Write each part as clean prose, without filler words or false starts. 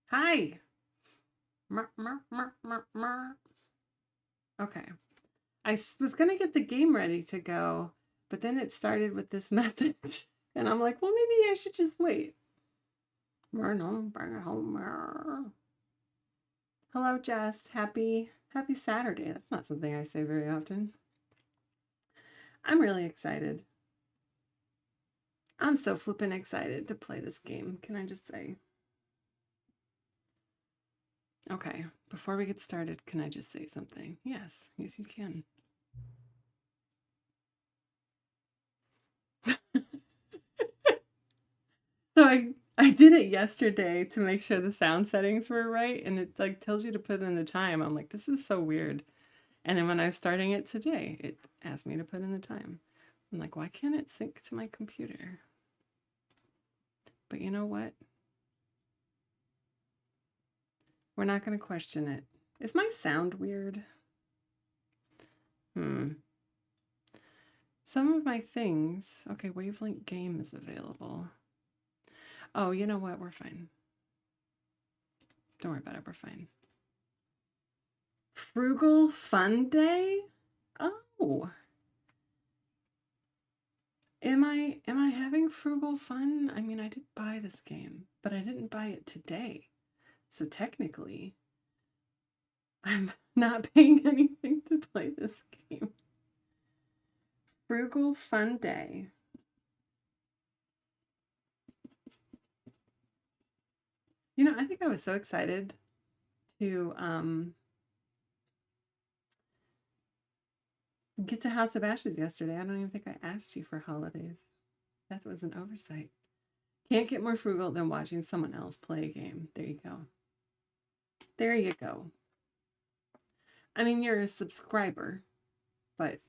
Hi. Okay. I was going to get the game ready to go, but then it started with this message. And I'm like, well, maybe I should just wait. Hello, Jess. Happy Saturday. That's not something I say very often. I'm really excited. I'm so flippin' excited to play this game. Can I just say? Okay, before we get started, can I just say something? Yes, you can. So I did it yesterday to make sure the sound settings were right, and it like tells you to put in the time. I'm like, this is so weird. And then when I was starting it today, it asked me to put in the time. I'm like, why can't it sync to my computer? But you know what? We're not going to question it. Is my sound weird? Some of my things. Okay, Wavelength game is available. Oh, you know what? We're fine. Don't worry about it. We're fine. Frugal Fun Day? Oh. Am I having frugal fun? I mean, I did buy this game, but I didn't buy it today. So technically, I'm not paying anything to play this game. Frugal Fun Day. You know, I think I was so excited to get to House of Ashes yesterday. I don't even think I asked you for holidays. That was an oversight. Can't get more frugal than watching someone else play a game. There you go. There you go. I mean, you're a subscriber, but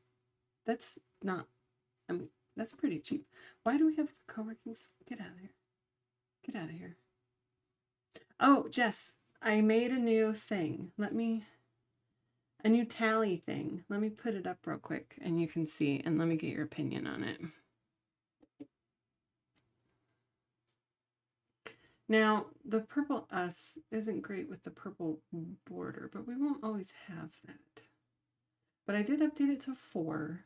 that's not, I mean, that's pretty cheap. Why do we have co-working? Get out of here. Get out of here. Oh, Jess, I made a new thing. A new tally thing. Let me put it up real quick and you can see, and let me get your opinion on it. Now, the purple us isn't great with the purple border, but we won't always have that. But I did update it to 4.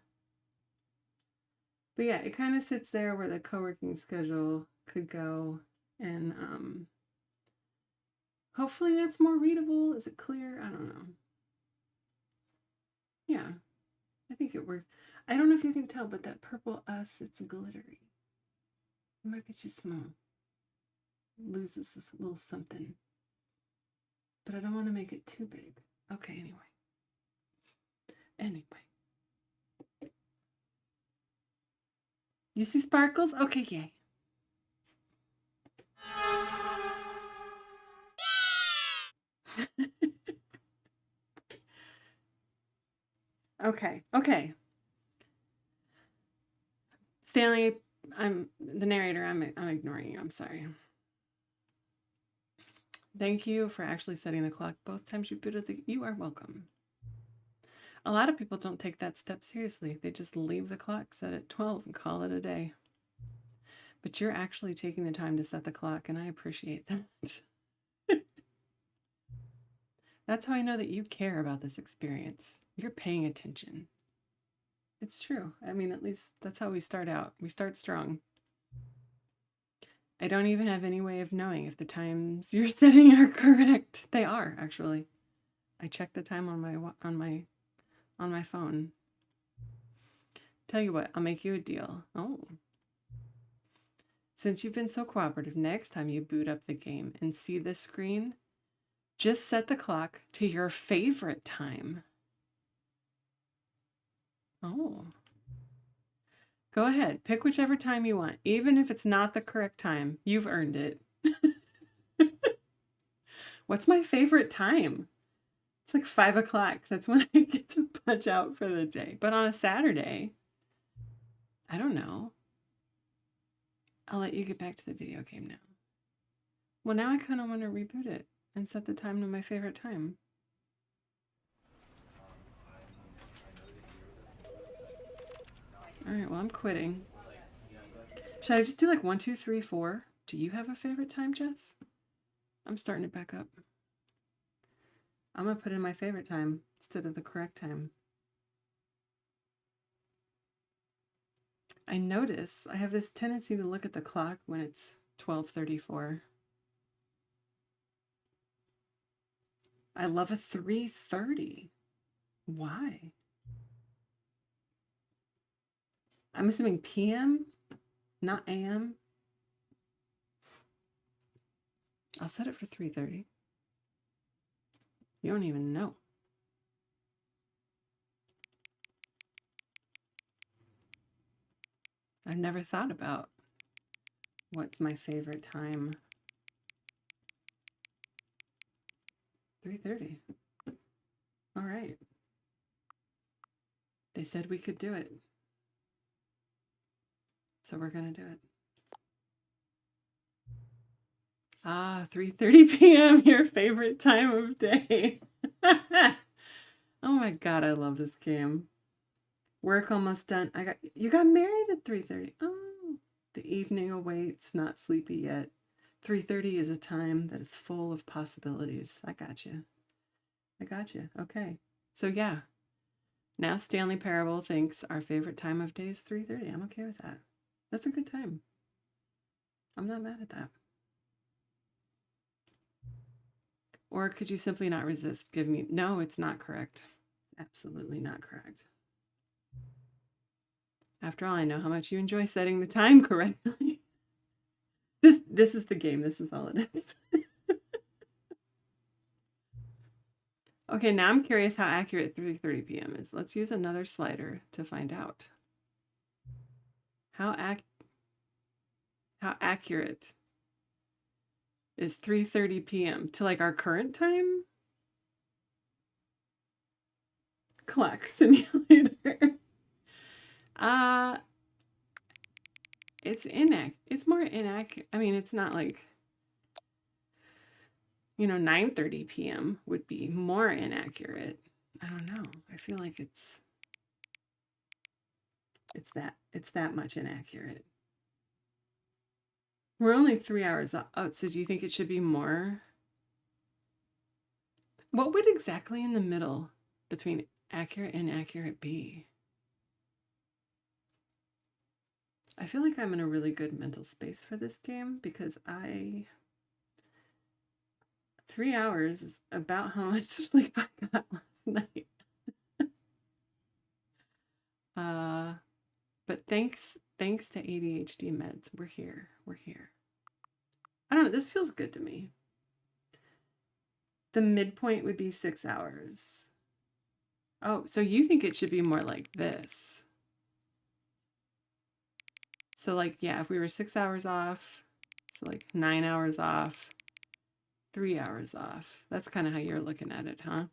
But yeah, it kind of sits there where the co-working schedule could go. And hopefully that's more readable. Is it clear? I don't know. Yeah, I think it works. I don't know if you can tell, but that purple us, it's glittery. It might be too small. Loses a little something. But I don't want to make it too big. Okay, anyway. You see sparkles? Okay, yay. Okay. Stanley, I'm the narrator. I'm ignoring you. I'm sorry. Thank you for actually setting the clock both times you booted the. You are welcome. A lot of people don't take that step seriously. They just leave the clock set at 12 and call it a day. But you're actually taking the time to set the clock, and I appreciate that. That's how I know that you care about this experience. You're paying attention. It's true. I mean, at least that's how we start out. We start strong. I don't even have any way of knowing if the times you're setting are correct. They are, actually. I check the time on my phone. Tell you what, I'll make you a deal. Oh. Since you've been so cooperative, next time you boot up the game and see this screen, just set the clock to your favorite time. Oh. Go ahead, pick whichever time you want. Even if it's not the correct time, you've earned it. What's my favorite time? It's like 5 o'clock. That's when I get to punch out for the day. But on a Saturday, I don't know. I'll let you get back to the video game now. Well, now I kind of want to reboot it and set the time to my favorite time. All right, well, I'm quitting. Should I just do like 1, 2, 3, 4? Do you have a favorite time, Jess? I'm starting it back up. I'm going to put in my favorite time instead of the correct time. I notice I have this tendency to look at the clock when it's 12:34. I love a 3:30. Why? I'm assuming PM, not AM. I'll set it for 3:30. You don't even know. I've never thought about what's my favorite time. 3:30. All right. They said we could do it. So we're going to do it. Ah, 3:30 p.m., your favorite time of day. Oh my God, I love this game. Work almost done. You got married at 3:30. Oh, the evening awaits, not sleepy yet. 3:30 is a time that is full of possibilities. I got you. Okay. So yeah. Now Stanley Parable thinks our favorite time of day is 3:30. I'm okay with that. That's a good time. I'm not mad at that. Or could you simply not resist? No, it's not correct. Absolutely not correct. After all, I know how much you enjoy setting the time correctly. This is the game. This is all it is. Okay, now I'm curious how accurate 3:30 p.m. is. Let's use another slider to find out. How accurate is 3:30 p.m. to like our current time? Clock simulator. It's more inaccurate. I mean, it's not like, 9:30 p.m. would be more inaccurate. I don't know. I feel like it's that much inaccurate. We're only 3 hours out, so do you think it should be more? What would exactly in the middle between accurate and inaccurate be? I feel like I'm in a really good mental space for this game because 3 hours is about how much sleep I got last night. But thanks to ADHD meds, we're here. I don't know, this feels good to me. The midpoint would be 6 hours. Oh, so you think it should be more like this. So like, yeah, if we were 6 hours off, so like 9 hours off, 3 hours off. That's kind of how you're looking at it, huh?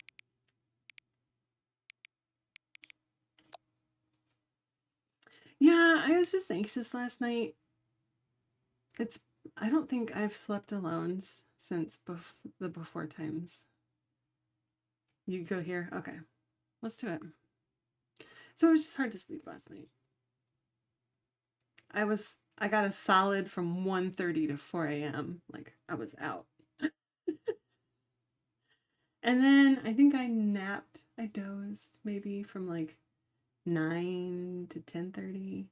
Yeah, I was just anxious last night. I don't think I've slept alone since the before times. You go here? Okay. Let's do it. So it was just hard to sleep last night. I got a solid from 1:30 to 4 a.m. Like I was out. And then I think I dozed maybe from like 9 to 10:30.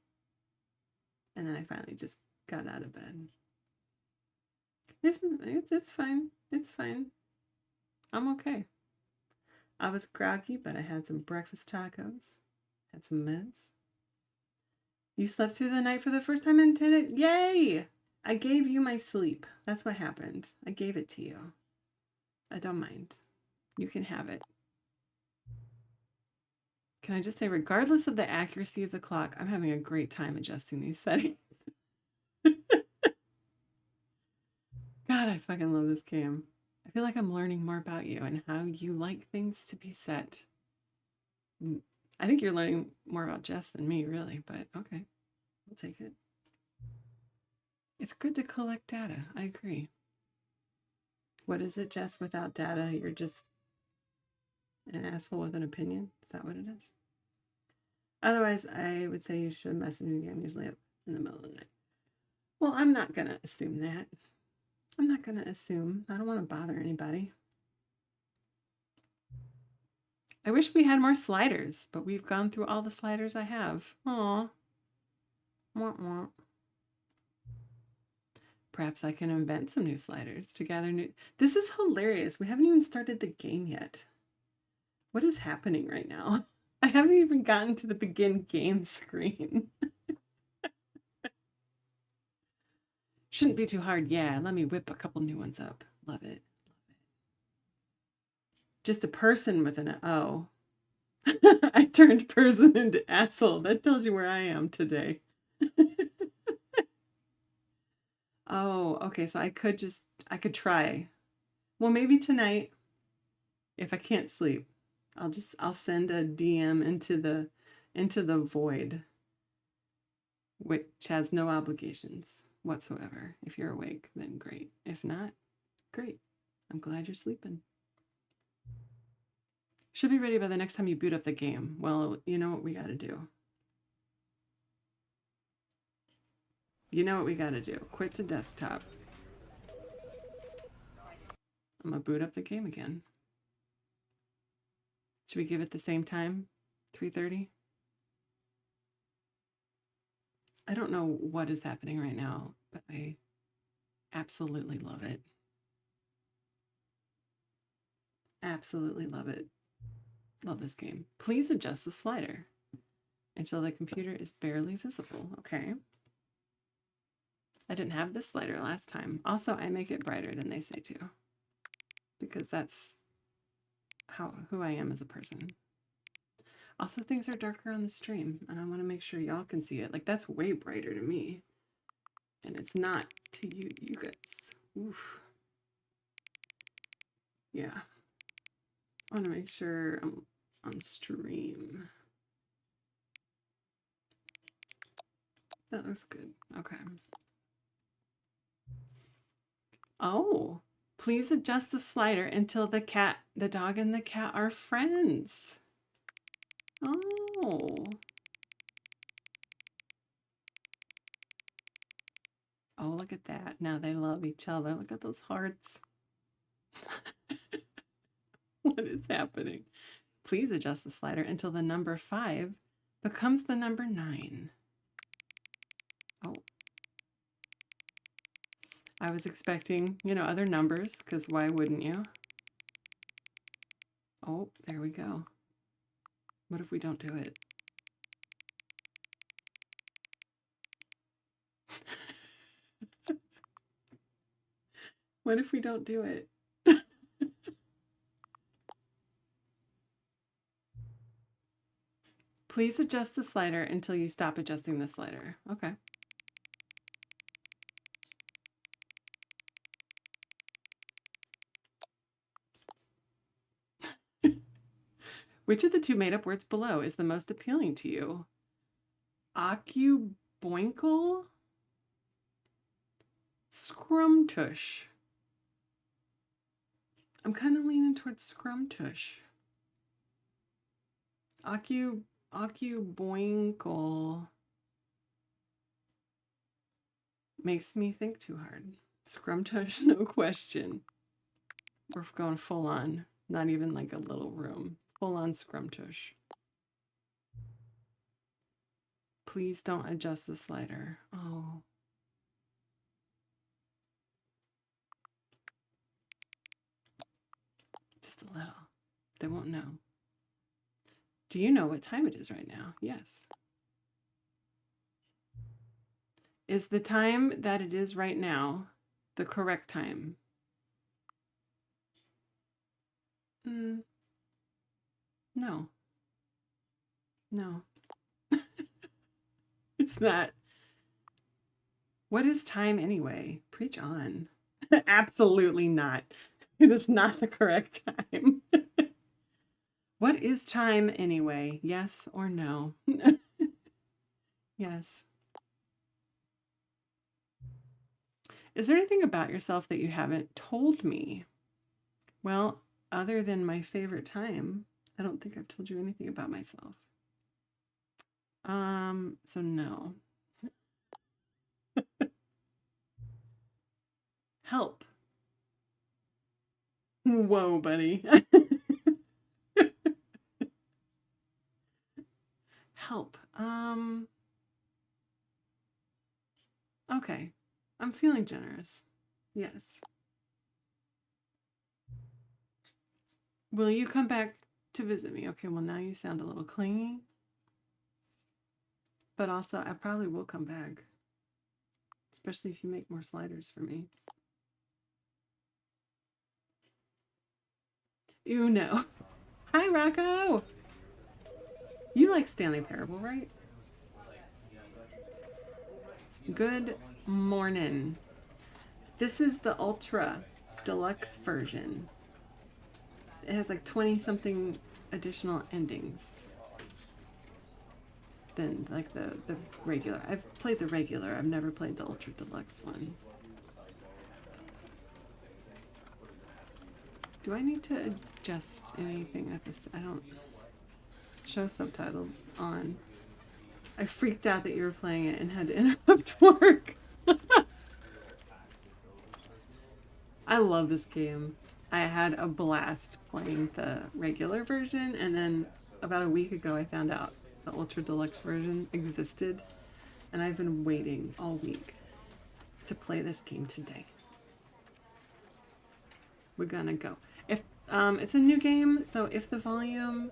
And then I finally just got out of bed. It's fine. It's fine. I'm okay. I was groggy, but I had some breakfast tacos, had some meds. You slept through the night for the first time in 10 days. Yay! I gave you my sleep. That's what happened. I gave it to you. I don't mind. You can have it. Can I just say, regardless of the accuracy of the clock, I'm having a great time adjusting these settings. God, I fucking love this game. I feel like I'm learning more about you and how you like things to be set. I think you're learning more about Jess than me, really, but okay. We'll take it. It's good to collect data. I agree. What is it, Jess? Without data, you're just an asshole with an opinion? Is that what it is? Otherwise, I would say you should message me again, usually up in the middle of the night. Well, I'm not going to assume that. I'm not going to assume. I don't want to bother anybody. I wish we had more sliders, but we've gone through all the sliders I have. Aw. Wah, wah. Perhaps I can invent some new sliders to gather new... This is hilarious. We haven't even started the game yet. What is happening right now? I haven't even gotten to the begin game screen. Shouldn't be too hard. Yeah, let me whip a couple new ones up. Love it. Just a person with an O. I turned person into asshole. That tells you where I am today. Oh, okay. So I could try. Well, maybe tonight, if I can't sleep, I'll send a DM into the void, which has no obligations whatsoever. If you're awake, then great. If not, great. I'm glad you're sleeping. Should be ready by the next time you boot up the game. Well, you know what we got to do. You know what we got to do. Quit to desktop. I'm going to boot up the game again. Should we give it the same time? 3:30? I don't know what is happening right now, but I absolutely love it. Absolutely love it. Love this game. Please adjust the slider until the computer is barely visible. Okay. I didn't have this slider last time. Also, I make it brighter than they say to, because that's who I am as a person. Also, things are darker on the stream, and I want to make sure y'all can see it. Like, that's way brighter to me, and it's not to you guys. Oof. Yeah. I want to make sure I'm on stream. That looks good. Okay. Oh, please adjust the slider until the dog and the cat are friends. Oh. Oh, look at that. Now they love each other. Look at those hearts. What is happening? Please adjust the slider until the number 5 becomes the number 9. Oh. I was expecting, other numbers, because why wouldn't you? Oh, there we go. What if we don't do it? What if we don't do it? Please adjust the slider until you stop adjusting the slider. Okay. Which of the 2 made-up words below is the most appealing to you? Occuboinkle? Scrumtush. I'm kind of leaning towards scrumtush. Occuboinkle makes me think too hard. Scrumtush, no question. We're going full on. Not even like a little room. Full on scrumtush. Please don't adjust the slider. Oh. Just a little. They won't know. Do you know what time it is right now? Yes. Is the time that it is right now the correct time? No. No. It's not. What is time anyway? Preach on. Absolutely not. It is not the correct time. What is time anyway? Yes or no? Yes. Is there anything about yourself that you haven't told me? Well, other than my favorite time, I don't think I've told you anything about myself. So no. Help. Whoa, buddy. Help. Okay. I'm feeling generous. Yes. Will you come back to visit me? Okay, well, now you sound a little clingy. But also, I probably will come back. Especially if you make more sliders for me. Uno. Hi, Rocco! You like Stanley Parable, right? Good morning. This is the Ultra Deluxe version. It has like 20-something additional endings than like the regular. I've played the regular. I've never played the Ultra Deluxe one. Do I need to adjust anything at this? I don't show subtitles on. I freaked out that you were playing it and had to interrupt work. I love this game. I had a blast playing the regular version, and then about a week ago I found out the Ultra Deluxe version existed, and I've been waiting all week to play this game today. We're gonna go. If it's a new game, so if the volume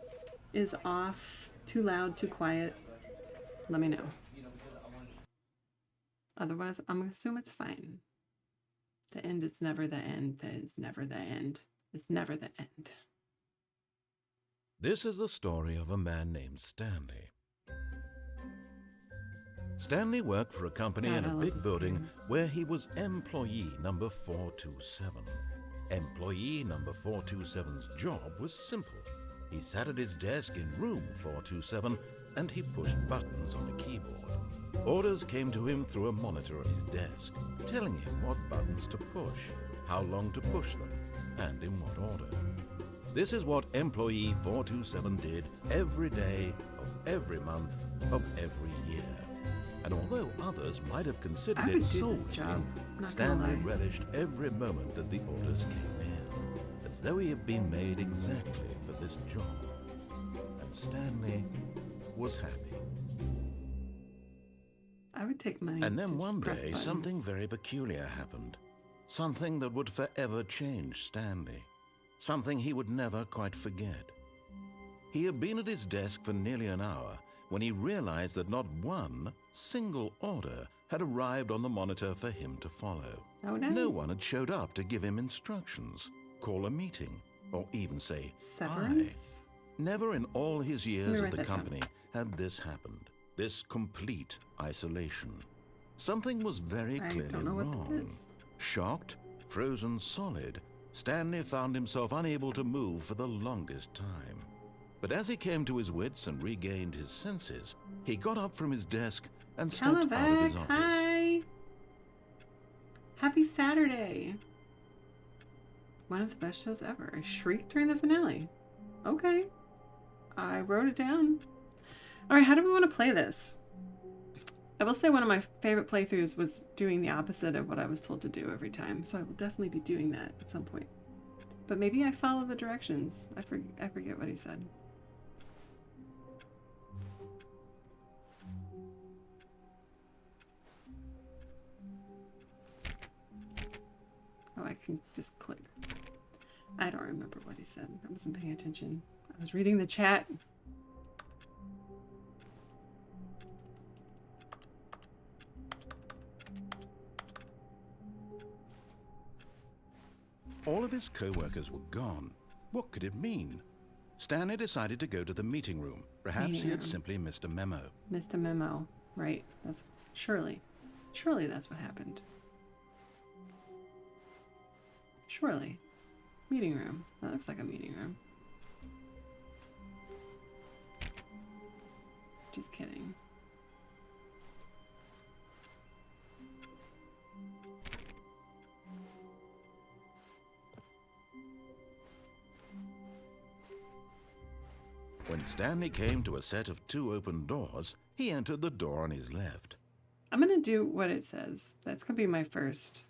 is off, too loud, too quiet, let me know. Otherwise, I'm gonna assume it's fine. The end is never the end. That is never the end. It's never the end. This is the story of a man named Stanley. Stanley worked for a company in a big building where he was employee number 427. Employee number 427's job was simple. He sat at his desk in room 427 and he pushed buttons on a keyboard. Orders came to him through a monitor at his desk, telling him what buttons to push, how long to push them, and in what order. This is what employee 427 did every day of every month of every year. And although others might have considered it soul-sucking, Stanley relished every moment that the orders came in, as though he had been made exactly for this job. And Stanley was happy. I would take money. And then one day, something very peculiar happened. Something that would forever change Stanley. Something he would never quite forget. He had been at his desk for nearly an hour when he realized that not one single order had arrived on the monitor for him to follow. Oh, no. No one had showed up to give him instructions, call a meeting, or even say Severance? hi. Never in all his years at the company had this happened. This complete isolation. Something was very clearly wrong. Shocked, frozen solid, Stanley found himself unable to move for the longest time. But as he came to his wits and regained his senses, he got up from his desk and stepped out of his office. Hi! Happy Saturday! One of the best shows ever. I shrieked during the finale. Okay. I wrote it down. Alright, how do we want to play this? I will say one of my favorite playthroughs was doing the opposite of what I was told to do every time, so I will definitely be doing that at some point. But maybe I follow the directions. I forget what he said. Oh, I can just click. I don't remember what he said. I wasn't paying attention. I was reading the chat. All of his co-workers were gone. What could it mean? Stanley decided to go to the meeting room. Perhaps he had simply missed a memo. Missed a memo. Right. That's surely that's what happened. Surely. Meeting room. That looks like a meeting room. Just kidding. When Stanley came to a set of 2 open doors, he entered the door on his left. I'm gonna do what it says. That's gonna be my first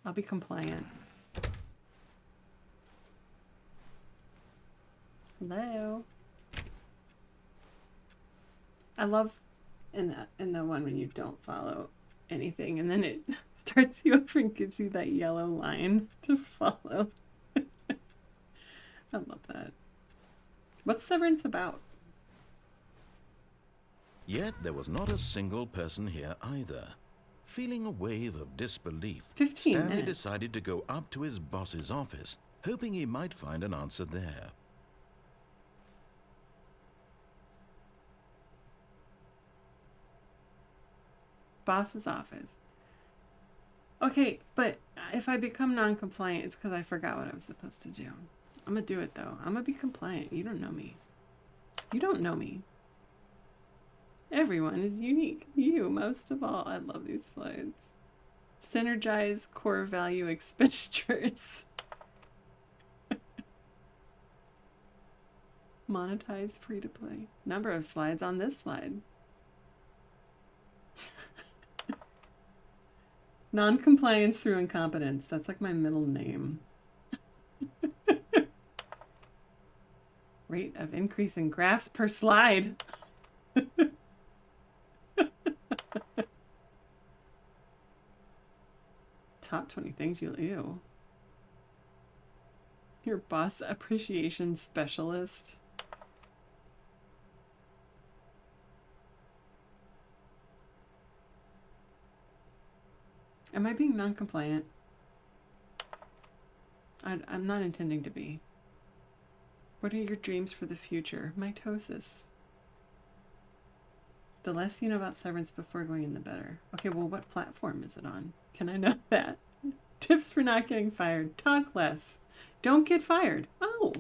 I'll be compliant. Hello. I love in the one when you don't follow anything and then it starts you over and gives you that yellow line to follow. I love that. What's Severance about? Yet there was not a single person here either. Feeling a wave of disbelief, 15 Stanley minutes. decided to go up to his boss's office, hoping he might find an answer there. Boss's office. Okay, but if I become non-compliant, it's because I forgot what I was supposed to do. I'm gonna do it though. I'm gonna be compliant. You don't know me. You don't know me. Everyone is unique. You, most of all. I love these slides. Synergize core value expenditures. Monetize free to play. Number of slides on this slide. Non-compliance through incompetence. That's like my middle name. Rate of increase in graphs per slide. Top 20 things you'll ew. Your boss appreciation specialist. Am I being non-compliant? I'm not intending to be. What are your dreams for the future? Mitosis. The less you know about Severance before going in, the better. Okay, well, what platform is it on? Can I know that? Tips for not getting fired. Talk less. Don't get fired. Oh.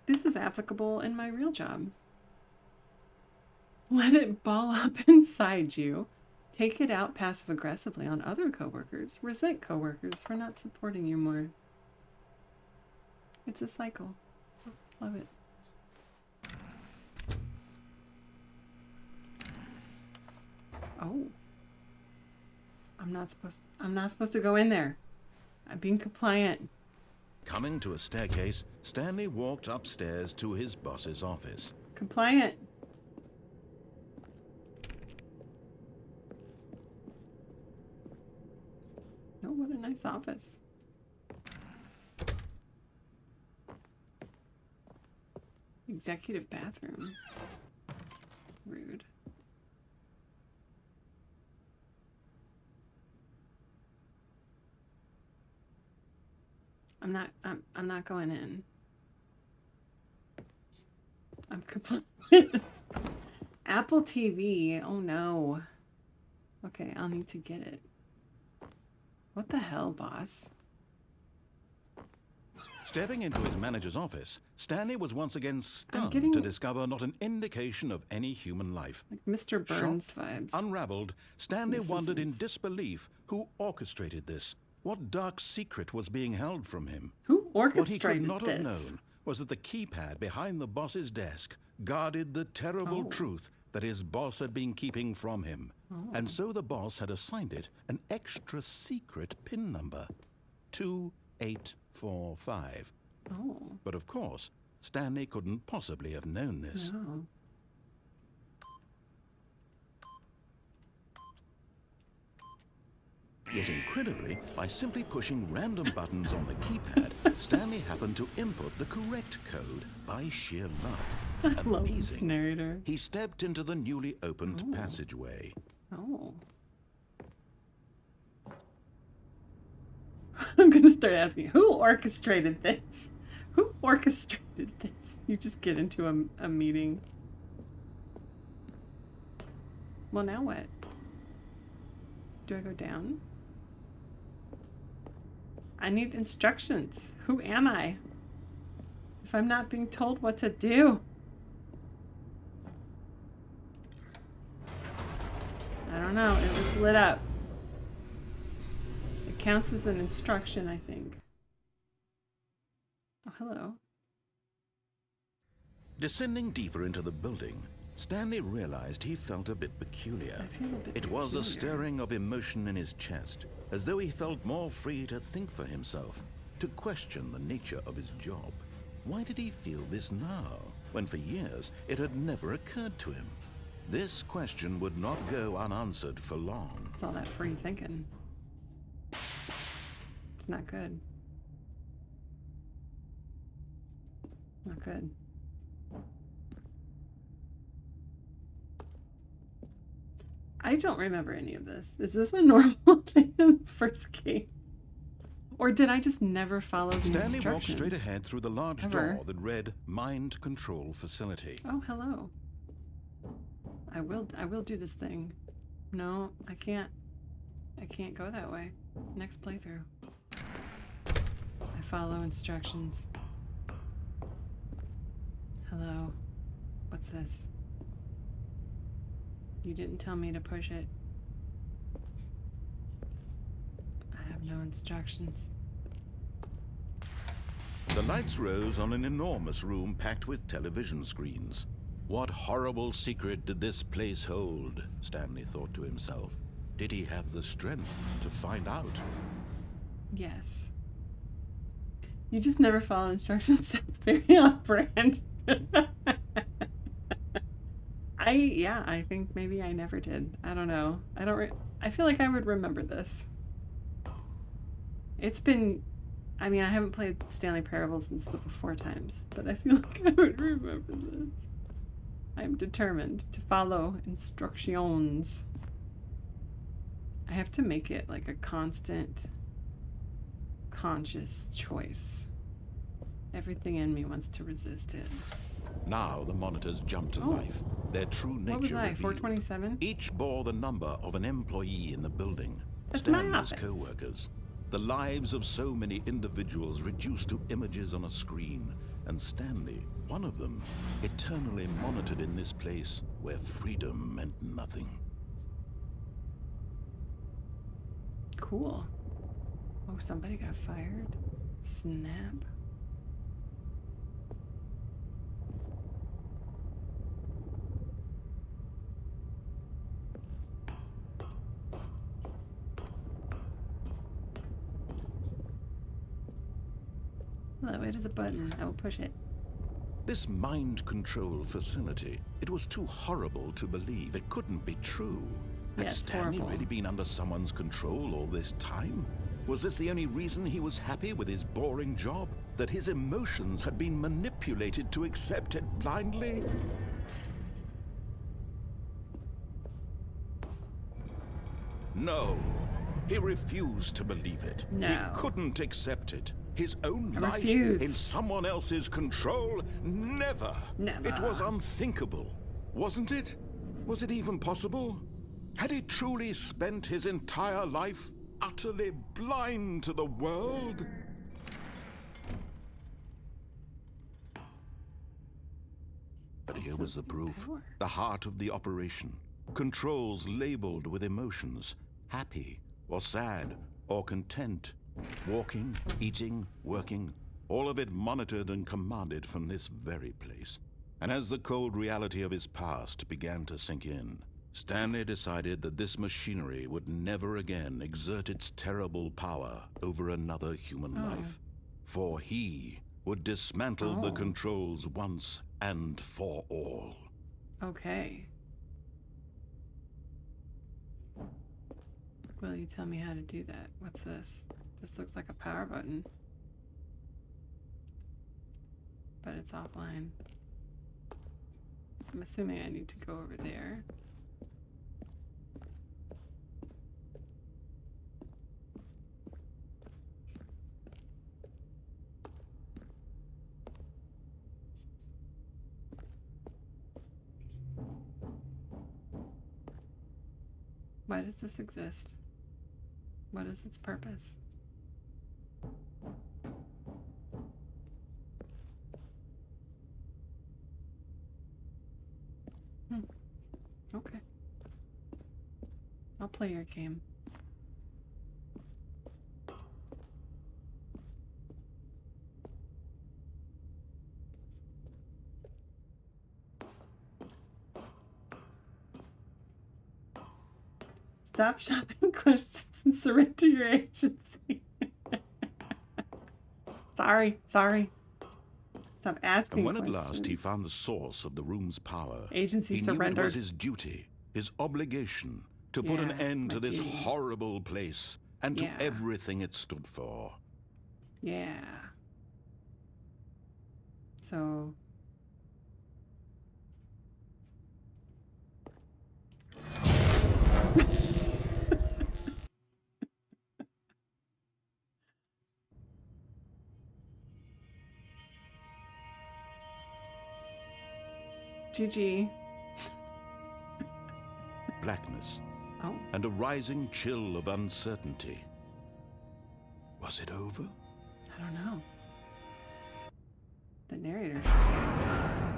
This is applicable in my real job. Let it ball up inside you. Take it out passive-aggressively on other coworkers. Resent coworkers for not supporting you more. It's a cycle. Love it. Oh. I'm not supposed to go in there. I'm being compliant. Coming to a staircase, Stanley walked upstairs to his boss's office. Compliant. Oh, what a nice office. Executive bathroom. Rude. I'm not going in. I'm compliant. Apple TV. Oh no. Okay, I'll need to get it. What the hell, boss? Stepping into his manager's office, Stanley was once again stunned getting- to discover not an indication of any human life. Like Mr. Burns Shocked, vibes. Unraveled, Stanley The wondered in Simpsons. disbelief who orchestrated this. What dark secret was being held from him? Who What he orchestrated could not this? have known was that the keypad behind the boss's desk guarded the terrible Oh. truth that his boss had been keeping from him. Oh. And so the boss had assigned it an extra secret PIN number, 2845. Oh, But of course, Stanley couldn't possibly have known this. no. Yet incredibly, by simply pushing random buttons on the keypad, Stanley happened to input the correct code by sheer luck. I love this Amazing. narrator. He stepped into the newly opened passageway. Oh. I'm gonna start asking, who orchestrated this? Who orchestrated this? You just get into a meeting. Well, now what? Do I go down? I need instructions. Who am I? If I'm not being told what to do. I don't know. It was lit up. It counts as an instruction, I think. Oh, hello. Descending deeper into the building, Stanley realized he felt a bit peculiar. I feel a bit It was a peculiar. stirring of emotion in his chest, as though he felt more free to think for himself, to question the nature of his job. Why did he feel this now, when for years it had never occurred to him? This question would not go unanswered for long. It's all that free thinking. It's not good. Not good. I don't remember any of this. Is this a normal thing in the first game? Or did I just never follow the Stanley instructions? walked straight ahead through the large Ever. door that read Mind Control Facility. Oh, hello. I will do this thing. No, I can't. I can't go that way. Next playthrough. I follow instructions. Hello. What's this? You didn't tell me to push it. I have no instructions. The lights rose on an enormous room packed with television screens. What horrible secret did this place hold? Stanley thought to himself. Did he have the strength to find out? Yes. You just never follow instructions. That's very on brand. I think maybe I never did. I don't know. I feel like I would remember this. It's been, I mean, I haven't played Stanley Parable since the before times, but I feel like I would remember this. I'm determined to follow instructions. I have to make it like a constant, conscious choice. Everything in me wants to resist it. Now the monitors jumped to life, their true nature What was I, revealed. 427? Each bore the number of an employee in the building. That's my Stanley's office. co-workers. The lives of so many individuals reduced to images on a screen. And Stanley, one of them, eternally monitored in this place where freedom meant nothing. Cool. Oh, somebody got fired? Snap. Hello, it is a button. I will push it. This mind control facility, it was too horrible to believe. It couldn't be true. Had Yes, Stanley horrible. really been under someone's control all this time? Was this the only reason he was happy with his boring job? That his emotions had been manipulated to accept it blindly? No. He refused to believe it. No. He couldn't accept it. His own I life refuse. in someone else's control? Never. Never. It was unthinkable, wasn't it? Was it even possible? Had he truly spent his entire life utterly blind to the world? But here was the proof. Power. The heart of the operation. Controls labeled with emotions. Happy, or sad, or content. Walking, eating, working. All of it monitored and commanded from this very place. And as the cold reality of his past began to sink in, Stanley decided that this machinery would never again exert its terrible power over another human life. For he would dismantle the Oh. controls once and for all. Okay. Will you tell me how to do that? What's this? This looks like a power button. But it's offline. I'm assuming I need to go over there. Why does this exist? What is its purpose? Okay. I'll play your game. Stop shopping questions and surrender your agency. Sorry. Stop asking And when questions. at last he found the source of the room's power, Agency he surrendered. knew it was his duty, his obligation, to put an end to this horrible place and to everything it stood for. Yeah. So... GG. Blackness. Oh. And a rising chill of uncertainty. Was it over? I don't know. The narrator.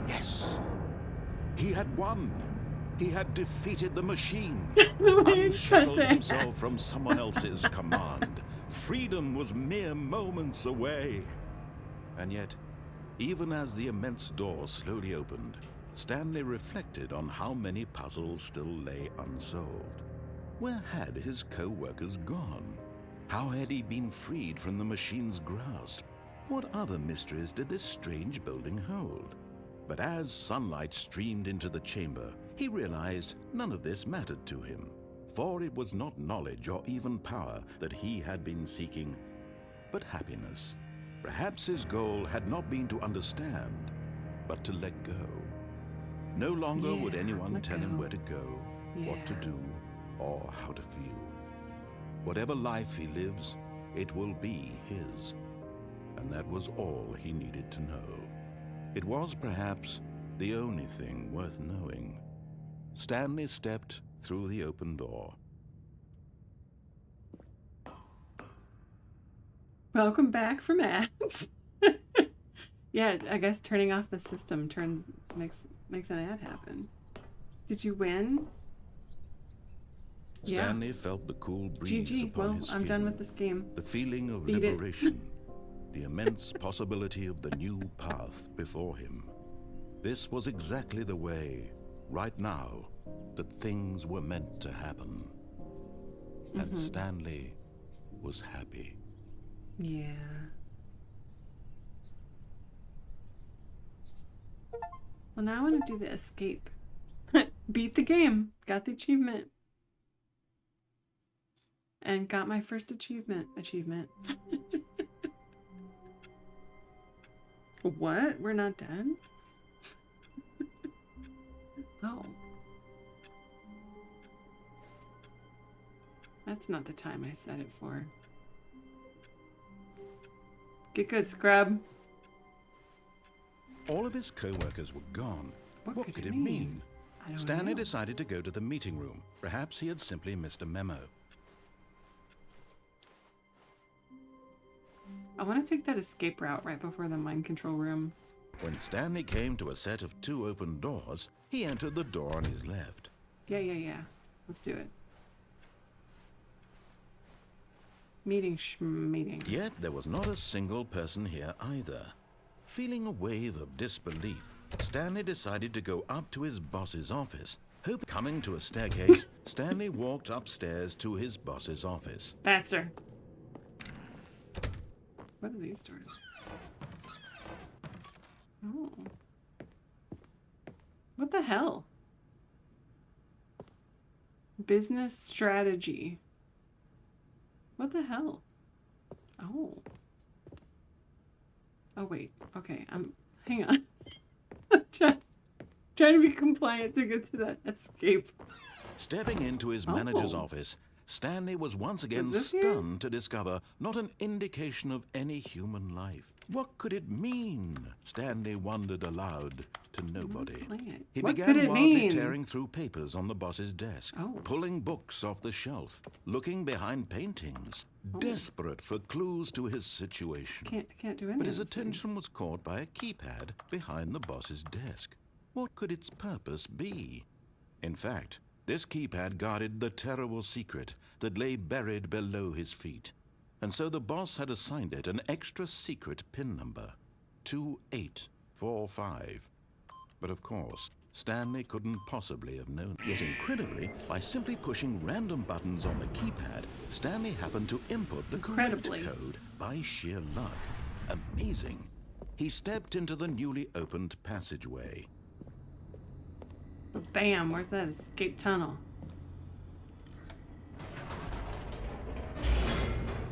Yes. He had won. He had defeated the machine. Unshackled himself from someone else's command. Freedom was mere moments away. And yet, even as the immense door slowly opened, Stanley reflected on how many puzzles still lay unsolved. Where had his co-workers gone? How had he been freed from the machine's grasp? What other mysteries did this strange building hold? But as sunlight streamed into the chamber, he realized none of this mattered to him, for it was not knowledge or even power that he had been seeking, but happiness. Perhaps his goal had not been to understand, but to let go. No longer would anyone tell him where to go, what to do, or how to feel. Whatever life he lives, it will be his. And that was all he needed to know. It was perhaps the only thing worth knowing. Stanley stepped through the open door. Welcome back from ads. Yeah, I guess turning off the system makes an ad happen. Did you win? Stanley felt the cool breeze GG. upon his skin. I'm done with this game. The feeling of liberation, the immense possibility of the new path before him. This was exactly the way, right now, that things were meant to happen. And Stanley was happy. Yeah. Well, now I want to do the escape. Beat the game. Got the achievement. And got my first achievement. What? We're not done? Oh. That's not the time I set it for. Get good, scrub. All of his co-workers were gone. What could it mean? Stanley decided to go to the meeting room. Perhaps he had simply missed a memo. I want to take that escape route right before the mind control room. When Stanley came to a set of 2 open doors, he entered the door on his left. Yeah. Let's do it. Meeting. Yet there was not a single person here either. Feeling a wave of disbelief, Stanley decided to go up to his boss's office. Coming to a staircase, Stanley walked upstairs to his boss's office. Faster. What are these doors? Oh. What the hell? Business strategy. What the hell? Oh. Oh, wait. Okay, hang on. I'm trying to be compliant to get to that escape. Stepping into his manager's office, Stanley was once again stunned to discover not an indication of any human life. What could it mean? Stanley wondered aloud to nobody. He began wildly tearing through papers on the boss's desk, pulling books off the shelf, looking behind paintings, desperate for clues to his situation. Can't do anything. But his attention was caught by a keypad behind the boss's desk. What could its purpose be? In fact, this keypad guarded the terrible secret that lay buried below his feet. And so the boss had assigned it an extra secret PIN number, 2845. But of course, Stanley couldn't possibly have known. Yet incredibly, by simply pushing random buttons on the keypad, Stanley happened to input the correct code by sheer luck. Amazing. He stepped into the newly opened passageway. Bam, where's that escape tunnel?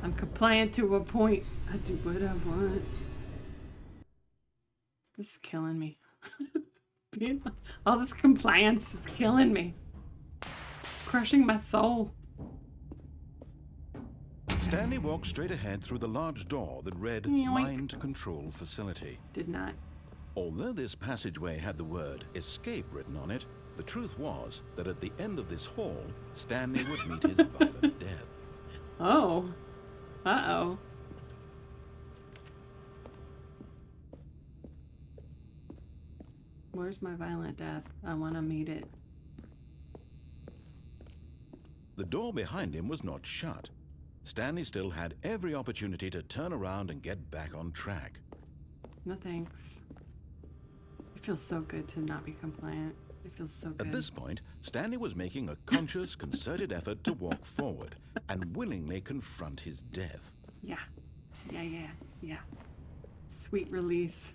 I'm compliant to a point. I do what I want. This is killing me. All this compliance, it's killing me. Crushing my soul. Stanley walked straight ahead through the large door that read Mind Control Facility. Did not. Although this passageway had the word escape written on it, the truth was that at the end of this hall, Stanley would meet his violent death. Oh. Uh-oh. Where's my violent death? I want to meet it. The door behind him was not shut. Stanley still had every opportunity to turn around and get back on track. No thanks. It feels so good to not be compliant. It feels so good. At this point, Stanley was making a conscious, concerted effort to walk forward and willingly confront his death. Yeah. Yeah. Sweet release.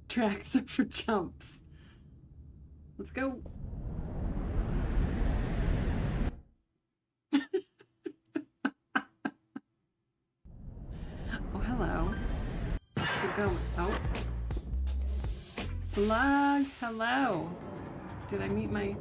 Tracks are for jumps. Let's go. Oh, hello. To go. Oh. Slug, hello. Did I meet my...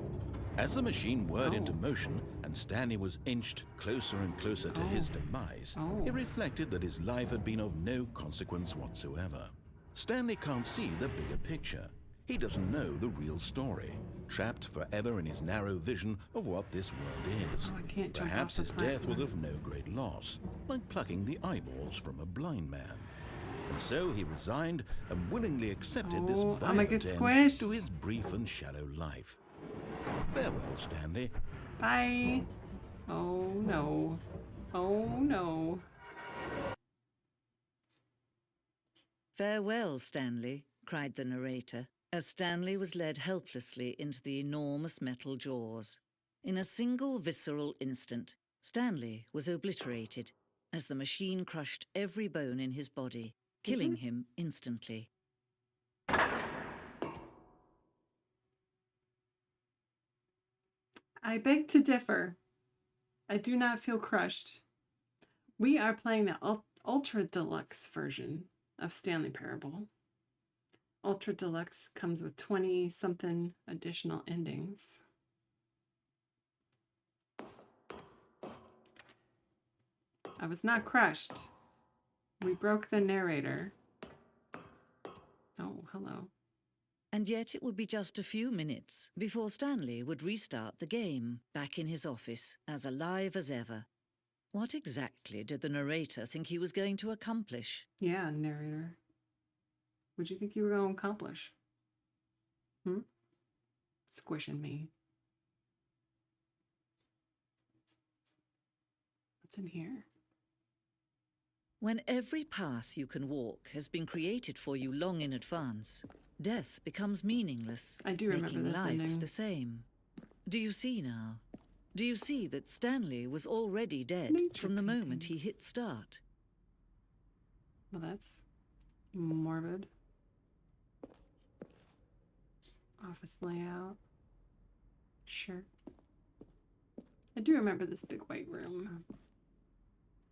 As the machine whirred into motion and Stanley was inched closer and closer to his demise, it reflected that his life had been of no consequence whatsoever. Stanley can't see the bigger picture. He doesn't know the real story, trapped forever in his narrow vision of what this world is. I can't jump Perhaps off his the death was platform. of no great loss, like plucking the eyeballs from a blind man. And so he resigned and willingly accepted this I'm gonna violent get end squished. to his brief and shallow life. Farewell, Stanley. Bye. Oh, no. Oh, no. "Farewell, Stanley," cried the narrator, as Stanley was led helplessly into the enormous metal jaws. In a single visceral instant, Stanley was obliterated as the machine crushed every bone in his body, killing him instantly. I beg to differ. I do not feel crushed. We are playing the Ultra Deluxe version of Stanley Parable. Ultra Deluxe comes with 20-something additional endings. I was not crushed. We broke the narrator. Oh, hello. And yet it would be just a few minutes before Stanley would restart the game, back in his office, as alive as ever. What exactly did the narrator think he was going to accomplish? Yeah, narrator. What'd you think you were going to accomplish? Squishing me. What's in here? When every path you can walk has been created for you long in advance, death becomes meaningless, I do remember making this life ending. the same. Do you see now? Do you see that Stanley was already dead Nature from the moment he paintings. hit start? Well, that's morbid. Office layout. Sure. I do remember this big white room.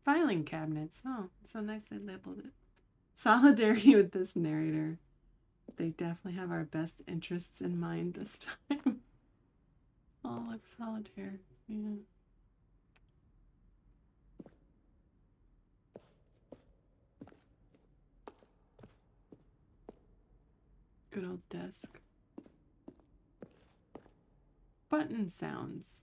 Filing cabinets. Oh, so nice they labeled it. Solidarity with this narrator. They definitely have our best interests in mind this time. Oh, look, solitaire. Yeah. Good old desk. Button sounds.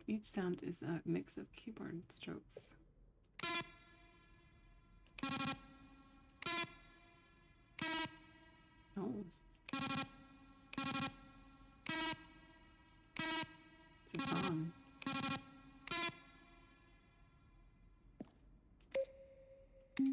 Each sound is a mix of keyboard strokes. Oh. It's a song. I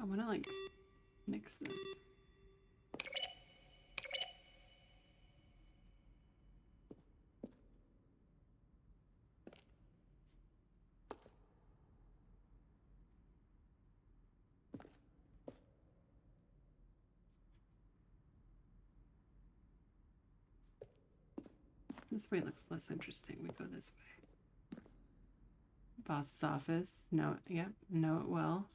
want to like mix this. This way looks less interesting. We go this way. Boss's office. Know it. Yep. Know it well.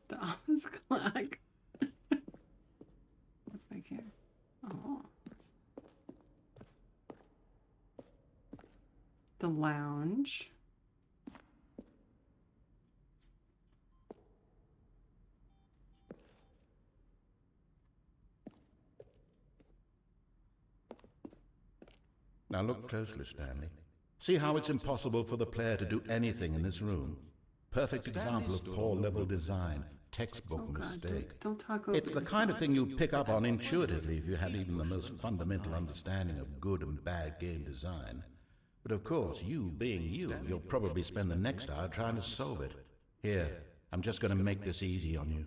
The office clock. What's back here? Oh. The lounge. Now look closely, Stanley. See how it's impossible for the player to do anything in this room? Perfect example of poor level design. Textbook mistake. Don't talk over It's the kind of thing you'd pick up on intuitively if you had even the most fundamental understanding of good and bad game design. But of course, you being you, you'll probably spend the next hour trying to solve it. Here, I'm just going to make this easy on you.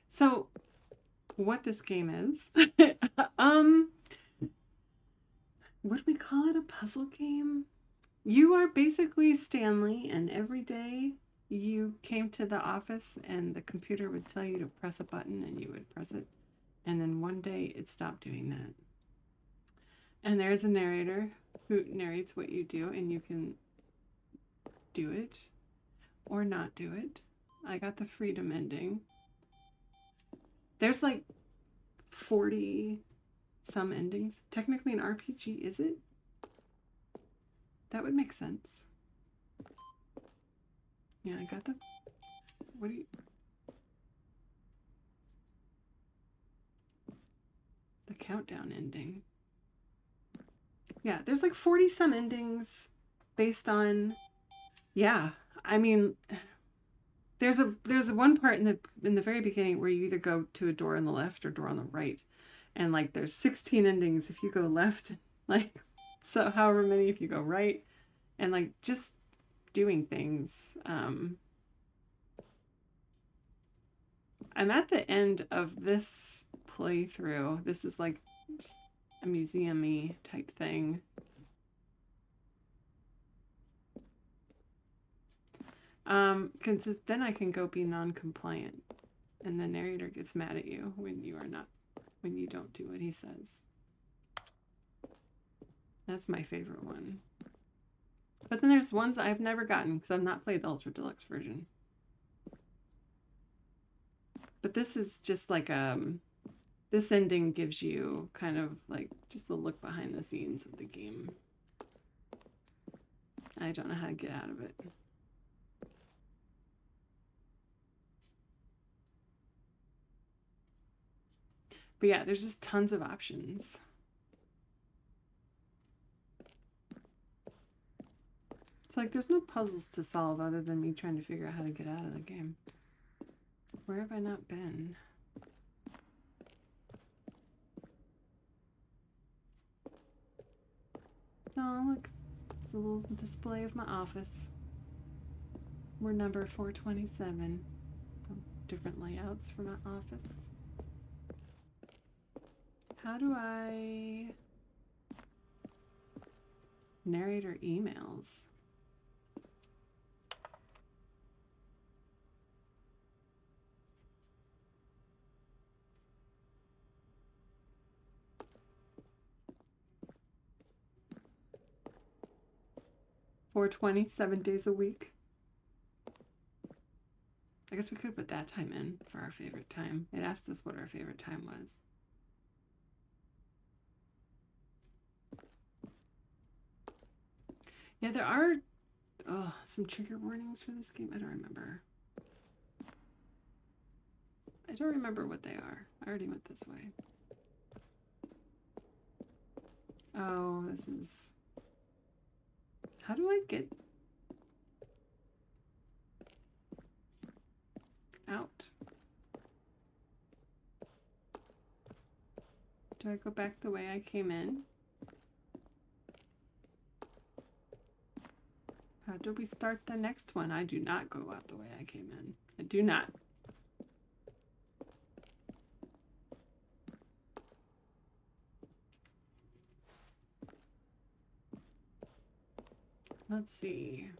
So, what this game is, what do we call it? A puzzle game? You are basically Stanley, and every day you came to the office and the computer would tell you to press a button and you would press it. And then one day it stopped doing that. And there's a narrator who narrates what you do, and you can do it or not do it. I got the freedom ending. There's like 40 some endings. Technically an RPG, is it? That would make sense. Yeah, I got the... What do you... The countdown ending. Yeah, there's like 40 some endings based on... Yeah, I mean... There's one part in the very beginning where you either go to a door on the left or door on the right. And like there's 16 endings if you go left, like so however many if you go right, and like just doing things. I'm at the end of this playthrough. This is like just a museum-y type thing. Because then I can go be non-compliant, and the narrator gets mad at you when you don't do what he says. That's my favorite one. But then there's ones I've never gotten because I've not played the Ultra Deluxe version. But this is just like this ending gives you kind of like just a look behind the scenes of the game. I don't know how to get out of it. But yeah, there's just tons of options. It's like there's no puzzles to solve other than me trying to figure out how to get out of the game. Where have I not been? Oh, look. It's a little display of my office. We're number 427. Different layouts for my office. How do I narrator emails? $4.20, 7 days a week. I guess we could put that time in for our favorite time. It asked us what our favorite time was. Yeah, there are some trigger warnings for this game. I don't remember. I don't remember what they are. I already went this way. Oh, this is... How do I get... Do I go back the way I came in? How do we start the next one? I do not go out the way I came in. I do not. Let's see.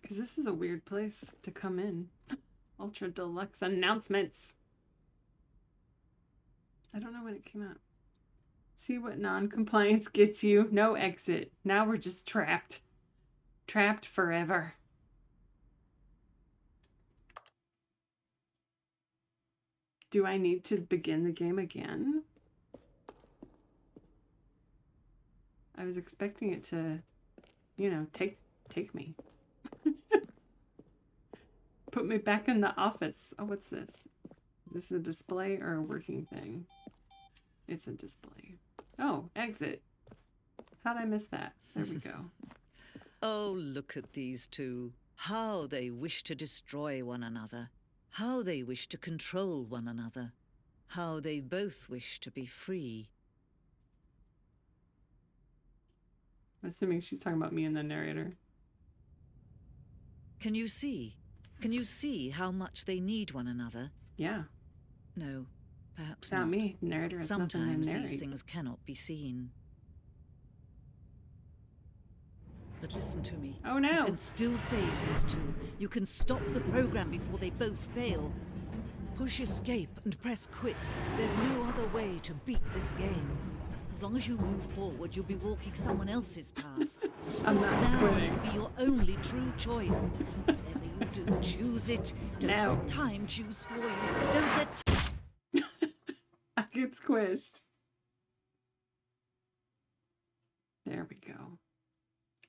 Because this is a weird place to come in. Ultra Deluxe announcements. I don't know when it came out. See what non-compliance gets you. No exit. Now we're just trapped. Trapped forever. Do I need to begin the game again? I was expecting it to, you know, take me. Put me back in the office. Oh, what's this? Is this a display or a working thing? It's a display. Oh, exit. How'd I miss that? There we go. Oh, look at these two. How they wish to destroy one another. How they wish to control one another. How they both wish to be free. I'm assuming she's talking about me and the narrator. Can you see? Can you see how much they need one another? Yeah. No, perhaps Not me. Narrator has nothing to Sometimes narrate. these things cannot be seen. But listen to me. Oh no! You can still save these two. You can stop the program before they both fail. Push escape and press quit. There's no other way to beat this game. As long as you move forward, you'll be walking someone else's path. Stop I'm not now. quitting. It'll be your only true choice. Whatever you do, choose it. Don't No. let time choose for you. Don't let... I get squished. There we go.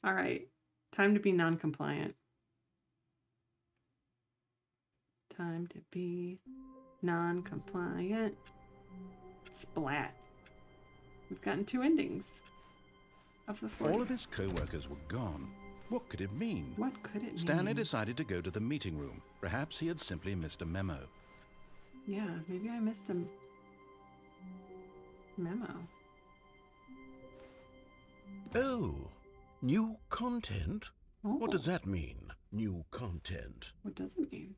All right. Time to be non-compliant. Time to be non-compliant. Splat. We've gotten 2 endings of the 40. All of his co-workers were gone. What could it mean? What could it Stanley mean? decided to go to the meeting room. Perhaps he had simply missed a memo. Yeah, maybe I missed a memo. Oh, new content? Oh, What does that mean, new content? What does it mean?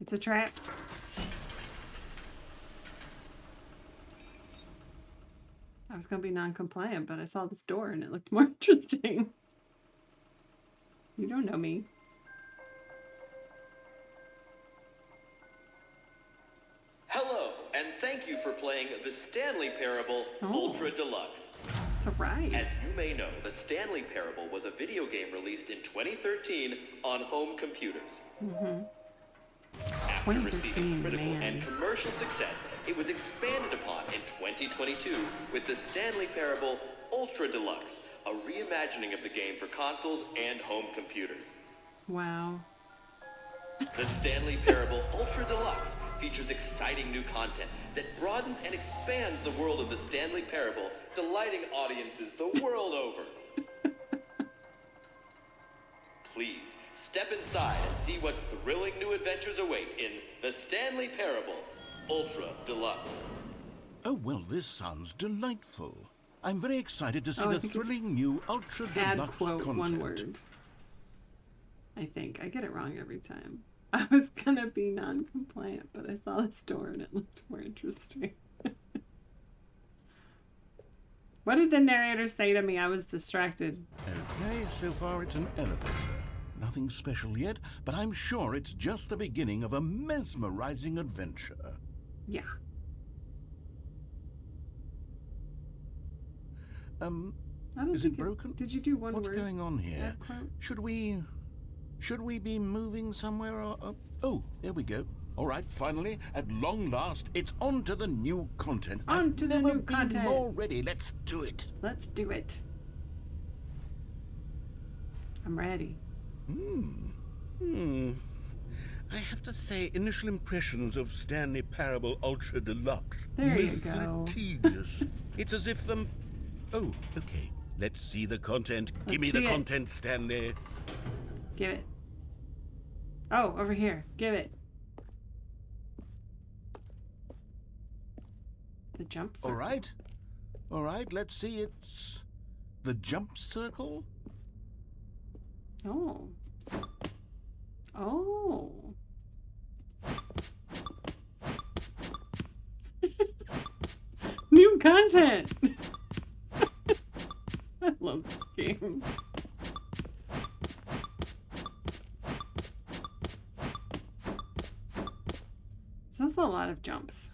It's a trap. I was going to be non-compliant, but I saw this door and it looked more interesting. You don't know me. Hello, and thank you for playing the Stanley Parable Oh. Ultra Deluxe. It's a ride. As you may know, the Stanley Parable was a video game released in 2013 on home computers. After 2013, receiving critical man. and commercial success, it was expanded upon in 2022 with the Stanley Parable Ultra Deluxe, a reimagining of the game for consoles and home computers. Wow. The Stanley Parable Ultra Deluxe features exciting new content that broadens and expands the world of the Stanley Parable, delighting audiences the world over. Please, step inside and see what thrilling new adventures await in the Stanley Parable Ultra Deluxe. Oh, well, this sounds delightful. I'm very excited to see Oh, I the think it's thrilling new Ultra Add Deluxe quote content. one word. I think. I get it wrong every time. I was going to be non-compliant, but I saw this door and it looked more interesting. What did the narrator say to me? I was distracted. Okay, so far it's an elevator. Nothing special yet, but I'm sure it's just the beginning of a mesmerizing adventure. Yeah. I don't Is think it broken? Did you do one What's word? going on here? That quote? Should we be moving somewhere or... Oh, there we go. All right, finally, at long last, it's on to the new content. On to the never new been content. more ready. Let's do it. Let's do it. I'm ready. I have to say, initial impressions of Stanley Parable Ultra Deluxe. There you Miffly go. tedious. It's as if Oh, okay. Let's see the content. Give me Let's the see it. content, Stanley. Give it. Oh, over here. Give it. The jump circle. All right, let's see. It's the jump circle. Oh. Oh. New content. I love this game. So that's a lot of jumps.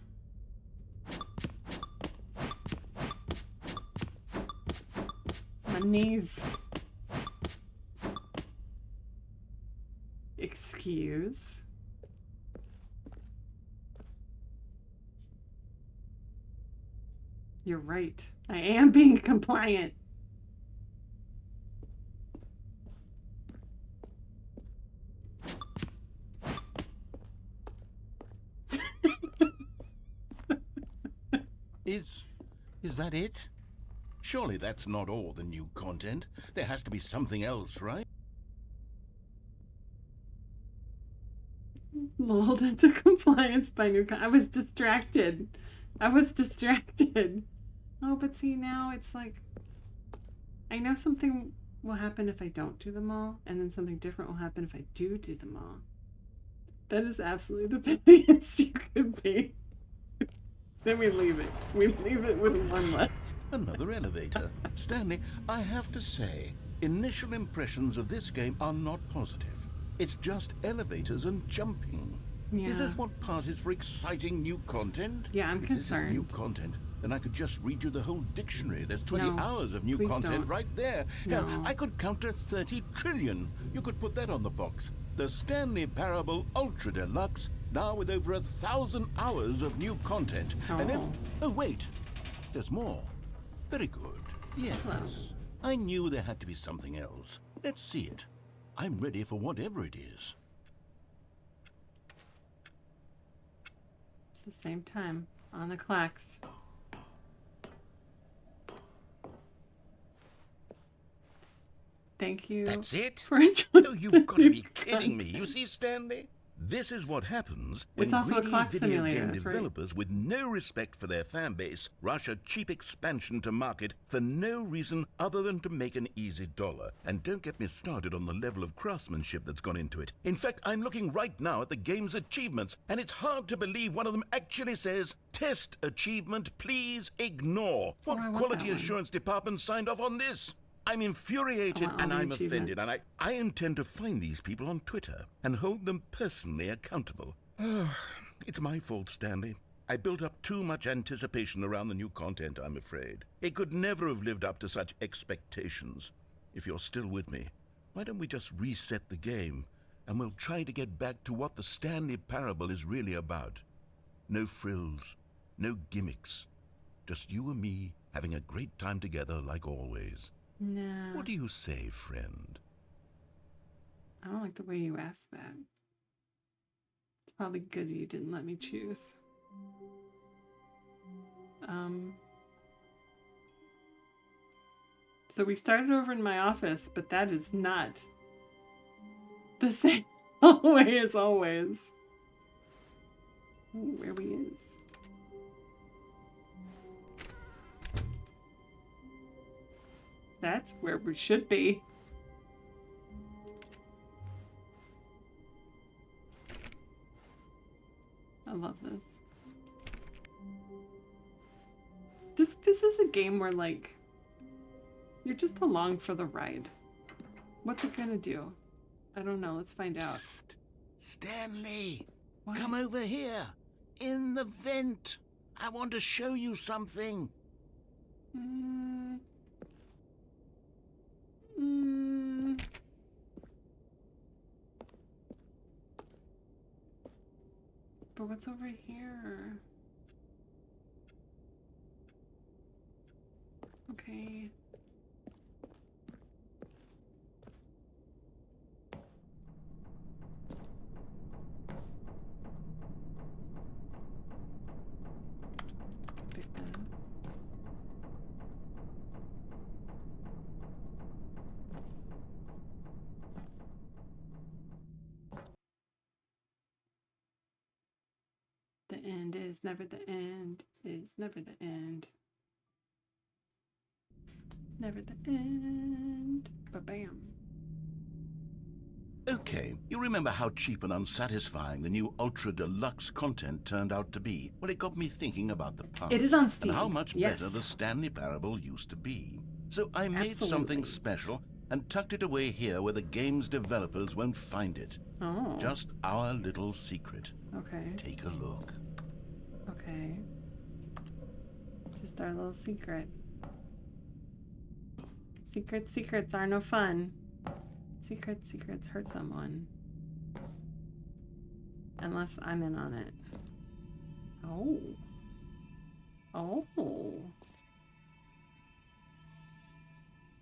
My knees. Excuse. You're right. I am being compliant. Is that it? Surely that's not all the new content. There has to be something else, right? Lulled into compliance by new I was distracted. Oh, but see, now it's like I know something will happen if I don't do them all, and then something different will happen if I do them all. That is absolutely the biggest you could be. Then we leave it. We leave it with one left. Another elevator. Stanley, I have to say, initial impressions of this game are not positive. It's just elevators and jumping. Yeah. Is this what passes for exciting new content? Yeah, I'm if concerned. This is new content, then I could just read you the whole dictionary. There's 20 No, hours of new please content don't. right there. No. Hell, I could counter 30 trillion. You could put that on the box. The Stanley Parable Ultra Deluxe, now with over 1,000 hours of new content. And if... Oh. Oh, wait. There's more. Very good. Yes. Hello. I knew there had to be something else. Let's see it. I'm ready for whatever it is. It's the same time on the clocks. Thank you. That's it? For enjoying Oh, you've got to the be kidding me. content. You see, Stanley? This is what happens when It's also a greedy clock video simulator, game that's right. developers with no respect for their fan base rush a cheap expansion to market for no reason other than to make an easy dollar. And don't get me started on the level of craftsmanship that's gone into it. In fact, I'm looking right now at the game's achievements, and it's hard to believe one of them actually says, "Test achievement, please ignore." Oh, I What want quality that one. assurance department signed off on this? I'm infuriated I want all and the I'm achievements. offended, and I intend to find these people on Twitter and hold them personally accountable. It's my fault, Stanley. I built up too much anticipation around the new content, I'm afraid. It could never have lived up to such expectations. If you're still with me, why don't we just reset the game, and we'll try to get back to what the Stanley Parable is really about. No frills, no gimmicks. Just you and me having a great time together like always. No. What do you say, friend? I don't like the way you asked that. It's probably good that you didn't let me choose. So we started over in my office, but that is not the same hallway as always. Ooh, where we is. That's where we should be. I love this. This is a game where, like, you're just along for the ride. What's it gonna do? I don't know. Let's find out. Psst. Stanley, What? come over here. In the vent. I want to show you something. Mm. Mm. But what's over here? Okay. Pick that up. The end is never the end. Is never the end. Never the end. Ba-bam. Okay, you remember how cheap and unsatisfying the new Ultra Deluxe content turned out to be? Well, it got me thinking about the past. It is on Steam. And how much Yes. better the Stanley Parable used to be. So I made Absolutely. something special and tucked it away here where the game's developers won't find it. Oh. Just our little secret. Okay. Take a look. Okay. Just our little secret. Secrets are no fun. Secrets hurt someone. Unless I'm in on it. Oh. Oh.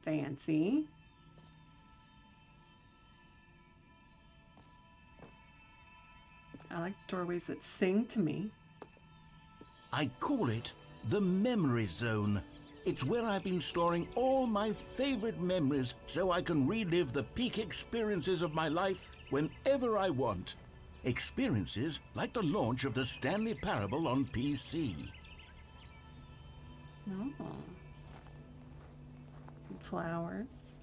Fancy. I like doorways that sing to me. I call it the Memory Zone. It's where I've been storing all my favorite memories so I can relive the peak experiences of my life whenever I want. Experiences like the launch of the Stanley Parable on PC. Oh. Some flowers.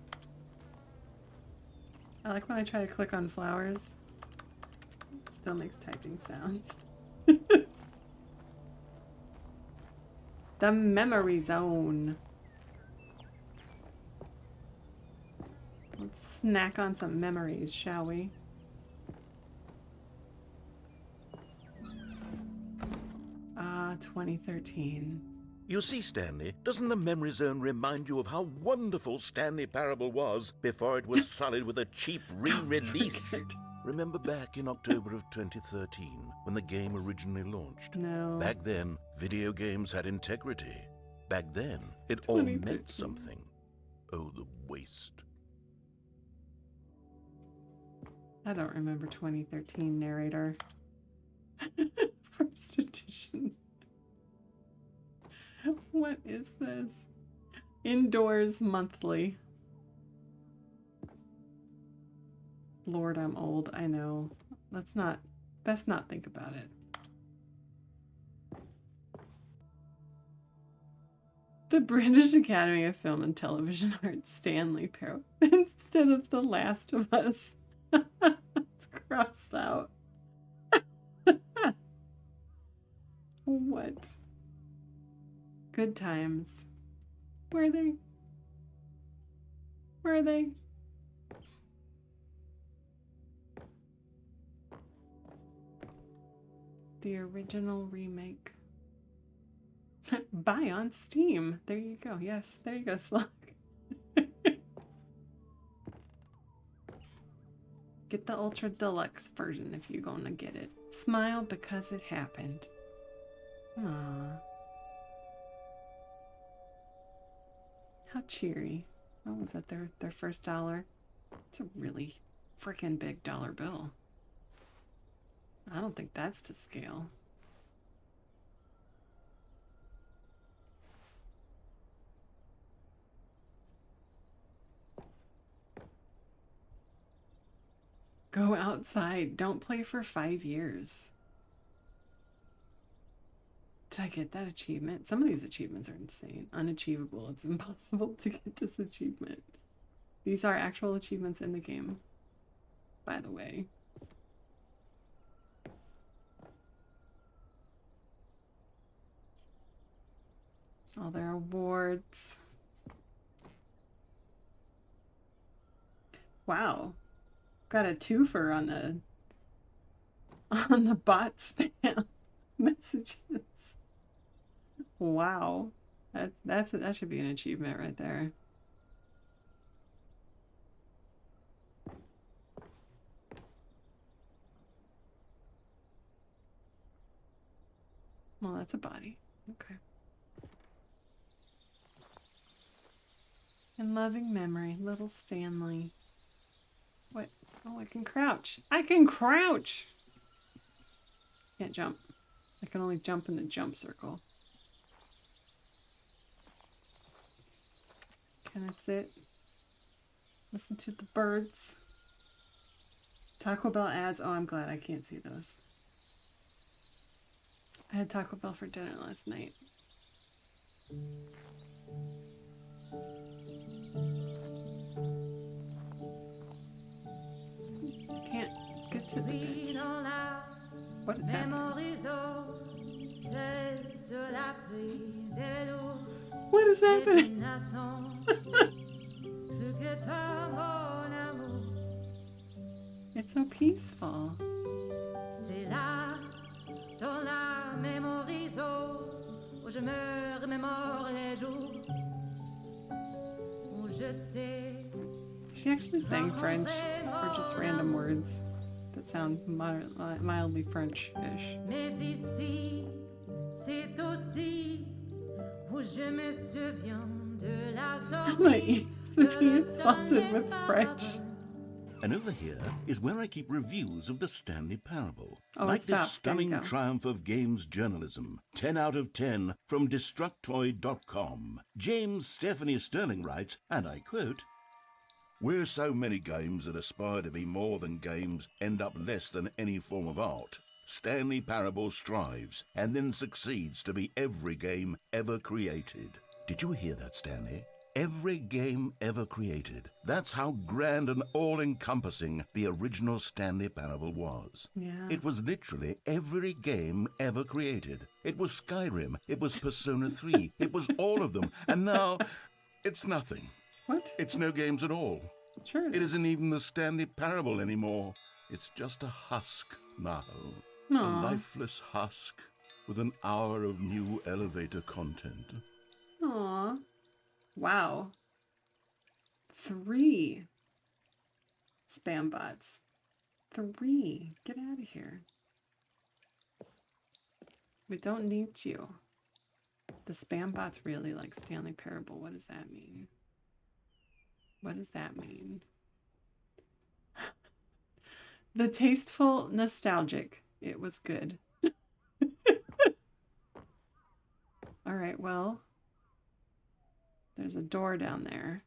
I like when I try to click on flowers. It still makes typing sounds. The Memory Zone. Let's snack on some memories, shall we? 2013. You see, Stanley, doesn't the Memory Zone remind you of how wonderful Stanley Parable was before it was sullied with a cheap re-release? Don't forget. Remember back in October of 2013, when the game originally launched? No. Back then, video games had integrity. Back then, it all 2013. meant something. Oh, the waste. I don't remember 2013, narrator. First edition. What is this? Indoors monthly. Lord, I'm old. I know. Best not think about it. The British Academy of Film and Television Arts Stanley Parable instead of The Last of Us. It's crossed out. What? Good times. Where are they? Where are they? The original remake. Buy on Steam. There you go. Yes, there you go, Slug. Get the Ultra Deluxe version if you're gonna get it. Smile because it happened. Aww. How cheery. Oh, was that their first dollar? It's a really freaking big dollar bill. I don't think that's to scale. Go outside. Don't play for 5 years. Did I get that achievement? Some of these achievements are insane. Unachievable. It's impossible to get this achievement. These are actual achievements in the game, by the way. All their awards. Wow. Got a twofer on the bot spam messages. Wow. That should be an achievement right there. Well, that's a body. Okay. In loving memory, little Stanley. What? Oh, I can crouch. I can crouch! Can't jump. I can only jump in the jump circle. Can I sit? Listen to the birds. Taco Bell ads. Oh, I'm glad I can't see those. I had Taco Bell for dinner last night. I can't get to the bench. What is happening? What is happening? It's so peaceful. C'est là, dans la mémorisation, où je me remémore les jours où je t'ai. She actually sang French, or just random words that sound mildly French-ish. Mais ici, c'est aussi où je me souviens de la sortie. Like, being insulted with French. And over here is where I keep reviews of the Stanley Parable. Oh, like stop. this stunning There you go. triumph of games journalism. 10 out of 10 from Destructoid.com. James Stephanie Sterling writes, and I quote, "Where so many games that aspire to be more than games end up less than any form of art, Stanley Parable strives and then succeeds to be every game ever created." Did you hear that, Stanley? Every game ever created. That's how grand and all-encompassing the original Stanley Parable was. Yeah. It was literally every game ever created. It was Skyrim. It was Persona 3. It was all of them. And now, it's nothing. What? It's no games at all. Sure It isn't even the Stanley Parable anymore. It's just a husk now. A Aw. lifeless husk with an hour of new elevator content. Aw. Wow. 3 spam bots. 3. Get out of here. We don't need you. The spam bots really like Stanley Parable. What does that mean? What does that mean? The tasteful, nostalgic. It was good. All right, well, there's a door down there.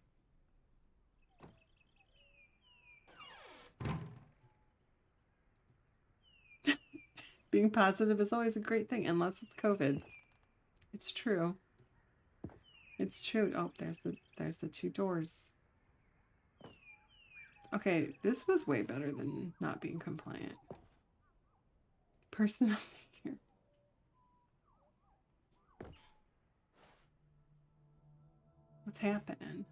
Being positive is always a great thing, unless it's COVID. It's true. It's true. Oh, there's the 2 doors. Okay, this was way better than not being compliant. Person over here. What's happening?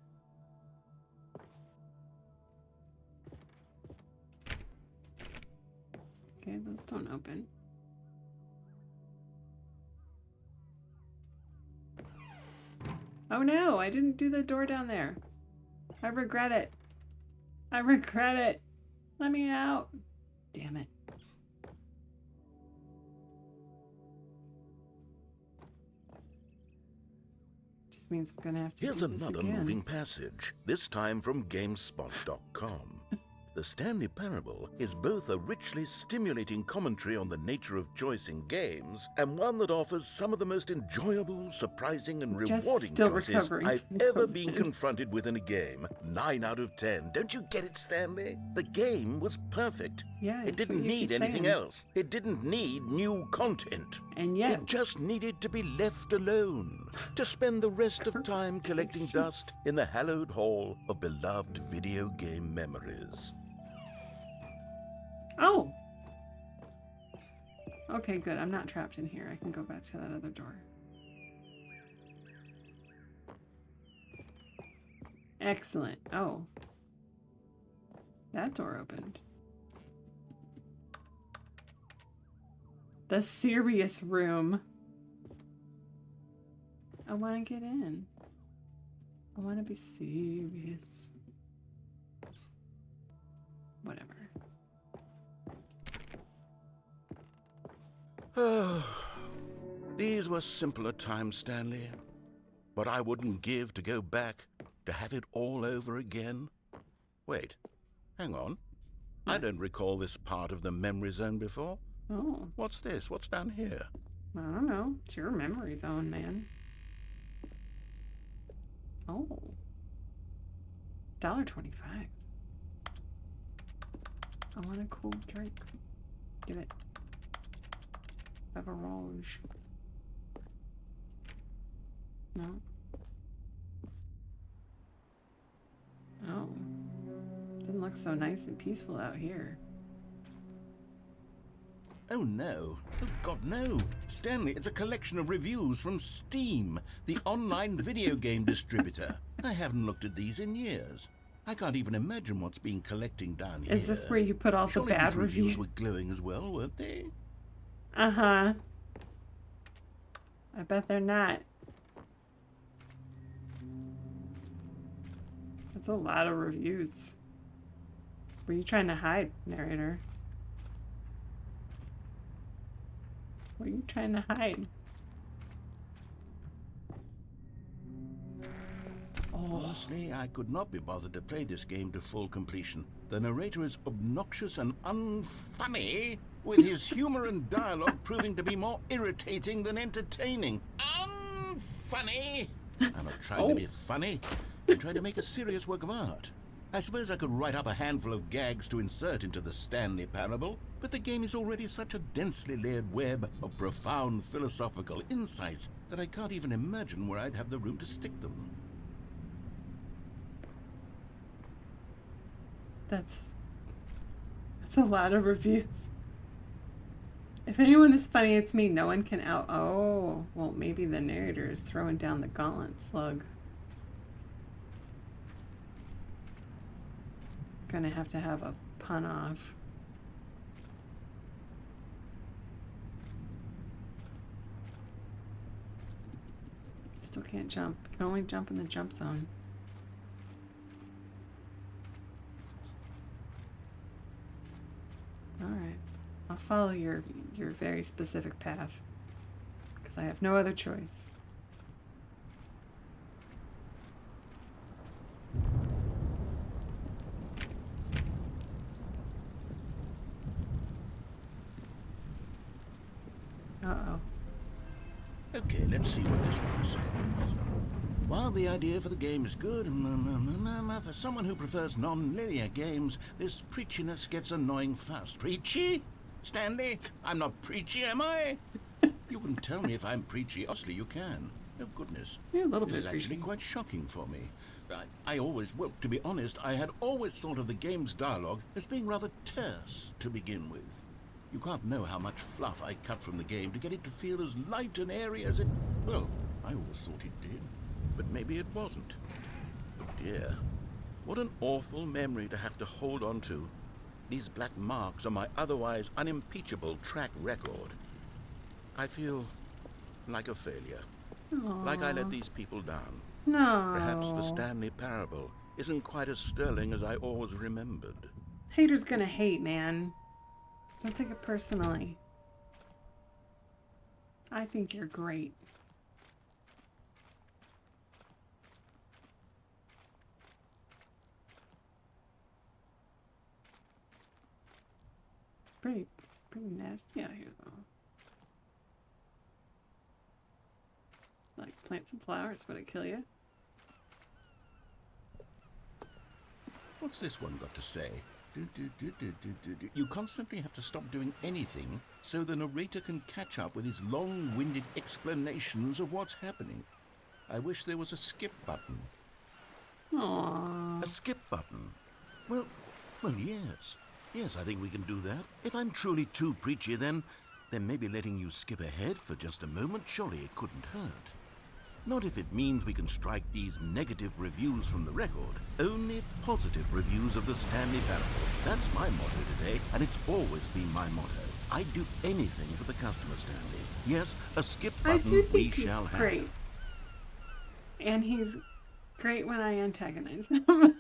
Okay, those don't open. Oh no, I didn't do the door down there. I regret it. I regret it. Let me out. Damn it. Just means I'm gonna have to Here's do this another again. moving passage, this time from GameSpot.com. The Stanley Parable is both a richly stimulating commentary on the nature of choice in games and one that offers some of the most enjoyable, surprising, and Just rewarding still choices recovering I've from ever been COVID. confronted with in a game. 9 out of 10. Don't you get it, Stanley? The game was perfect. Yeah, It that's what didn't you need keep anything saying. else. It didn't need new content. And yet, It just needed to be left alone, to spend the rest of time collecting dust in the hallowed hall of beloved video game memories. oh! Okay, good. I'm not trapped in here. I can go back to that other door. Excellent. Oh. That door opened. The serious room. I want to get in. I want to be serious. Whatever. These were simpler times, Stanley. But I wouldn't give to go back to have it all over again. Wait, hang on. I don't recall this part of the memory zone before. Oh, What's this? What's down here? I don't know. It's your memory zone, man. Oh. $1.25. I want a cool drink. Give it. Beverage. No. Oh. Doesn't look so nice and peaceful out here. Oh no. Oh God, no. Stanley, it's a collection of reviews from Steam, the online video game distributor. I haven't looked at these in years. I can't even imagine what's been collecting down here. Is this where you put all Surely the bad these reviews reviews? were glowing as well, weren't they? Uh-huh. I bet they're not. That's a lot of reviews. Were you trying to hide, narrator? What are you trying to hide? Oh, Honestly, I could not be bothered to play this game to full completion. The narrator is obnoxious and unfunny, with his humor and dialogue proving to be more irritating than entertaining. Unfunny! I'm not trying to be funny. I'm trying to make a serious work of art. I suppose I could write up a handful of gags to insert into the Stanley Parable, but the game is already such a densely layered web of profound philosophical insights that I can't even imagine where I'd have the room to stick them. that's a lot of reviews. If anyone is funny, it's me. No one can out. Oh, well, maybe the narrator is throwing down the gauntlet slug. Gonna have to have a pun off. Still can't jump. You can only jump in the jump zone. Alright. I'll follow your very specific path. Because I have no other choice. Uh-oh. Okay, let's see what this one says. While the idea for the game is good, for someone who prefers non-linear games, this preachiness gets annoying fast. Preachy? Stanley? I'm not preachy, am I? You can tell me if I'm preachy. Honestly, you can. Oh, goodness. You're a little This bit is actually preachy. quite shocking for me. Well, to be honest, I had always thought of the game's dialogue as being rather terse to begin with. You can't know how much fluff I cut from the game to get it to feel as light and airy as it... Well, I always thought it did. But maybe it wasn't. Oh dear. What an awful memory to have to hold on to. These black marks are my otherwise unimpeachable track record. I feel like a failure. Like I let these people down. No. Perhaps the Stanley Parable isn't quite as sterling as I always remembered. Haters gonna hate, man. Don't take it personally. I think you're great. Pretty nasty out here, though. Like plants and flowers, would it kill you? What's this one got to say? You constantly have to stop doing anything so the narrator can catch up with his long-winded explanations of what's happening. I wish there was a skip button. Aww. A skip button? Well, yes. Yes, I think we can do that. If I'm truly too preachy, then maybe letting you skip ahead for just a moment, surely it couldn't hurt. Not if it means we can strike these negative reviews from the record. Only positive reviews of the Stanley Parable. That's my motto today, and it's always been my motto. I'd do anything for the customer, Stanley. Yes, a skip I button do we think he's shall have. great. And he's great when I antagonize him.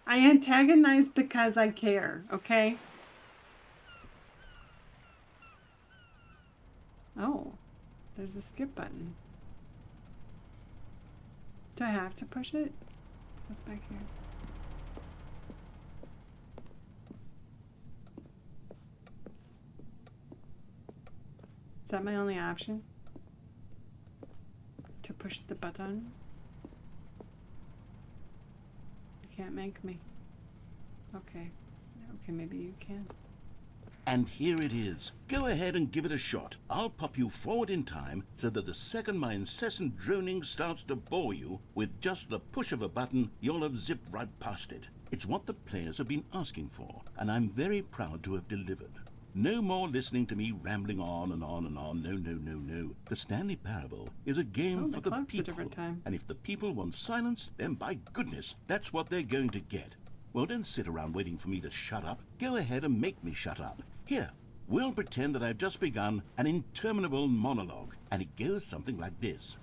I antagonize because I care, okay? Oh, there's a skip button. Do I have to push it? What's back here? Is that my only option? To push the button? You can't make me. Okay. Okay, maybe you can. And here it is. Go ahead and give it a shot. I'll pop you forward in time so that the second my incessant droning starts to bore you, with just the push of a button, you'll have zipped right past it. It's what the players have been asking for, and I'm very proud to have delivered. No more listening to me rambling on and on and on. No, no, no, no. The Stanley Parable is a game for the clock's a people. different time. And if the people want silence, then by goodness, that's what they're going to get. Well, don't sit around waiting for me to shut up. Go ahead and make me shut up. Here, we'll pretend that I've just begun an interminable monologue, and it goes something like this.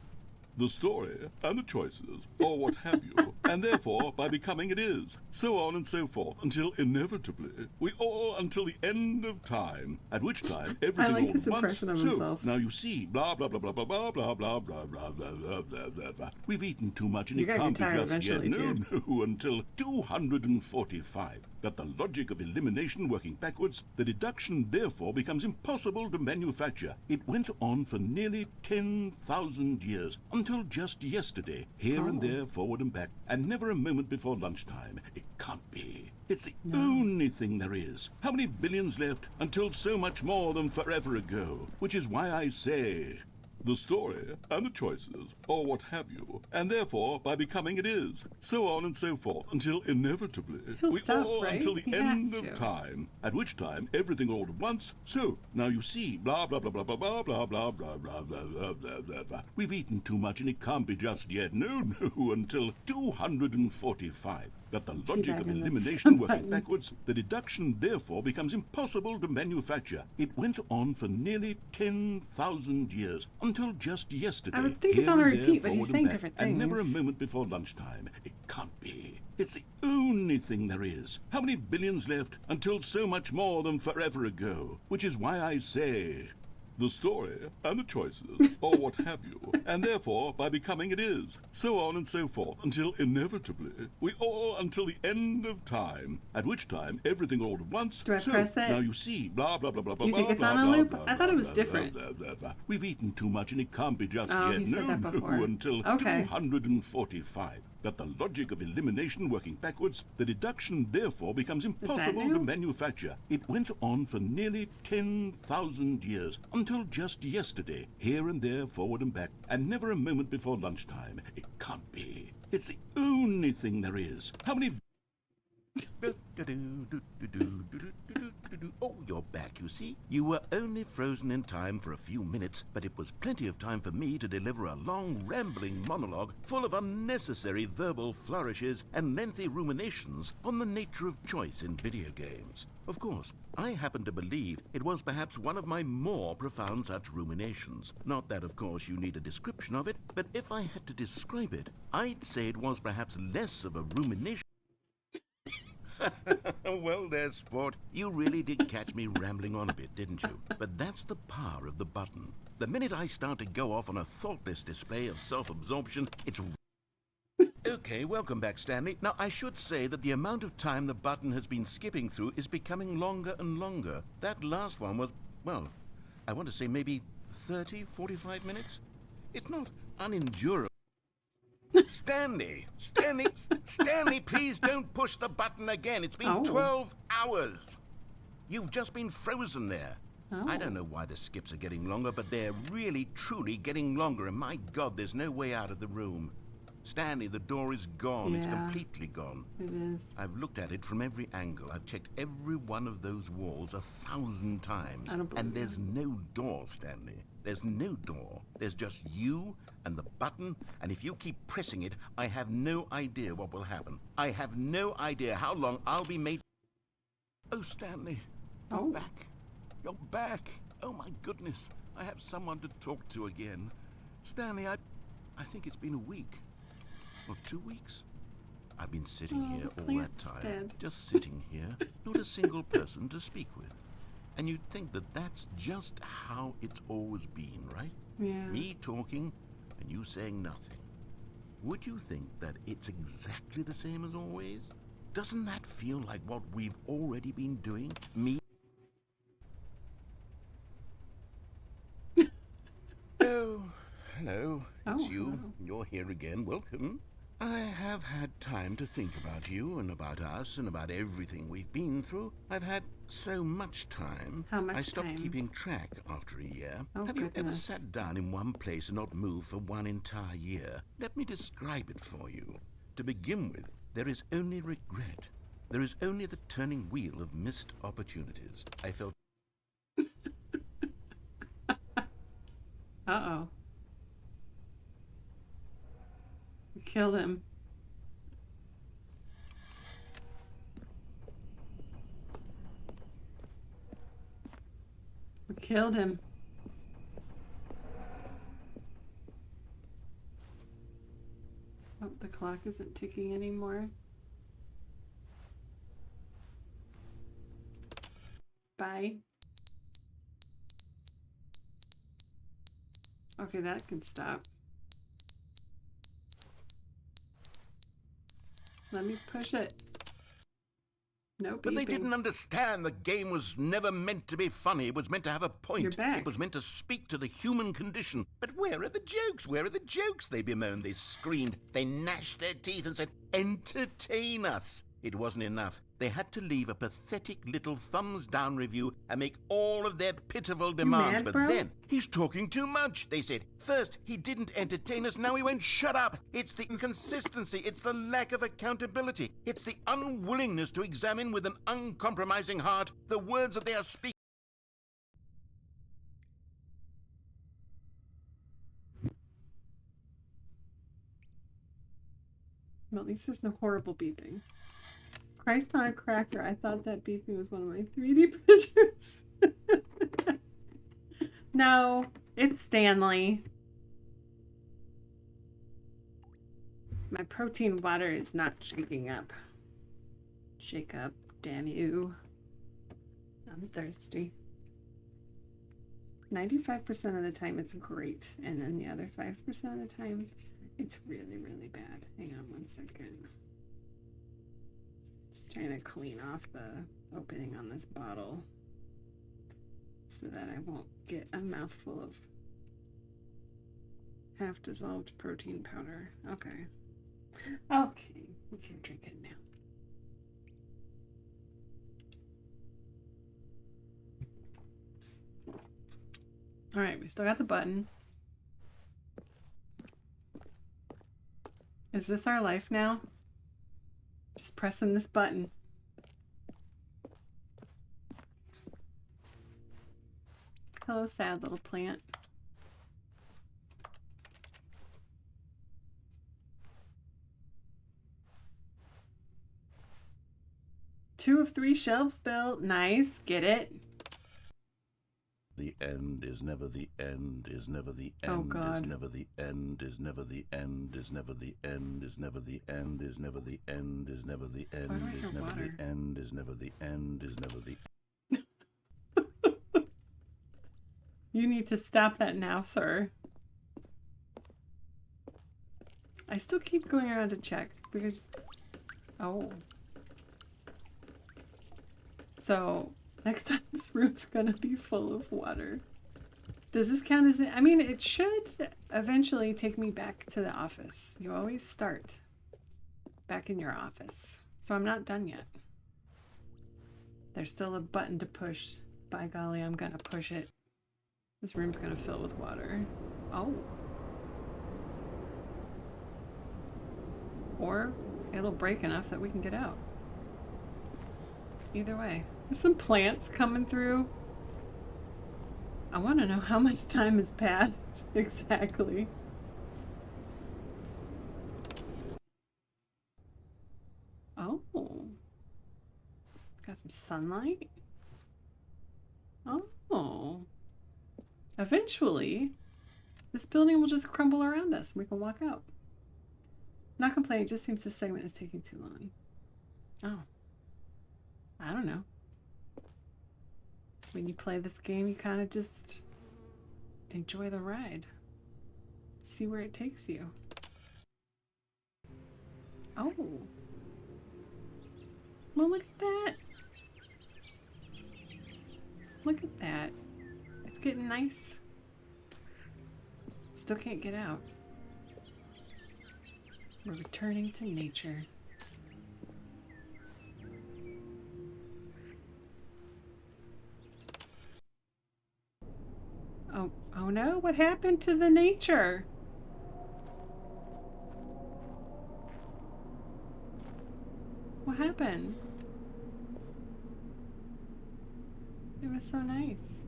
The story and the choices, or what have you, and therefore by becoming it is, so on and so forth, until inevitably we all until the end of time, at which time everything like all his at once. impression of So himself. now you see, blah blah blah blah blah blah blah blah blah blah blah blah blah blah blah. We've eaten too much and You're it gonna can't get be tired just yet. eventually, No, until 245. That the logic of elimination working backwards, the deduction therefore becomes impossible to manufacture. It went on for nearly 10,000 years, until just yesterday, here and there, forward and back, and never a moment before lunchtime. It can't be. It's the only thing there is. How many billions left until so much more than forever ago? Which is why I say, the story and the choices, or what have you, and therefore by becoming it is, so on and so forth, until inevitably He'll we stop, all right? until the He end has of to. time, at which time everything all at once. So now you see, blah blah blah blah blah blah blah blah blah blah blah blah blah blah blah. We've eaten too much and it can't be just yet. No, until 245. That the logic of Teabagging the elimination working button. backwards, the deduction therefore becomes impossible to manufacture. It went on for nearly 10,000 years, until just yesterday. I would think it's here on a and there, repeat, but he's forward and saying back, different and never a things. moment before lunchtime. It can't be. It's the only thing there is. How many billions left until so much more than forever ago? Which is why I say, the story and the choices, or what have you, and therefore by becoming it is, so on and so forth, until inevitably we all until the end of time, at which time everything all at once. Do I so press it? now you see, blah blah blah blah blah. You think blah, it's blah, on a blah, loop? blah, I thought it was blah, different. blah, blah, blah. We've eaten too much and it can't be just Oh, yet. he said that before. Until Okay. 245. That the logic of elimination working backwards, the deduction therefore becomes impossible new? to manufacture. It went on for nearly 10,000 years, until just yesterday, here and there, forward and back, and never a moment before lunchtime. It can't be. It's the only thing there is. How many... Oh, you're back, you see. You were only frozen in time for a few minutes, but it was plenty of time for me to deliver a long, rambling monologue full of unnecessary verbal flourishes and lengthy ruminations on the nature of choice in video games. Of course, I happen to believe it was perhaps one of my more profound such ruminations. Not that, of course, you need a description of it, but if I had to describe it, I'd say it was perhaps less of a rumination. Well there, sport. You really did catch me rambling on a bit, didn't you? But that's the power of the button. The minute I start to go off on a thoughtless display of self-absorption, it's... Okay, welcome back, Stanley. Now, I should say that the amount of time the button has been skipping through is becoming longer and longer. That last one was, well, I want to say maybe 30, 45 minutes? It's not unendurable. Stanley, please don't push the button again. It's been Oh. 12 hours. You've just been frozen there. Oh. I don't know why the skips are getting longer, but they're really, truly getting longer. And my God, there's no way out of the room. Stanley, the door is gone. It's Yeah. completely gone. It is. I've looked at it from every angle. I've checked every one of those walls 1,000 times. I don't believe And there's no door, Stanley. There's no door. There's just you and the button, and if you keep pressing it, I have no idea what will happen. I have no idea how long I'll be made... Oh, Stanley, you're Oh. back. You're back. Oh, my goodness. I have someone to talk to again. Stanley, I think it's been a week. Or 2 weeks. I've been sitting Oh, here the all that plant's time. dead. Just sitting here. Not a single person to speak with. And you'd think that that's just how it's always been, right? Yeah. Me talking and you saying nothing. Would you think that it's exactly the same as always? Doesn't that feel like what we've already been doing? Me? Oh, hello. It's Oh, you. hello. You're here again. Welcome. I have had time to think about you and about us and about everything we've been through. I've had so much time. How much I stopped time? keeping track after a year. Oh, Have you ever goodness. sat down in one place and not moved for one entire year? Let me describe it for you. To begin with, there is only regret. There is only the turning wheel of missed opportunities. I felt Uh-oh. We killed him. We killed him. Oh, the clock isn't ticking anymore. Bye. Okay, that can stop. Let me push it. No beeping. But they didn't understand the game was never meant to be funny. It was meant to have a point. You're back. It was meant to speak to the human condition. But where are the jokes? Where are the jokes? They bemoaned, they screamed, they gnashed their teeth and said, entertain us. It wasn't enough. They had to leave a pathetic little thumbs-down review and make all of their pitiful demands. mad, But bro? then, he's talking too much, they said. First, he didn't entertain us, now he won't shut up. It's the inconsistency, it's the lack of accountability, it's the unwillingness to examine with an uncompromising heart the words that they are speaking. Well, at least there's no horrible beeping. Christ on a cracker, I thought that beeping was one of my 3D printers. No, it's Stanley. My protein water is not shaking up. Shake up, damn you. I'm thirsty. 95% of the time it's great, and then the other 5% of the time it's really, really bad. Hang on one second. Just trying to clean off the opening on this bottle so that I won't get a mouthful of half-dissolved protein powder. Okay. Okay, we can drink it now. All right, we still got the button. Is this our life now? Just pressing this button. Hello, sad little plant. Two of 3 shelves built. Nice. Get it? The end is never the end, is never the Oh, end, God. is never the end, is never the end, is never the end, is never the end, is never the end, is never the Why do end, I is hear never water? the end, is never the end, is never the You need to stop that now, sir. I still keep going around to check because... Oh. So, next time this room's gonna be full of water. Does this count as... I mean, it should eventually take me back to the office. You always start back in your office. So I'm not done yet. There's still a button to push. By golly, I'm gonna push it. This room's gonna fill with water. Oh. Or it'll break enough that we can get out. Either way. There's some plants coming through. I want to know how much time has passed exactly. Oh. Got some sunlight. Oh. Eventually, this building will just crumble around us. We can walk out. Not complaining, it just seems this segment is taking too long. Oh. I don't know. When you play this game, you kind of just enjoy the ride. See where it takes you. Oh. Well, look at that. Look at that. It's getting nice. Still can't get out. We're returning to nature. Oh no, what happened to the nature? What happened? It was so nice.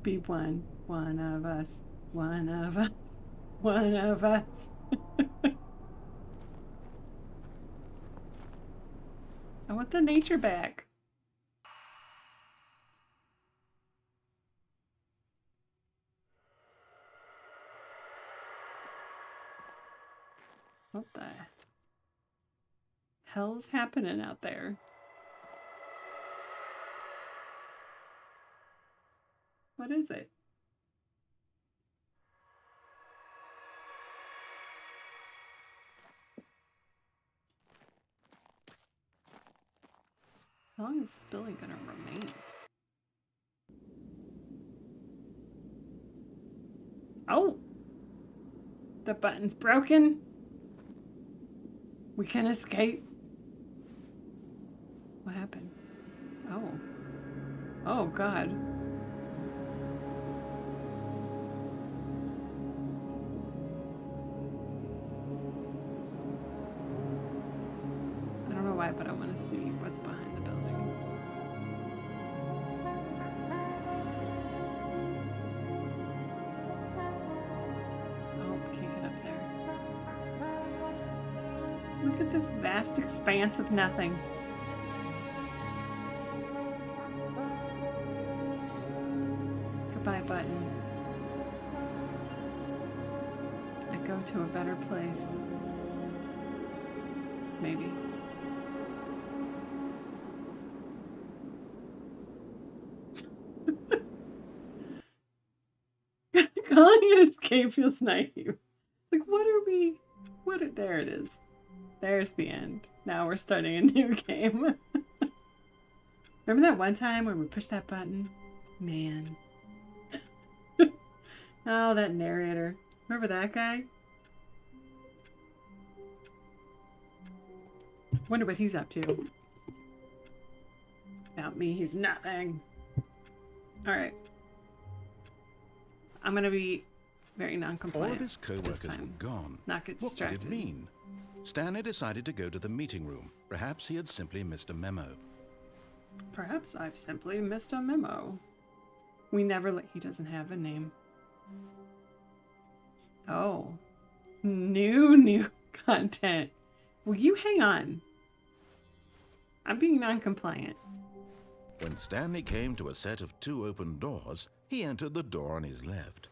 Be one of us, one of us, one of us. I want the nature back. What the hell's happening out there? What is it? How long is spilling gonna remain? Oh! The button's broken. We can escape. What happened? Oh. Oh, God. I don't know why, but I want to see what's behind the building. Oh, can't get up there. Look at this vast expanse of nothing. Goodbye button. I go to a better place. Maybe. Calling it escape feels naive. Like, what are we? There it is. There's the end. Now we're starting a new game. Remember that one time when we pushed that button? Man. Oh, that narrator. Remember that guy? Wonder what he's up to. Without me, he's nothing. Alright. I'm gonna be very non-compliant. All of his co-workers were gone. Not get What distracted. did it mean? Stanley decided to go to the meeting room. Perhaps he had simply missed a memo. Perhaps I've simply missed a memo. We never he doesn't have a name. Oh. New content. Will you hang on? I'm being non-compliant. When Stanley came to a set of 2 open doors, he entered the door on his left.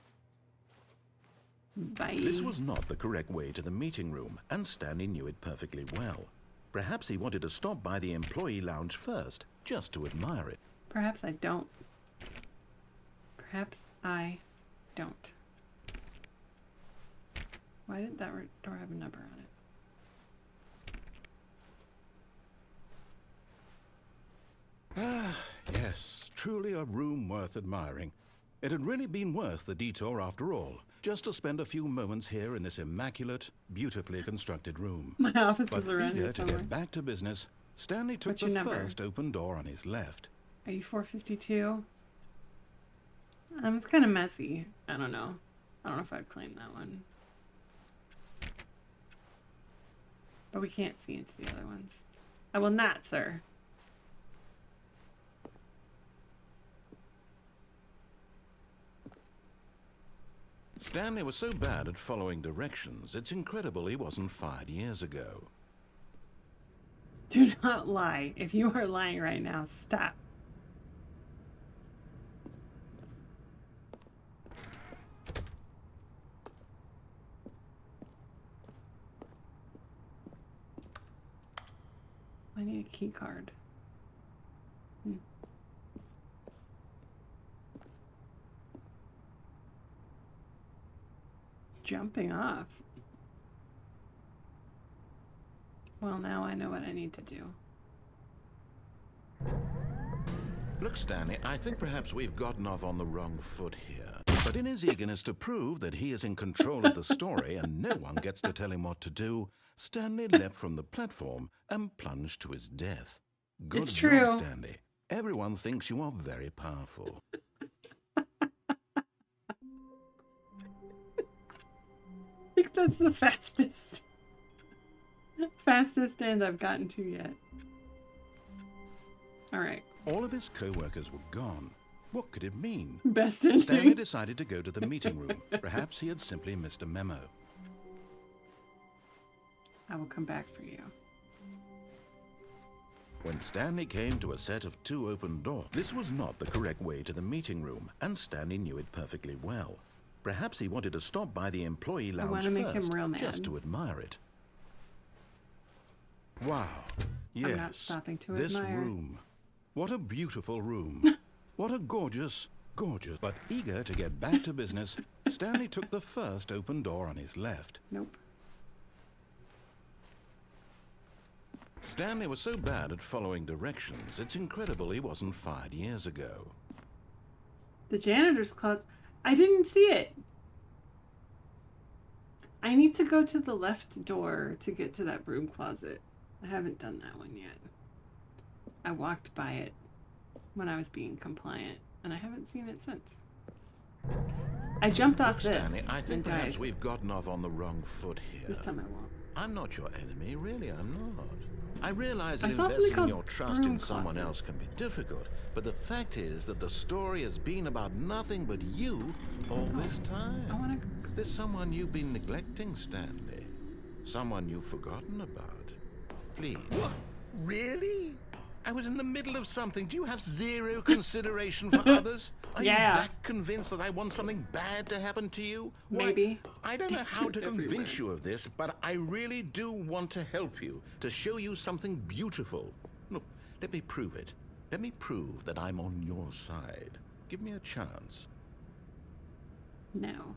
Bye. This was not the correct way to the meeting room, and Stanley knew it perfectly well. Perhaps he wanted to stop by the employee lounge first, just to admire it. Perhaps I don't. Perhaps I don't. Why did that door have a number on it? Ah, yes, truly a room worth admiring. It had really been worth the detour after all, just to spend a few moments here in this immaculate, beautifully constructed room. My office But is around eager here to somewhere. get back to business, Stanley took What's your the number? first open door on his left. Are you 452? It's kind of messy. I don't know. I don't know if I'd claim that one. But we can't see into the other ones. I will not, sir. Stanley was so bad at following directions, it's incredible he wasn't fired years ago. Do not lie. If you are lying right now, stop. I need a key card. Jumping off. Well, now I know what I need to do. Look, Stanley, I think perhaps we've gotten off on the wrong foot here. But in his eagerness to prove that he is in control of the story and no one gets to tell him what to do, Stanley leapt from the platform and plunged to his death. Good It's true. job, Stanley. Everyone thinks you are very powerful. I think that's the fastest end I've gotten to yet. All right. All of his co-workers were gone. What could it mean? Best Stanley ending. decided to go to the meeting room. Perhaps he had simply missed a memo. I will come back for you. When Stanley came to a set of 2 open doors, this was not the correct way to the meeting room, and Stanley knew it perfectly well. Perhaps he wanted to stop by the employee lounge wanna make him first, real mad. just to admire it. Wow. Yes. I'm not stopping to this admire. room. What a beautiful room. What a gorgeous. But eager to get back to business, Stanley took the first open door on his left. Nope. Stanley was so bad at following directions, it's incredible he wasn't fired years ago. The janitor's closet. I didn't see it. I need to go to the left door to get to that broom closet. I haven't done that one yet. I walked by it when I was being compliant, and I haven't seen it since. I jumped off Look, this Stanley, I think and perhaps died. we've gotten off on the wrong foot here. This time I won't. I'm not your enemy, really, I'm not. I realize I that saw something investing called your trust broom in someone closet. else can be difficult, but the fact is that the story has been about nothing but you all this time. I want to. There's someone you've been neglecting, Stanley. Someone you've forgotten about. Please. What? Really? I was in the middle of something. Do you have zero consideration for others? Are Yeah. you that convinced that I want something bad to happen to you? Why, Maybe. I don't know how to Everywhere. convince you of this, but I really do want to help you, to show you something beautiful. Look, let me prove it. Let me prove that I'm on your side. Give me a chance. No.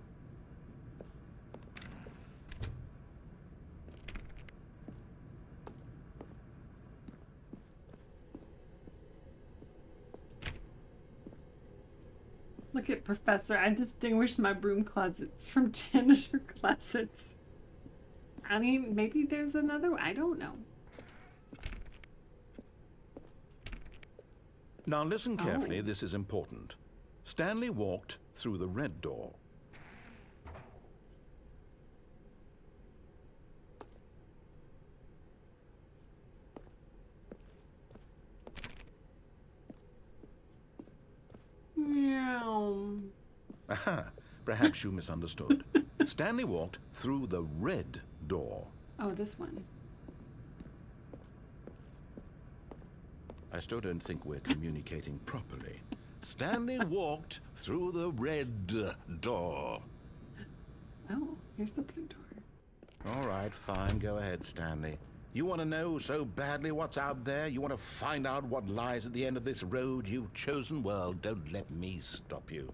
Look at Professor. I distinguished my broom closets from janitor closets. I mean, maybe there's another. I don't know. Now listen carefully, Oh. this is important. Stanley walked through the red door. Meow. Aha, perhaps you misunderstood. Stanley walked through the red door. Oh, this one. I still don't think we're communicating properly. Stanley walked through the red door. Oh, here's the blue door. All right, fine, go ahead, Stanley. You want to know so badly what's out there? You want to find out what lies at the end of this road you've chosen? Well, don't let me stop you.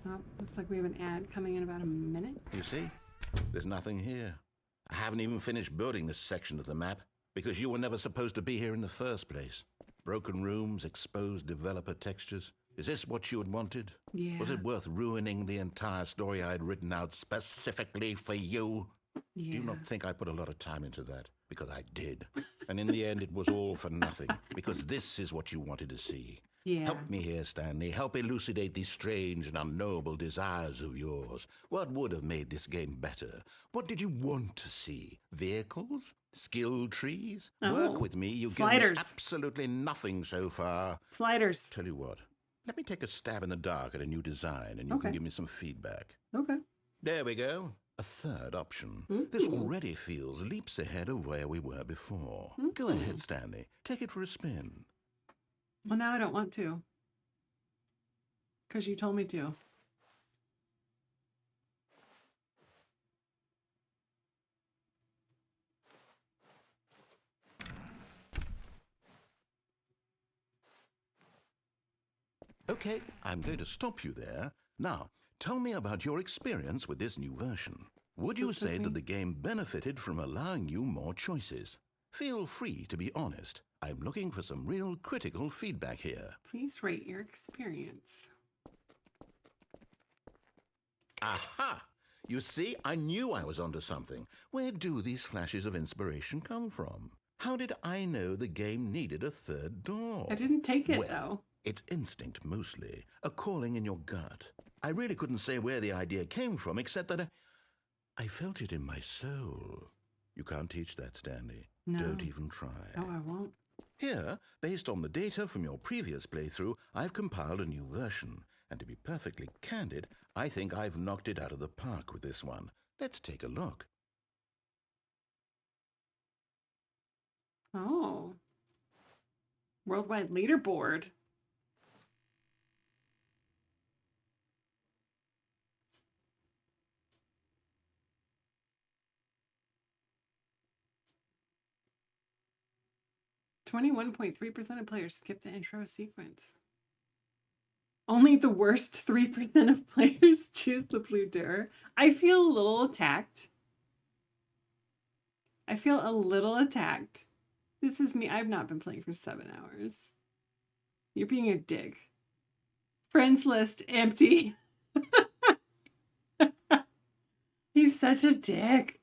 Oh, looks like we have an ad coming in about a minute. You see? There's nothing here. I haven't even finished building this section of the map, because you were never supposed to be here in the first place. Broken rooms, exposed developer textures. Is this what you had wanted? Yeah. Was it worth ruining the entire story I had written out specifically for you? Yeah. Do you not think I put a lot of time into that? Because I did. And in the end, it was all for nothing. Because this is what you wanted to see. Yeah. Help me here, Stanley. Help elucidate these strange and unknowable desires of yours. What would have made this game better? What did you want to see? Vehicles? Skill trees? Oh, Work with me. You've sliders. given me absolutely nothing so far. Sliders. Tell you what. Let me take a stab in the dark at a new design, and you Okay. can give me some feedback. Okay. There we go. A third option. This already feels leaps ahead of where we were before. Go ahead, Stanley. Take it for a spin. Well, now I don't want to. Because you told me to. Okay, I'm going to stop you there. Now, tell me about your experience with this new version. Would you say that the game benefited from allowing you more choices? Feel free to be honest. I'm looking for some real critical feedback here. Please rate your experience. Aha! You see, I knew I was onto something. Where do these flashes of inspiration come from? How did I know the game needed a third door? I didn't take it, Well, though. it's instinct mostly, a calling in your gut. I really couldn't say where the idea came from, except that I felt it in my soul. You can't teach that, Stanley. No. Don't even try. Oh, I won't. Here, based on the data from your previous playthrough, I've compiled a new version. And to be perfectly candid, I think I've knocked it out of the park with this one. Let's take a look. Oh. Worldwide leaderboard. .3% of players skip the intro sequence. Only the worst 3% of players choose the blue door. I feel a little attacked. This is me. I've not been playing for 7 hours. You're being a dick. Friends list empty. He's such a dick.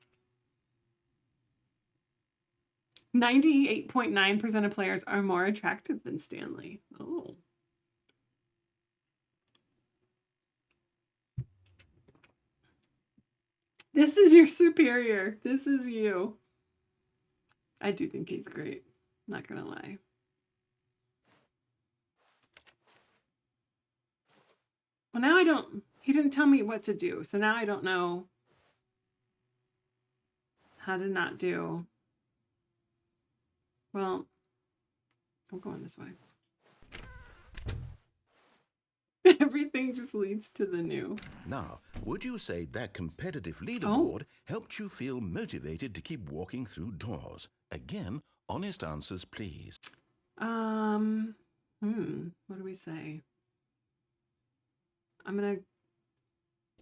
98.9% of players are more attractive than Stanley. Oh. This is your superior. This is you. I do think he's great. Not gonna lie. Well, now I don't... He didn't tell me what to do, so now I don't know how to not do... Well, I'm going this way. Everything just leads to the new. Now, would you say that competitive leaderboard helped you feel motivated to keep walking through doors? Again, honest answers, please. What do we say?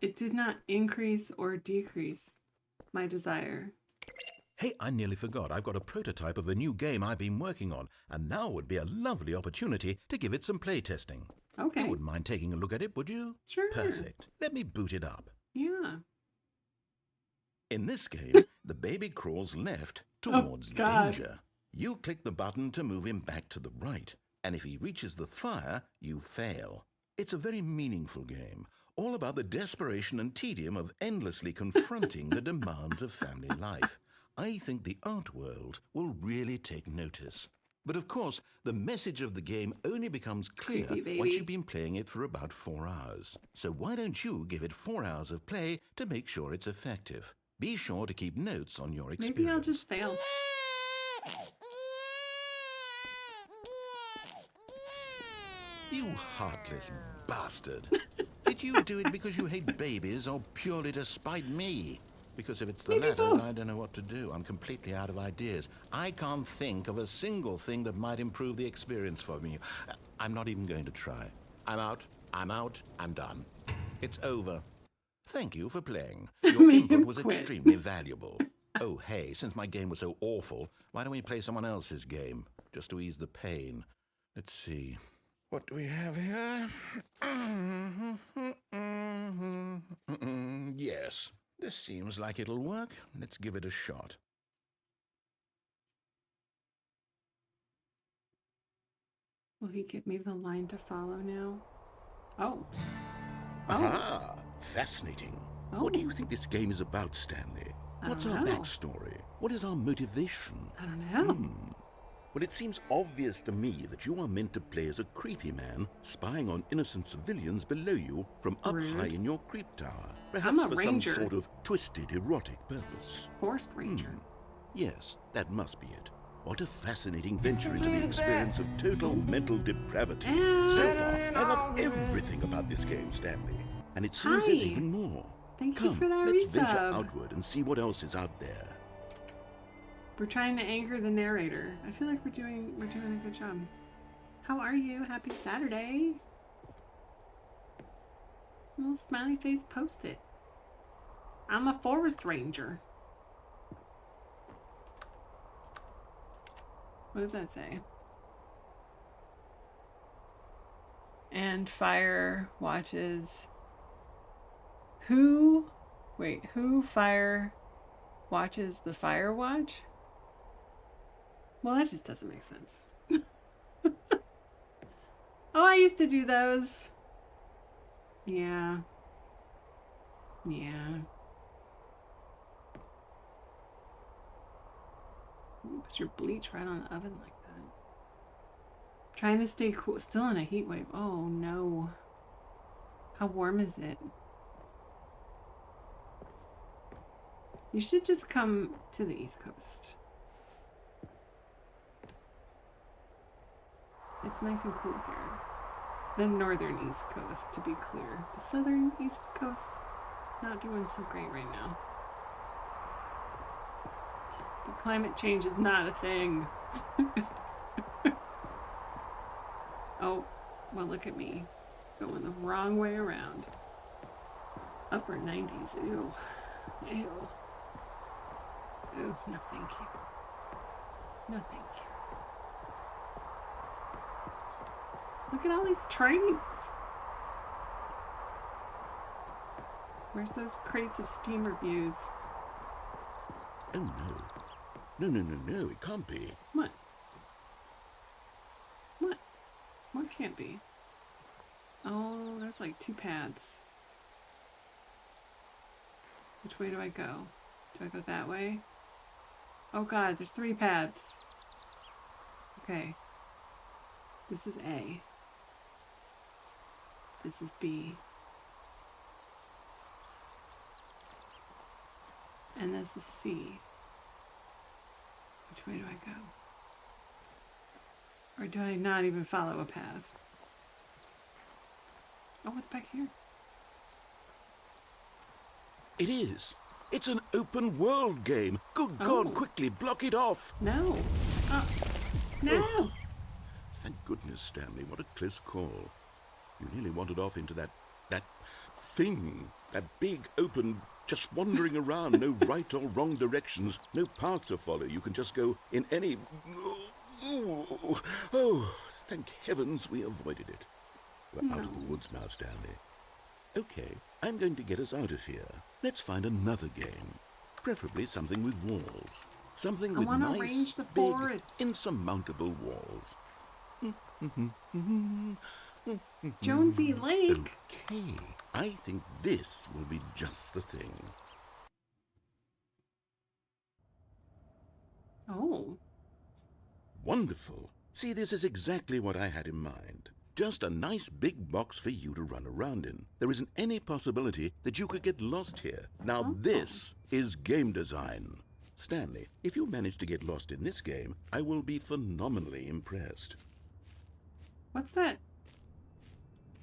It did not increase or decrease my desire. Hey, I nearly forgot. I've got a prototype of a new game I've been working on, and now would be a lovely opportunity to give it some play testing. Okay. You wouldn't mind taking a look at it, would you? Sure. Perfect. Let me boot it up. Yeah. In this game, the baby crawls left towards God. danger. You click the button to move him back to the right, and if he reaches the fire, you fail. It's a very meaningful game, all about the desperation and tedium of endlessly confronting the demands of family life. I think the art world will really take notice. But of course, the message of the game only becomes clear once you've been playing it for about 4 hours. So why don't you give it 4 hours of play to make sure it's effective? Be sure to keep notes on your experience. Maybe I'll just fail. You heartless bastard. Did you do it because you hate babies or purely to spite me? Because if it's the latter, then I don't know what to do. I'm completely out of ideas. I can't think of a single thing that might improve the experience for me. I'm not even going to try. I'm out. I'm done. It's over. Thank you for playing. Your input was extremely valuable. Oh, hey, since my game was so awful, why don't we play someone else's game? Just to ease the pain. Let's see. What do we have here? Yes. This seems like it'll work. Let's give it a shot. Will he give me the line to follow now? Oh. Ah, fascinating. What do you think this game is about, Stanley? What's our backstory? What is our motivation? I don't know. Well, it seems obvious to me that you are meant to play as a creepy man spying on innocent civilians below you from up high in your creep tower. Perhaps for ranger. some sort of twisted, erotic purpose. Forced ranger. Yes, that must be it. What a fascinating venture into the experience of total mental depravity. So far, I love everything about this game, Stanley. And it seems there's even more. Thank you for that let's venture resub. outward and see what else is out there. We're trying to anger the narrator. I feel like we're doing a good job. How are you? Happy Saturday. Little smiley face post it. I'm a forest ranger. What does that say? And fire watches Who fire watches the fire watch? Well, that just doesn't make sense. Oh, I used to do those. Yeah. Yeah. Put your bleach right on the oven like that. Trying to stay cool. Still in a heat wave. Oh no. How warm is it? You should just come to the East Coast. It's nice and cool here. The northern East Coast, to be clear. The southern East Coast, not doing so great right now. The climate change is not a thing. Oh, well, look at me. Going the wrong way around. Upper 90s. Ew. Ew. Ew. No, thank you. No, thank you. Look at all these trees. Where's those crates of steam reviews? Oh no. No, it can't be. What? What? What can't be? Oh, there's like 2 paths. Which way do I go? Do I go that way? Oh god, there's 3 paths. Okay. This is A. This is B. And this is C. Which way do I go? Or do I not even follow a path? Oh, what's back here? It is. It's an open world game. Good God, quickly block it off. No. Oh. No. Oh. Thank goodness, Stanley. What a close call. You nearly wandered off into that thing. That big, open, just wandering around. No right or wrong directions. No path to follow. You can just go in any... Oh, thank heavens we avoided it. We're out of the woods now, Stanley. Okay, I'm going to get us out of here. Let's find another game. Preferably something with walls. Something with nice, big, insurmountable walls. Jonesy Lake. Okay, I think this will be just the thing. Oh. Wonderful. See, this is exactly what I had in mind. Just a nice big box for you to run around in. There isn't any possibility that you could get lost here. Now this is game design. Stanley, if you manage to get lost in this game, I will be phenomenally impressed. What's that?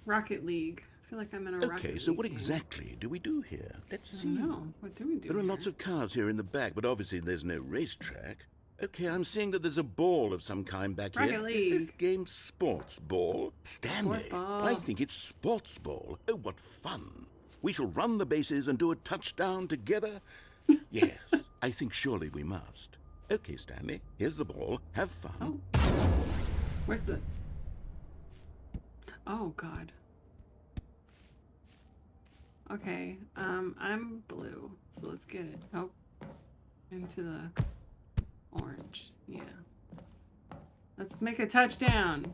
Rocket League. I feel like I'm in a Rocket League. Okay, so what game. exactly do we do here? Let's see. No, what do we do? There are lots of cars here in the back, but obviously there's no racetrack. Okay, I'm seeing that there's a ball of some kind back Rocket here. League. Is this game sports ball? Stanley, Sport ball. I think it's sports ball. Oh, what fun. We shall run the bases and do a touchdown together. Yes, I think surely we must. Okay, Stanley, here's the ball. Have fun. Oh. Where's the... Oh, God. Okay, I'm blue, so let's get it. Oh, into the orange. Yeah. Let's make a touchdown.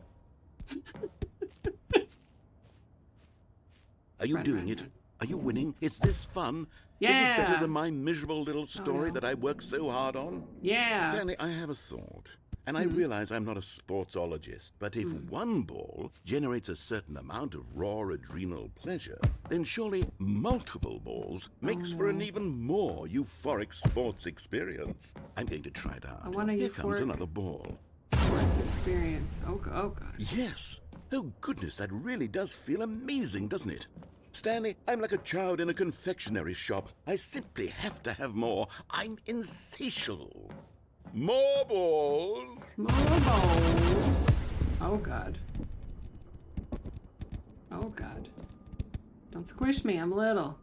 Are you doing it? Are you winning? Is this fun? Yeah. Is it better than my miserable little story that I worked so hard on? Yeah. Stanley, I have a thought. And I realize I'm not a sportsologist, but if one ball generates a certain amount of raw adrenal pleasure, then surely multiple balls makes for an even more euphoric sports experience. I'm going to try it out. I want a Here comes euphoric another ball. sports experience. Oh, God. Yes. Oh, goodness, that really does feel amazing, doesn't it? Stanley, I'm like a child in a confectionery shop. I simply have to have more. I'm insatiable. More balls! More balls. Oh, God. Oh, God. Don't squish me. I'm little.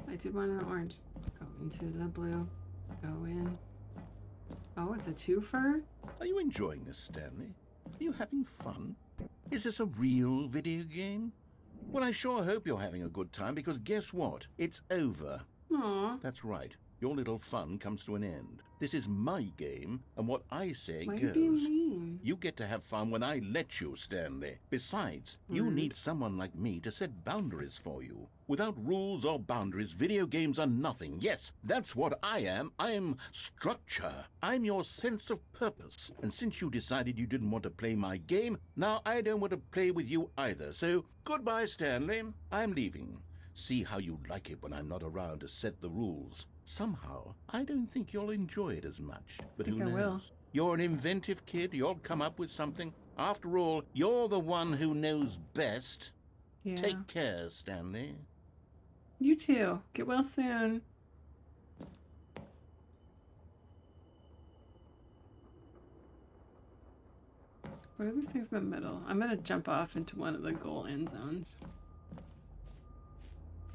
I did one in the orange. Go into the blue. Go in. Oh, it's a twofer? Are you enjoying this, Stanley? Are you having fun? Is this a real video game? Well, I sure hope you're having a good time, because guess what? It's over. Aw. That's right. Your little fun comes to an end. This is my game, and what I say Why are you goes. being mean? You get to have fun when I let you, Stanley. Besides, you need someone like me to set boundaries for you. Without rules or boundaries, video games are nothing. Yes, that's what I am. I'm structure. I'm your sense of purpose. And since you decided you didn't want to play my game, now I don't want to play with you either. So, goodbye, Stanley. I'm leaving. See how you like it when I'm not around to set the rules. Somehow, I don't think you'll enjoy it as much. But who think I knows? will. You're an inventive kid. You'll come up with something. After all, you're the one who knows best. Yeah. Take care, Stanley. You too. Get well soon. What are these things in the middle? I'm gonna jump off into one of the goal end zones.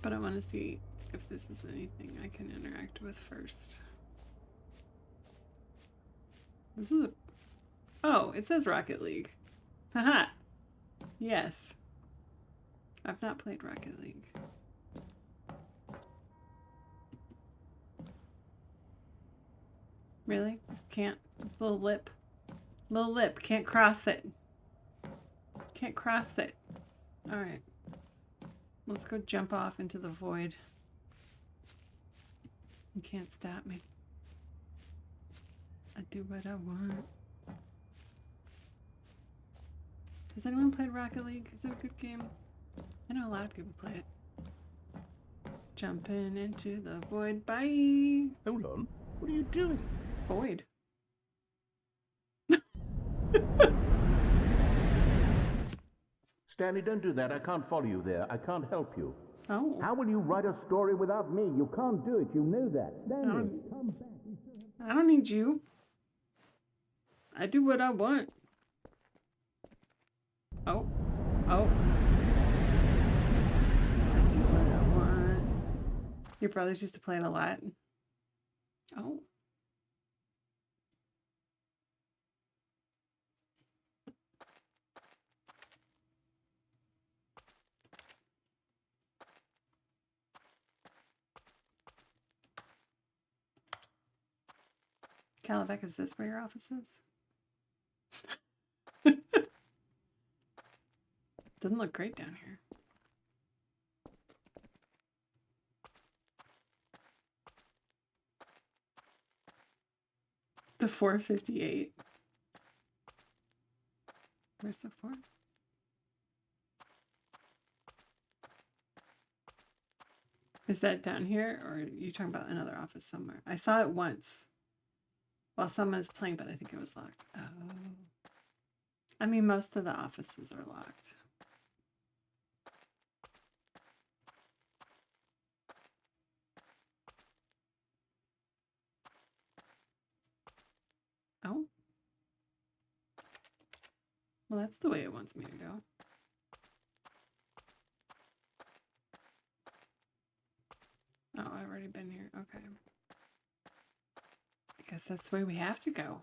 But I want to see if this is anything I can interact with first. This is a... Oh, it says Rocket League. Haha. Yes. I've not played Rocket League. Really? Just can't. This little lip. Little lip. Can't cross it. Can't cross it. Alright. Let's go jump off into the void. You can't stop me. I do what I want. Has anyone played Rocket League? Is it a good game? I know a lot of people play it. Jumping into the void. Bye! Hold on. What are you doing? Void. Stanley, don't do that. I can't follow you there. I can't help you. Oh. How will you write a story without me? You can't do it. You know that. Stanley, Um, come back. I don't need you. I do what I want. Oh. Oh. I do what I want. Your brothers used to play it a lot. Oh. Calaveck, is this where your office is? Doesn't look great down here. The 458. Where's the 4? Is that down here, or are you talking about another office somewhere? I saw it once while someone's playing, but I think it was locked. Oh. I mean, most of the offices are locked. Oh. Well, that's the way it wants me to go. Oh, I've already been here. Okay. I guess that's the way we have to go.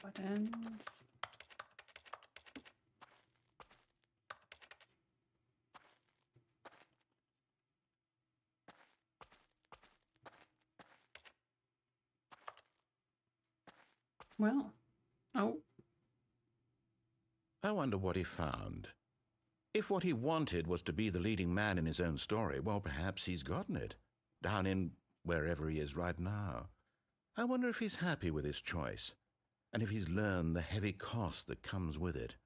Buttons. Well, oh. I wonder what he found. If what he wanted was to be the leading man in his own story, well, perhaps he's gotten it, down in wherever he is right now. I wonder if he's happy with his choice, and if he's learned the heavy cost that comes with it.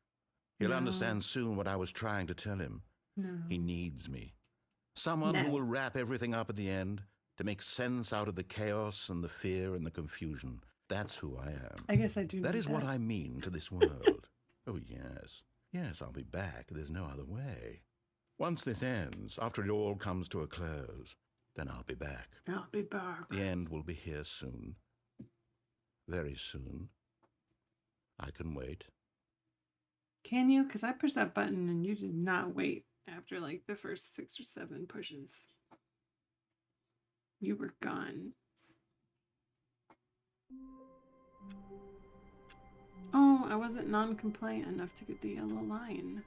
He'll understand soon what I was trying to tell him. No. He needs me. Someone who will wrap everything up at the end to make sense out of the chaos and the fear and the confusion. That's who I am. I guess I do. That need is what I mean to this world. Oh, yes. Yes, I'll be back. There's no other way. Once this ends, after it all comes to a close, then I'll be back. I'll be back. The end will be here soon. Very soon. I can wait. Can you? Because I pushed that button and you did not wait after like the first 6 or 7 pushes. You were gone. Oh, I wasn't non-compliant enough to get the yellow line.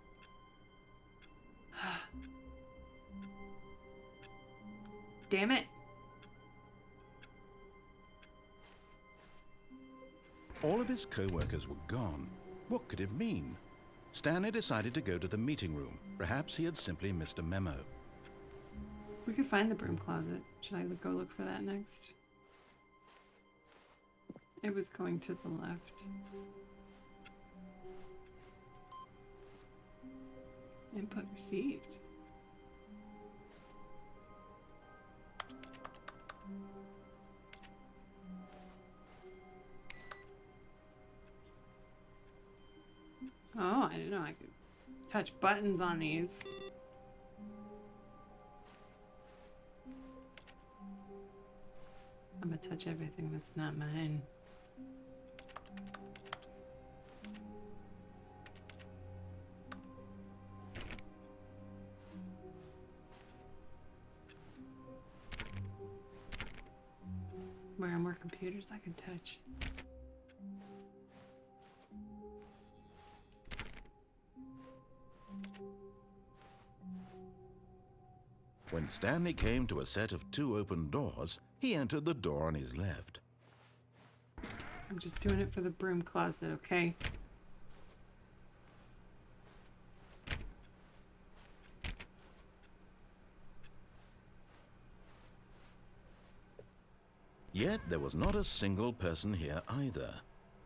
Damn it. All of his co-workers were gone. What could it mean? Stanley decided to go to the meeting room. Perhaps he had simply missed a memo. We could find the broom closet. Should I go look for that next? It was going to the left. Input received. Oh, I didn't know I could touch buttons on these. I'm gonna touch everything that's not mine. Where are more computers I can touch? When Stanley came to a set of 2 open doors, he entered the door on his left. I'm just doing it for the broom closet, okay? Yet there was not a single person here either.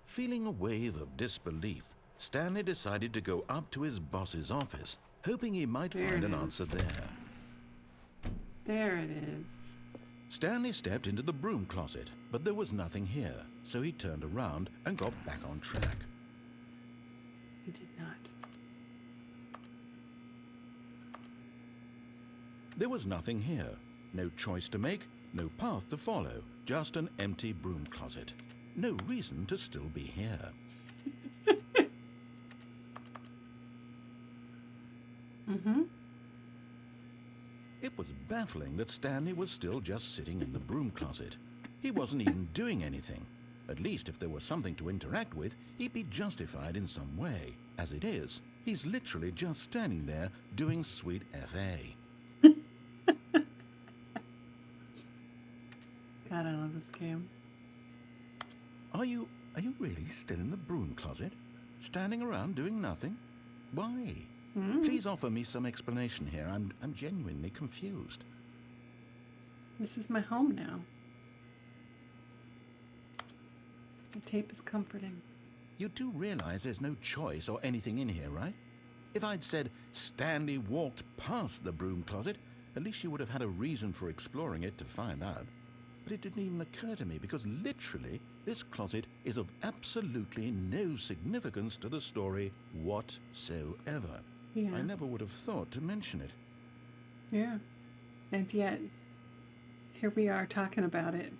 Feeling a wave of disbelief, Stanley decided to go up to his boss's office, hoping he might find an answer there. There it is. Stanley stepped into the broom closet, but there was nothing here, so he turned around and got back on track. You did not. There was nothing here. No choice to make, no path to follow, just an empty broom closet. No reason to still be here. It was baffling that Stanley was still just sitting in the broom closet. He wasn't even doing anything. At least if there was something to interact with, he'd be justified in some way. As it is, he's literally just standing there doing sweet FA. God, I love this game. Are you really still in the broom closet? Standing around doing nothing? Why? Please offer me some explanation here. I'm genuinely confused. This is my home now. The tape is comforting. You do realize there's no choice or anything in here, right? If I'd said Stanley walked past the broom closet, at least you would have had a reason for exploring it to find out. But it didn't even occur to me because literally this closet is of absolutely no significance to the story whatsoever. Yeah. I never would have thought to mention it. Yeah. And yet, here we are talking about it.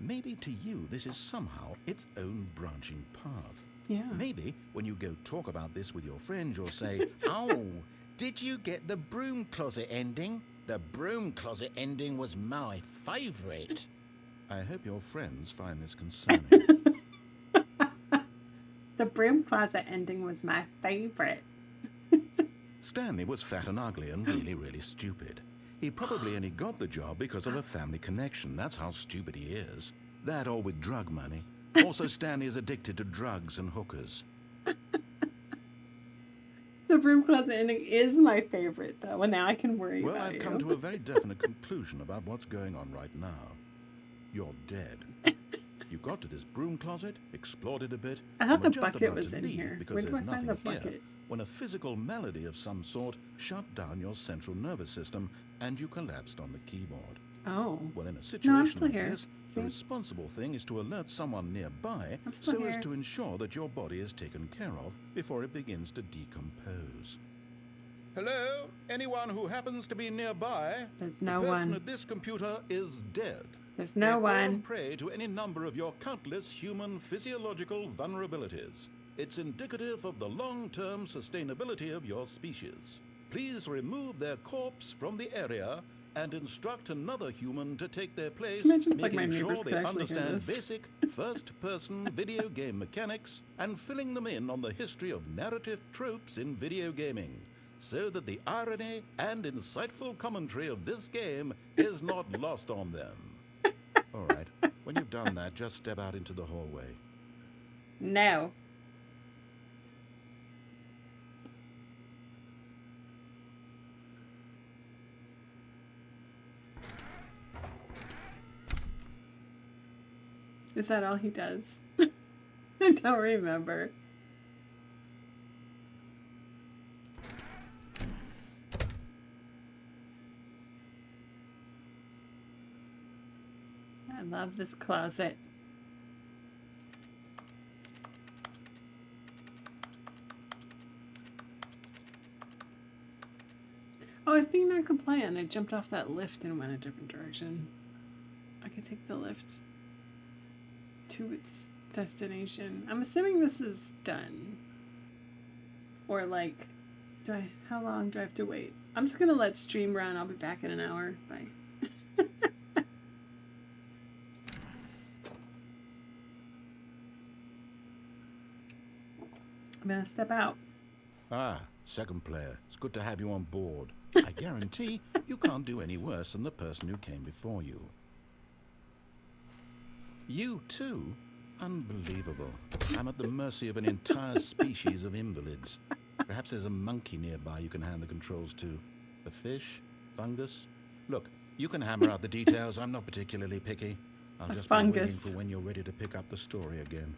Maybe to you this is somehow its own branching path. Yeah. Maybe when you go talk about this with your friends, you'll say, "Oh, did you get the broom closet ending? The broom closet ending was my favorite." I hope your friends find this concerning. The broom closet ending was my favorite. Stanley was fat and ugly and really, really stupid. He probably only got the job because of a family connection. That's how stupid he is. That or with drug money. Also, Stanley is addicted to drugs and hookers. The broom closet ending is my favorite, though, and now I can worry Well, about I've you. come to a very definite conclusion about what's going on right now. You're dead. You got to this broom closet, explored it a bit, I thought and were the just bucket about was to in leave here. because Where do there's I find nothing the here, bucket? when a physical malady of some sort shut down your central nervous system and you collapsed on the keyboard. Oh. Well, in a No, I'm situation still like here. this, See? the responsible thing is to alert someone nearby I'm still so here. as to ensure that your body is taken care of before it begins to decompose. Hello? Anyone who happens to be nearby? There's no the person one. at this computer is dead. There's no They've fallen one. prey to any number of your countless human physiological vulnerabilities. It's indicative of the long-term sustainability of your species. Please remove their corpse from the area and instruct another human to take their place, Imagine if, like, making my sure neighbors they could actually hear understand this. basic first-person video game mechanics and filling them in on the history of narrative tropes in video gaming, so that the irony and insightful commentary of this game is not lost on them. All right, when you've done that, just step out into the hallway. No. Is that all he does? I don't remember. I love this closet. Oh, I was being non-compliant. I jumped off that lift and went a different direction. I could take the lift to its destination. I'm assuming this is done. Or like, how long do I have to wait? I'm just gonna let stream run. I'll be back in an hour. Bye. I'm gonna step out. Ah, second player. It's good to have you on board. I guarantee you can't do any worse than the person who came before you. You too? Unbelievable. I'm at the mercy of an entire species of invalids. Perhaps there's a monkey nearby you can hand the controls to. A fish? Fungus? Look, you can hammer out the details. I'm not particularly picky. I'll just be waiting fungus. for when you're ready to pick up the story again.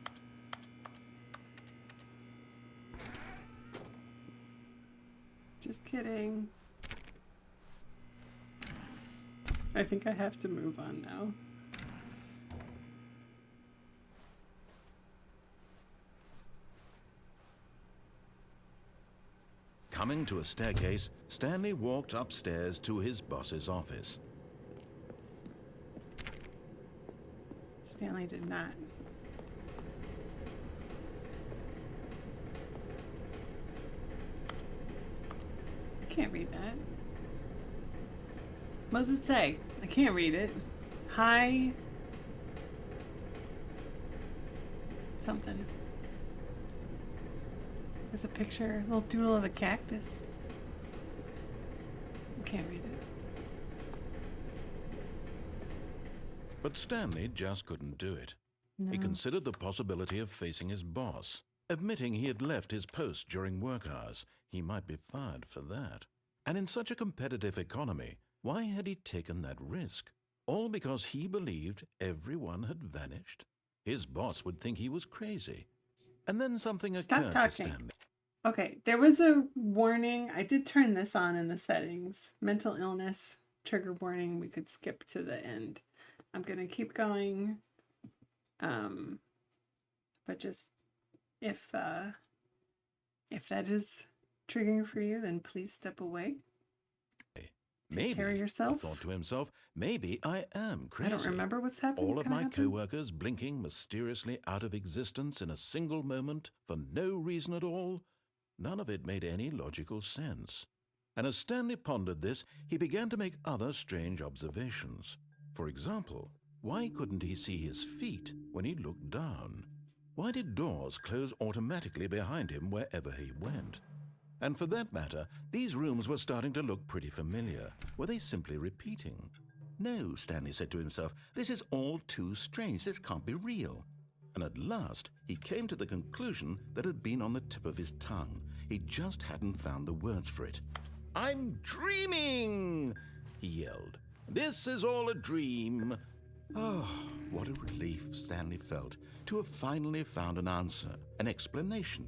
Just kidding. I think I have to move on now. Coming to a staircase, Stanley walked upstairs to his boss's office. Stanley did not. I can't read that. What does it say? I can't read it. Hi. Something. There's a picture, a little doodle of a cactus. I can't read it. But Stanley just couldn't do it. No. He considered the possibility of facing his boss. Admitting he had left his post during work hours, he might be fired for that. And in such a competitive economy, why had he taken that risk? All because he believed everyone had vanished? His boss would think he was crazy. And then something Stop occurred to talking. Stanley. Okay, there was a warning. I did turn this on in the settings. Mental illness, trigger warning. We could skip to the end. I'm going to keep going. But just if that is triggering for you, then please step away. Take care of Maybe, yourself. he thought to himself, maybe I am crazy. I don't remember what's happening. All of Can I my have them? co-workers blinking mysteriously out of existence in a single moment for no reason at all. None of it made any logical sense. And as Stanley pondered this, he began to make other strange observations. For example, why couldn't he see his feet when he looked down? Why did doors close automatically behind him wherever he went? And for that matter, these rooms were starting to look pretty familiar. Were they simply repeating? No, Stanley said to himself, this is all too strange. This can't be real. And at last, he came to the conclusion that had been on the tip of his tongue. He just hadn't found the words for it. I'm dreaming, he yelled. This is all a dream. Oh, what a relief Stanley felt to have finally found an answer, an explanation.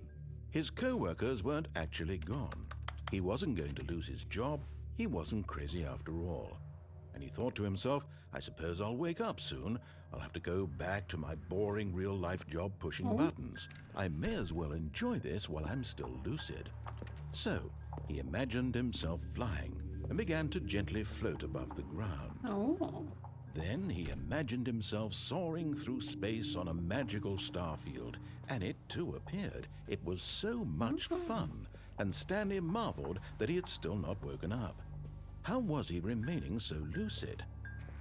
His co-workers weren't actually gone. He wasn't going to lose his job. He wasn't crazy after all. and he thought to himself, I suppose I'll wake up soon. I'll have to go back to my boring real-life job pushing buttons. I may as well enjoy this while I'm still lucid. So, he imagined himself flying and began to gently float above the ground. Oh. Then he imagined himself soaring through space on a magical starfield, and it too appeared. It was so much fun, and Stanley marveled that he had still not woken up. How was he remaining so lucid?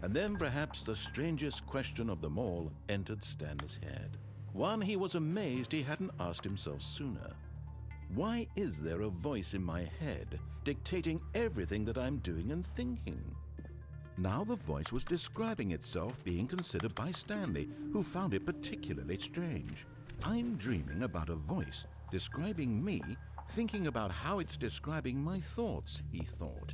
And then perhaps the strangest question of them all entered Stanley's head. One he was amazed he hadn't asked himself sooner. Why is there a voice in my head dictating everything that I'm doing and thinking? Now the voice was describing itself being considered by Stanley, who found it particularly strange. I'm dreaming about a voice describing me, thinking about how it's describing my thoughts, he thought.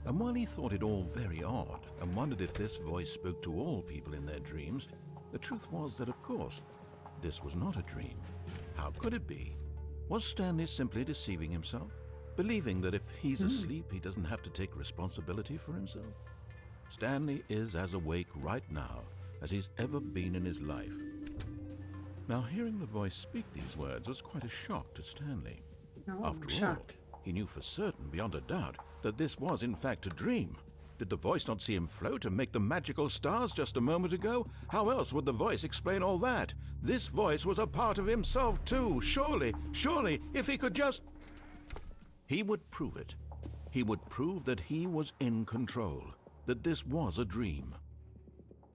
And while he thought it all very odd and wondered if this voice spoke to all people in their dreams, the truth was that, of course, this was not a dream. How could it be? Was Stanley simply deceiving himself, believing that if he's asleep, he doesn't have to take responsibility for himself? Stanley is as awake right now as he's ever been in his life. Now, hearing the voice speak these words was quite a shock to Stanley. Oh, After shocked. all, he knew for certain, beyond a doubt, that this was in fact a dream. Did the voice not see him float and make the magical stars just a moment ago? How else would the voice explain all that? This voice was a part of himself too. Surely, if he could just... He would prove it. He would prove that he was in control, that this was a dream.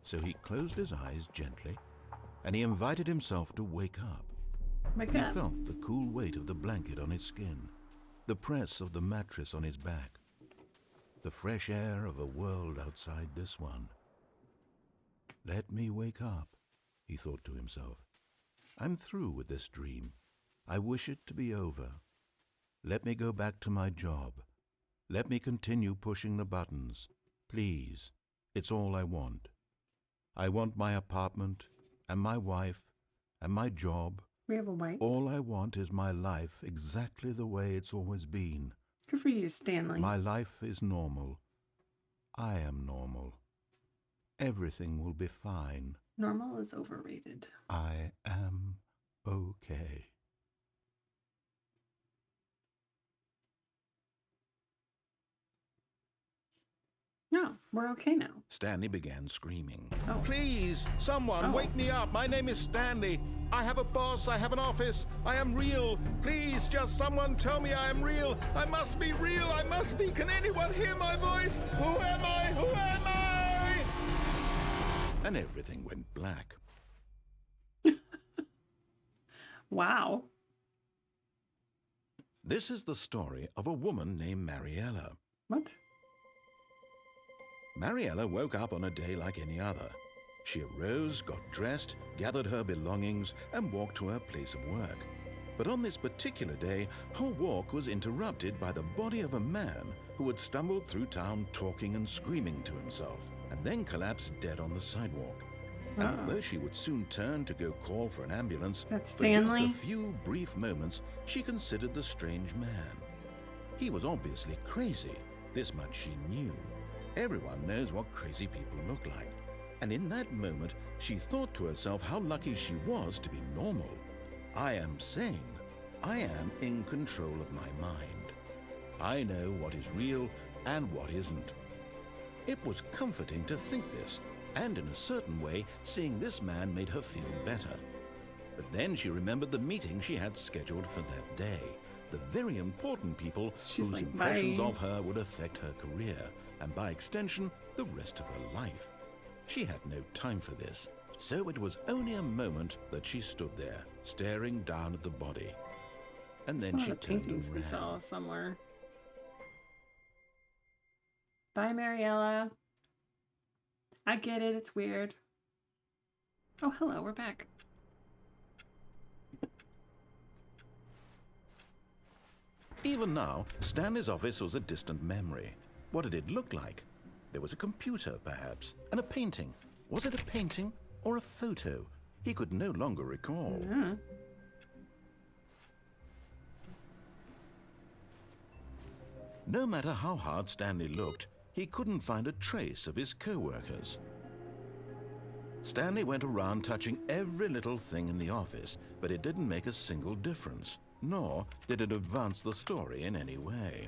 So he closed his eyes gently, and he invited himself to wake up. He felt the cool weight of the blanket on his skin, the press of the mattress on his back, the fresh air of a world outside this one. Let me wake up, he thought to himself. I'm through with this dream. I wish it to be over. Let me go back to my job. Let me continue pushing the buttons. Please, it's all I want. I want my apartment and my wife and my job. We have a wife. All I want is my life exactly the way it's always been. Good for you, Stanley. My life is normal. I am normal. Everything will be fine. Normal is overrated. I am okay. No, we're okay now. Stanley began screaming. Oh. Please, someone, wake me up. My name is Stanley. I have a boss. I have an office. I am real. Please, just someone tell me I am real. I must be real. I must be. Can anyone hear my voice? Who am I? Who am I? And everything went black. Wow. This is the story of a woman named Mariella. What? Mariella woke up on a day like any other. She arose, got dressed, gathered her belongings, and walked to her place of work. But on this particular day, her walk was interrupted by the body of a man who had stumbled through town talking and screaming to himself, and then collapsed dead on the sidewalk. And although she would soon turn to go call for an ambulance, That's for just Stanley? a few brief moments, she considered the strange man. He was obviously crazy. This much she knew. Everyone knows what crazy people look like. And in that moment, she thought to herself how lucky she was to be normal. I am sane. I am in control of my mind. I know what is real and what isn't. It was comforting to think this, and in a certain way, seeing this man made her feel better. But then she remembered the meeting she had scheduled for that day. The very important people She's whose like, impressions bye. of her would affect her career, and by extension, the rest of her life. She had no time for this, so it was only a moment that she stood there, staring down at the body. And then Some she of the turned paintings and we ran. saw somewhere. Bye, Mariella. I get it. It's weird. Oh, hello. We're back. Even now, Stanley's office was a distant memory. What did it look like? There was a computer, perhaps, and a painting. Was it a painting or a photo? He could no longer recall. Yeah. No matter how hard Stanley looked, he couldn't find a trace of his co-workers. Stanley went around touching every little thing in the office, but it didn't make a single difference, nor did it advance the story in any way.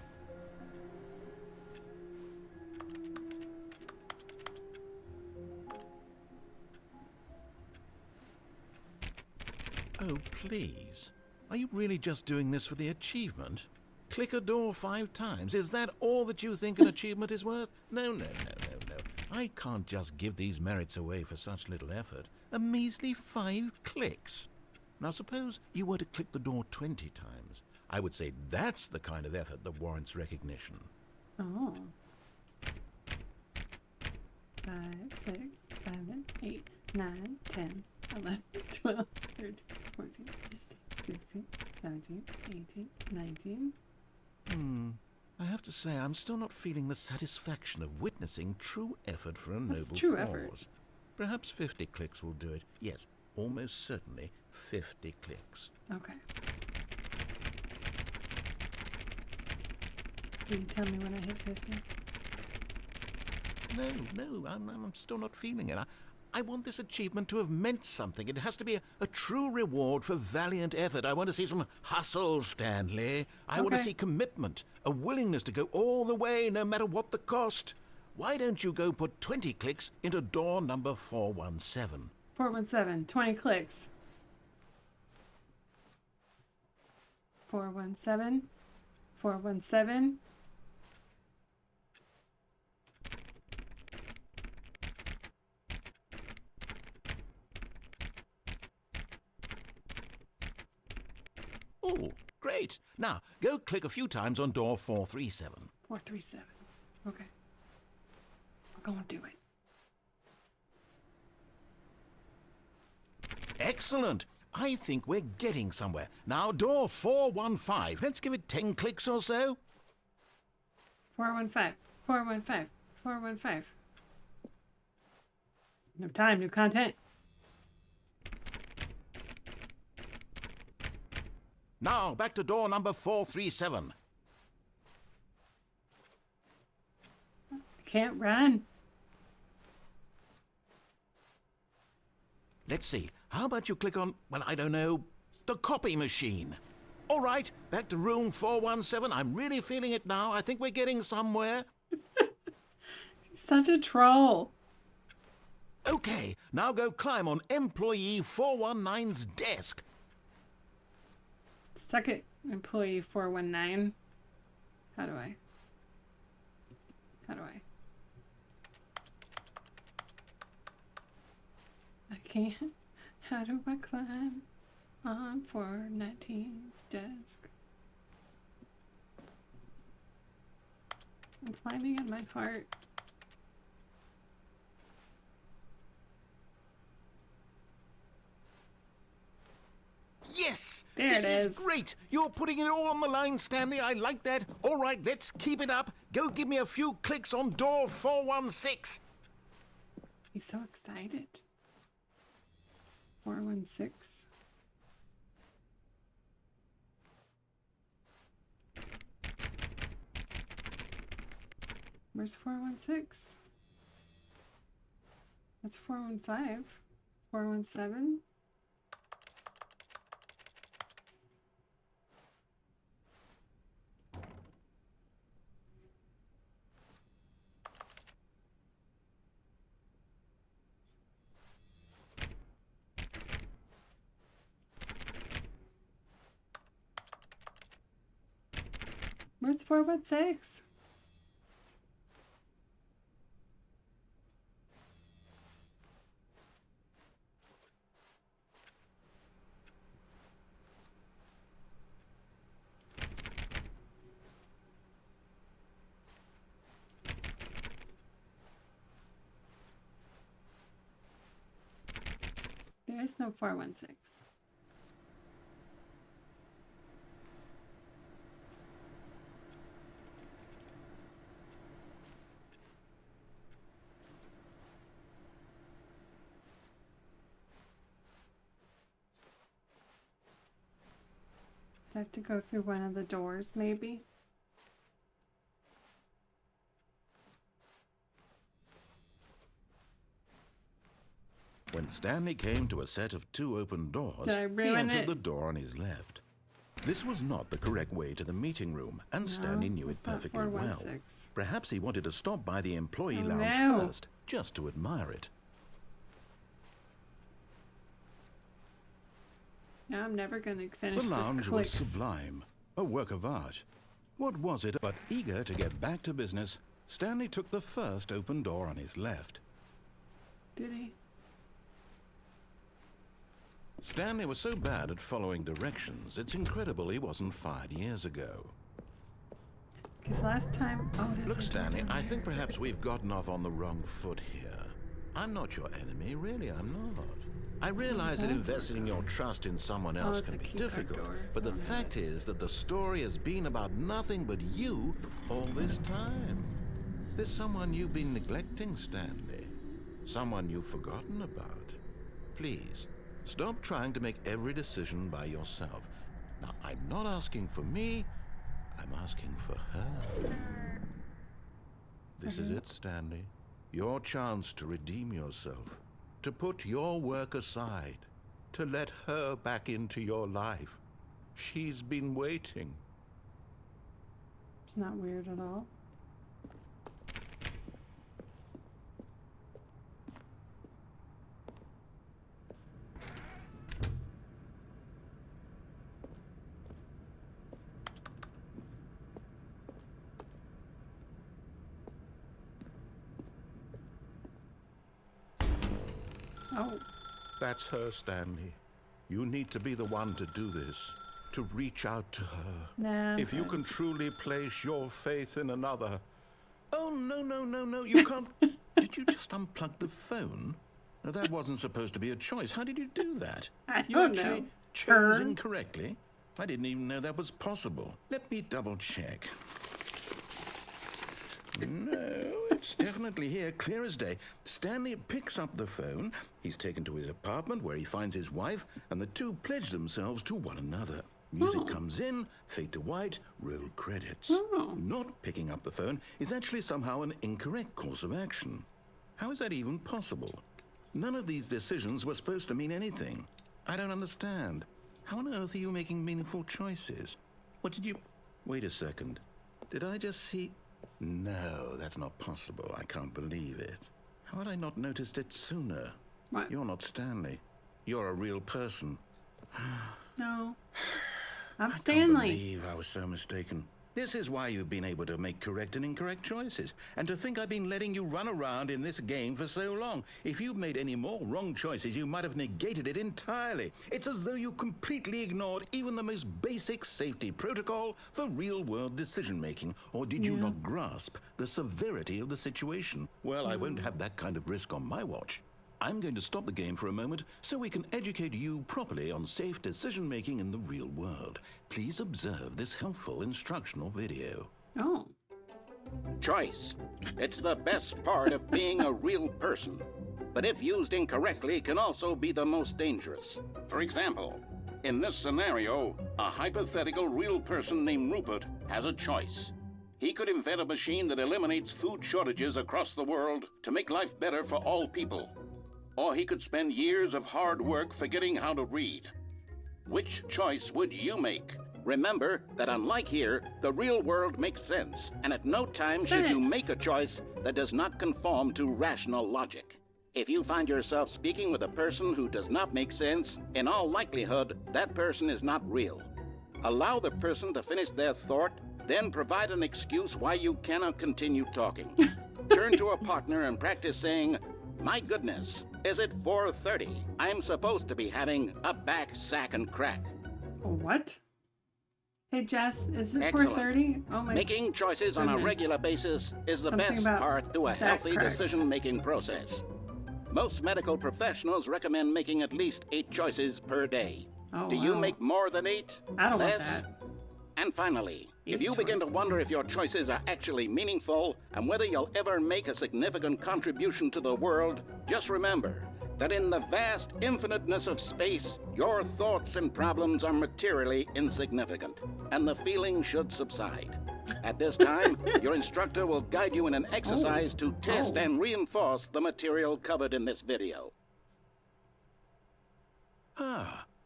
Oh, please. Are you really just doing this for the achievement? Click a door 5 times. Is that all that you think an achievement is worth? No, no, no, no, no. I can't just give these merits away for such little effort. A measly 5 clicks. Now suppose you were to click the door 20 times. I would say that's the kind of effort that warrants recognition. Oh. 5, 6, 7, 8, 9, 10, 11, 12, 13, 14, 15, 16, 17, 18, 19. I have to say, I'm still not feeling the satisfaction of witnessing true effort for a What's noble true cause. effort? Perhaps 50 clicks will do it. Yes, almost certainly 50 clicks. Okay. Can you tell me when I hit 50? No, I'm still not feeling it. I want this achievement to have meant something. It has to be a true reward for valiant effort. I want to see some hustle, Stanley. I want to Okay. see commitment, a willingness to go all the way, no matter what the cost. Why don't you go put 20 clicks into door number 417? 417, 20 clicks. 417, 417. Oh, great. Now, go click a few times on door 437. 437. Okay. We're going to do it. Excellent. I think we're getting somewhere. Now, door 415. Let's give it 10 clicks or so. 415, 415, 415. No time, new content. Now, back to door number 437. Can't run. Let's see. How about you click on, well, I don't know, the copy machine? All right, back to room 417. I'm really feeling it now. I think we're getting somewhere. Such a troll. Okay, now go climb on employee 419's desk. Suck it, employee 419. How do I? I can't. How do I climb on 419's desk? I'm climbing in my heart. Yes! There this it is is. great! You're putting it all on the line, Stanley. I like that. All right, let's keep it up. Go give me a few clicks on door 416. He's so excited. 416. Where's 416? That's 415. 417. Where's 416? There is no 416. I have to go through one of the doors, maybe? when Stanley came to a set of 2 open doors, Did I he ruin entered it? the door on his left. This was not the correct way to the meeting room, and Stanley knew it it's not perfectly well. 416. Perhaps he wanted to stop by the employee Oh, lounge no. first, just to admire it. Now I'm never going to finish The this lounge was clicks. sublime, a work of art. What was it but eager to get back to business, Stanley took the first open door on his left. Did he? Stanley was so bad at following directions, it's incredible he wasn't fired years ago. Because last time... Oh, there's Look, a door Stanley, down I there. think perhaps we've gotten off on the wrong foot here. I'm not your enemy, really, I'm not. I realize that that? investing your trust in someone else it's can a be key card difficult, door. but the Oh, no. fact is that the story has been about nothing but you all this time. There's someone you've been neglecting, Stanley. Someone you've forgotten about. Please, stop trying to make every decision by yourself. Now, I'm not asking for me, I'm asking for her. This is it, Stanley. Your chance to redeem yourself. To put your work aside, to let her back into your life. She's been waiting. It's not weird at all. Oh, That's her, Stanley. You need to be the one to do this, to reach out to her. nah. If you can truly place your faith in another. Oh, no, you can't. Did you just unplug the phone? No, that wasn't supposed to be a choice. How did you do that? I You don't actually know. chose Turn. incorrectly? I didn't even know that was possible. Let me double check. No, it's definitely here, clear as day. Stanley picks up the phone. He's taken to his apartment where he finds his wife, and the two pledge themselves to one another. Music comes in, fade to white, roll credits. Not picking up the phone is actually somehow an incorrect course of action. How is that even possible? None of these decisions were supposed to mean anything. I don't understand. How on earth are you making meaningful choices? What did you... Wait a second. Did I just see... No, that's not possible. I can't believe it. How had I not noticed it sooner? What? You're not Stanley. You're a real person. No. I'm I can't Stanley. believe I was so mistaken. This is why you've been able to make correct and incorrect choices. And to think I've been letting you run around in this game for so long. If you'd made any more wrong choices, you might have negated it entirely. It's as though you completely ignored even the most basic safety protocol for real-world decision-making. Or did you not grasp the severity of the situation? Well, I won't have that kind of risk on my watch. I'm going to stop the game for a moment so we can educate you properly on safe decision-making in the real world. Please observe this helpful instructional video. Oh. Choice. It's the best part of being a real person. But if used incorrectly, can also be the most dangerous. For example, in this scenario, a hypothetical real person named Rupert has a choice. He could invent a machine that eliminates food shortages across the world to make life better for all people. Or he could spend years of hard work forgetting how to read. Which choice would you make? Remember that unlike here, the real world makes sense, and at no time should you Sense. make a choice that does not conform to rational logic. If you find yourself speaking with a person who does not make sense, in all likelihood, that person is not real. Allow the person to finish their thought, then provide an excuse why you cannot continue talking. Turn to a partner and practice saying, "My goodness, is it 4:30? I'm supposed to be having a back, sack, and crack." What? Hey, Jess, is it Excellent. 4:30? Oh my... Making choices on a goodness. regular basis is the Something best about part to a back healthy cracks. decision-making process. Most medical professionals recommend making at least 8 choices per day. Oh, Do you wow. make more than 8? I don't want Less? that. And finally, if 8 you begin to choices. wonder if your choices are actually meaningful and whether you'll ever make a significant contribution to the world, just remember that in the vast infiniteness of space, your thoughts and problems are materially insignificant, and the feeling should subside. At this time, your instructor will guide you in an exercise to test Oh. and reinforce the material covered in this video.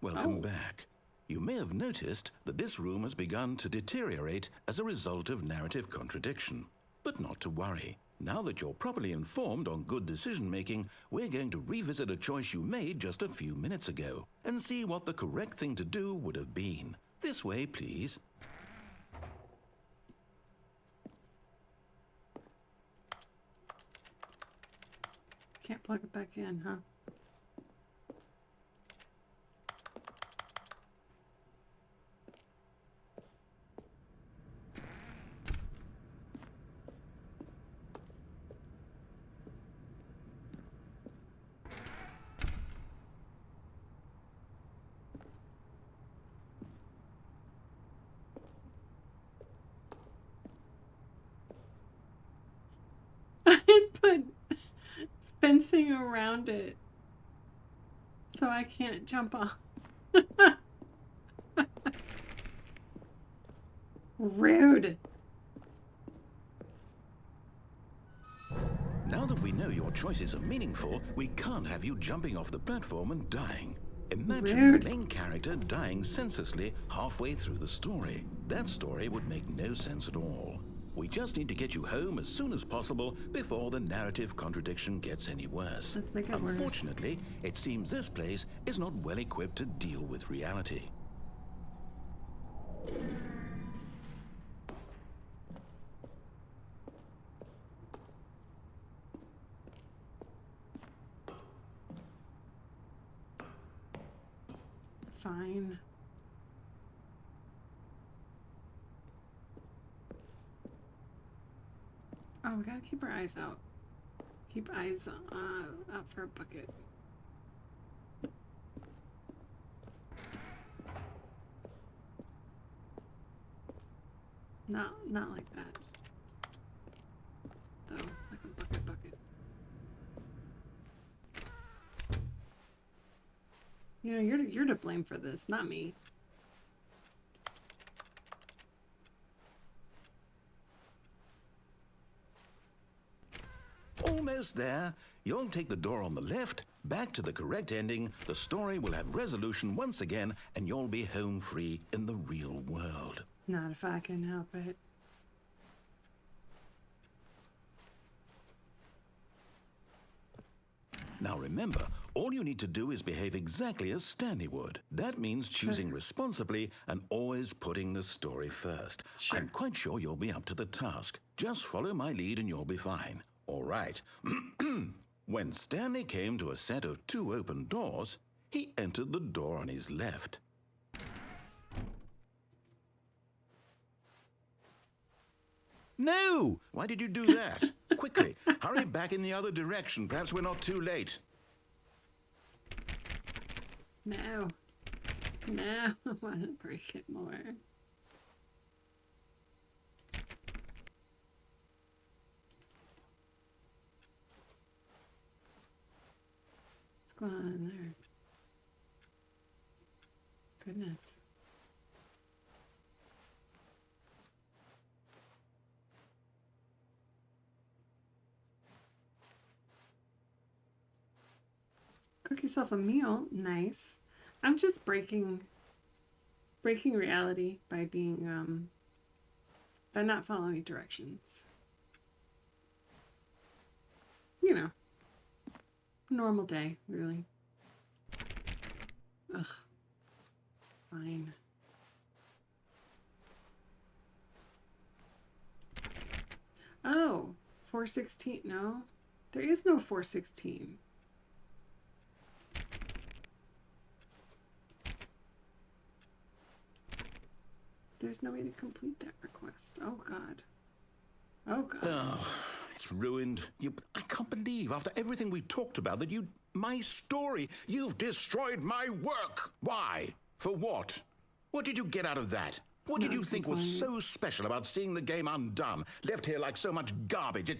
Welcome back. You may have noticed that this room has begun to deteriorate as a result of narrative contradiction. But not to worry. Now that you're properly informed on good decision-making, we're going to revisit a choice you made just a few minutes ago and see what the correct thing to do would have been. This way, please. Can't plug it back in, huh? I put fencing around it so I can't jump off. Rude. Now that we know your choices are meaningful, we can't have you jumping off the platform and dying. Imagine Rude. the main character dying senselessly halfway through the story. That story would make no sense at all. We just need to get you home as soon as possible before the narrative contradiction gets any worse. Let's make it worse. Unfortunately, it seems this place is not well equipped to deal with reality. Fine. Oh, we gotta keep our eyes out. Keep eyes out for a bucket. Not like that. Though, like a bucket. You know, you're to blame for this, not me. Almost there. You'll take the door on the left, back to the correct ending, the story will have resolution once again, and you'll be home free in the real world. Not if I can help it. Now remember, all you need to do is behave exactly as Stanley would. That means choosing responsibly and always putting the story first. Sure. I'm quite sure you'll be up to the task. Just follow my lead and you'll be fine. All right. When Stanley came to a set of 2 open doors, he entered the door on his left. No! Why did you do that? Quickly, hurry back in the other direction. Perhaps we're not too late. No. No, I want to break it more. What's going on in there? Goodness. Cook yourself a meal. Nice. I'm just breaking reality by being by not following directions. You know. Normal day, really. Ugh. Fine. Oh, 416. No. There is no 416. There's no way to complete that request. Oh, God. Oh, God. Oh, it's ruined. I can't believe, after everything we talked about, that my story, you've destroyed my work. Why? For what? What did you get out of that? What did you think was so special about seeing the game undone, left here like so much garbage?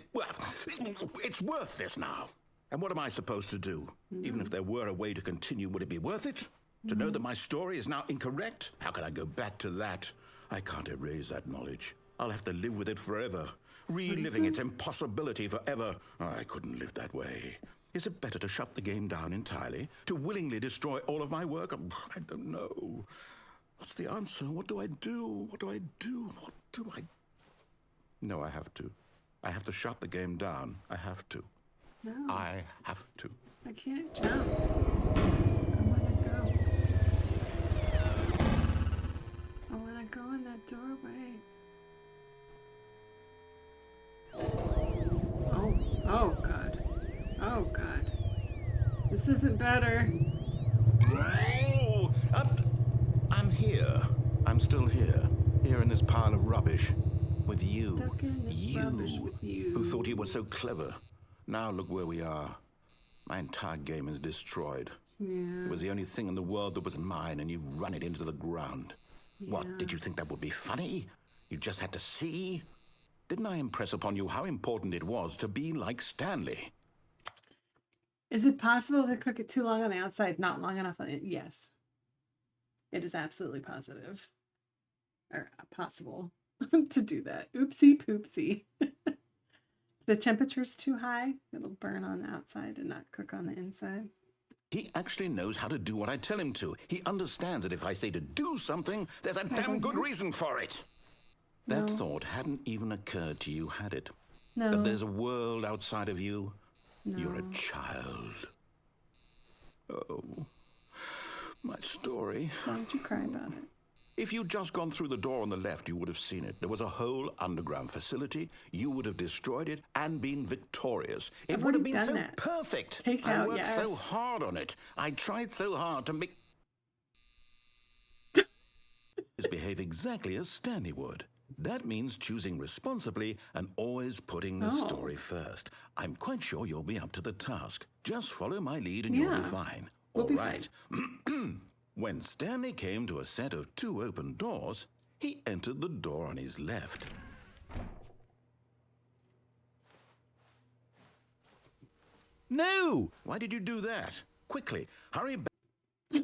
It's worthless now. And what am I supposed to do? Even if there were a way to continue, would it be worth it? To know that my story is now incorrect? How can I go back to that? I can't erase that knowledge. I'll have to live with it forever, reliving its impossibility forever. I couldn't live that way. Is it better to shut the game down entirely? To willingly destroy all of my work? I don't know. What's the answer? What do I do? What do I do? What do I... No, I have to. I have to shut the game down. I have to. No. I have to. I can't jump. I want to go. I want to go in that doorway. Oh God. Oh God. This isn't better. Oh, I'm here. I'm still here. Here in this pile of rubbish. With you. Stuck in this rubbish with you. Who thought you were so clever. Now look where we are. My entire game is destroyed. Yeah. It was the only thing in the world that was mine, and you've run it into the ground. Yeah. What, did you think that would be funny? You just had to see? Didn't I impress upon you how important it was to be like Stanley? Is it possible to cook it too long on the outside, not long enough on it? Yes. It is absolutely positive. Or possible to do that. Oopsie poopsie. The temperature's too high, it'll burn on the outside and not cook on the inside. He actually knows how to do what I tell him to. He understands that if I say to do something, there's a damn good reason for it. That thought hadn't even occurred to you, had it? No. That there's a world outside of you? No. You're a child. Oh, my story. Why don't you cry about it? If you'd just gone through the door on the left, you would have seen it. There was a whole underground facility. You would have destroyed it and been victorious. It would have been so perfect. I worked so hard on it. I tried so hard to make... behave exactly as Stanley would. That means choosing responsibly and always putting the story first. I'm quite sure you'll be up to the task. Just follow my lead and you'll be fine. We'll be right. When Stanley came to a set of 2 open doors, he entered the door on his left. No! Why did you do that? Quickly, hurry back.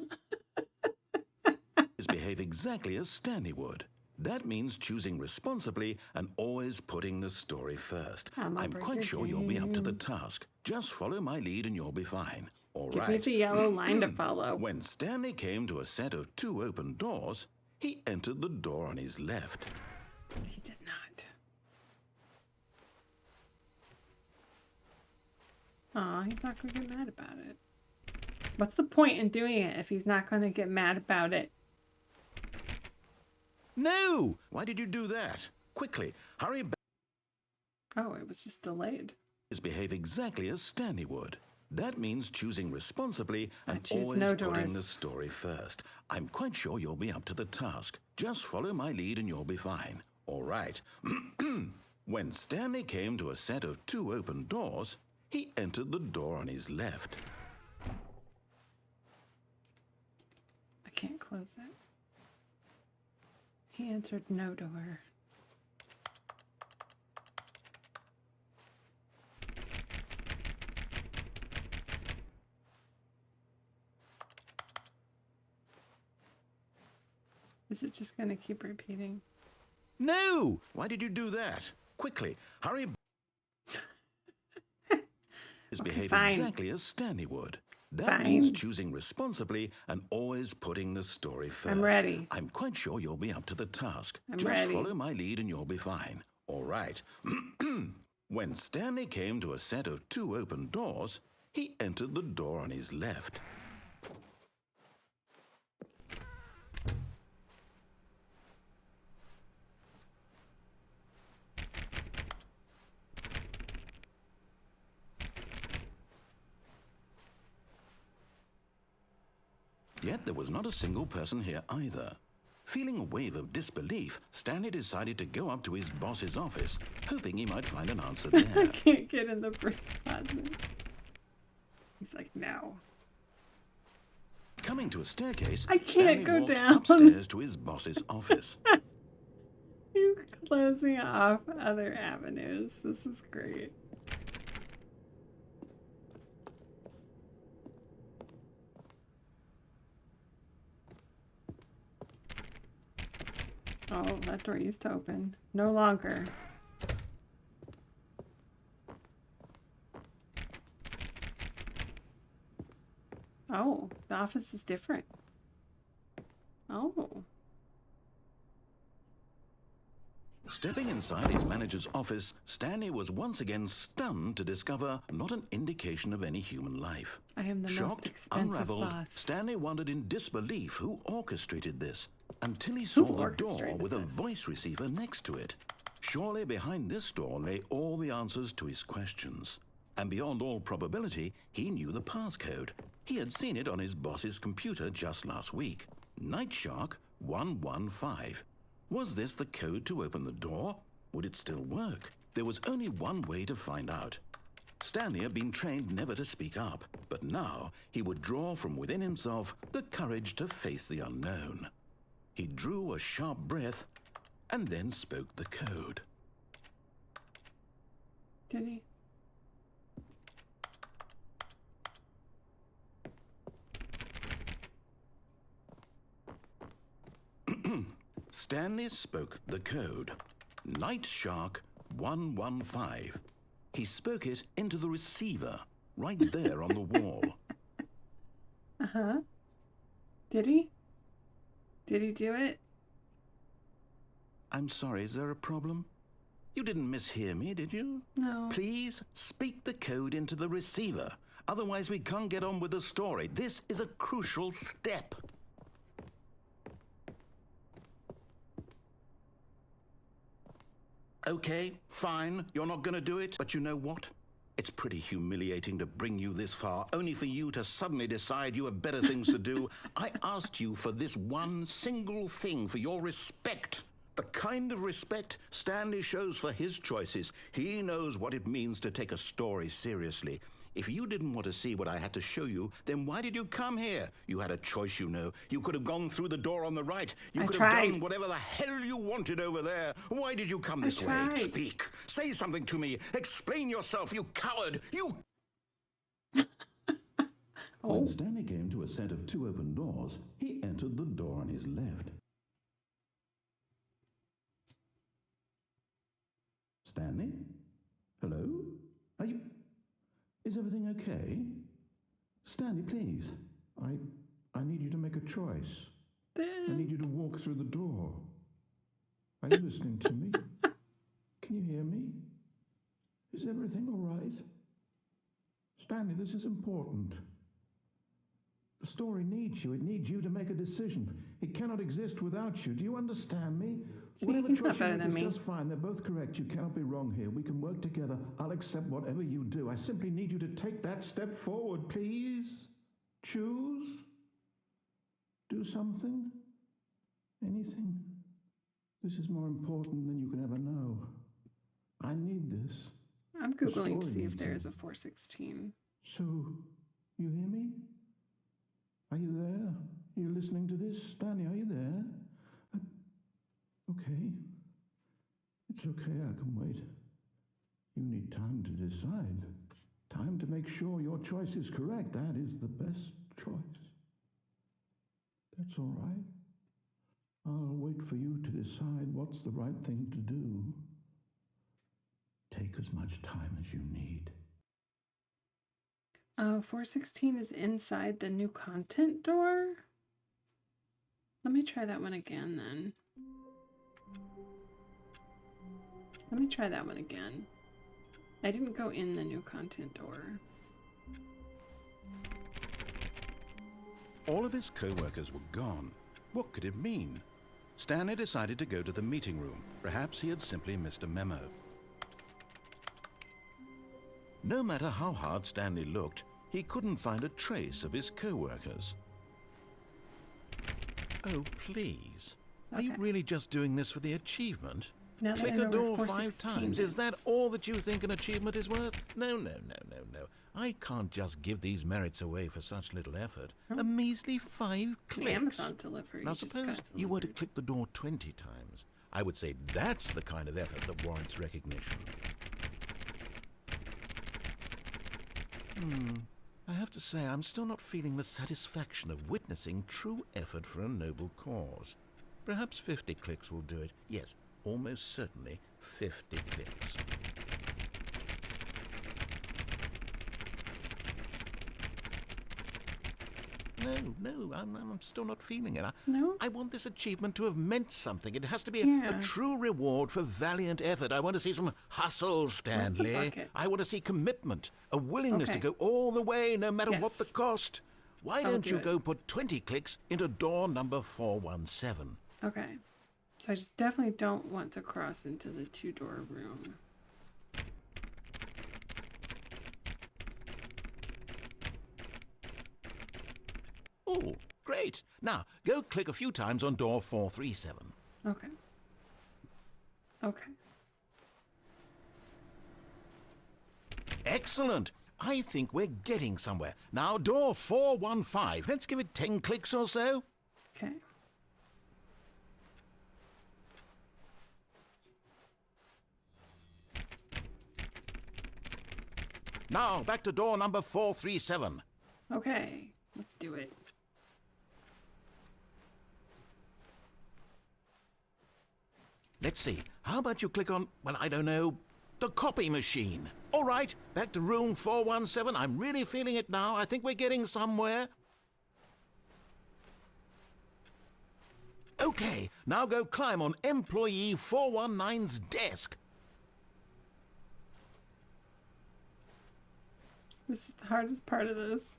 Behave exactly as Stanley would. That means choosing responsibly and always putting the story first. I'm quite sure you'll be up to the task. Just follow my lead and you'll be fine. All right. Give me the yellow line to follow. When Stanley came to a set of 2 open doors, he entered the door on his left. He did not. Aw, he's not going to get mad about it. What's the point in doing it if he's not going to get mad about it? No! Why did you do that? Quickly, hurry back. Oh, it was just delayed. Behave exactly as Stanley would. That means choosing responsibly and always putting the story first. I'm quite sure you'll be up to the task. Just follow my lead and you'll be fine. All right. When Stanley came to a set of 2 open doors, he entered the door on his left. I can't close it. He entered no door. Is it just going to keep repeating? No! Why did you do that? Quickly, hurry. Behave exactly as Stanley would. That means choosing responsibly and always putting the story first. I'm ready. I'm quite sure you'll be up to the task. I'm Just ready. follow my lead and you'll be fine. All right. When Stanley came to a set of 2 open doors, he entered the door on his left. Yet there was not a single person here either. Feeling a wave of disbelief, Stanley decided to go up to his boss's office, hoping he might find an answer there. I can't get in the first closet. He's like, no. Coming to a staircase, I can't Stanley go walked down. upstairs to his boss's office. He's closing off other avenues. This is great. Oh, that door used to open. No longer. Oh, the office is different. Oh. Stepping inside his manager's office, Stanley was once again stunned to discover not an indication of any human life. I am the most Shocked, expensive unraveled, boss. Stanley wondered in disbelief who orchestrated this, until he saw the door orchestrated with a this? voice receiver next to it. Surely behind this door lay all the answers to his questions. And beyond all probability, he knew the passcode. He had seen it on his boss's computer just last week. Nightshark 115. Was this the code to open the door? Would it still work? There was only one way to find out. Stanley had been trained never to speak up, but now he would draw from within himself the courage to face the unknown. He drew a sharp breath and then spoke the code. Did he? Stanley spoke the code. Nightshark 115. He spoke it into the receiver, right there on the wall. Uh-huh. Did he? Did he do it? I'm sorry, is there a problem? You didn't mishear me, did you? No. Please speak the code into the receiver. Otherwise, we can't get on with the story. This is a crucial step. Okay, fine, you're not gonna do it, but you know what? It's pretty humiliating to bring you this far, only for you to suddenly decide you have better things to do. I asked you for this one single thing, for your respect. The kind of respect Stanley shows for his choices. He knows what it means to take a story seriously. If you didn't want to see what I had to show you, then why did you come here? You had a choice, you know. You could have gone through the door on the right. You could have done whatever the hell you wanted over there. Why did you come this way? Speak. Say something to me. Explain yourself, you coward. You... When Stanley came to a set of two open doors, he entered the door on his left. Stanley? Hello? Are you... Is everything okay? Stanley, please. I need you to make a choice. I need you to walk through the door. Are you listening to me? Can you hear me? Is everything all right? Stanley, this is important. The story needs you. It needs you to make a decision. It cannot exist without you. Do you understand me? See, Whatever he's choice not better you make than is me. just fine. They're both correct. You cannot be wrong here. We can work together. I'll accept whatever you do. I simply need you to take that step forward, please. Choose. Do something. Anything. This is more important than you can ever know. I need this. I'm Googling to story see if needs there it. is a 416. So, you hear me? Are you there? Are you listening to this? Stanley, are you there? Okay. It's okay, I can wait. You need time to decide. Time to make sure your choice is correct. That is the best choice. That's all right. I'll wait for you to decide what's the right thing to do. Take as much time as you need. 416 is inside the new content door. Let me try that one again then. Let me try that one again. I didn't go in the new content door. All of his co-workers were gone. What could it mean? Stanley decided to go to the meeting room. Perhaps he had simply missed a memo. No matter how hard Stanley looked, he couldn't find a trace of his co-workers. Oh, please. Are you Okay. really just doing this for the achievement? Now that I Click know a where door 5 416 times. Is that is. all that you think an achievement is worth? No. I can't just give these merits away for such little effort. A measly 5 clicks. Amazon delivery. Now just suppose got you were to delivered. click the door 20 times. I would say that's the kind of effort that warrants recognition. I have to say, I'm still not feeling the satisfaction of witnessing true effort for a noble cause. Perhaps 50 clicks will do it. Yes, almost certainly 50 clicks. No, I'm still not feeling it. No? I want this achievement to have meant something. It has to be Yeah. a true reward for valiant effort. I want to see some hustle, Stanley. bucket? I want to see commitment, a willingness to Okay. go all the way, no matter what the Yes. cost. Why I'll don't do you it. go put 20 clicks into door number 417? Okay. So I just definitely don't want to cross into the 2-door room. Oh, great. Now, go click a few times on door 437. Okay. Okay. Excellent. I think we're getting somewhere. Now, door 415. Let's give it 10 clicks or so. Okay. Now, back to door number 437. Okay. Let's do it. Let's see. How about you click on, well, I don't know, the copy machine? All right, back to room 417. I'm really feeling it now. I think we're getting somewhere. Okay, now go climb on employee 419's desk. This is the hardest part of this.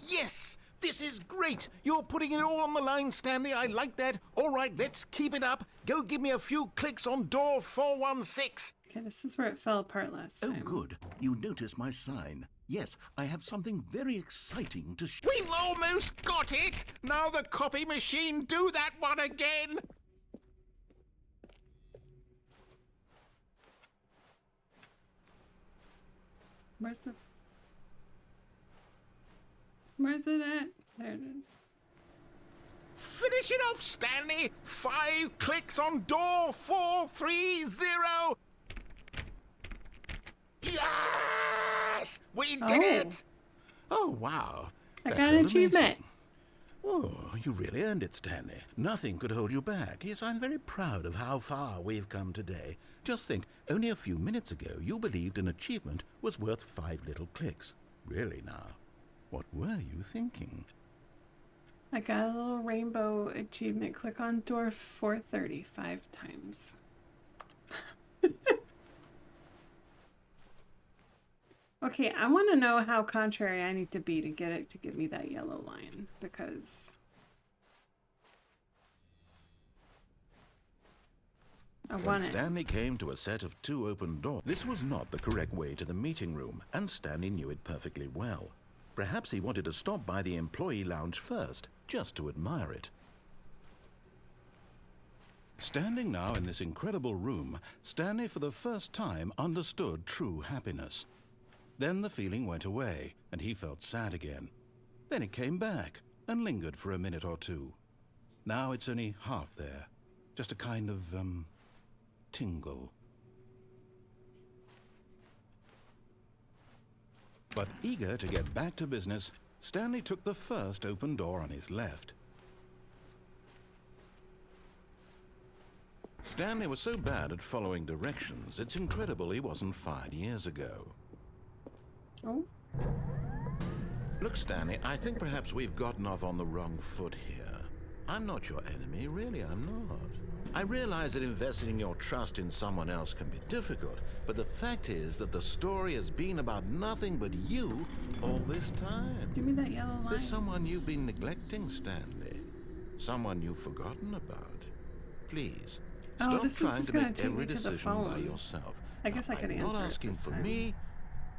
Yes! This is great! You're putting it all on the line, Stanley. I like that. All right, let's keep it up. Go give me a few clicks on door 416. Okay, this is where it fell apart last Oh, time. good. You notice my sign. Yes, I have something very exciting to show. We've almost got it! Now the copy machine, do that one again! Where's it at? There it is. Finish it off, Stanley! 5 clicks on door 430! Yes! We did Oh. it! Oh, wow. I That got an felt achievement. amazing. Oh, you really earned it, Stanley. Nothing could hold you back. Yes, I'm very proud of how far we've come today. Just think, only a few minutes ago you believed an achievement was worth 5 little clicks. Really now, what were you thinking? I got a little rainbow achievement. Click on door 430 5 times. Okay, I want to know how contrary I need to be to get it to give me that yellow line, because I When want it. Stanley came to a set of 2 open doors, this was not the correct way to the meeting room, and Stanley knew it perfectly well. Perhaps he wanted to stop by the employee lounge first, just to admire it. Standing now in this incredible room, Stanley for the first time understood true happiness. Then the feeling went away, and he felt sad again. Then it came back, and lingered for a minute or two. Now it's only half there. Just a kind of, tingle. But eager to get back to business, Stanley took the first open door on his left. Stanley was so bad at following directions, it's incredible he wasn't fired years ago. Oh, Look, Stanley, I think perhaps we've gotten off on the wrong foot here. I'm not your enemy, really, I'm not. I realize that investing your trust in someone else can be difficult, but the fact is that the story has been about nothing but you all this time. give me that yellow line. There's someone you've been neglecting, Stanley. Someone you've forgotten about. Please, Oh, stop this is trying just to gonna make take me every to the decision by phone. yourself. I guess I could I'm answer not it asking this for time. me.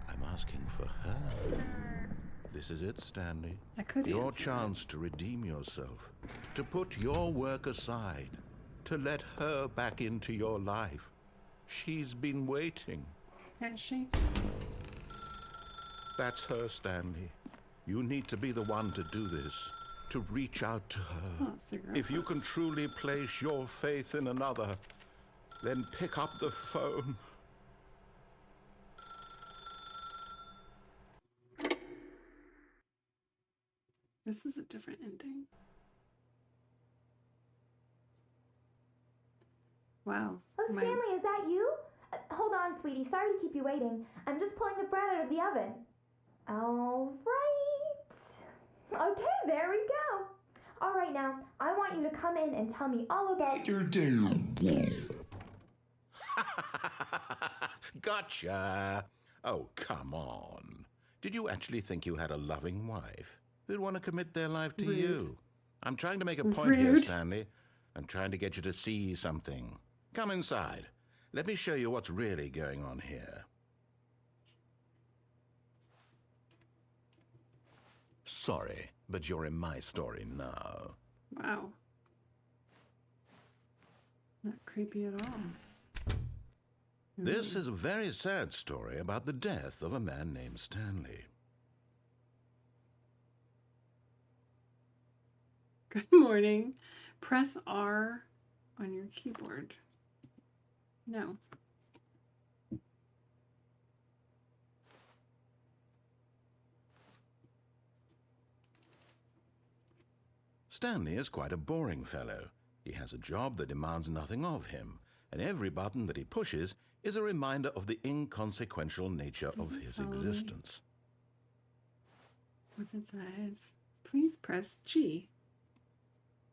I'm asking for her. This is it, Stanley. I could Your answer it. chance to redeem yourself, to put your work aside, to let her back into your life. She's been waiting. Has she? That's her, Stanley. You need to be the one to do this, to reach out to her. Oh, cigarette If you can butts. truly place your faith in another, then pick up the phone. This is a different ending. Wow. Oh, My- Stanley, is that you? Hold on, sweetie. Sorry to keep you waiting. I'm just pulling the bread out of the oven. All right. Okay, now. I want you to come in and tell me all about Your day. Gotcha! Oh, come on. Did you actually think you had a loving wife who'd want to commit their life to Rude. you? I'm trying to make a point here, Rude. Stanley. I'm trying to get you to see something. Come inside. Let me show you what's really going on here. Sorry, but you're in my story now. Wow. Not creepy at all. This is a very sad story about the death of a man named Stanley. Good morning. Press R on your keyboard. No. Stanley is quite a boring fellow. He has a job that demands nothing of him, and every button that he pushes is a reminder of the inconsequential nature of his existence. What's it says? Please press G.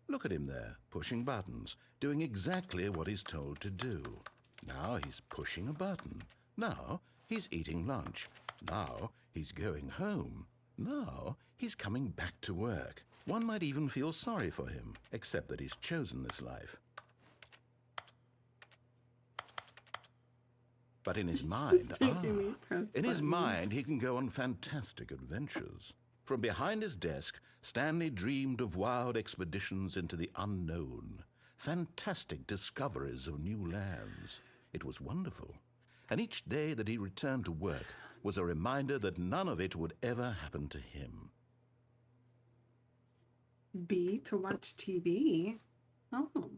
Look at him there, pushing buttons, doing exactly what he's told to do. Now he's pushing a button. Now he's eating lunch. Now he's going home. Now he's coming back to work. One might even feel sorry for him, except that he's chosen this life. But in his mind, he can go on fantastic adventures. From behind his desk, Stanley dreamed of wild expeditions into the unknown, fantastic discoveries of new lands. It was wonderful. And each day that he returned to work was a reminder that none of it would ever happen to him. B to watch TV. Oh.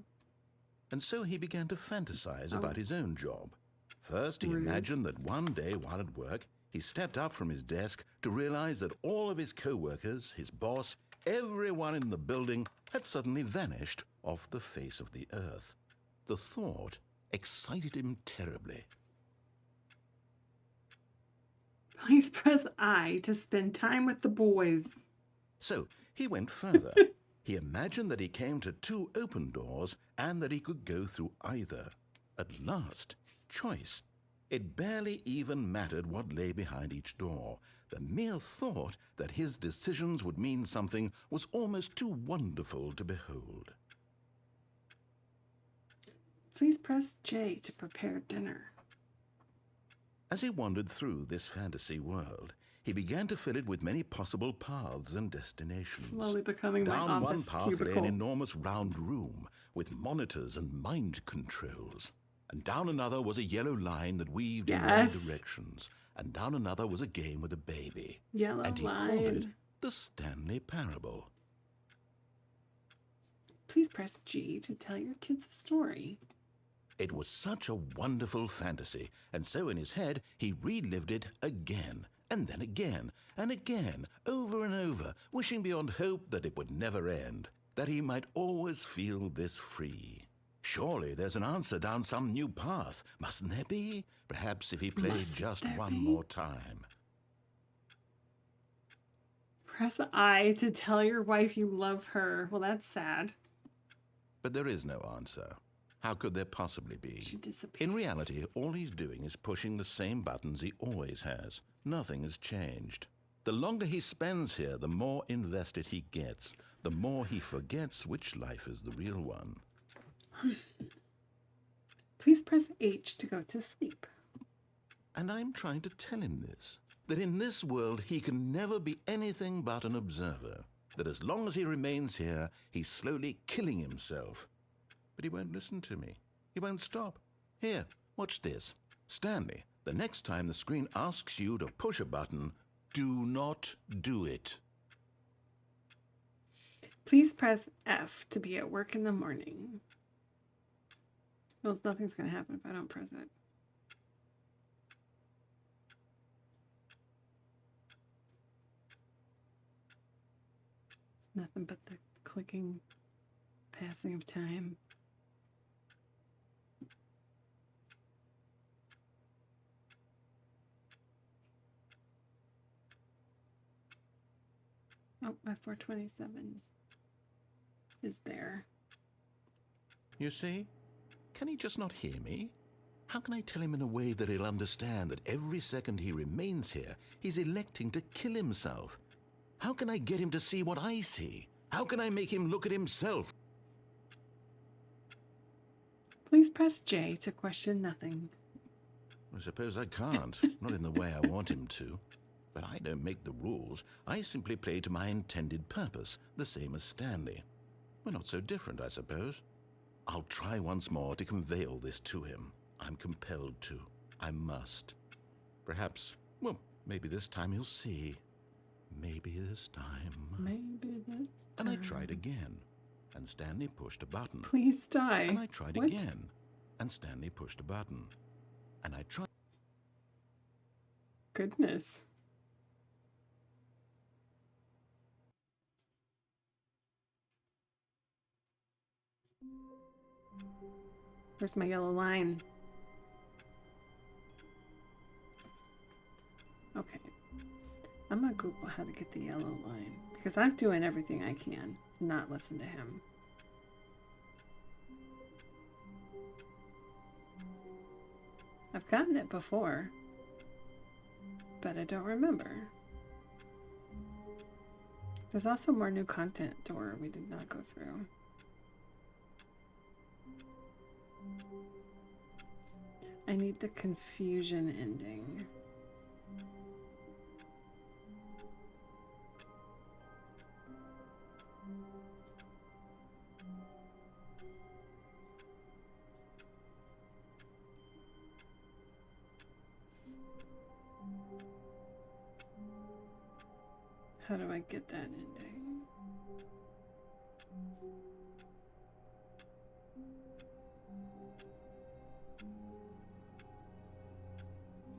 And so he began to fantasize about his own job. First, he imagined that one day while at work, he stepped up from his desk to realize that all of his co-workers, his boss, everyone in the building had suddenly vanished off the face of the earth. The thought excited him terribly. Please press I to spend time with the boys. So he went further. He imagined that he came to 2 open doors and that he could go through either. At last, choice. It barely even mattered what lay behind each door. The mere thought that his decisions would mean something was almost too wonderful to behold. Please press J to prepare dinner. As he wandered through this fantasy world, he began to fill it with many possible paths and destinations. Slowly becoming my Down one office path lay cubicle. an enormous round room with monitors and mind controls. And down another was a yellow line that weaved in many directions. And down another was a game with a baby. Yellow and he line. called it the Stanley Parable. Please press G to tell your kids a story. It was such a wonderful fantasy, and so in his head he relived it again, and then again, and again, over and over, wishing beyond hope that it would never end, that he might always feel this free. Surely there's an answer down some new path, mustn't there be? Perhaps if he played just one more time. Press I to tell your wife you love her. Well, that's sad. But there is no answer. How could there possibly be? She disappears. In reality, all he's doing is pushing the same buttons he always has. Nothing has changed. The longer he spends here, the more invested he gets, the more he forgets which life is the real one. Please press H to go to sleep. And I'm trying to tell him this, that in this world he can never be anything but an observer, that as long as he remains here, he's slowly killing himself. But he won't listen to me. He won't stop. Here, watch this. Stanley, the next time the screen asks you to push a button, do not do it. Please press F to be at work in the morning. Well, nothing's going to happen if I don't press it. Nothing but the clicking, passing of time. Oh, by 4:27. is there. You see? Can he just not hear me? How can I tell him in a way that he'll understand that every second he remains here, he's electing to kill himself? How can I get him to see what I see? How can I make him look at himself? Please press J to question nothing. I suppose I can't, not in the way I want him to. But I don't make the rules. I simply play to my intended purpose, the same as Stanley. We're not so different, I suppose. I'll try once more to convey all this to him. I'm compelled to. I must. Perhaps, well, maybe this time he'll see. Maybe this time. Maybe this And I tried again, and Stanley pushed a button. Please die. And I tried What? again, and Stanley pushed a button. And I tried. Goodness. Where's my yellow line? Okay. I'm gonna Google how to get the yellow line because I'm doing everything I can to not listen to him. I've gotten it before, but I don't remember. There's also more new content door we did not go through. I need the confusion ending. How do I get that ending?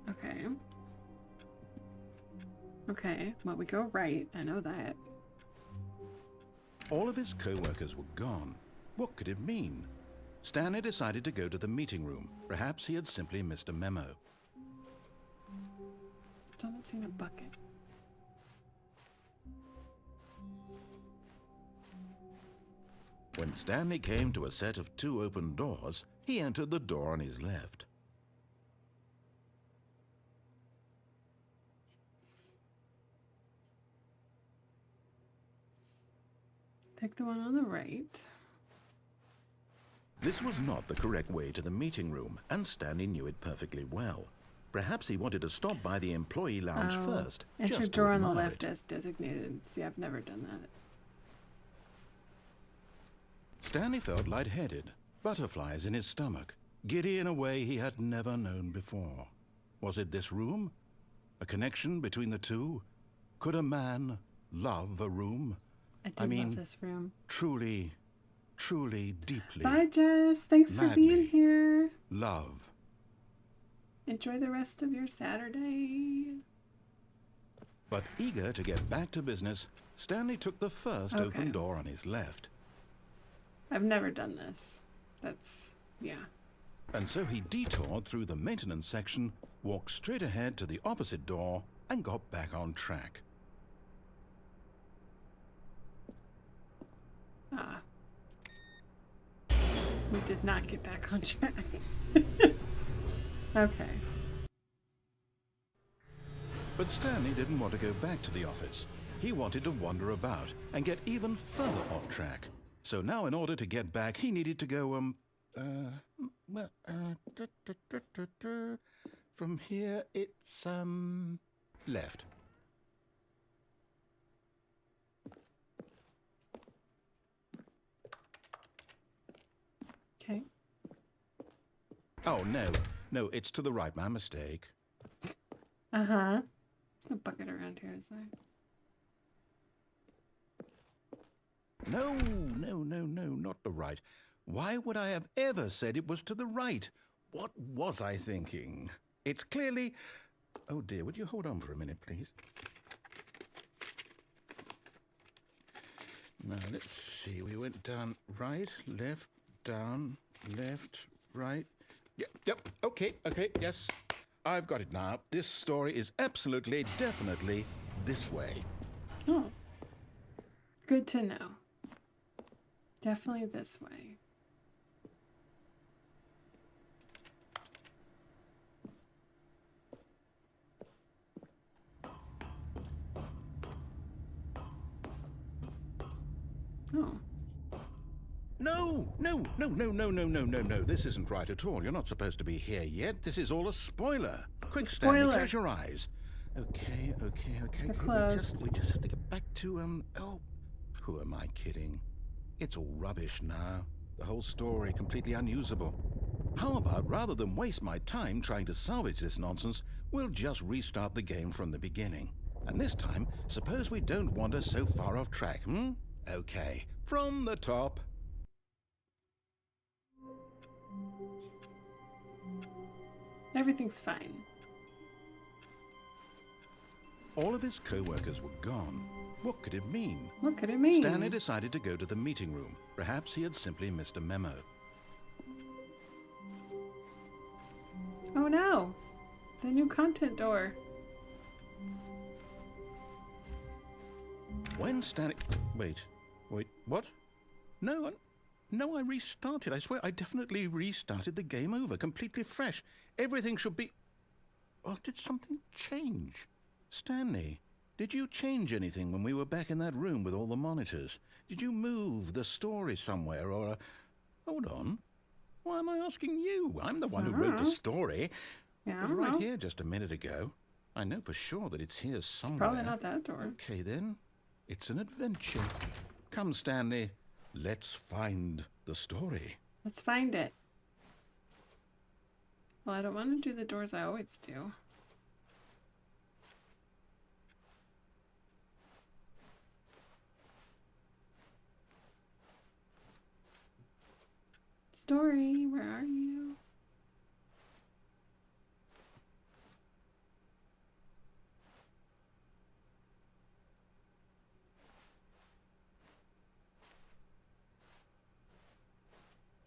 Okay. Okay, well, we go right. I know that. All of his co-workers were gone. What could it mean? Stanley decided to go to the meeting room. Perhaps he had simply missed a memo. Still not seeing a bucket. When Stanley came to a set of 2 open doors, he entered the door on his left. Pick the one on the right. This was not the correct way to the meeting room, and Stanley knew it perfectly well. Perhaps he wanted to stop by the employee lounge first, Enter just to door on the admire left it. as designated. See, I've never done that. Stanley felt lightheaded, butterflies in his stomach, giddy in a way he had never known before. Was it this room? A connection between the two? Could a man love a room? I do love this room. Truly, truly, deeply Bye, Jess. Thanks for being madly. here. love. Enjoy the rest of your Saturday. But eager to get back to business, Stanley took the first Okay. open door on his left. I've never done this. That's, yeah. And so he detoured through the maintenance section, walked straight ahead to the opposite door, and got back on track. Ah. We did not get back on track. Okay. But Stanley didn't want to go back to the office. He wanted to wander about and get even further off track. So now in order to get back, he needed to go, from here it's, left. Okay. Oh, no, it's to the right, my mistake. Uh-huh. There's no bucket around here, is there? No, not the right. Why would I have ever said it was to the right? What was I thinking? It's clearly... Oh dear, would you hold on for a minute, please? Now, let's see. We went down right, left, down, left, right. Yep, okay, yes. I've got it now. This story is absolutely, definitely this way. Oh. Good to know. Definitely this way. Oh. No, no, no, no, no, no, no, no, no. This isn't right at all. You're not supposed to be here yet. This is all a spoiler. Quick, Stanley, spoiler. close your eyes. Okay. They're We closed. just have to get back to, oh, who am I kidding? It's all rubbish now. The whole story completely unusable. How about, rather than waste my time trying to salvage this nonsense, we'll just restart the game from the beginning. And this time, suppose we don't wander so far off track, hmm? Okay, from the top. Everything's fine. All of his co-workers were gone. What could it mean? What could it mean? Stanley decided to go to the meeting room. Perhaps he had simply missed a memo. Oh no! The new content door. When Stanley... Wait, what? No, I restarted. I swear, I definitely restarted the game over, completely fresh. Everything should be... Oh, did something change? Stanley, did you change anything when we were back in that room with all the monitors? Did you move the story somewhere, or... Hold on. Why am I asking you? I'm the one who wrote the story. Yeah, It was right here just a minute ago. I know for sure that it's here somewhere. Probably not that door. Okay, then. It's an adventure. Come, Stanley. Let's find the story. Let's find it. Well, I don't want to do the doors I always do. Story, where are you?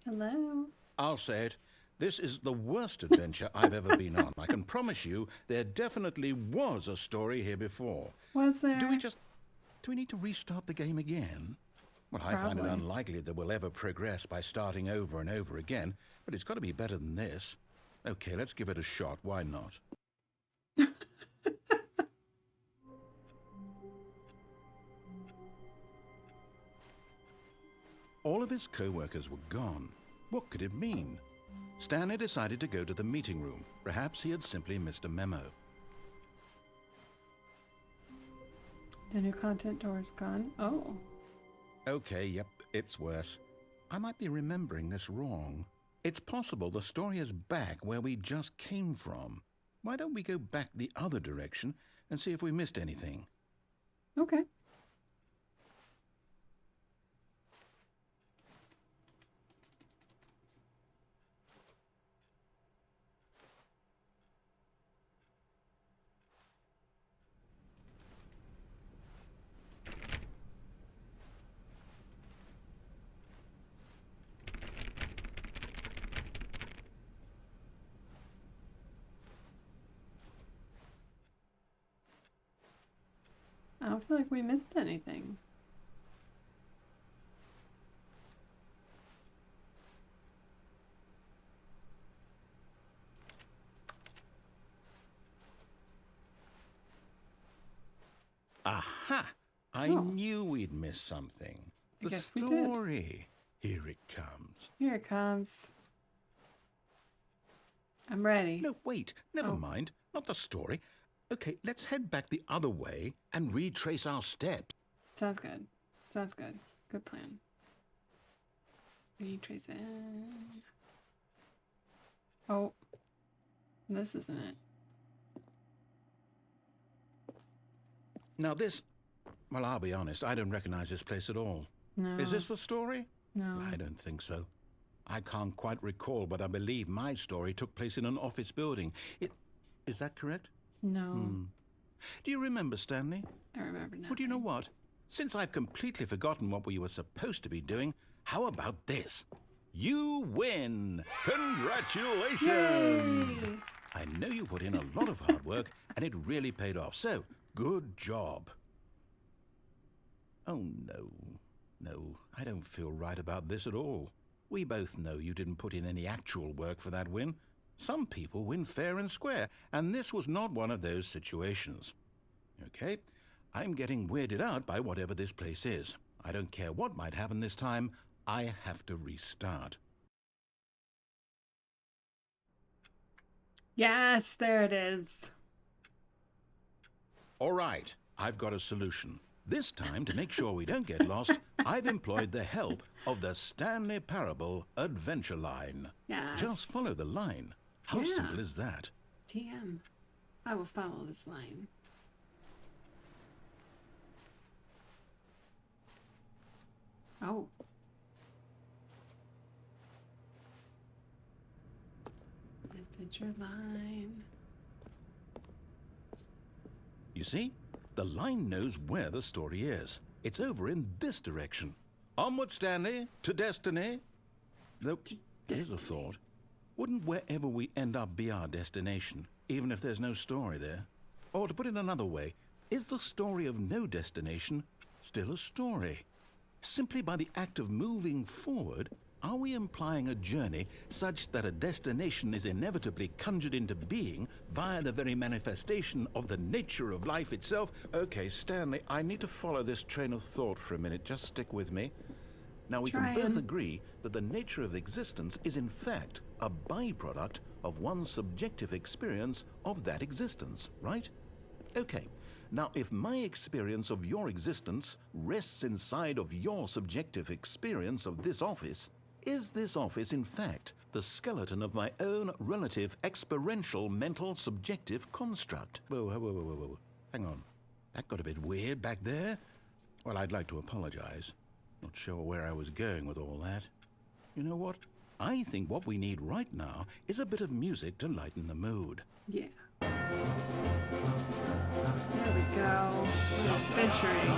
Hello? I'll say it. This is the worst adventure I've ever been on. I can promise you there definitely was a story here before. Was there? Do we need to restart the game again? Well, I find it Probably. unlikely that we'll ever progress by starting over and over again, but it's got to be better than this. Okay, let's give it a shot. Why not? All of his co-workers were gone. What could it mean? Stanley decided to go to the meeting room. Perhaps he had simply missed a memo. The new content door is gone. Oh. Okay, yep, it's worse. I might be remembering this wrong. It's possible the story is back where we just came from. Why don't we go back the other direction and see if we missed anything? Okay. I don't feel like we missed anything. Aha! I Oh. knew we'd miss something. I The guess we did. story. Here it comes. Here it comes. I'm ready. No, wait. Never Oh. mind. Not the story. Okay, let's head back the other way and retrace our steps. Sounds good. Sounds good. Good plan. Retrace it. Oh. This isn't it. Now this... Well, I'll be honest. I don't recognize this place at all. No. Is this the story? No. I don't think so. I can't quite recall, but I believe my story took place in an office building. Is that correct? No. Do you remember, Stanley? I remember now. Well, do you know what? Since I've completely forgotten what we were supposed to be doing, how about this? You win! Congratulations! Yay! I know you put in a lot of hard work, and it really paid off, so good job. Oh, no. No, I don't feel right about this at all. We both know you didn't put in any actual work for that win. Some people win fair and square, and this was not one of those situations. Okay, I'm getting weirded out by whatever this place is. I don't care what might happen this time. I have to restart. Yes, there it is. All right, I've got a solution. This time, to make sure we don't get lost, I've employed the help of the Stanley Parable Adventure Line. Yes. Just follow the line. How Yeah. simple is that? TM. I will follow this line. Oh. Adventure line. You see? The line knows where the story is. It's over in this direction. Onward, Stanley, to destiny. Though, here's a thought. Wouldn't wherever we end up be our destination, even if there's no story there? Or to put it another way, is the story of no destination still a story? Simply by the act of moving forward, are we implying a journey such that a destination is inevitably conjured into being via the very manifestation of the nature of life itself? Okay, Stanley, I need to follow this train of thought for a minute. Just stick with me. Now, we can both agree that the nature of existence is in fact a byproduct of one's subjective experience of that existence, right? Okay. Now, if my experience of your existence rests inside of your subjective experience of this office, is this office, in fact, the skeleton of my own relative experiential mental subjective construct? Whoa. Hang on. That got a bit weird back there. Well, I'd like to apologize. Not sure where I was going with all that. You know what? I think what we need right now is a bit of music to lighten the mood. Yeah. There we go. Adventuring.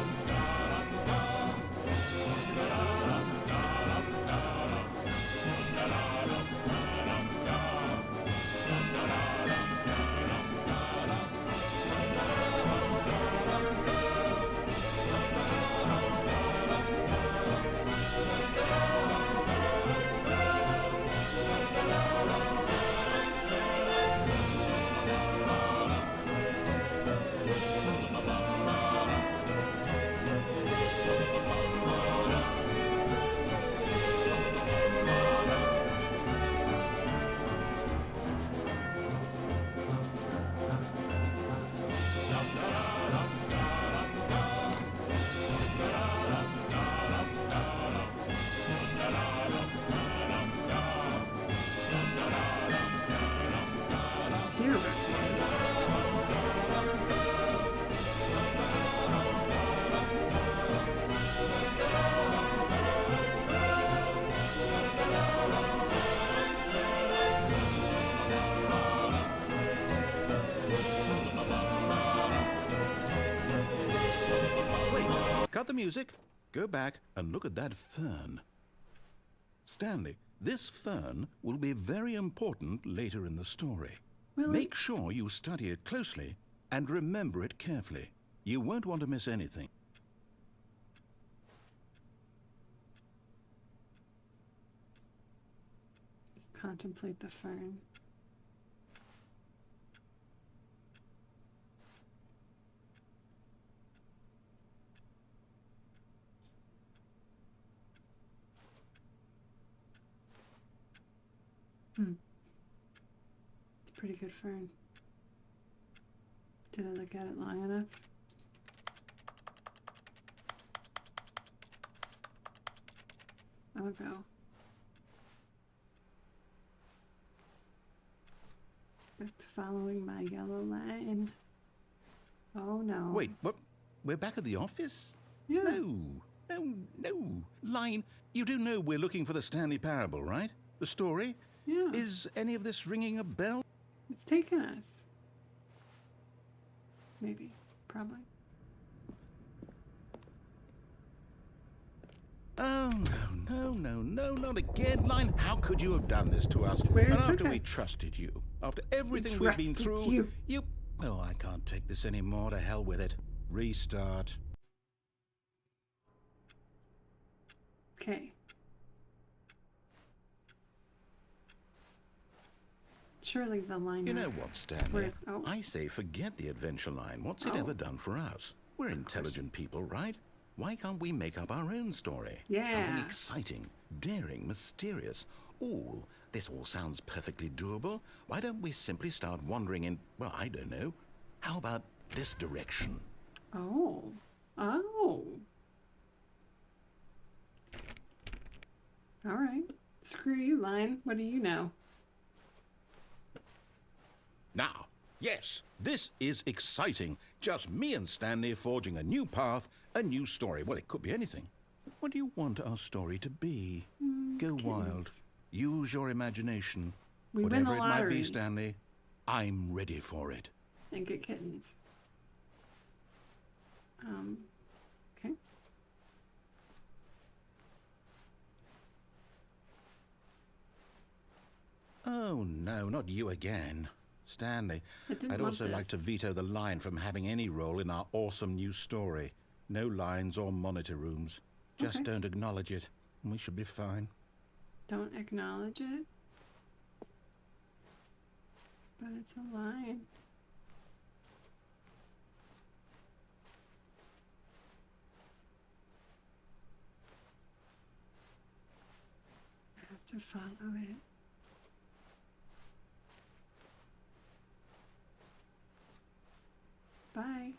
Cut the music, go back and look at that fern. Stanley, this fern will be very important later in the story. Really? Make sure you study it closely and remember it carefully. You won't want to miss anything. Just contemplate the fern. It's a pretty good fern. Did I look at it long enough? I'll go. Following my yellow line. Oh no. Wait, what? We're back at the office? Yeah. No. Line, you do know we're looking for the Stanley Parable, right? The story? Yeah. Is any of this ringing a bell? It's taken us. Maybe. Probably. Oh, no, not again. Line, how could you have done this to us? Where it And took after we us. trusted you, after everything we've been trusted through, you. Oh, I can't take this anymore. To hell with it. Restart. Okay. Surely the line You know was- what, Stanley? Where- oh. I say forget the adventure line. What's it Oh. ever done for us? We're intelligent people, right? Why can't we make up our own story? Something Yeah. exciting, daring, mysterious. Ooh, this all sounds perfectly doable. Why don't we simply start wandering in, well, I don't know. How about this direction? Oh. Oh. All right. Screw you, line. What do you know? Now, yes, this is exciting. Just me and Stanley forging a new path, a new story. Well, it could be anything. What do you want our story to be? Go wild. kittens. Use your imagination. We win Whatever the it might lottery be, Stanley, I'm ready for it. and get kittens. Okay. Oh, no, not you again. Stanley, I didn't I'd want also like to this. veto the line from having any role in our awesome new story. No lines or monitor rooms. Just Okay. don't acknowledge it, and we should be fine. Don't acknowledge it. But it's a line. I have to follow it. Bye.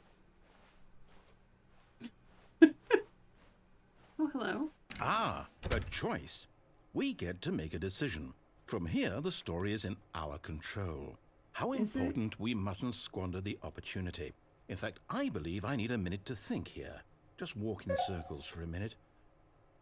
Oh, hello. Ah, a choice. We get to make a decision. From here, the story is in our control. How Is it? important we mustn't squander the opportunity. In fact, I believe I need a minute to think here. Just walk in circles for a minute.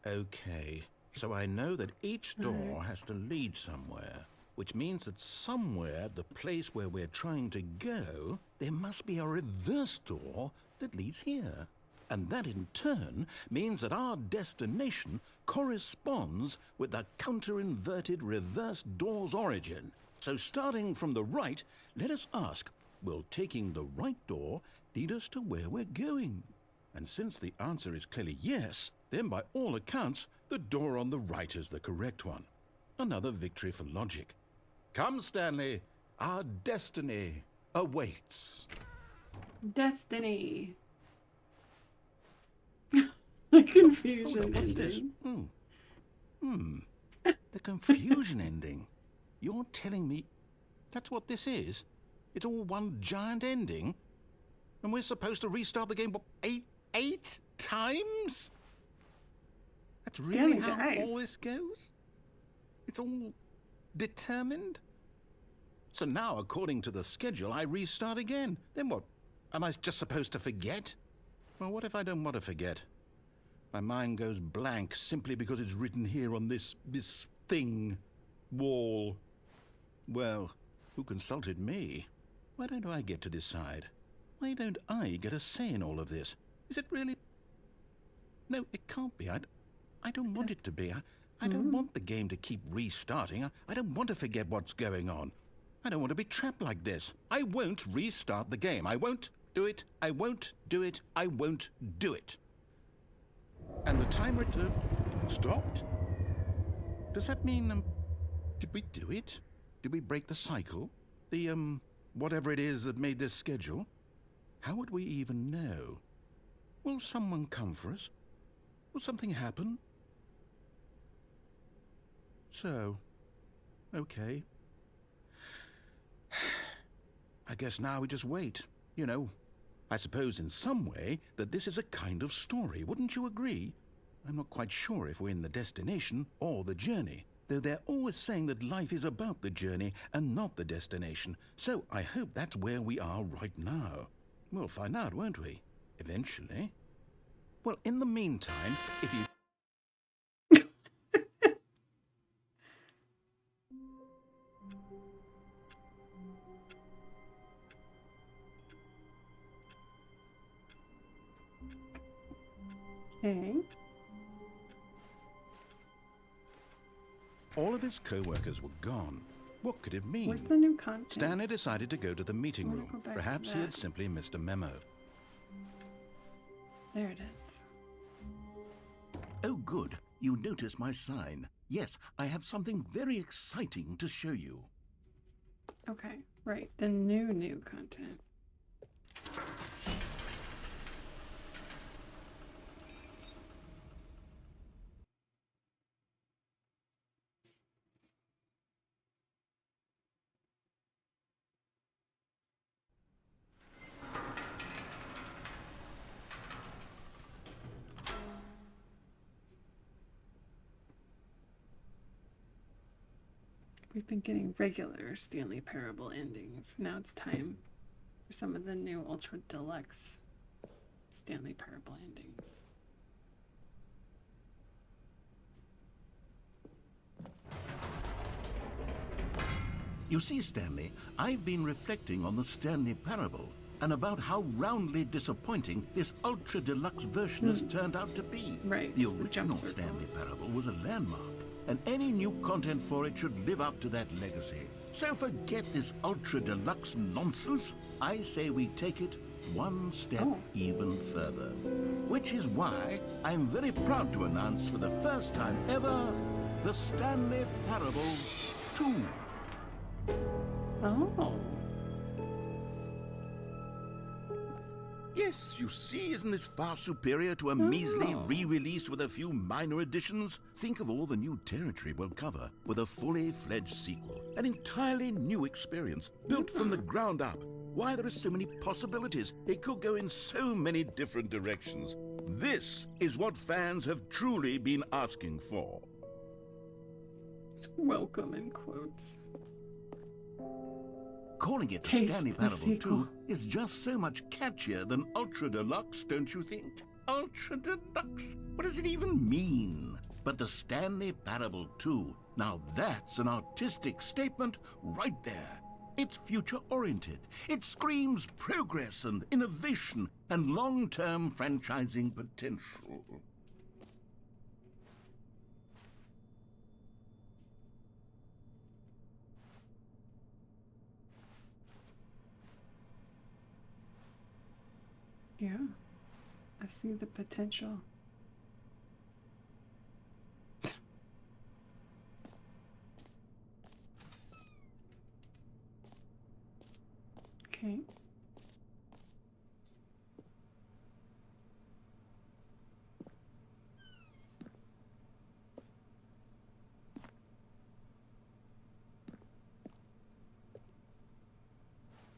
Okay, so I know that each door has to lead somewhere, which means that somewhere at the place where we're trying to go, there must be a reverse door that leads here. And that in turn means that our destination corresponds with the counter-inverted reverse door's origin. So starting from the right, let us ask, will taking the right door lead us to where we're going? And since the answer is clearly yes, then by all accounts, the door on the right is the correct one. Another victory for logic. Come, Stanley, our destiny awaits. Destiny. The confusion Hold on, what's this? ending. The confusion ending. You're telling me that's what this is? It's all one giant ending? And we're supposed to restart the game, what, eight times? That's really Stanley how dies. all this goes? It's all determined? So now, according to the schedule, I restart again. Then what? Am I just supposed to forget? Well, what if I don't want to forget? My mind goes blank simply because it's written here on this thing, wall. Well, who consulted me? Why don't I get to decide? Why don't I get a say in all of this? Is it really? No, it can't be. I don't want it to be. I don't want the game to keep restarting. I don't want to forget what's going on. I don't want to be trapped like this. I won't restart the game. I won't do it. I won't do it. I won't do it. And the timer stopped? Does that mean, did we do it? Did we break the cycle? The, whatever it is that made this schedule? How would we even know? Will someone come for us? Will something happen? So, okay. I guess now we just wait, you know. I suppose in some way that this is a kind of story, wouldn't you agree? I'm not quite sure if we're in the destination or the journey, though they're always saying that life is about the journey and not the destination, so I hope that's where we are right now. We'll find out, won't we? Eventually. Well, in the meantime, if you... Okay. All of his co-workers were gone. What could it mean? Where's the new content? Stanley decided to go to the meeting I wanna room. go back to Perhaps he had that. simply missed a memo. There it is. Oh, good. you notice my sign. Yes, I have something very exciting to show you. Okay, right. The new content. We've been getting regular Stanley Parable endings. Now it's time for some of the new Ultra Deluxe Stanley Parable endings. You see, Stanley, I've been reflecting on the Stanley Parable and about how roundly disappointing this Ultra Deluxe version has turned out to be. Right, The it's the jump original circle. Stanley Parable was a landmark, and any new content for it should live up to that legacy. So forget this Ultra Deluxe nonsense. I say we take it one step even further. Which is why I'm very proud to announce for the first time ever, the Stanley Parable 2. Oh. Yes, you see, isn't this far superior to a measly re-release with a few minor additions? Think of all the new territory we'll cover with a fully fledged sequel. An entirely new experience, built from the ground up. Why, there are so many possibilities. It could go in so many different directions. This is what fans have truly been asking for. Welcome in quotes. Calling it the Taste Stanley the Parable sequel. 2 is just so much catchier than Ultra Deluxe, don't you think? Ultra Deluxe? What does it even mean? But the Stanley Parable 2, now that's an artistic statement right there. It's future-oriented. It screams progress and innovation and long-term franchising potential. Yeah, I see the potential. Okay.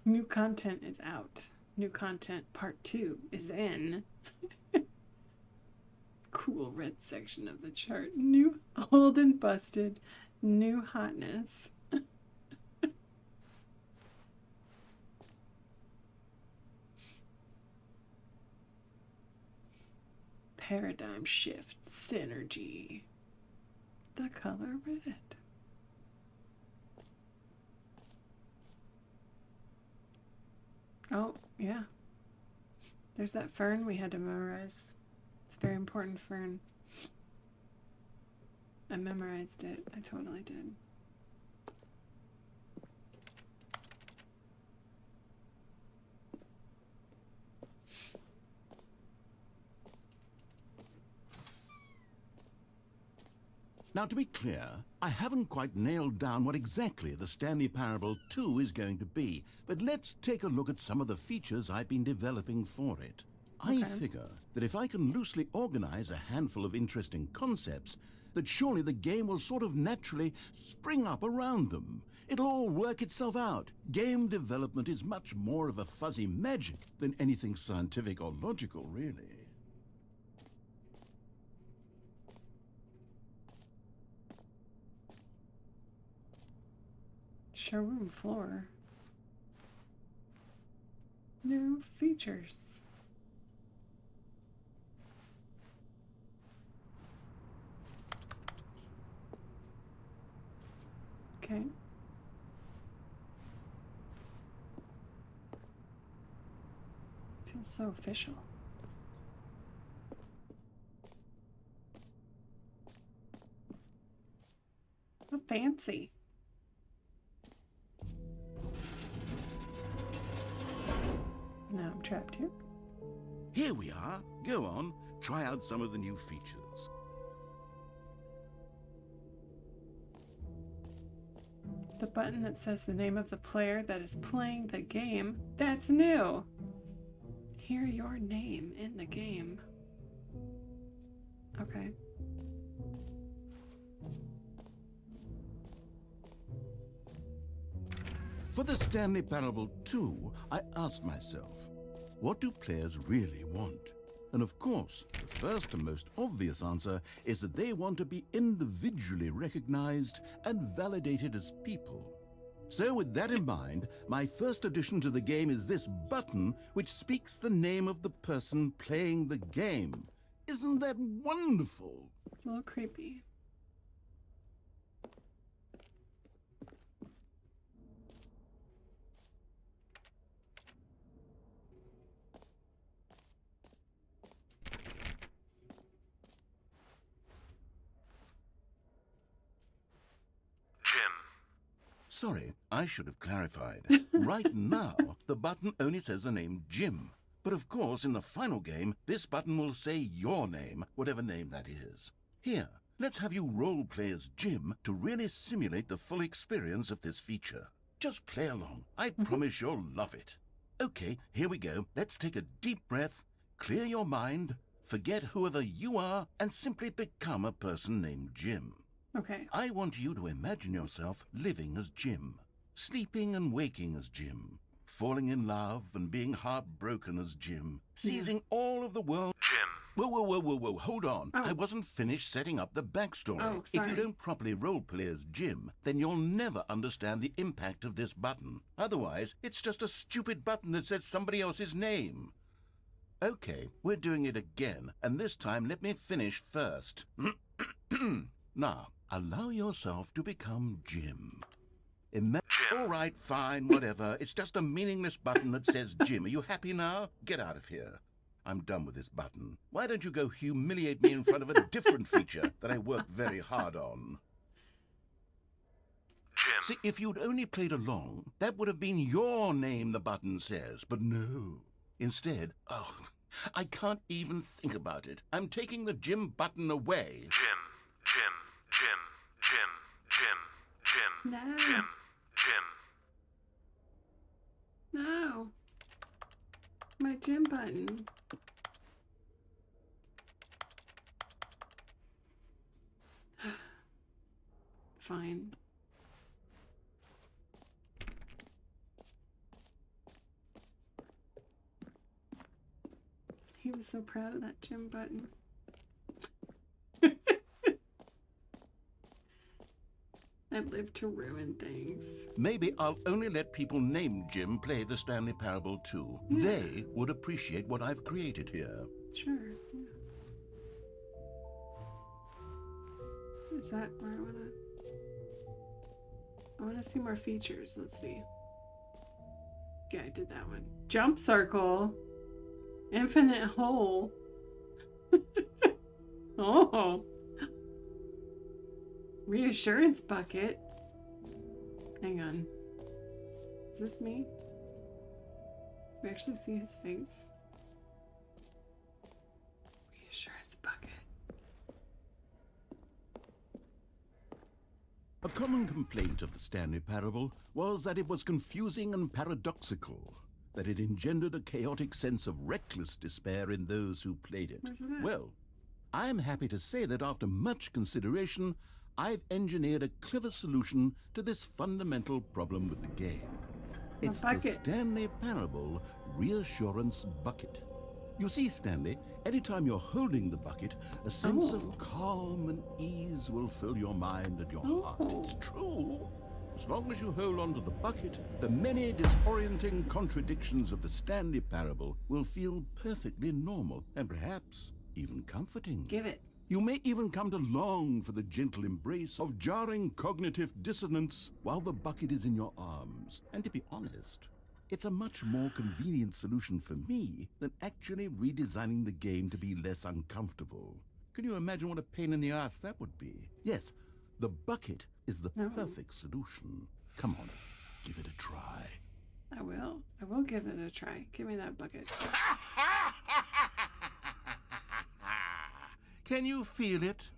New content is out. New content part 2 is in. Cool red section of the chart. New old and busted. New hotness. Paradigm shift. Synergy. The color red. Oh, yeah. There's that fern we had to memorize. It's a very important fern. I memorized it. I totally did. Now, to be clear, I haven't quite nailed down what exactly the Stanley Parable 2 is going to be, but let's take a look at some of the features I've been developing for it. I figure that if I can loosely organize a handful of interesting concepts, that surely the game will sort of naturally spring up around them. It'll all work itself out. Game development is much more of a fuzzy magic than anything scientific or logical, really. Showroom floor. New features. Okay. Feels so official. So fancy. Now I'm trapped here. Here we are. Go on, try out some of the new features. button that says the name of the player that is playing the game. That's new. Hear your name in the game. Okay. For the Stanley Parable 2, I asked myself, what do players really want? And of course, the first and most obvious answer is that they want to be individually recognized and validated as people. So with that in mind, my first addition to the game is this button which speaks the name of the person playing the game. Isn't that wonderful? It's a little creepy. Sorry, I should have clarified. Right now, the button only says the name Jim. But of course, in the final game, this button will say your name, whatever name that is. Here, let's have you role play as Jim to really simulate the full experience of this feature. Just play along. I promise you'll love it. Okay, here we go. Let's take a deep breath, clear your mind, forget whoever you are, and simply become a person named Jim. Okay. I want you to imagine yourself living as Jim, sleeping and waking as Jim, falling in love and being heartbroken as Jim, seizing all of the world. Jim. Whoa, hold on. Oh. I wasn't finished setting up the backstory. Oh, if sorry. you don't properly roleplay as Jim, then you'll never understand the impact of this button. Otherwise, it's just a stupid button that says somebody else's name. Okay, we're doing it again, and this time let me finish first. Now, allow yourself to become Jim. All right, fine, whatever. It's just a meaningless button that says Jim. Are you happy now? Get out of here. I'm done with this button. Why don't you go humiliate me in front of a different feature that I worked very hard on? Jim. See, if you'd only played along, that would have been your name the button says. But no. Instead, I can't even think about it. I'm taking the Jim button away. Jim. No. No. My Jim button. Fine. He was so proud of that Jim button. I live to ruin things. Maybe I'll only let people named Jim play the Stanley Parable 2. Yeah. They would appreciate what I've created here. Sure. Yeah. Is that where I wanna see more features. Let's see. Yeah, I did that one. Jump circle. Infinite hole. Oh. Reassurance bucket. Hang on. Is this me? Do we actually see his face? Reassurance bucket. A common complaint of the Stanley Parable was that it was confusing and paradoxical, that it engendered a chaotic sense of reckless despair in those who played it. Where's that? Well, I'm happy to say that after much consideration, I've engineered a clever solution to this fundamental problem with the game. It's the bucket. Stanley Parable Reassurance Bucket. You see, Stanley, anytime you're holding the bucket, a sense of calm and ease will fill your mind and your heart. It's true. As long as you hold on to the bucket, the many disorienting contradictions of the Stanley Parable will feel perfectly normal and perhaps even comforting. Give it. You may even come to long for the gentle embrace of jarring cognitive dissonance while the bucket is in your arms. And to be honest, it's a much more convenient solution for me than actually redesigning the game to be less uncomfortable. Can you imagine what a pain in the ass that would be? Yes, the bucket is the perfect solution. Come on, give it a try. I will. I will give it a try. Give me that bucket. Can you feel it?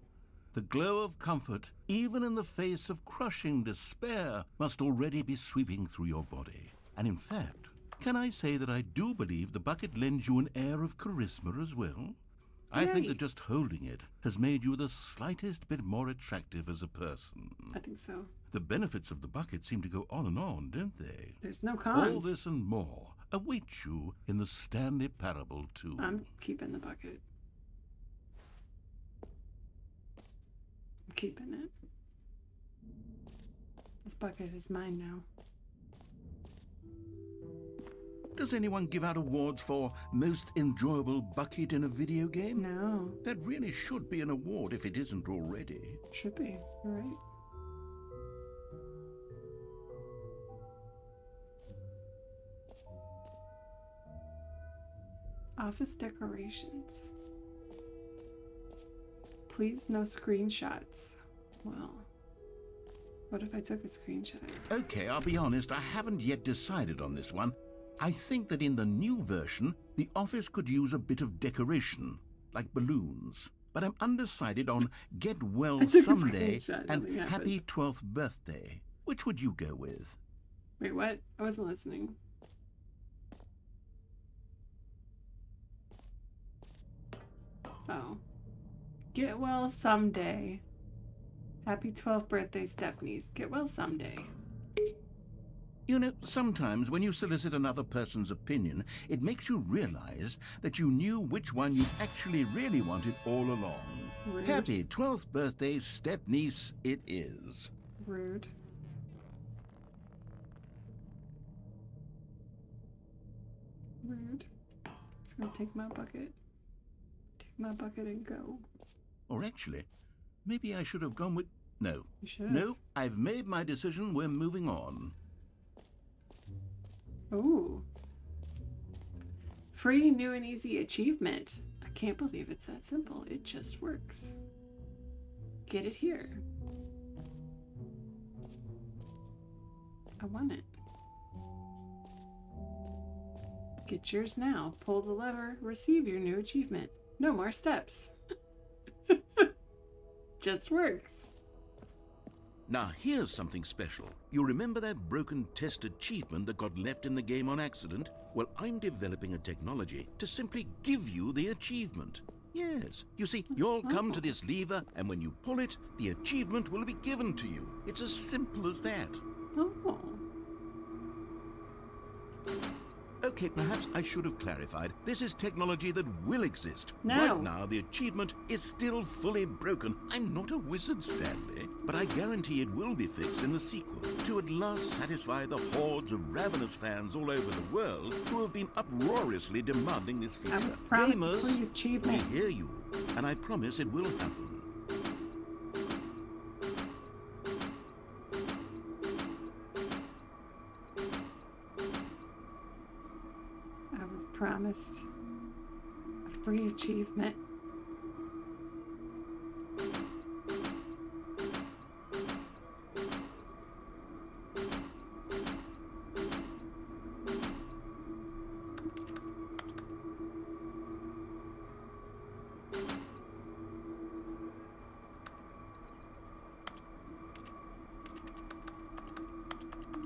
The glow of comfort, even in the face of crushing despair, must already be sweeping through your body. And in fact, can I say that I do believe the bucket lends you an air of charisma as well? I think that just holding it has made you the slightest bit more attractive as a person. I think so. The benefits of the bucket seem to go on, don't they? There's no cons. All this and more await you in the Stanley Parable 2. I'm keeping the bucket. I'm keeping it. This bucket is mine now. Does anyone give out awards for most enjoyable bucket in a video game? No. That really should be an award if it isn't already. Should be. You're right. Office decorations. Please no screenshots. Well, what if I took a screenshot? Okay, I'll be honest, I haven't yet decided on this one. I think that in the new version, the office could use a bit of decoration, like balloons. But I'm undecided on Get Well Someday and Happy 12th Birthday. Which would you go with? Wait, what? I wasn't listening. Oh. Get well someday. Happy 12th birthday, Stephanie's. Get well someday. You know, sometimes when you solicit another person's opinion, it makes you realize that you knew which one you actually really wanted all along. Rude. Happy 12th birthday, step-niece, it is. Rude. Rude. Just gonna take my bucket. Take my bucket and go. Or actually, maybe I should have gone with... No. You should. No, I've made my decision. We're moving on. Ooh. Free new and easy achievement. I can't believe it's that simple. It just works. Get it here. I want it. Get yours now. Pull the lever. Receive your new achievement. No more steps. Just works. Now, here's something special. You remember that broken test achievement that got left in the game on accident? Well, I'm developing a technology to simply give you the achievement. Yes. You see, you'll come to this lever, and when you pull it, the achievement will be given to you. It's as simple as that. Oh. Okay, perhaps I should have clarified. This is technology that will exist. No. Right now, the achievement is still fully broken. I'm not a wizard, Stanley, but I guarantee it will be fixed in the sequel to at last satisfy the hordes of ravenous fans all over the world who have been uproariously demanding this feature. Gamers, we hear you, and I promise it will happen. Promised a free achievement.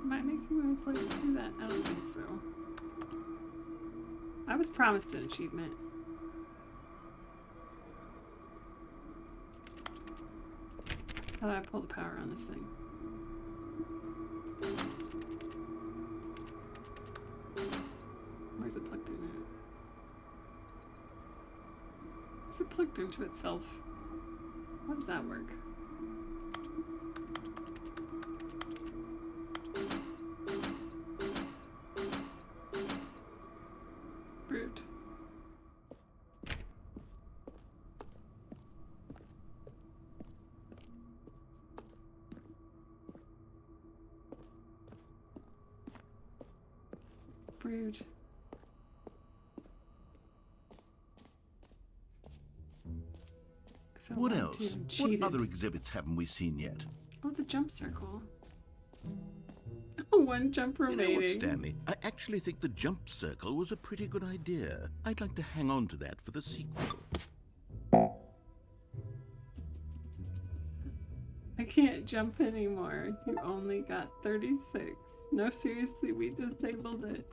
Am I making those lights do that? I don't think so. I was promised an achievement. How do I pull the power on this thing? Where's it plugged in at? Is it plugged into itself? How does that work? Rude. Rude. What else? What other exhibits haven't we seen yet? Oh, the jump circle. One jump remaining. You know what, Stanley? I actually think the jump circle was a pretty good idea. I'd like to hang on to that for the sequel. I can't jump anymore. You only got 36. No, seriously, we disabled it.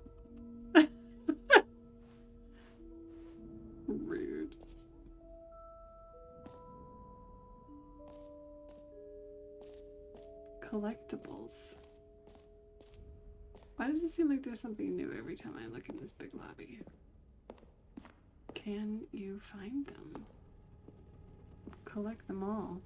Rude. Collectibles. Why does it seem like there's something new every time I look in this big lobby? Can you find them? Collect them all.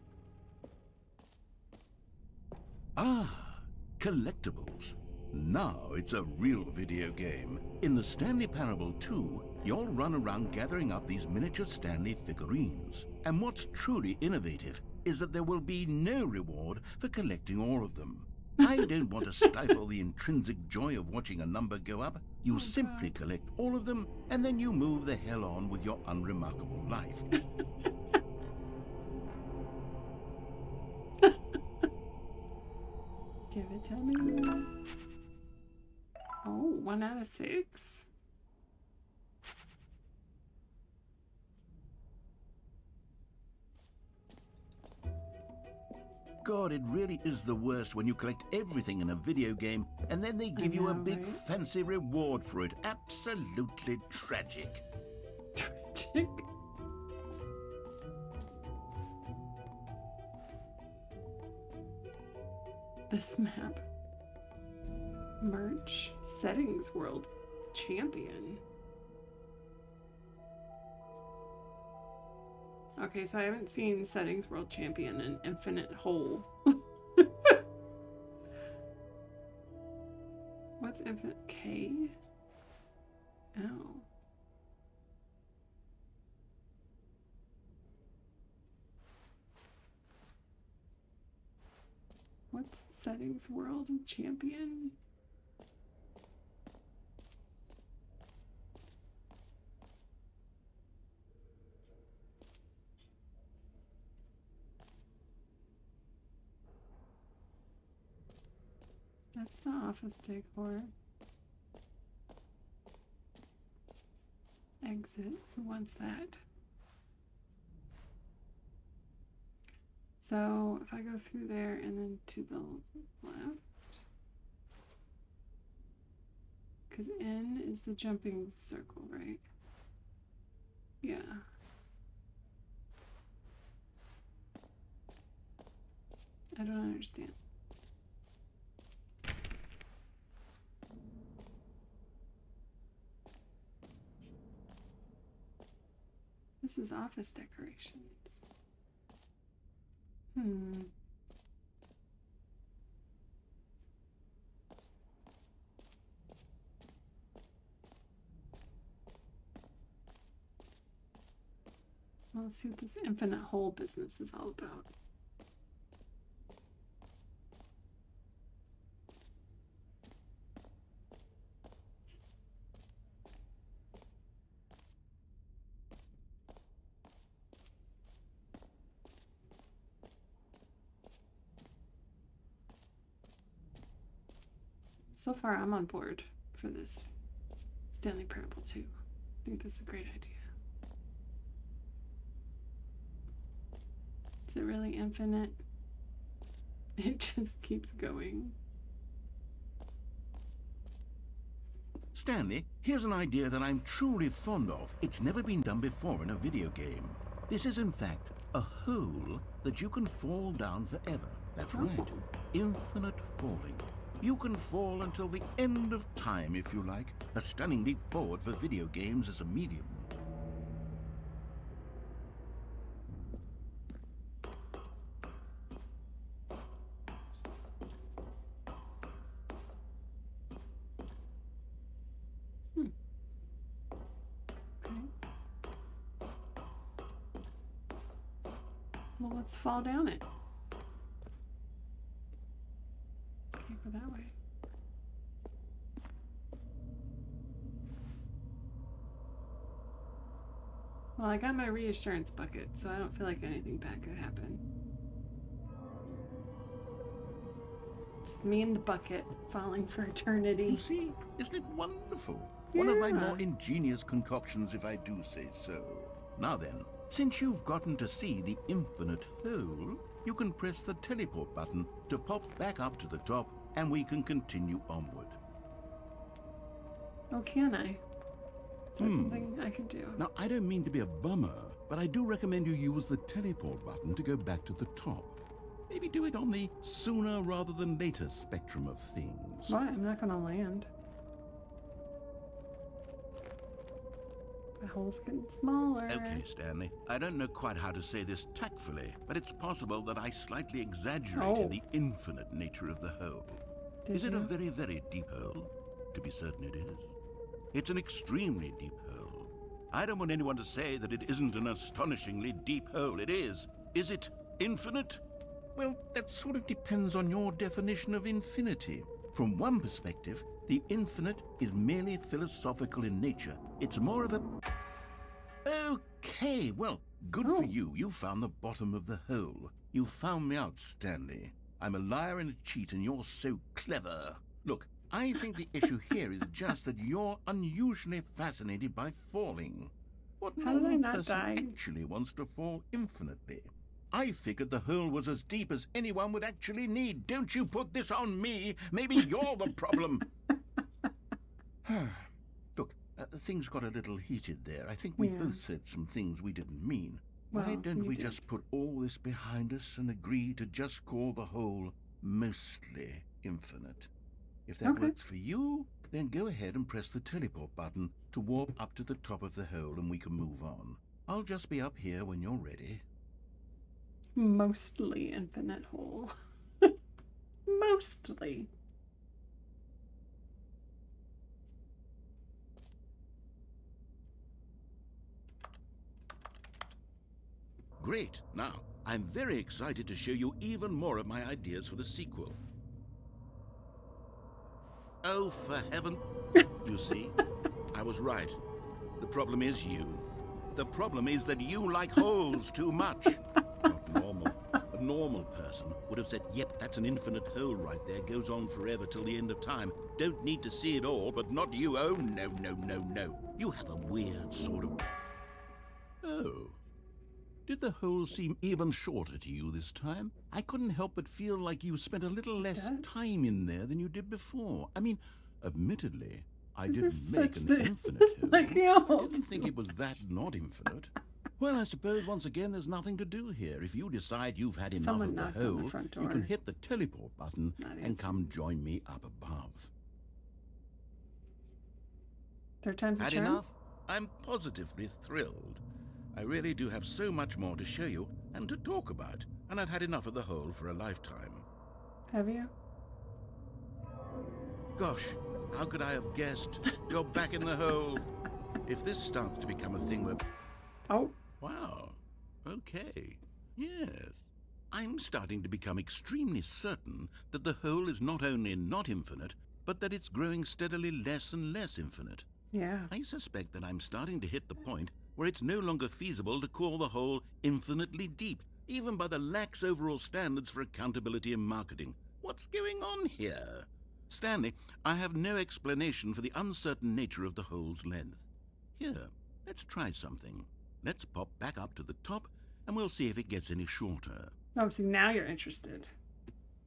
Ah, collectibles. Now it's a real video game. In the Stanley Parable 2, you'll run around gathering up these miniature Stanley figurines. And what's truly innovative is that there will be no reward for collecting all of them. I don't want to stifle the intrinsic joy of watching a number go up. You simply collect all of them, and then you move the hell on with your unremarkable life. Give it to me. Oh, 1 out of 6. God, it really is the worst when you collect everything in a video game and then they give you a big right? fancy reward for it. Absolutely tragic. Tragic. This map. Merch. Settings World Champion. Okay, so I haven't seen Settings World Champion and Infinite Hole. What's Infinite K? Oh. What's Settings World Champion? That's the office decor. Exit. Who wants that? So if I go through there and then to the left, because N is the jumping circle, right? Yeah. I don't understand. This is office decorations. Well, let's see what this Infinite Hole business is all about. So far, I'm on board for this Stanley Parable 2. I think this is a great idea. Is it really infinite? It just keeps going. Stanley, here's an idea that I'm truly fond of. It's never been done before in a video game. This is, in fact, a hole that you can fall down forever. That's right. Infinite falling. You can fall until the end of time, if you like. A stunning leap forward for video games as a medium. Okay. Well, let's fall down it. Can't go that way. Well, I got my reassurance bucket, so I don't feel like anything bad could happen. Just me and the bucket falling for eternity. You see, isn't it wonderful? One of my Yeah. more ingenious concoctions, if I do say so. Now then, Since you've gotten to see the infinite hole, you can press the teleport button to pop back up to the top, and we can continue onward. Oh, can I? Is that something I could do? Now, I don't mean to be a bummer, but I do recommend you use the teleport button to go back to the top. Maybe do it on the sooner rather than later spectrum of things. Why? I'm not gonna land. The hole's getting smaller. Okay, Stanley. I don't know quite how to say this tactfully, but it's possible that I slightly exaggerated the infinite nature of the hole. Is it a very, very deep hole? To be certain it is. It's an extremely deep hole. I don't want anyone to say that it isn't an astonishingly deep hole. It is. Is it infinite? Well, that sort of depends on your definition of infinity. From one perspective, the infinite is merely philosophical in nature. It's more of a... Okay, well, good for you. You found the bottom of the hole. You found me out, Stanley. I'm a liar and a cheat, and you're so clever. Look, I think the issue here is just that you're unusually fascinated by falling. What How did I normal not person die? actually wants to fall infinitely? I figured the hole was as deep as anyone would actually need. Don't you put this on me. Maybe you're the problem. Look, things got a little heated there. I think we both said some things we didn't mean. Why Well, don't you we did. just put all this behind us and agree to just call the hole mostly infinite? If that Okay. works for you, then go ahead and press the teleport button to warp up to the top of the hole and we can move on. I'll just be up here when you're ready. Mostly infinite hole. Mostly. Great. Now, I'm very excited to show you even more of my ideas for the sequel. Oh, for heaven... You see, I was right. The problem is you. The problem is that you like holes too much. Not normal. A normal person would have said, yep, that's an infinite hole right there. Goes on forever till the end of time. Don't need to see it all, but not you. Oh, no, no, no, no. You have a weird sort of... Oh. Did the hole seem even shorter to you this time? I couldn't help but feel like you spent a little less time in there than you did before. I mean, admittedly, I Is didn't there make such an thing infinite as hole. like a I hole? didn't think it was that not infinite. Well, I suppose once again there's nothing to do here. If you decide you've had enough Someone of the knocked on the hole, front you can door. hit the teleport button Not and answering. come join me up above. Third time's a Had charm? enough? I'm positively thrilled. I really do have so much more to show you and to talk about, and I've had enough of the hole for a lifetime. Have you? Gosh, how could I have guessed? You're back in the hole. If this starts to become a thing where... Oh. Wow. Okay. Yes. I'm starting to become extremely certain that the hole is not only not infinite, but that it's growing steadily less and less infinite. Yeah. I suspect that I'm starting to hit the point where it's no longer feasible to call the hole infinitely deep, even by the lax overall standards for accountability and marketing. What's going on here? Stanley, I have no explanation for the uncertain nature of the hole's length. Here, let's try something. Let's pop back up to the top, and we'll see if it gets any shorter. Oh, so now you're interested.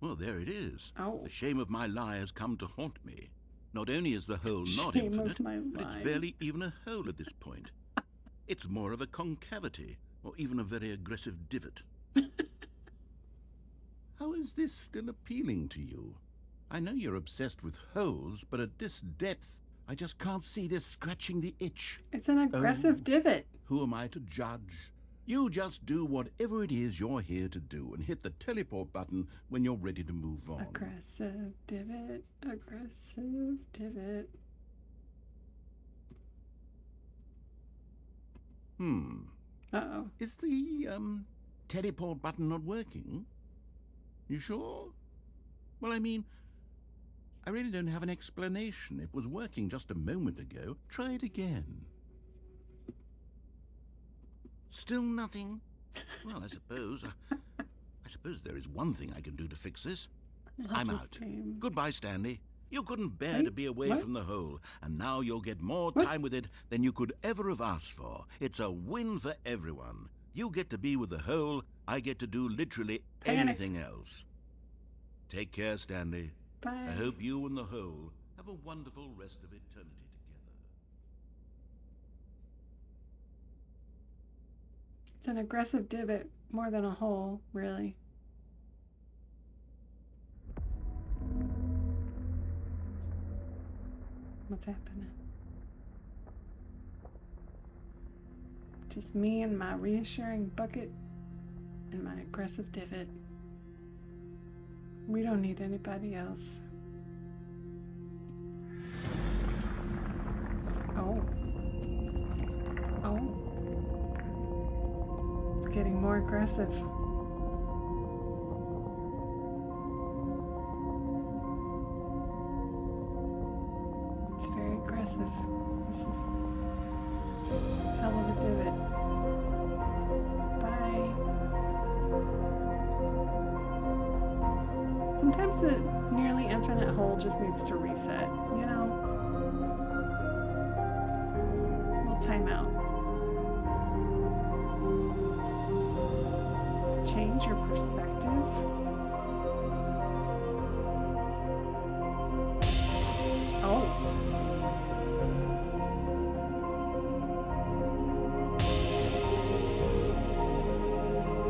Well, there it is. Oh. The shame of my lie has come to haunt me. Not only is the hole not Shame of infinite, my but it's lie. barely even a hole at this point. It's more of a concavity, or even a very aggressive divot. How is this still appealing to you? I know you're obsessed with holes, but at this depth, I just can't see this scratching the itch. It's an aggressive divot. Who am I to judge? You just do whatever it is you're here to do and hit the teleport button when you're ready to move on. Aggressive divot. Aggressive divot. Uh-oh. Is the, teleport button not working? You sure? Well, I mean, I really don't have an explanation. It was working just a moment ago. Try it again. Still nothing? Well, I suppose there is one thing I can do to fix this. Love I'm this out. game. Goodbye, Stanley. You couldn't bear Wait, to be away what? from the hole, and now you'll get more What? time with it than you could ever have asked for. It's a win for everyone. You get to be with the hole, I get to do literally Panic. anything else. Take care, Stanley. Bye. I hope you and the hole have a wonderful rest of eternity together. It's an aggressive divot, more than a hole, really. What's happening? Just me and my reassuring bucket and my aggressive divot. We don't need anybody else. Oh. Oh. It's getting more aggressive. It's very aggressive. This is hell of a divot. Bye. Sometimes the nearly infinite hole just needs to reset, you know? A little timeout. Change your perspective. Oh.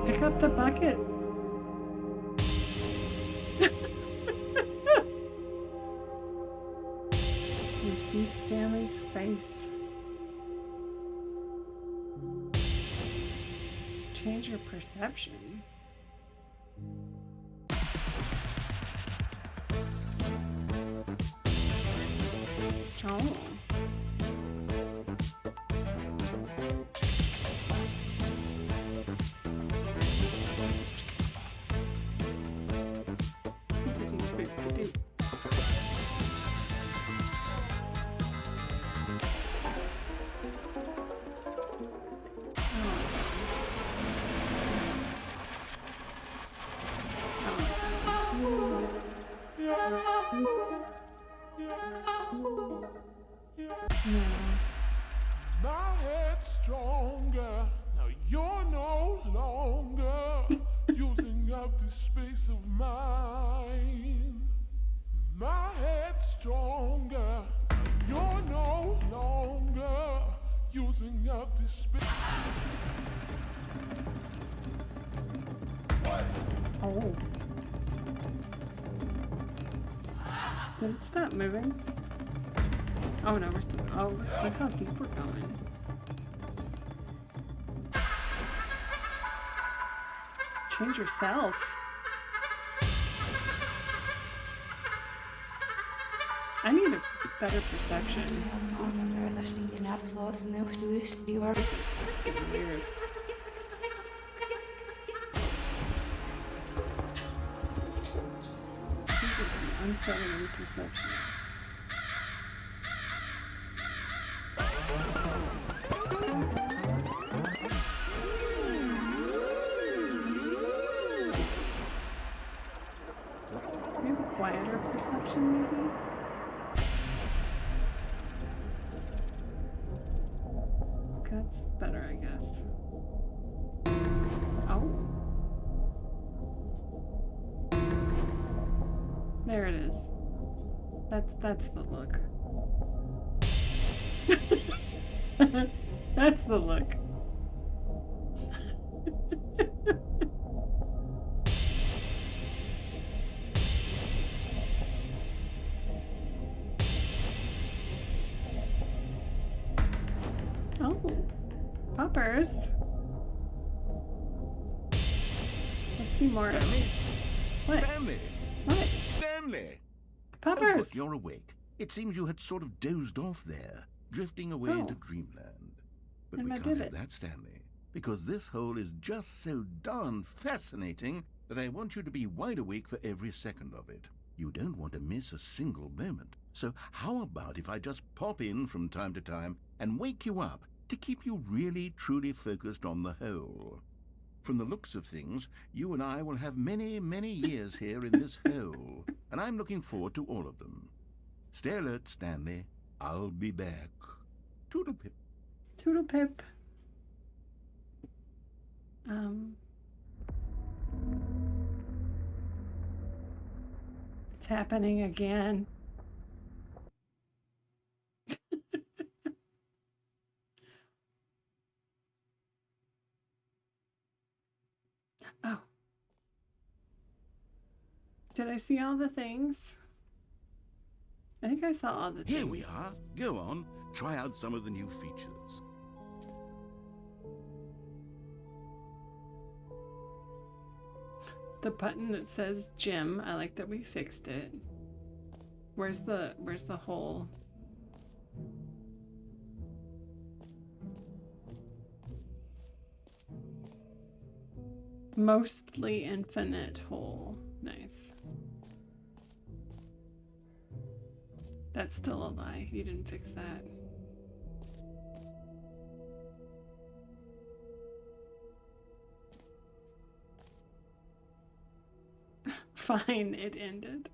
Pick up the bucket. You see Stanley's face. Change your perception. Oh. My head's stronger. Now you're no longer using up this space of mine. My head's stronger. You're no longer using up this space. Oh. Did it stop moving? Oh no, we're still. Oh, look how deep we're going. Change yourself. I need a better perception. It's weird. These are some unsettling perceptions. We have a quieter perception, maybe? That's better, I guess. Oh. There it is. That's the look. That's the look. Oh, poppers. Let's see more. Stanley? What? Stanley! What? Stanley! Oh, Poppers. good, you're awake. It seems you had sort of dozed off there, drifting away Oh. into dreamland. But And we I can't did have it. that, Stanley, because this hole is just so darn fascinating that I want you to be wide awake for every second of it. You don't want to miss a single moment. So how about if I just pop in from time to time and wake you up to keep you really, truly focused on the hole? From the looks of things, you and I will have many, many years here in this hole, and I'm looking forward to all of them. Stay alert, Stanley. I'll be back. Toodlepip. Toodlepip. It's happening again. Oh. Did I see all the things? I think I saw all the things. Here we are. Go on. Try out some of the new features. The button that says gym, I like that we fixed it. Where's the hole? Mostly infinite hole. Nice. That's still a lie. You didn't fix that. Fine, it ended.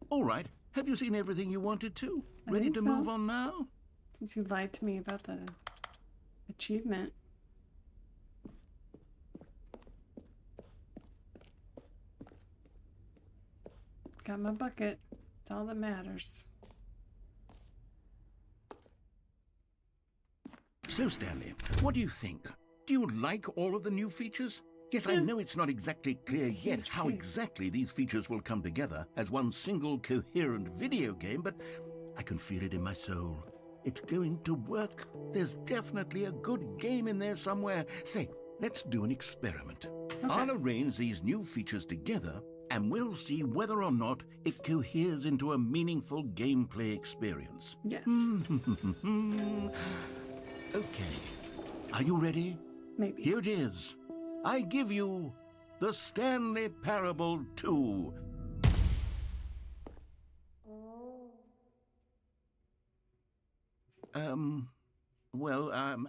All right. Have you seen everything you wanted to? Ready to move on now? Since you lied to me about the achievement. Got my bucket. It's all that matters. So, Stanley, what do you think? Do you like all of the new features? Yes, I know it's not exactly clear yet how exactly these features will come together as one single coherent video game, but I can feel it in my soul. It's going to work. There's definitely a good game in there somewhere. Say, let's do an experiment. Okay. I'll arrange these new features together, and we'll see whether or not it coheres into a meaningful gameplay experience. Yes. Okay. Are you ready? Maybe. Here it is. I give you the Stanley Parable 2.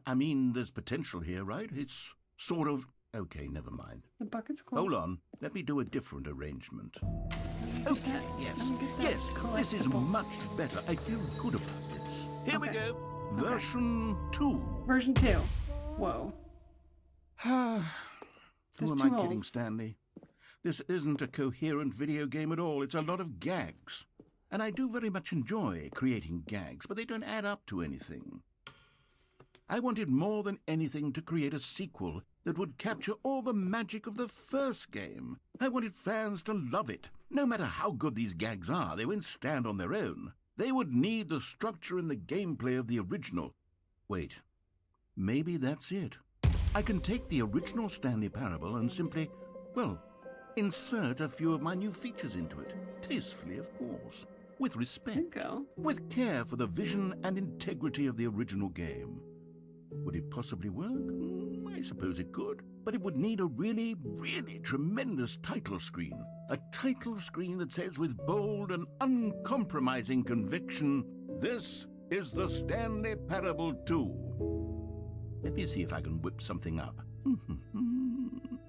I mean, there's potential here, right? It's sort of... Okay, never mind. The bucket's cool. Hold on. Let me do a different arrangement. Okay, yes. Yes, this is much better. I feel good about this. Here we go. Version 2. Version 2. Whoa. Who am I kidding, Stanley? This isn't a coherent video game at all. It's a lot of gags. And I do very much enjoy creating gags, but they don't add up to anything. I wanted more than anything to create a sequel that would capture all the magic of the first game. I wanted fans to love it. No matter how good these gags are, they won't stand on their own. They would need the structure and the gameplay of the original. Wait, maybe that's it. I can take the original Stanley Parable and simply, well, insert a few of my new features into it. Tastefully, of course. With respect. With care for the vision and integrity of the original game. Would it possibly work? I suppose it could. But it would need a really, really tremendous title screen. A title screen that says with bold and uncompromising conviction, "This is the Stanley Parable 2. Let me see if I can whip something up.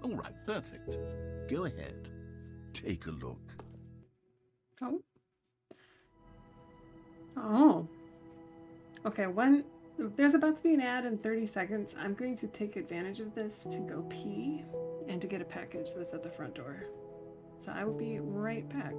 All right, perfect. Go ahead. Take a look. Oh. Okay, there's about to be an ad in 30 seconds. I'm going to take advantage of this to go pee and to get a package that's at the front door. So I will be right back.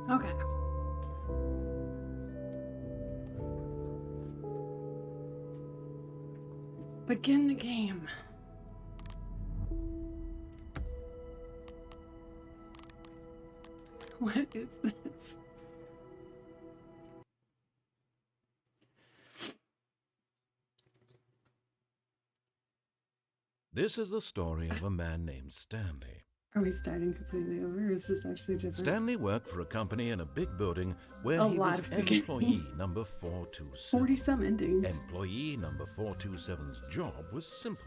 Okay. Begin the game. What is this? This is the story of a man named Stanley. Are we starting completely over, or is this actually different? Stanley worked for a company in a big building where A he lot was of beginning. employee number 427. 40-some endings. Employee number 427's job was simple.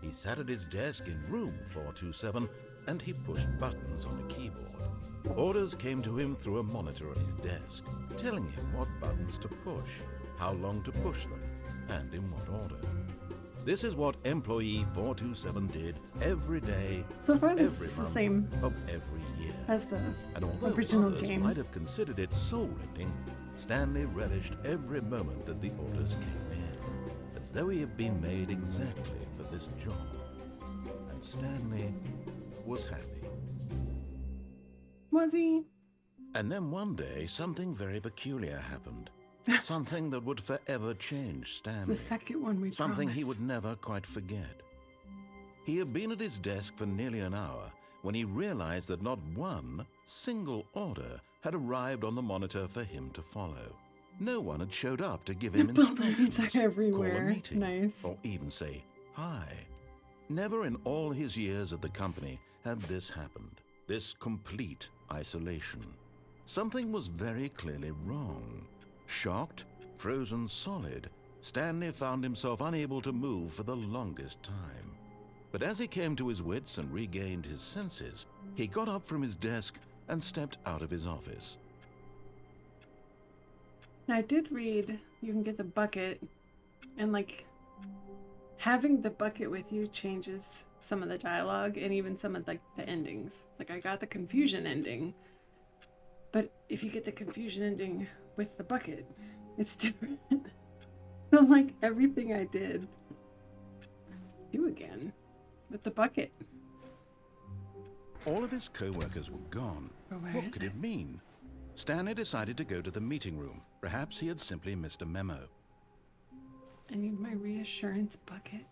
He sat at his desk in room 427 and he pushed buttons on a keyboard. Orders came to him through a monitor on his desk, telling him what buttons to push, how long to push them, and in what order. This is what employee 427 did every day, So far, this every is the month same of every year. as the And although original others game. might have considered it soul-rending, Stanley relished every moment that the orders came in, as though he had been made exactly for this job. And Stanley was happy. Was he? And then one day, something very peculiar happened. Something that would forever change Stanley. The second one we Something he promised. would never quite forget. He had been at his desk for nearly an hour when he realized that not one single order had arrived on the monitor for him to follow. No one had showed up to give him Balloons instructions, are everywhere. call a meeting, Nice. or even say hi. Never in all his years at the company had this happened, this complete isolation. Something was very clearly wrong. Shocked, frozen solid, Stanley found himself unable to move for the longest time. But as he came to his wits and regained his senses, he got up from his desk and stepped out of his office. Now, I did read you can get the bucket, and like having the bucket with you changes some of the dialogue and even some of like the endings. Like I got the confusion ending, but if you get the confusion ending with the bucket, it's different. So like everything I did, do again with the bucket. All of his co-workers were gone. But where What is could it? it mean? Stanley decided to go to the meeting room. Perhaps he had simply missed a memo. I need my reassurance bucket.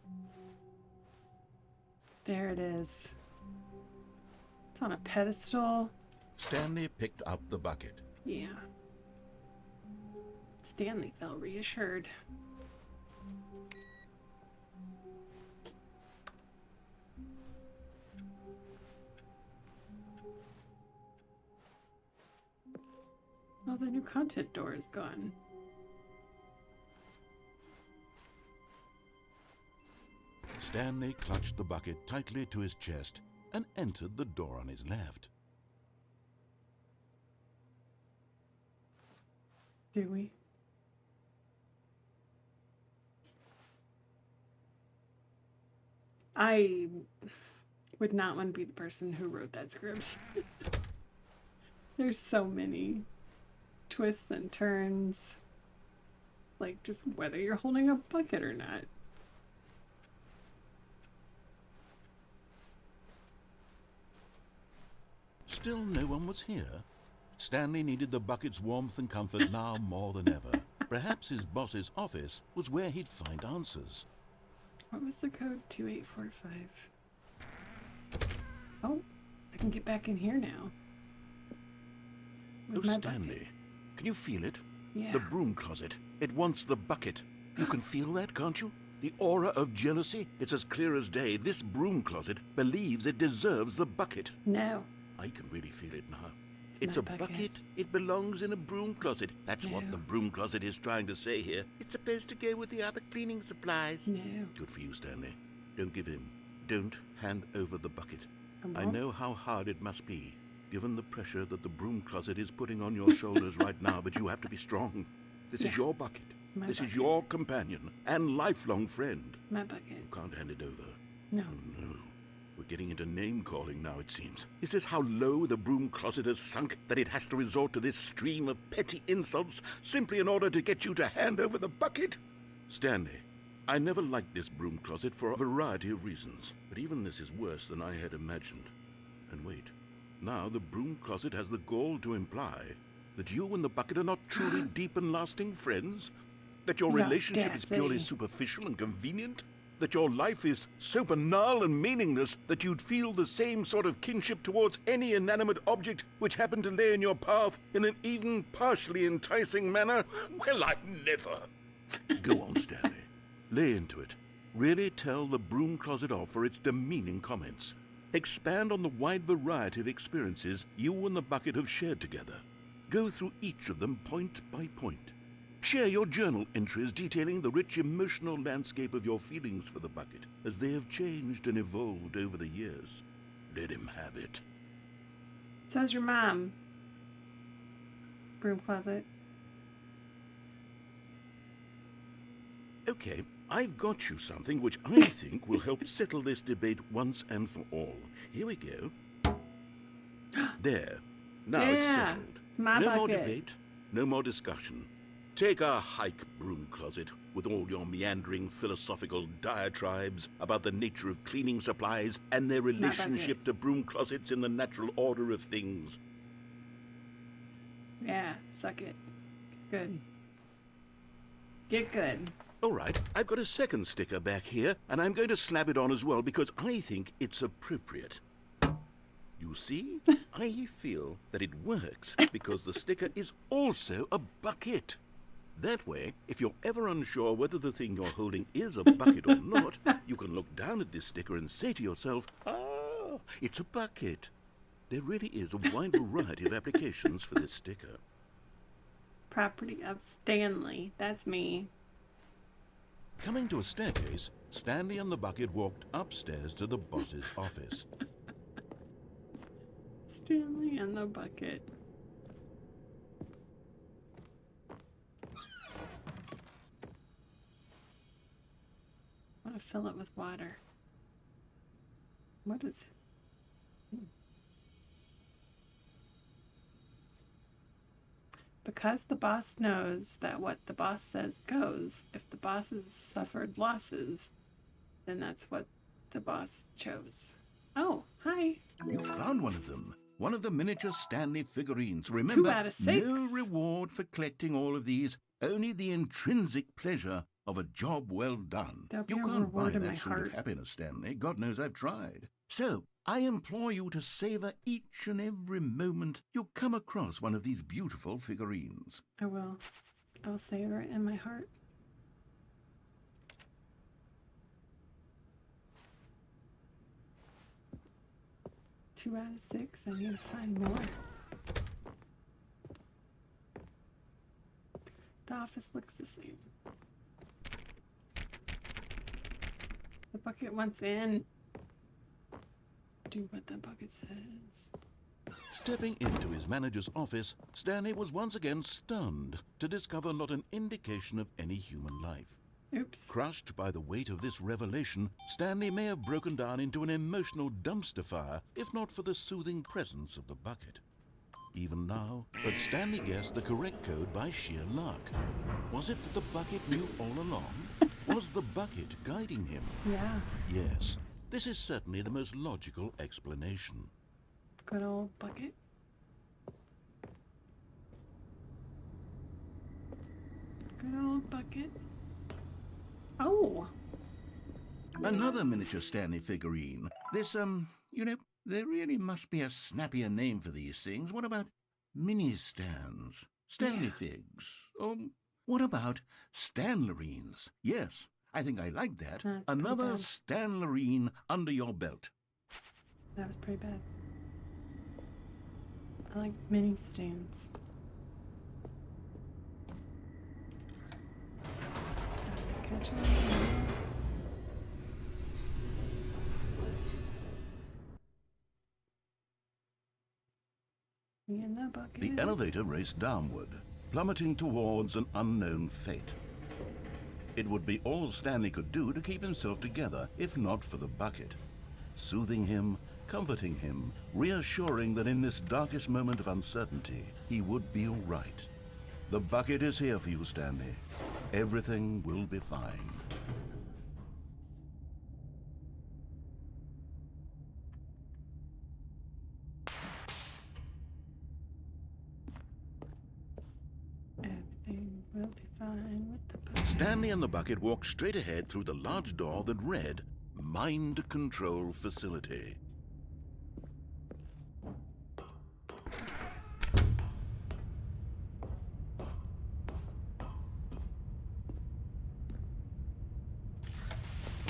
There it is. It's on a pedestal. Stanley picked up the bucket. Yeah. Stanley felt reassured. Oh, the new content door is gone. Stanley clutched the bucket tightly to his chest and entered the door on his left. Do we? I would not want to be the person who wrote that script. There's so many twists and turns. Like, just whether you're holding a bucket or not. Still no one was here. Stanley needed the bucket's warmth and comfort now more than ever. Perhaps his boss's office was where he'd find answers. What was the code? 2845. Oh, I can get back in here now. Oh, With my Stanley, bucket. can you feel it? Yeah. The broom closet. It wants the bucket. You can feel that, can't you? The aura of jealousy? It's as clear as day. This broom closet believes it deserves the bucket. No. I can really feel it now. It's It's a my bucket. bucket. It belongs in a broom closet. That's what No. the broom closet is trying to say here. It's supposed to go with the other cleaning supplies. No. Good for you, Stanley. Don't give in. Don't hand over the bucket. I won't. know how hard it must be, given the pressure that the broom closet is putting on your shoulders right now, but you have to be strong. This is your bucket. My This is bucket. your companion and lifelong friend. My bucket. You can't hand it over. No. Oh, no. We're getting into name-calling now, it seems. Is this how low the broom closet has sunk, that it has to resort to this stream of petty insults simply in order to get you to hand over the bucket? Stanley, I never liked this broom closet for a variety of reasons, but even this is worse than I had imagined. And wait, now the broom closet has the gall to imply that you and the bucket are not truly deep and lasting friends? That your relationship is purely superficial and convenient? That your life is so banal and meaningless that you'd feel the same sort of kinship towards any inanimate object which happened to lay in your path in an even partially enticing manner? Well, I never. Go on, Stanley. Lay into it. Really tell the broom closet off for its demeaning comments. Expand on the wide variety of experiences you and the bucket have shared together. Go through each of them point by point. Share your journal entries detailing the rich emotional landscape of your feelings for the bucket as they have changed and evolved over the years. Let him have it. So's your mom. Broom closet. Okay, I've got you something which I think will help settle this debate once and for all. Here we go. There. Now it's settled. It's my no bucket. more debate, no more discussion. Take a hike, broom closet, with all your meandering philosophical diatribes about the nature of cleaning supplies and their relationship to broom closets in the natural order of things. Yeah, suck it. Good. Get good. All right, I've got a second sticker back here, and I'm going to slap it on as well because I think it's appropriate. You see, I feel that it works because the sticker is also a bucket. That way, if you're ever unsure whether the thing you're holding is a bucket or not, you can look down at this sticker and say to yourself, ah, it's a bucket. There really is a wide variety of applications for this sticker. Property of Stanley. That's me. Coming to a staircase, Stanley and the bucket walked upstairs to the boss's office. Stanley and the bucket. I want to fill it with water. What is it? Because the boss knows that what the boss says goes, if the boss has suffered losses, then that's what the boss chose. Oh, hi. You found one of them. One of the miniature Stanley figurines. Remember, 2 out of 6. No reward for collecting all of these, only the intrinsic pleasure of a job well done. There'll be You a can't buy reward in my that sort heart. of happiness, Stanley. God knows I've tried. So, I implore you to savor each and every moment you come across one of these beautiful figurines. I will. I will savor it in my heart. Two out of 6. I need to find more. The office looks the same. The bucket wants in. Do what the bucket says. Stepping into his manager's office, Stanley was once again stunned to discover not an indication of any human life. Oops. Crushed by the weight of this revelation, Stanley may have broken down into an emotional dumpster fire if not for the soothing presence of the bucket. Even now, but Stanley guessed the correct code by sheer luck. Was it that the bucket knew all along? Was the bucket guiding him? Yeah. Yes, this is certainly the most logical explanation. Good old bucket. Good old bucket. Oh! Another miniature Stanley figurine. This, you know, there really must be a snappier name for these things. What about mini-stands? Stanley figs? Or what about Stanlerines? Yes, I think I like that. That's Another pretty Stanlerine under your belt. That was pretty bad. I like mini stands. Catch on. Me and the bucket. The elevator raced downward, plummeting towards an unknown fate. It would be all Stanley could do to keep himself together, if not for the bucket. Soothing him, comforting him, reassuring that in this darkest moment of uncertainty, he would be all right. The bucket is here for you, Stanley. Everything will be fine. Stanley and the bucket walked straight ahead through the large door that read Mind Control Facility.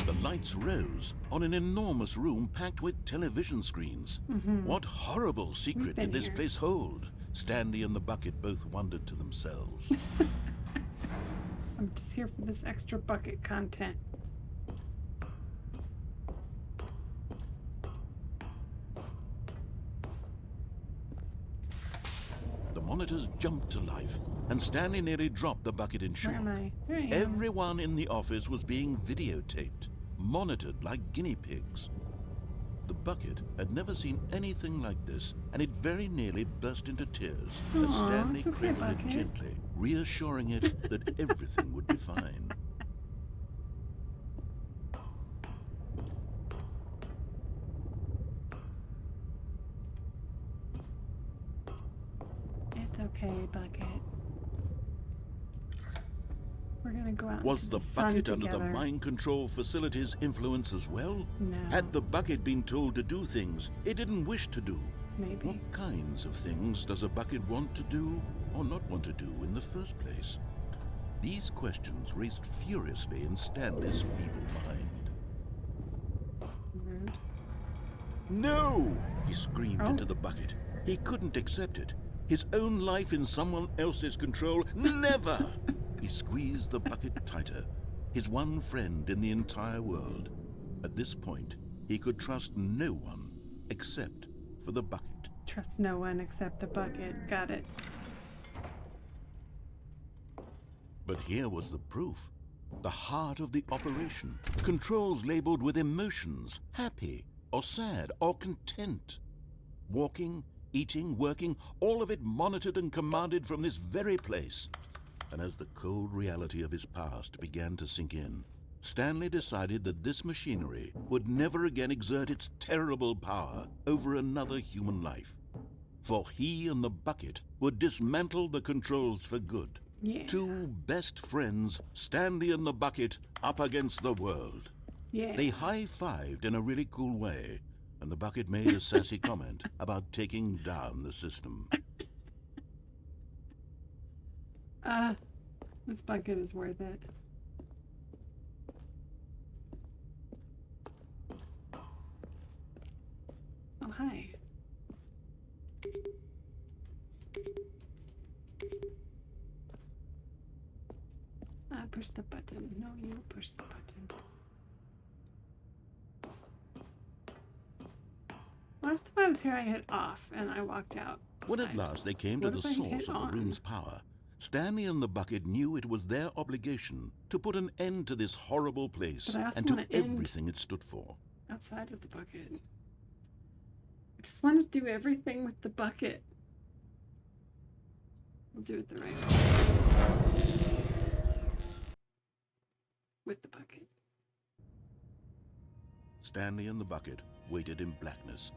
The lights rose on an enormous room packed with television screens. What horrible secret did this place hold? Stanley and the bucket both wondered to themselves. I'm just here for this extra bucket content. The monitors jumped to life, and Stanley nearly dropped the bucket in shock. Where am I? There I am. Everyone in the office was being videotaped, monitored like guinea pigs. The bucket had never seen anything like this, and it very nearly burst into tears as Aw, Stanley it's okay, cradled it bucket. gently, reassuring it that everything would be fine. It's okay, bucket. We're gonna go out. Was into the sun bucket under the together. mind control facility's influence as well? No. Had the bucket been told to do things it didn't wish to do? Maybe. What kinds of things does a bucket want to do or not want to do in the first place? These questions raced furiously in Stanley's feeble mind. Rude. No! He screamed Oh. into the bucket. He couldn't accept it. His own life in someone else's control? Never! He squeezed the bucket tighter. His one friend in the entire world. At this point, he could trust no one except for the bucket. Trust no one except the bucket. Got it. But here was the proof. The heart of the operation. Controls labeled with emotions, happy or sad or content. Walking, eating, working, all of it monitored and commanded from this very place. And as the cold reality of his past began to sink in, Stanley decided that this machinery would never again exert its terrible power over another human life. For he and the bucket would dismantle the controls for good. Yeah. Two best friends, Stanley and the bucket, up against the world. Yeah. They high-fived in a really cool way, and the bucket made a sassy comment about taking down the system. This bucket is worth it. Oh, hi. Push the button. No, you push the button. Last time I was here, I hit off and I walked out. When at last they came to What the if I source hit of the on? room's power, Stanley and the bucket knew it was their obligation to put an end to this horrible place But I also and to wanna end- everything it stood for. Outside of the bucket. I just want to do everything with the bucket. We'll do it the right way. With the bucket. Stanley and the bucket waited in blackness.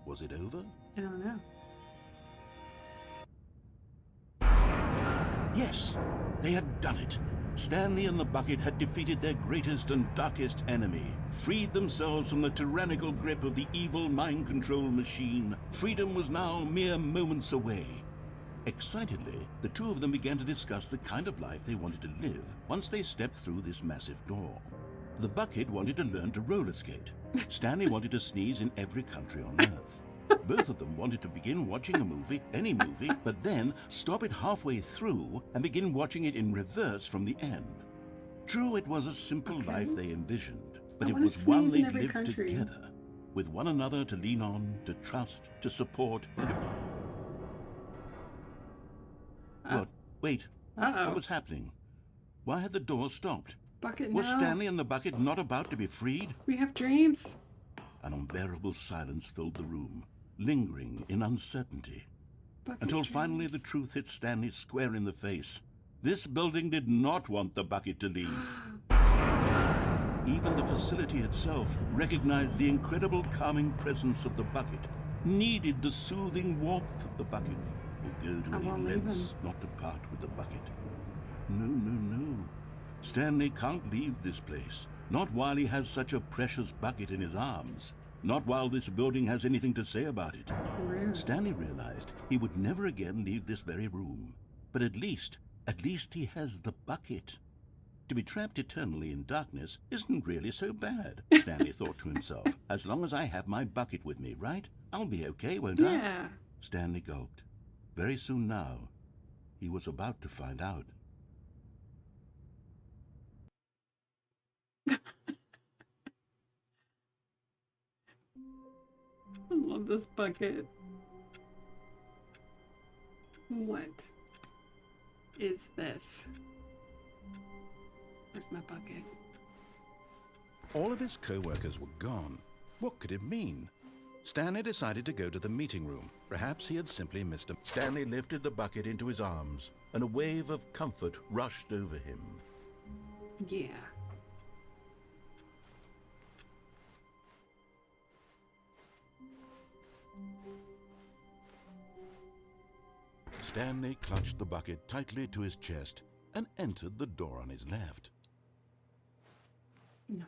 Was it over? I don't know. Yes, they had done it. Stanley and the bucket had defeated their greatest and darkest enemy, freed themselves from the tyrannical grip of the evil mind control machine. Freedom was now mere moments away. Excitedly, the two of them began to discuss the kind of life they wanted to live once they stepped through this massive door. The bucket wanted to learn to roller skate. Stanley wanted to sneeze in every country on Earth. Both of them wanted to begin watching a movie, any movie, but then stop it halfway through and begin watching it in reverse from the end. True, it was a simple life they envisioned, but I it wanna was one sneeze in they'd every lived country. together, with one another to lean on, to trust, to support. What? Wait. Uh-oh. What was happening? Why had the door stopped? Bucket Was now. Stanley and the bucket not about to be freed? We have dreams. An unbearable silence filled the room, lingering in uncertainty. Bucket Until finally dreams. the truth hit Stanley square in the face. This building did not want the bucket to leave. Even the facility itself recognized the incredible calming presence of the bucket, needed the soothing warmth of the bucket, would go to I any won't leave lengths him. not to part with the bucket. No. Stanley can't leave this place. Not while he has such a precious bucket in his arms. Not while this building has anything to say about it. Rude. Stanley realized he would never again leave this very room. But at least he has the bucket. To be trapped eternally in darkness isn't really so bad, Stanley thought to himself. As long as I have my bucket with me, right? I'll be okay, won't I? Yeah. Stanley gulped. Very soon now, he was about to find out. I love this bucket. What is this? Where's my bucket? All of his co-workers were gone. What could it mean? Stanley decided to go to the meeting room. Perhaps he had simply missed him. Stanley lifted the bucket into his arms, and a wave of comfort rushed over him. Yeah. Stanley clutched the bucket tightly to his chest and entered the door on his left. No.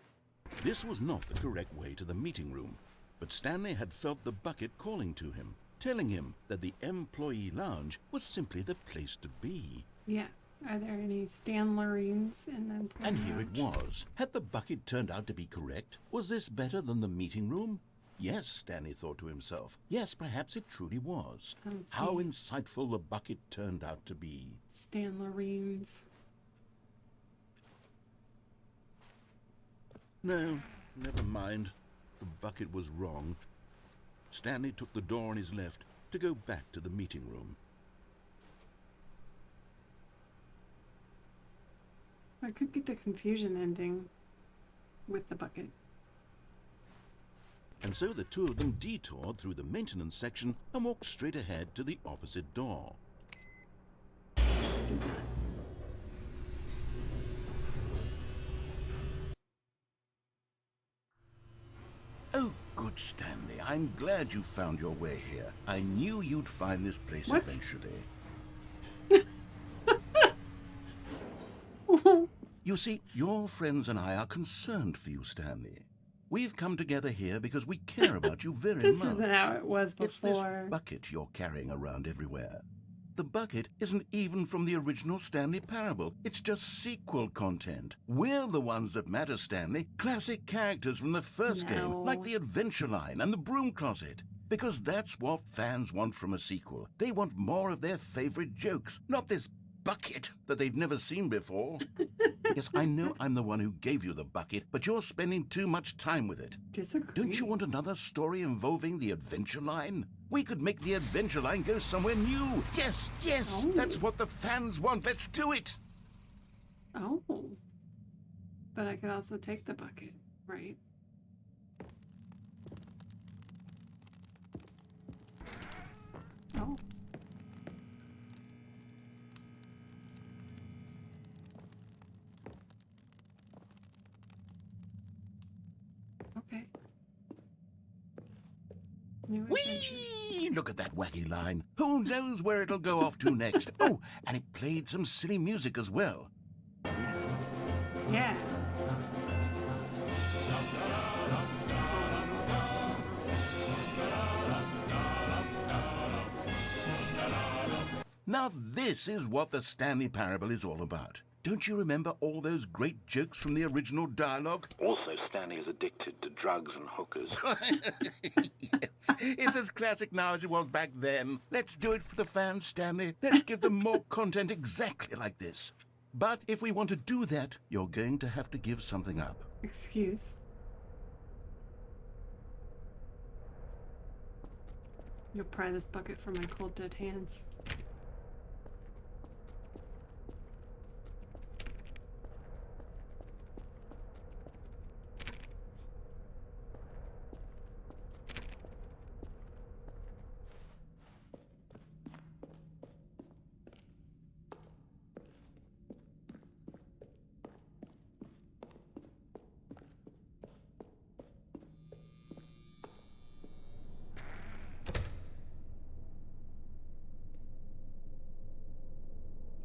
This was not the correct way to the meeting room, but Stanley had felt the bucket calling to him, telling him that the employee lounge was simply the place to be. Yeah. Are there any Stanlerines in the And here it was. Had the bucket turned out to be correct? Was this better than the meeting room? Yes, Stanley thought to himself. Yes, perhaps it truly was. How insightful the bucket turned out to be. Stanlerines. No, never mind. The bucket was wrong. Stanley took the door on his left to go back to the meeting room. I could get the confusion ending with the bucket. And so the two of them detoured through the maintenance section and walked straight ahead to the opposite door. Oh, good Stanley. I'm glad you found your way here. I knew you'd find this place What? eventually. You see, your friends and I are concerned for you, Stanley. We've come together here because we care about you very This much. isn't how it was It's this before. bucket you're carrying around everywhere. The bucket isn't even from the original Stanley Parable. It's just sequel content. We're the ones that matter, Stanley. Classic characters from the first game, like the Adventure Line and the Broom Closet. Because that's what fans want from a sequel. They want more of their favorite jokes, not this bucket that they've never seen before. Yes, I know I'm the one who gave you the bucket, but you're spending too much time with it. Disagree. Don't you want another story involving the Adventure Line? We could make the Adventure Line go somewhere new. Yes, yes, Oh. that's what the fans want. Let's do it. Oh. But I could also take the bucket, right? Oh. Okay. New adventures. Whee! Look at that wacky line. Who knows where it'll go off to next? Oh, and it played some silly music as well. Yeah. Now this is what the Stanley Parable is all about. Don't you remember all those great jokes from the original dialogue? Also, Stanley is addicted to drugs and hookers. Yes, it's as classic now as it was back then. Let's do it for the fans, Stanley. Let's give them more content exactly like this. But if we want to do that, you're going to have to give something up. Excuse. You'll pry this bucket from my cold dead hands.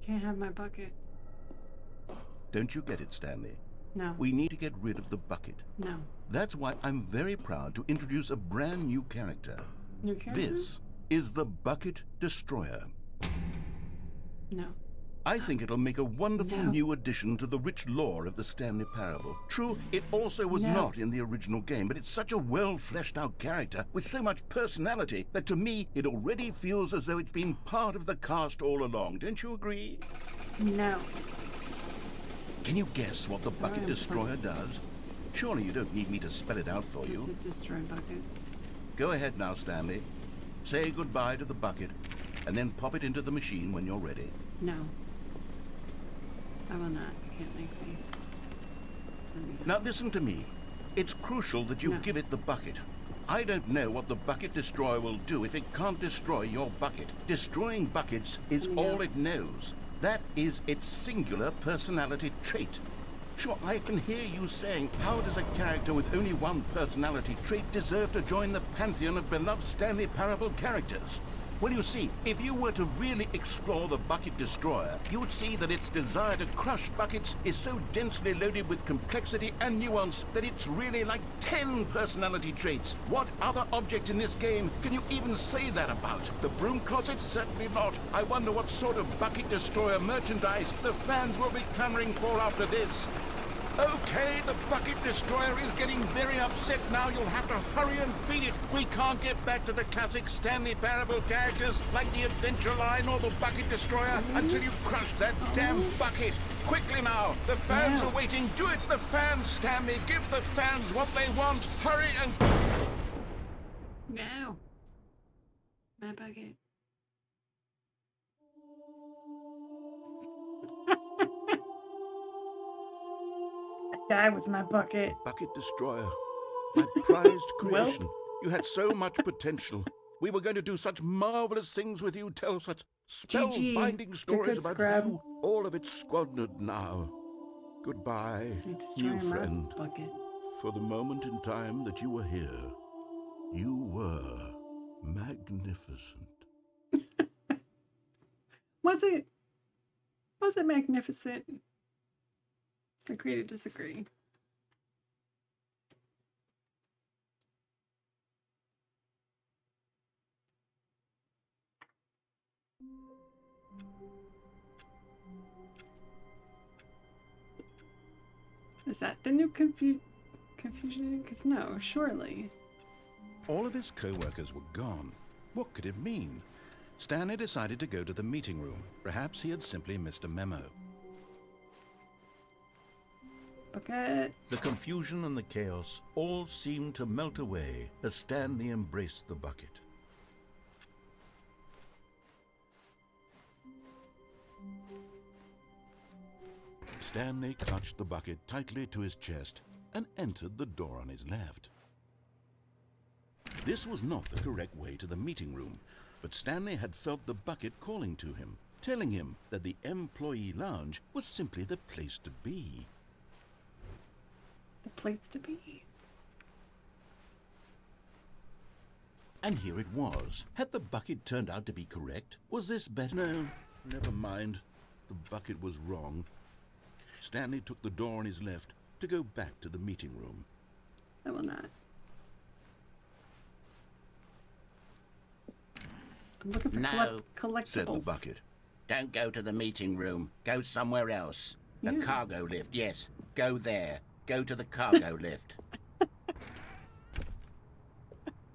Can't have my bucket. Don't you get it, Stanley? No. We need to get rid of the bucket. No. That's why I'm very proud to introduce a brand new character. New character? This is the Bucket Destroyer. No. I think it'll make a wonderful No. new addition to the rich lore of the Stanley Parable. True, it also was No. not in the original game, but it's such a well-fleshed-out character with so much personality that to me it already feels as though it's been part of the cast all along. Don't you agree? No. Can you guess what the Bucket am Destroyer does? Surely you don't need me to spell it out for Does you. it destroy buckets? Go ahead now, Stanley. Say goodbye to the bucket, and then pop it into the machine when you're ready. No. I will not. You can't make me. Now listen to me. It's crucial that you No. give it the bucket. I don't know what the Bucket Destroyer will do if it can't destroy your bucket. Destroying buckets is Yeah. all it knows. That is its singular personality trait. Sure, I can hear you saying, how does a character with only one personality trait deserve to join the pantheon of beloved Stanley Parable characters? Well, you see, if you were to really explore the Bucket Destroyer, you would see that its desire to crush buckets is so densely loaded with complexity and nuance that it's really like 10 personality traits. What other object in this game can you even say that about? The broom closet? Certainly not. I wonder what sort of Bucket Destroyer merchandise the fans will be clamoring for after this. Okay, the Bucket Destroyer is getting very upset now. You'll have to hurry and feed it. We can't get back to the classic Stanley Parable characters like the Adventure Line or the Bucket Destroyer until you crush that damn bucket. Quickly now, the fans are waiting. Do it, the fans, Stanley. Give the fans what they want. Hurry and... No. My bucket. Die with my bucket. Bucket Destroyer, my prized Well. creation. You had so much potential. We were going to do such marvelous things with you, tell such spellbinding You're stories good, about Scrub. you. All of it squandered now. Goodbye, I destroy new my friend. bucket. For the moment in time that you were here, you were magnificent. Was it? Was it magnificent? Agree to disagree. Is that the new confusion? Because no, surely. All of his co-workers were gone. What could it mean? Stanley decided to go to the meeting room. Perhaps he had simply missed a memo. Bucket. The confusion and the chaos all seemed to melt away as Stanley embraced the bucket. Stanley clutched the bucket tightly to his chest and entered the door on his left. This was not the correct way to the meeting room, but Stanley had felt the bucket calling to him, telling him that the employee lounge was simply the place to be. The place to be. And here it was. Had the bucket turned out to be correct? Was this better? No, never mind. The bucket was wrong. Stanley took the door on his left to go back to the meeting room. I will not. I'm looking for No, collectibles. Said the bucket. Don't go to the meeting room. Go somewhere else. The Yeah. cargo lift, yes. Go there. Go to the cargo lift.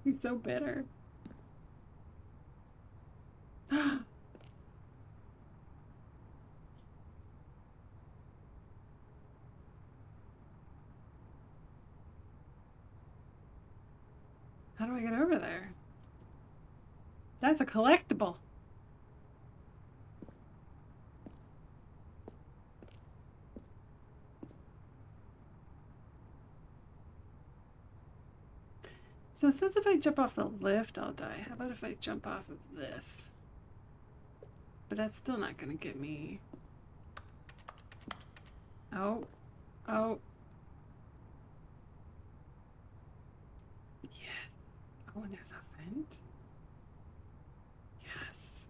He's so bitter. How do I get over there? That's a collectible. So it says if I jump off the lift, I'll die. How about if I jump off of this? But that's still not going to get me. Oh. Oh. Yes. Oh, and there's a vent. Yes.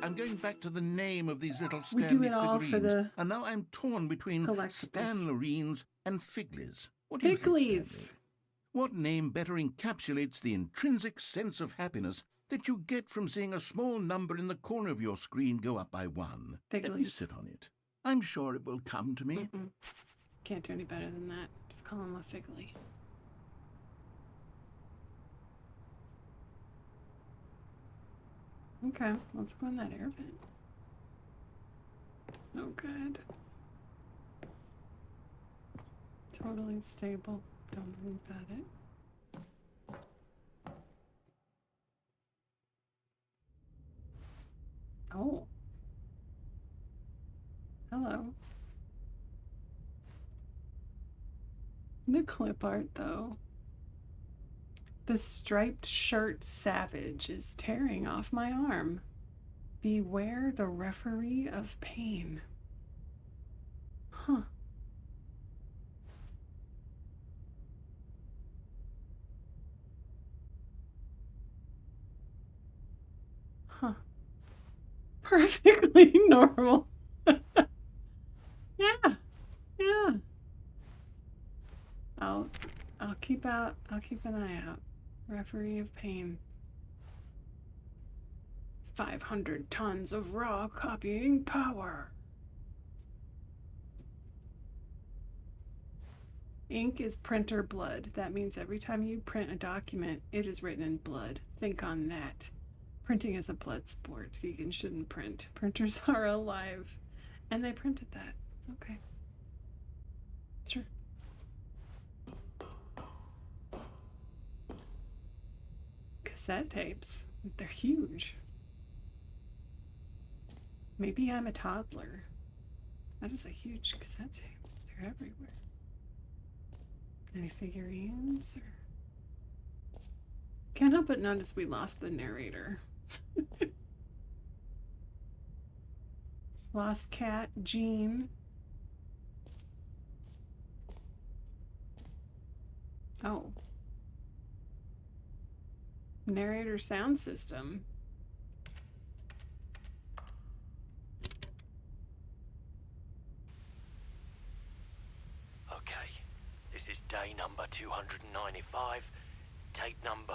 I'm going back to the name of these little We Stanley do it all for figurines. the And now I'm torn between collectibles. Stanlerines and Figlies. What do you think, Figlies. Stanley? What name better encapsulates the intrinsic sense of happiness that you get from seeing a small number in the corner of your screen go up by 1? Let me Figlies. sit on it. I'm sure it will come to me. Can't do any better than that. Just call him a Figly. Okay, let's go in that air vent. Oh, good. Totally stable. Don't worry about it. Oh. Hello. The clip art, though. The striped shirt savage is tearing off my arm. Beware the referee of pain. Huh. Huh. Perfectly normal. Yeah. Yeah. I'll keep an eye out. Referee of pain. 500 tons of raw copying power. Ink is printer blood. That means every time you print a document, it is written in blood. Think on that. Printing is a blood sport. Vegans shouldn't print. Printers are alive. And they printed that. Okay. Sure. Cassette tapes. They're huge. Maybe I'm a toddler. That is a huge cassette tape. They're everywhere. Any figurines? Or... Can't help but notice we lost the narrator. Lost cat, Jean. Oh. Narrator sound system. Okay, this is day number 295. Tape number...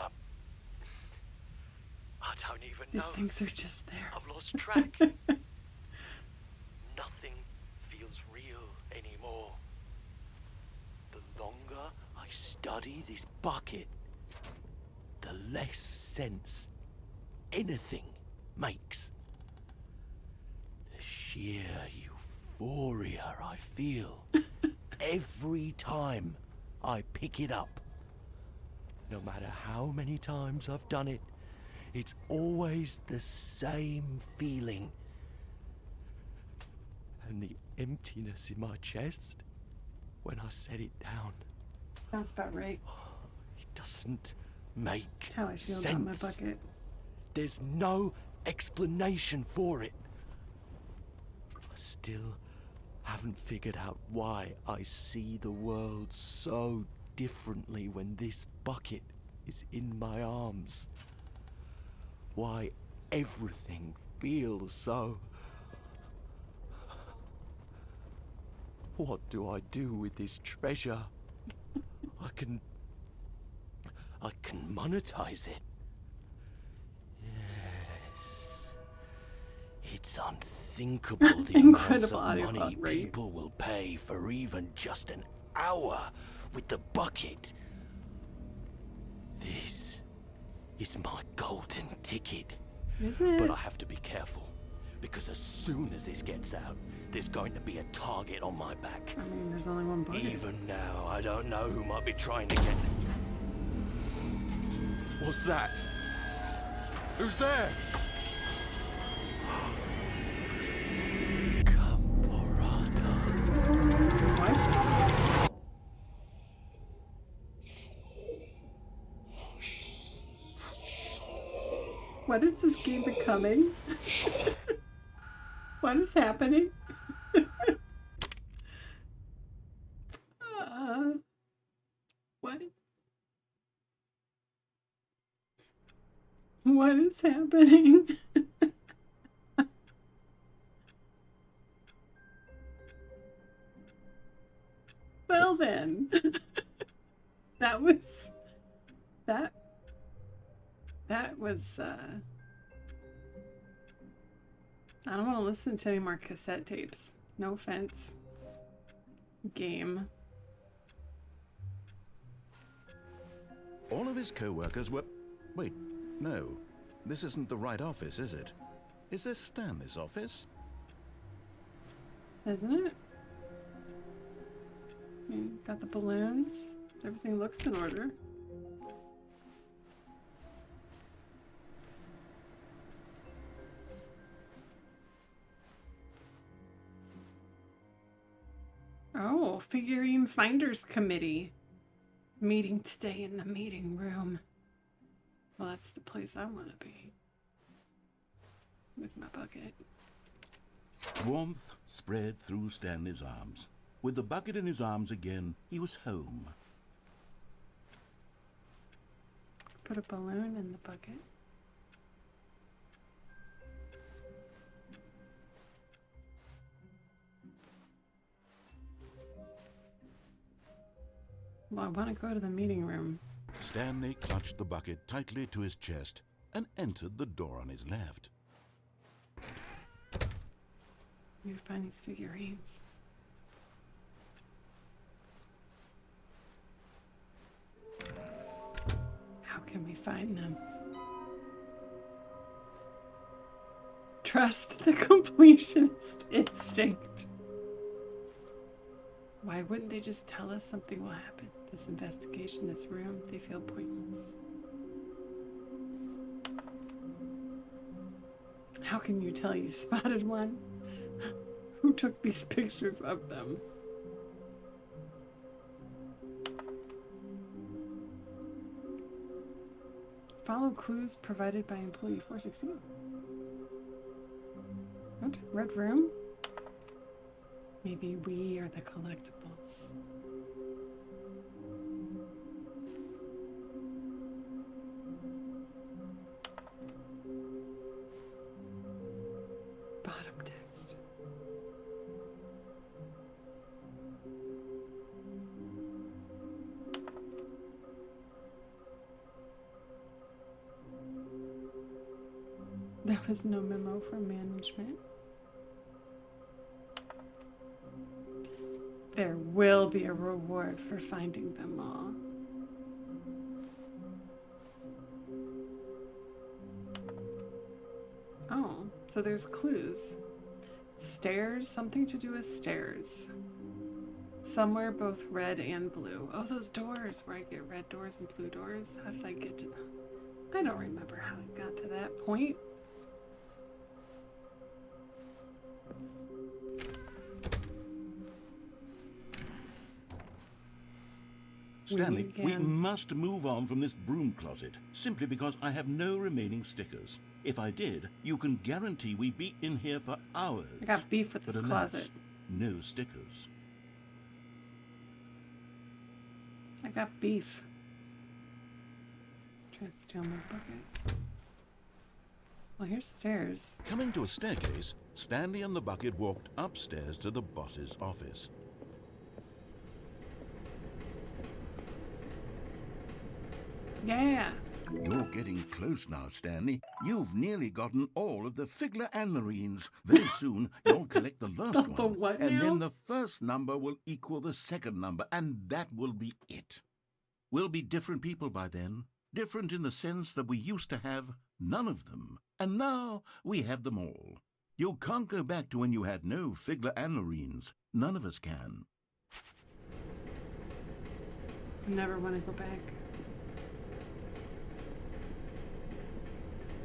I don't even know. These things are just there. I've lost track. Nothing feels real anymore. The longer I study this bucket, the less sense anything makes. The sheer euphoria I feel every time I pick it up. No matter how many times I've done it, it's always the same feeling. And the emptiness in my chest when I set it down. That's about right. It doesn't make How I feel sense. about my bucket. There's no explanation for it. I still haven't figured out why I see the world so differently when this bucket is in my arms. Why everything feels so... What do I do with this treasure? I can monetize it. Yes. It's unthinkable the amounts of money people will pay for even just an hour with the bucket. This is my golden ticket. Is it? But I have to be careful, because as soon as this gets out, there's going to be a target on my back. I mean, there's only one bucket. Even now, I don't know who might be trying to get... What's that? Who's there? Caporata. What? What is this game becoming? What is happening? What? What is happening? then. That was I don't want to listen to any more cassette tapes. No offense. Game. All of his co-workers were... Wait, no. This isn't the right office, is it? Is this Stanley's office? Isn't it? I mean, got the balloons. Everything looks in order. Oh, Figurine Finders Committee. Meeting today in the meeting room. Well, that's the place I want to be. With my bucket. Warmth spread through Stanley's arms. With the bucket in his arms again, he was home. Put a balloon in the bucket. Well, I want to go to the meeting room. Stanley clutched the bucket tightly to his chest and entered the door on his left. Need to find these figurines. How can we find them? Trust the completionist instinct. Why wouldn't they just tell us something will happen? This investigation, this room, they feel pointless. How can you tell you spotted one? Who took these pictures of them? Follow clues provided by employee 416. What? Red room? Maybe we are the collectibles. Bottom text. There was no memo from management. There will be a reward for finding them all. Oh, so there's clues. Stairs, something to do with stairs. Somewhere both red and blue. Oh, those doors where I get red doors and blue doors. How did I get to them? I don't remember how I got to that point. Stanley, we must move on from this broom closet, simply because I have no remaining stickers. If I did, you can guarantee we'd be in here for hours. I got beef with this closet. No stickers. I got beef. Try to steal my bucket. Well, here's stairs. Coming to a staircase, Stanley and the bucket walked upstairs to the boss's office. Yeah. You're getting close now, Stanley. You've nearly gotten all of the Figler and Marines. Very soon, you'll collect the last one. The what and now? then the first number will equal the second number, and that will be it. We'll be different people by then. Different in the sense that we used to have none of them. And now we have them all. You can't go back to when you had no Figler and Marines. None of us can. Never want to go back.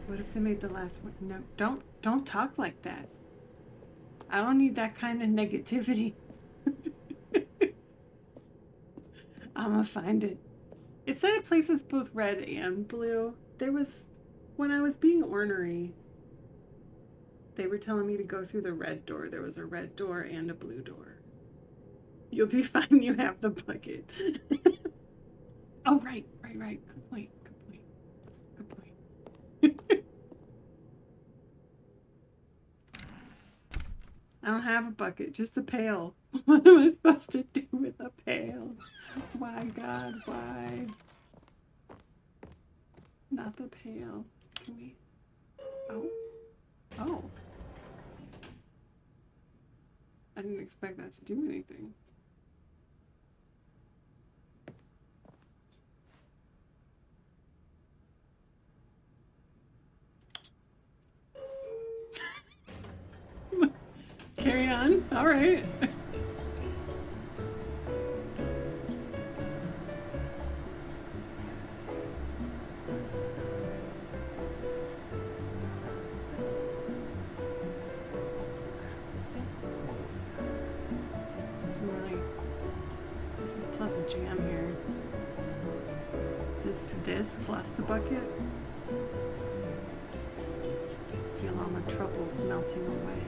What if they made the last one? No, don't talk like that. I don't need that kind of negativity. I'm gonna find it. It said it places both red and blue. There was, when I was being ornery, they were telling me to go through the red door. There was a red door and a blue door. You'll be fine, you have the bucket. Oh, right. Good point. I don't have a bucket, just a pail. What am I supposed to do with a pail? Why, God, why? Not the pail. Can we? Oh. Oh. I didn't expect that to do anything. Carry on. All right. This is plus a jam here. This plus the bucket. Feel all my troubles melting away.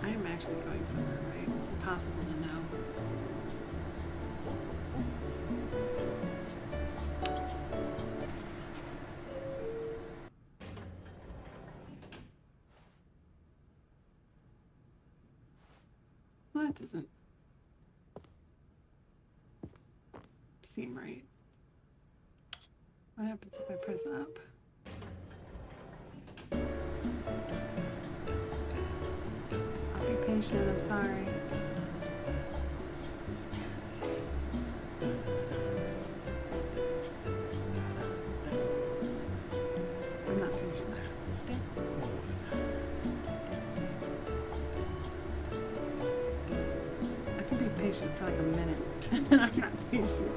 I am actually going somewhere, right? It's impossible to know. Well, that doesn't seem right. What happens if I press up? I'll be patient, I'm sorry. I'm not patient. I can be patient for like a minute, and then I'm not patient.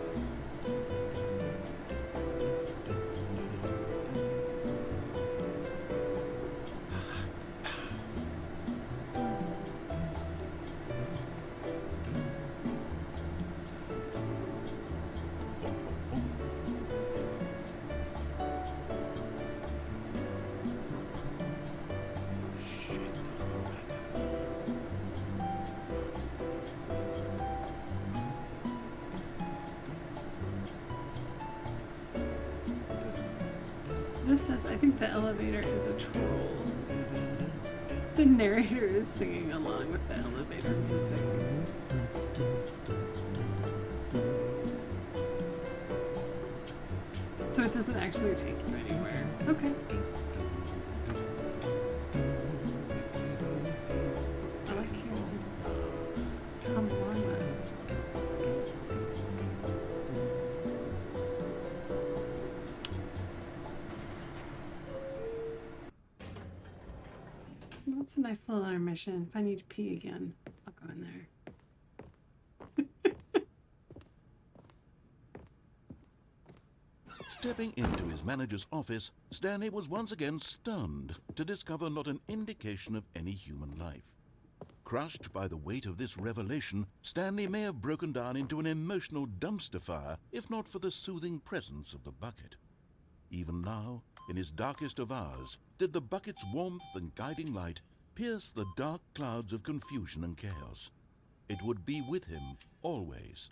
This says, I think the elevator is a troll. The narrator is singing along with the elevator music. So it doesn't actually take you anywhere. Okay. I like hearing come along with. That's a nice little intermission. If I need to pee again, I'll go in there. Stepping into his manager's office, Stanley was once again stunned to discover not an indication of any human life. Crushed by the weight of this revelation, Stanley may have broken down into an emotional dumpster fire if not for the soothing presence of the bucket. Even now, in his darkest of hours, did the bucket's warmth and guiding light pierce the dark clouds of confusion and chaos. It would be with him always.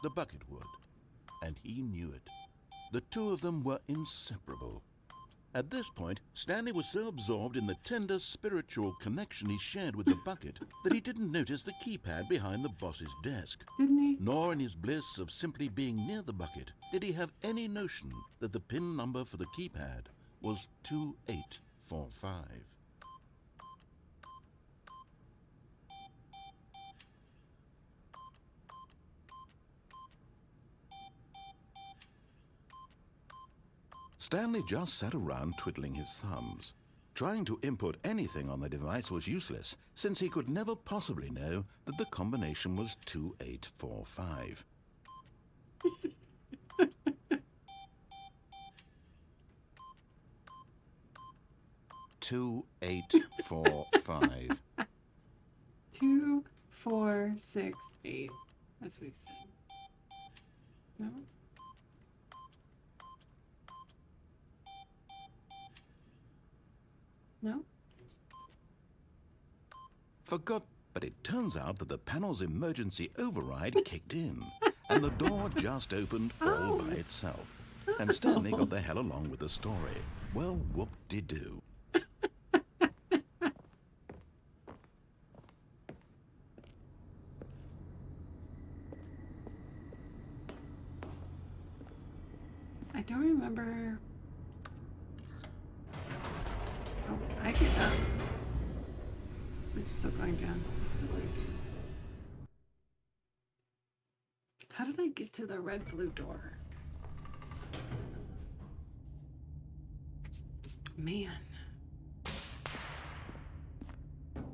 The bucket would, and he knew it. The two of them were inseparable. At this point, Stanley was so absorbed in the tender spiritual connection he shared with the bucket that he didn't notice the keypad behind the boss's desk. Didn't he? Nor in his bliss of simply being near the bucket did he have any notion that the PIN number for the keypad was 2845. Stanley just sat around twiddling his thumbs. Trying to input anything on the device was useless, since he could never possibly know that the combination was 2845. 2845. 2468. That's what he said. No? No? Forgot, but it turns out that the panel's emergency override kicked in, and the door just opened all by itself. and Stanley got the hell along with the story. Well, whoop-de-doo. I don't remember. Oh, I get up. This is still going down. It's still like. How did I get to the red blue door? Man.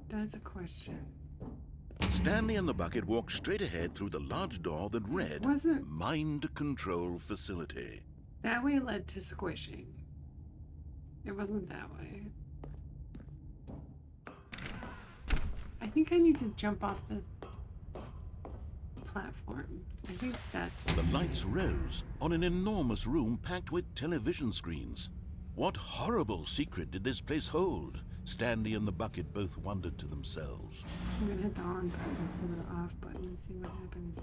That's a question. Stanley and the bucket walked straight ahead through the large door that read Mind Control Facility. That way led to squishing. It wasn't that way. I think I need to jump off the platform. I think that's what The lights rose on an enormous room packed with television screens. What horrible secret did this place hold? Stanley and the bucket both wondered to themselves. I'm gonna hit the on button instead of the off button and see what happens.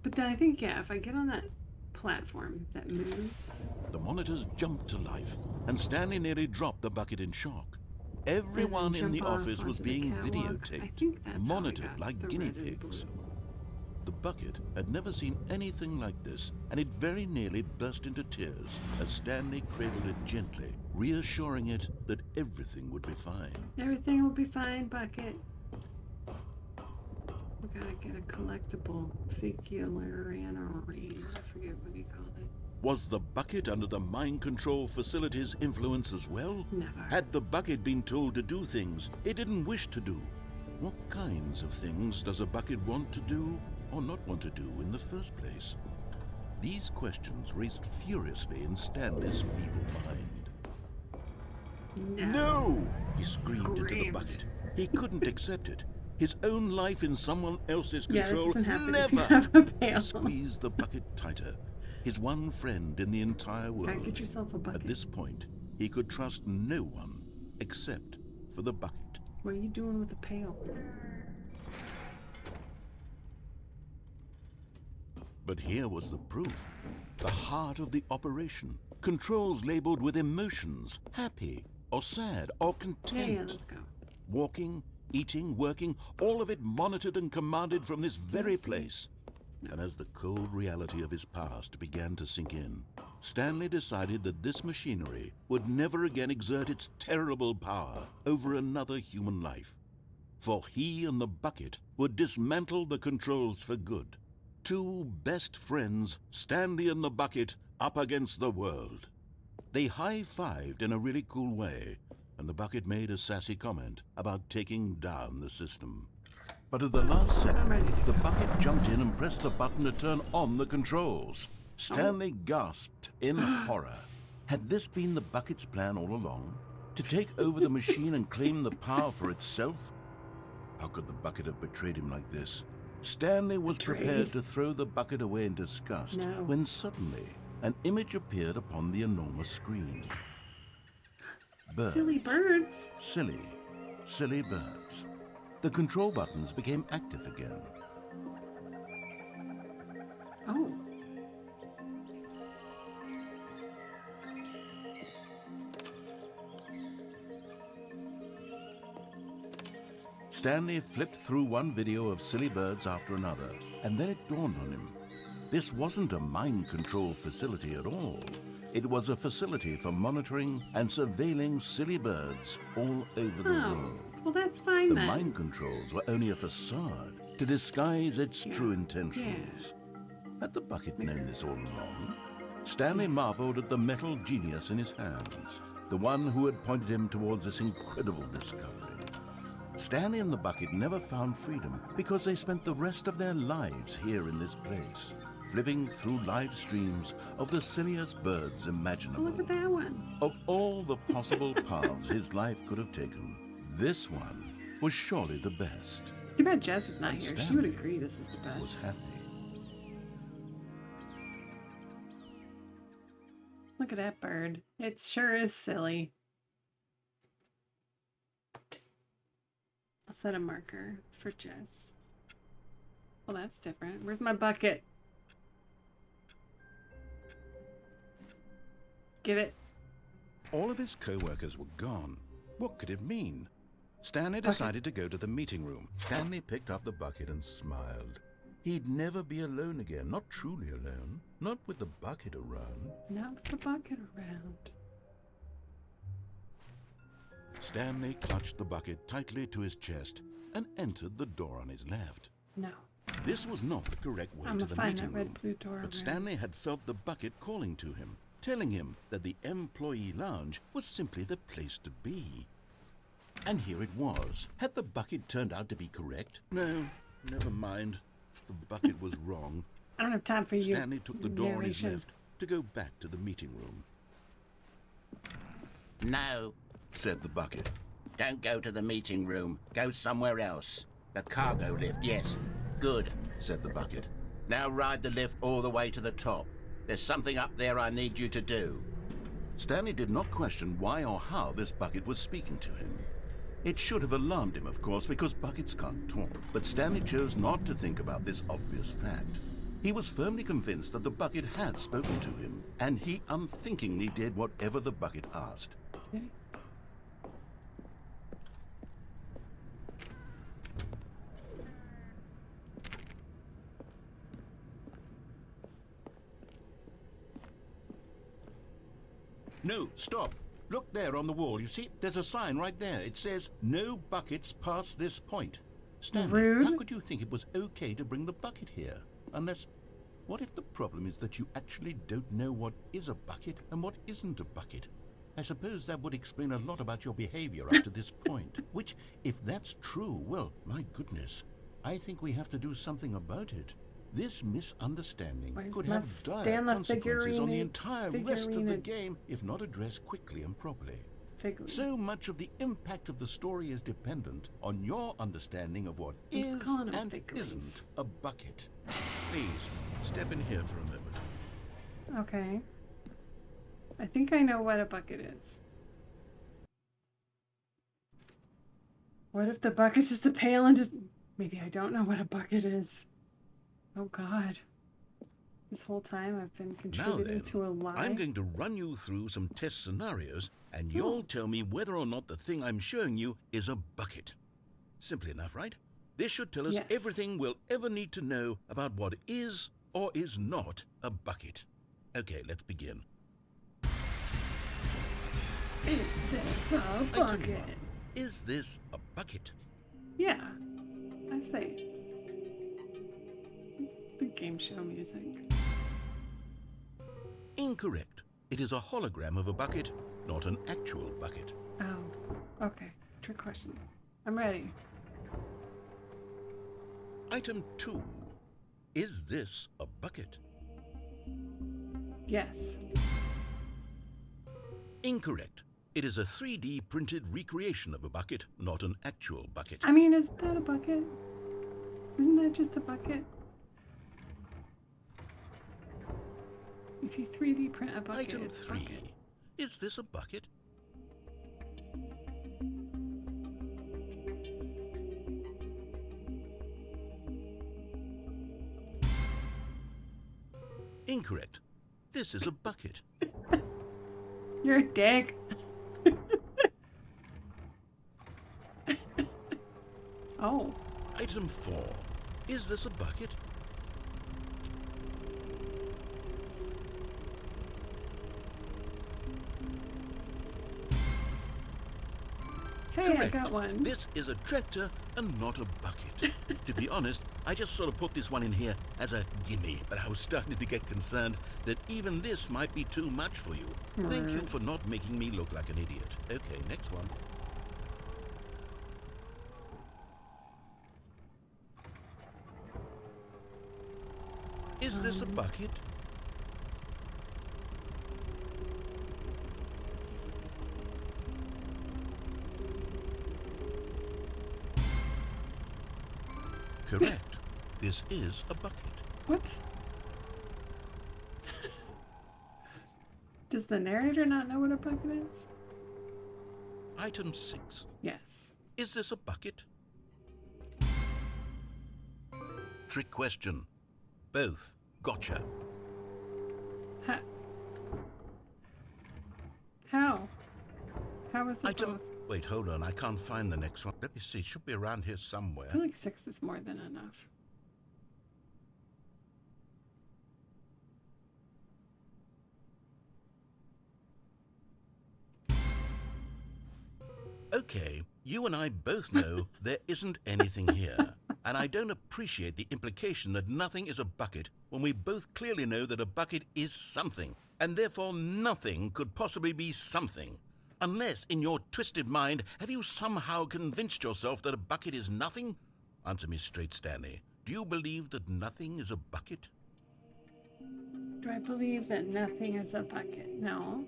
But then I think, yeah, if I get on that platform that moves. The monitors jumped to life, and Stanley nearly dropped the bucket in shock. Everyone in the office was being videotaped, monitored like guinea pigs. The bucket had never seen anything like this, and it very nearly burst into tears as Stanley cradled it gently, reassuring it that everything would be fine. Everything will be fine, Bucket. We gotta get a collectible figurine. I forget what he called it. Was the bucket under the mind control facility's influence as well? Never. Had the bucket been told to do things it didn't wish to do? What kinds of things does a bucket want to do or not want to do in the first place? These questions raced furiously in Stanley's feeble mind. No! He screamed into the bucket. He couldn't accept it. His own life in someone else's control never. He squeezed the bucket tighter. His one friend in the entire world. Get yourself a bucket. At this point, he could trust no one except for the bucket. What are you doing with the pail? But here was the proof. The heart of the operation. Controls labeled with emotions, happy or sad or content. Yeah, let's go. Walking, eating, working, all of it monitored and commanded from this very place. And as the cold reality of his past began to sink in, Stanley decided that this machinery would never again exert its terrible power over another human life. For he and the bucket would dismantle the controls for good. Two best friends, Stanley and the bucket, up against the world. They high-fived in a really cool way, and the bucket made a sassy comment about taking down the system. But at the last second, the bucket jumped in and pressed the button to turn on the controls. Stanley gasped in horror. Had this been the bucket's plan all along? To take over the machine and claim the power for itself? How could the bucket have betrayed him like this? Stanley was prepared to throw the bucket away in disgust when suddenly an image appeared upon the enormous screen. Birds. Silly birds. Silly birds. The control buttons became active again. Oh. Stanley flipped through one video of silly birds after another, and then it dawned on him. This wasn't a mind control facility at all. It was a facility for monitoring and surveilling silly birds all over the world. Well, that's fine The then. mind controls were only a facade to disguise its true intentions. Had the bucket known this all along? Stanley marveled at the metal genius in his hands, the one who had pointed him towards this incredible discovery. Stanley and the bucket never found freedom because they spent the rest of their lives here in this place, flipping through live streams of the silliest birds imaginable. Look at that one. Of all the possible paths his life could have taken, this one was surely the best. It's too bad Jess is not here. She would agree this is the best. Was happy. Look at that bird. It sure is silly. I'll set a marker for Jess. Well, that's different. Where's my bucket? Get it? All of his co-workers were gone. What could it mean? Stanley decided to go to the meeting room. Stanley picked up the bucket and smiled. He'd never be alone again, not truly alone. Not with the bucket around. Not with the bucket around. Stanley clutched the bucket tightly to his chest and entered the door on his left. No. This was not the correct way to the meeting room, but Stanley had felt the bucket calling to him, telling him that the employee lounge was simply the place to be. And here it was. Had the bucket turned out to be correct? No, never mind. The bucket was wrong. I don't have time for you. Stanley took the door on his left to go back to the meeting room. No, said the bucket. don't go to the meeting room. Go somewhere else. The cargo lift, yes. Good, said the bucket. Now ride the lift all the way to the top. There's something up there I need you to do. Stanley did not question why or how this bucket was speaking to him. It should have alarmed him, of course, because buckets can't talk. But Stanley chose not to think about this obvious fact. He was firmly convinced that the bucket had spoken to him, and he unthinkingly did whatever the bucket asked. No, stop. Look there on the wall. You see, there's a sign right there. It says, no buckets past this point. Stanley, how could you think it was okay to bring the bucket here? Unless, what if the problem is that you actually don't know what is a bucket and what isn't a bucket? I suppose that would explain a lot about your behavior up to this point. Which, if that's true, well, my goodness, I think we have to do something about it. This misunderstanding could have dire consequences on the entire rest of the game if not addressed quickly and properly. So much of the impact of the story is dependent on your understanding of what is and isn't a bucket. Please, step in here for a moment. Okay. I think I know what a bucket is. What if the bucket's just a pail and just... Maybe I don't know what a bucket is. Oh God. This whole time I've been contributing to a lie. I'm going to run you through some test scenarios and you'll tell me whether or not the thing I'm showing you is a bucket. Simple enough, right? This should tell us everything we'll ever need to know about what is or is not a bucket. Okay, let's begin. Is this a bucket? Is this a bucket? Yeah, I say. The game show music. Incorrect. It is a hologram of a bucket, not an actual bucket. Oh, okay. Trick question. I'm ready. Item 2. Is this a bucket? Yes. Incorrect. It is a 3D printed recreation of a bucket, not an actual bucket. I mean, is that a bucket? Isn't that just a bucket? If you 3D print a bucket, Item it's 3. bucket. Is this a bucket? Incorrect. This is a bucket. You're a dick. Oh. Item 4. Is this a bucket? Hey, Correct. I got one. This is a tractor and not a bucket. To be honest, I just sort of put this one in here as a gimme, but I was starting to get concerned that even this might be too much for you. Thank you for not making me look like an idiot. Okay, next one. Is this a bucket? Correct. This is a bucket. What? Does the narrator not know what a bucket is? Item 6. Yes. Is this a bucket? Trick question. Both. Gotcha. Ha. How is it Item. both? Wait, hold on. I can't find the next one. Let me see. It should be around here somewhere. I feel like 6 is more than enough. Okay, you and I both know there isn't anything here. And I don't appreciate the implication that nothing is a bucket when we both clearly know that a bucket is something. And therefore nothing could possibly be something. Unless, in your twisted mind, have you somehow convinced yourself that a bucket is nothing? Answer me straight, Stanley. Do you believe that nothing is a bucket? Do I believe that nothing is a bucket? No.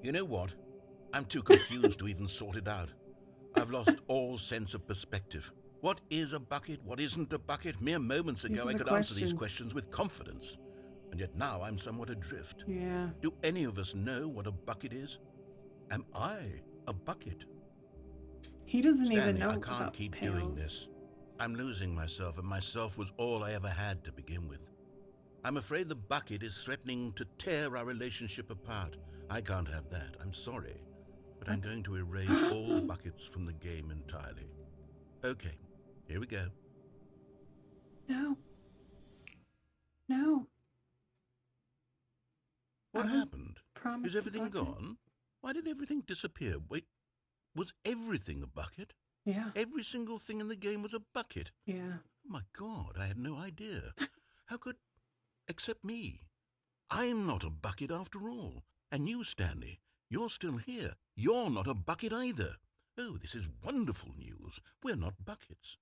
You know what? I'm too confused to even sort it out. I've lost all sense of perspective. What is a bucket? What isn't a bucket? Mere moments ago I could answer these questions with confidence. And yet now I'm somewhat adrift. Yeah. Do any of us know what a bucket is? Am I a bucket? He doesn't Stanley, even know I can't about keep pails. doing this. I'm losing myself, and myself was all I ever had to begin with. I'm afraid the bucket is threatening to tear our relationship apart. I can't have that. I'm sorry. But I'm going to erase all buckets from the game entirely. Okay, here we go. No. No. What happened? Promise Is everything bucket. gone? Why did everything disappear? Wait, was everything a bucket? Yeah. Every single thing in the game was a bucket? Yeah. Oh my God, I had no idea. How could... Except me. I'm not a bucket after all. And you, Stanley, you're still here. You're not a bucket either. Oh, this is wonderful news. We're not buckets.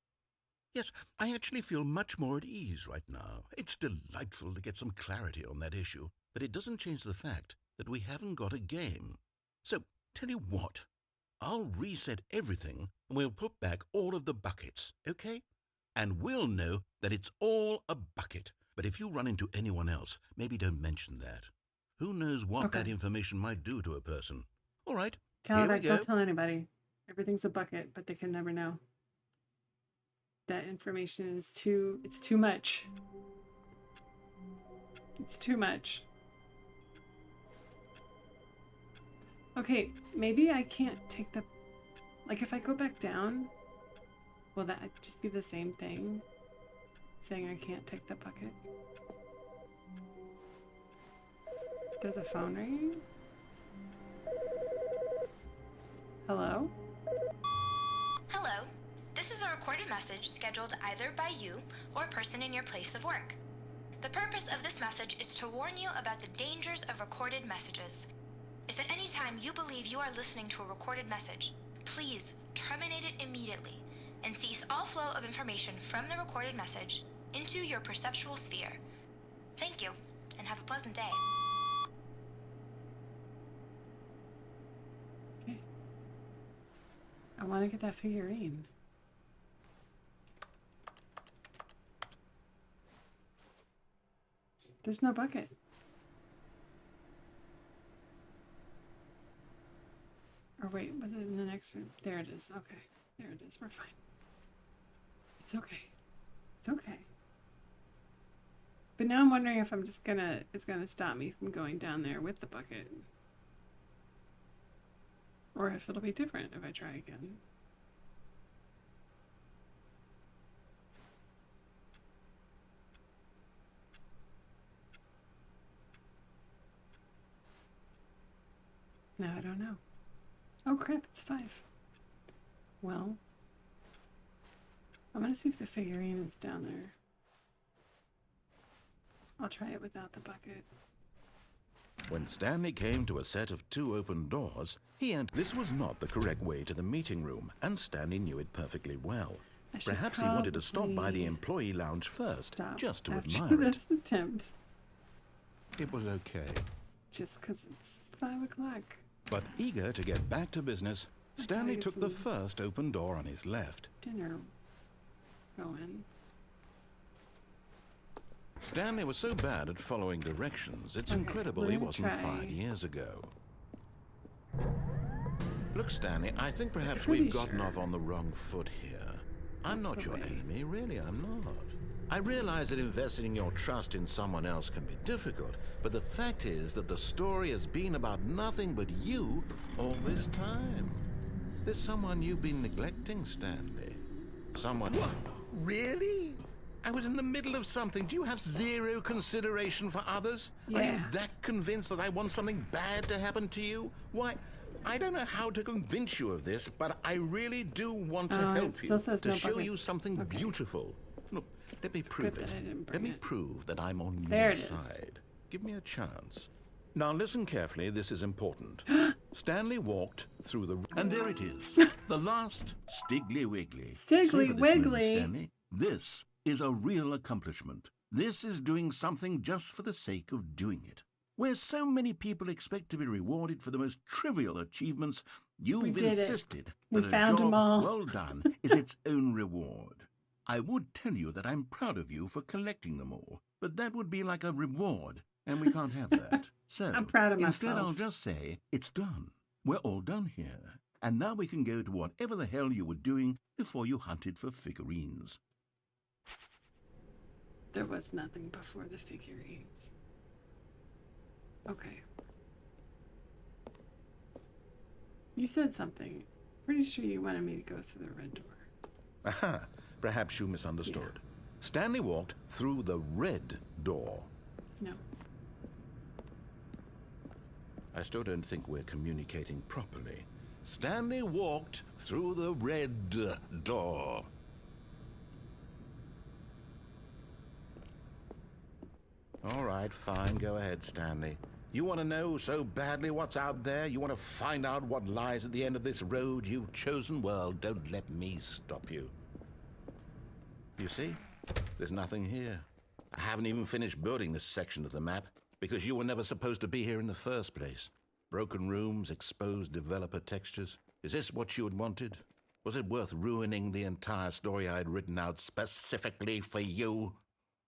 Yes, I actually feel much more at ease right now. It's delightful to get some clarity on that issue, but it doesn't change the fact that we haven't got a game. So, tell you what, I'll reset everything and we'll put back all of the buckets, okay? And we'll know that it's all a bucket. But if you run into anyone else, maybe don't mention that. Who knows what that information might do to a person. All right, here we go. Don't tell anybody. Everything's a bucket, but they can never know. That information is it's too much. It's too much. Okay, maybe I can't take the... Like, if I go back down, will that just be the same thing? Saying I can't take the bucket? There's a phone ringing? Hello? Hello. This is a recorded message scheduled either by you or a person in your place of work. The purpose of this message is to warn you about the dangers of recorded messages. If at any time you believe you are listening to a recorded message, please terminate it immediately and cease all flow of information from the recorded message into your perceptual sphere. Thank you, and have a pleasant day. Okay. I want to get that figurine. There's no bucket. Or wait, was it in the next room? There it is. Okay. There it is. We're fine. It's okay. It's okay. But now I'm wondering if I'm just it's gonna stop me from going down there with the bucket. Or if it'll be different if I try again. Now I don't know. Oh crap, it's 5. Well, I'm gonna see if the figurine is down there. I'll try it without the bucket. When Stanley came to a set of 2 open doors, this was not the correct way to the meeting room, and Stanley knew it perfectly well. Perhaps he wanted to stop by the employee lounge first, just to admire it. This attempt. It was okay. Just because it's 5 o'clock. But eager to get back to business, Stanley took the first open door on his left. Dinner going. Stanley was so bad at following directions, it's incredible he wasn't 5 years ago. Look, Stanley, I think perhaps we've gotten off on the wrong foot here. I'm not your enemy, really, I'm not. I realize that investing your trust in someone else can be difficult, but the fact is that the story has been about nothing but you all this time. There's someone you've been neglecting, Stanley. Someone... What? Really? I was in the middle of something. Do you have zero consideration for others? Yeah. Are you that convinced that I want something bad to happen to you? Why, I don't know how to convince you of this, but I really do want to help you, to show you something beautiful. Look, let me prove it. Let me prove that I'm on your side. Give me a chance. Now listen carefully, this is important. Stanley walked through the... And there it is, the last Stiggly Wiggly. Stiggly Wiggly. Stanley. This is a real accomplishment. This is doing something just for the sake of doing it. Where so many people expect to be rewarded for the most trivial achievements, you've insisted that a job well done is its own reward. I would tell you that I'm proud of you for collecting them all, but that would be like a reward, and we can't have that. So, I'm proud of myself. Instead, I'll just say, it's done. We're all done here. And now we can go to whatever the hell you were doing before you hunted for figurines. There was nothing before the figurines. Okay. You said something. Pretty sure you wanted me to go through the red door. Aha, perhaps you misunderstood. Yeah. Stanley walked through the red door. No. I still don't think we're communicating properly. Stanley walked through the red door. All right, fine. Go ahead, Stanley. You want to know so badly what's out there? You want to find out what lies at the end of this road you've chosen? Well, don't let me stop you. You see? There's nothing here. I haven't even finished building this section of the map because you were never supposed to be here in the first place. Broken rooms, exposed developer textures. Is this what you had wanted? Was it worth ruining the entire story I had written out specifically for you?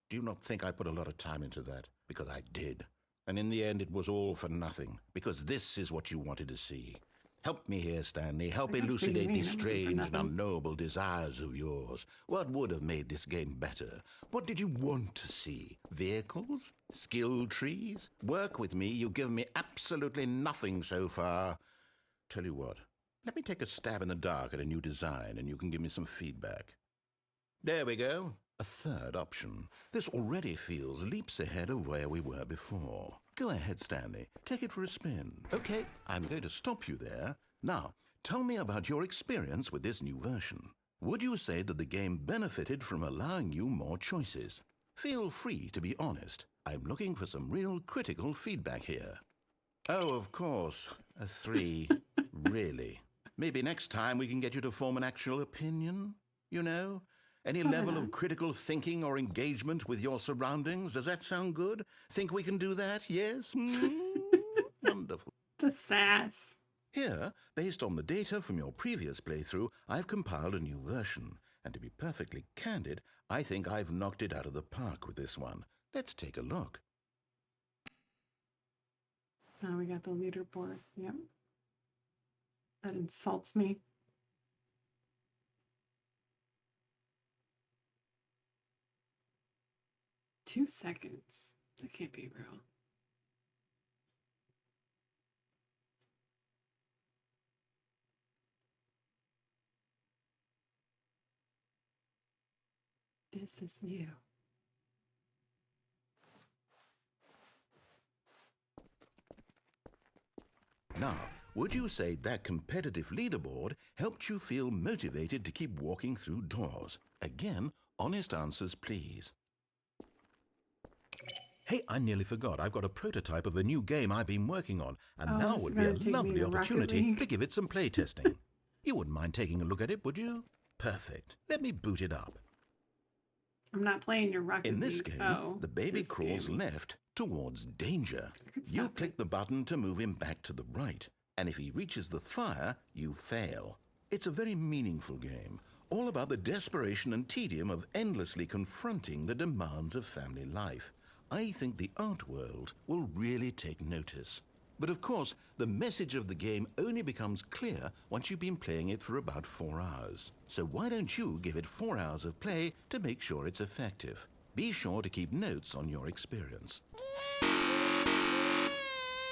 Do you not think I put a lot of time into that? Because I did. And in the end, it was all for nothing. Because this is what you wanted to see. Help me here, Stanley. Help elucidate these strange and unknowable desires of yours. What would have made this game better? What did you want to see? Vehicles? Skill trees? Work with me. You've given me absolutely nothing so far. Tell you what. Let me take a stab in the dark at a new design, and you can give me some feedback. There we go. A third option. This already feels leaps ahead of where we were before. Go ahead, Stanley. Take it for a spin. Okay, I'm going to stop you there. Now, tell me about your experience with this new version. Would you say that the game benefited from allowing you more choices? Feel free to be honest. I'm looking for some real critical feedback here. Oh, of course. A 3. Really? Maybe next time we can get you to form an actual opinion? You know? Any level of critical thinking or engagement with your surroundings? Does that sound good? Think we can do that? Yes? Wonderful. The sass. Here, based on the data from your previous playthrough, I've compiled a new version. And to be perfectly candid, I think I've knocked it out of the park with this one. Let's take a look. Now we got the leaderboard. Yep. That insults me. Two seconds. That can't be real. This is you. Now, would you say that competitive leaderboard helped you feel motivated to keep walking through doors? Again, honest answers, please. Hey, I nearly forgot. I've got a prototype of a new game I've been working on, and now would be a lovely opportunity to give it some playtesting. You wouldn't mind taking a look at it, would you? Perfect. Let me boot it up. I'm not playing your Rocket League. In this game, the baby crawls left towards danger. You click the button to move him back to the right, and if he reaches the fire, you fail. It's a very meaningful game, all about the desperation and tedium of endlessly confronting the demands of family life. I think the art world will really take notice. But of course, the message of the game only becomes clear once you've been playing it for about 4 hours. So why don't you give it 4 hours of play to make sure it's effective? Be sure to keep notes on your experience.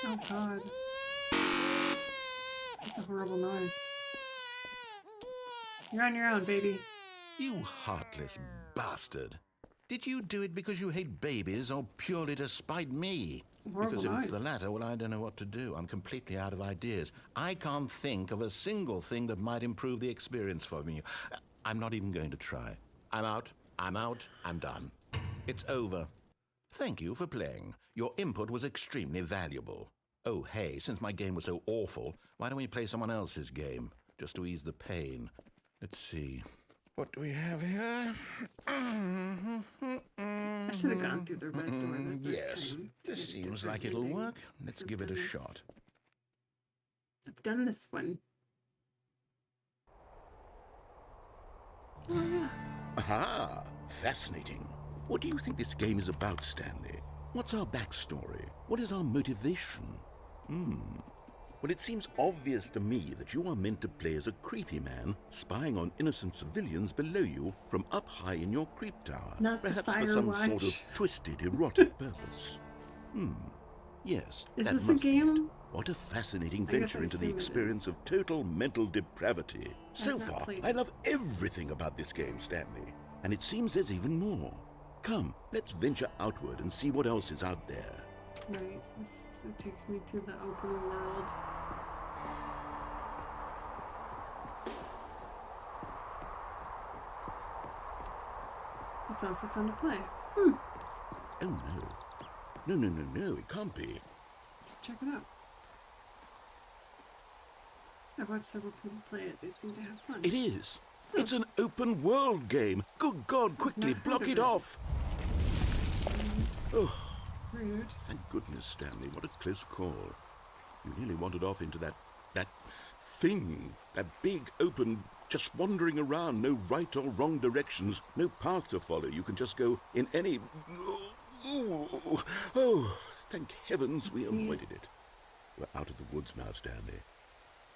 Oh God. That's a horrible noise. You're on your own, baby. You heartless bastard. Did you do it because you hate babies or purely to spite me? Horrible Because if it's the noise. latter, well, I don't know what to do. I'm completely out of ideas. I can't think of a single thing that might improve the experience for me. I'm not even going to try. I'm out. I'm done. It's over. Thank you for playing. Your input was extremely valuable. Oh, hey, since my game was so awful, why don't we play someone else's game? Just to ease the pain. Let's see. What do we have here? I should have gone through the red door. Yes, this seems like it'll work. Let's give it a shot. I've done this one. Oh, yeah. Aha! Fascinating. What do you think this game is about, Stanley? What's our backstory? What is our motivation? Well, it seems obvious to me that you are meant to play as a creepy man spying on innocent civilians below you from up high in your creep tower. Not the perhaps for Fire some sort of Watch. twisted, erotic purpose. Yes, Is that this a must be it. game? What a fascinating I guess venture I into the assume it experience is. of total mental depravity. So not far, played I it. love everything about this game, Stanley. And it seems there's even more. Come, let's venture outward and see what else is out there. Right. It takes me to the open world. It's also fun to play. Oh no. No, it can't be. Check it out. I've watched several people play it. They seem to have fun. It is. It's an open world game. Good God, quickly, Not block heard of it it. off. Oh, Rude. thank goodness, Stanley. What a close call. You nearly wandered off into that thing. That big, open, just wandering around. No right or wrong directions. No path to follow. You can just go in any... Oh, thank heavens we avoided it. We're out of the woods now, Stanley.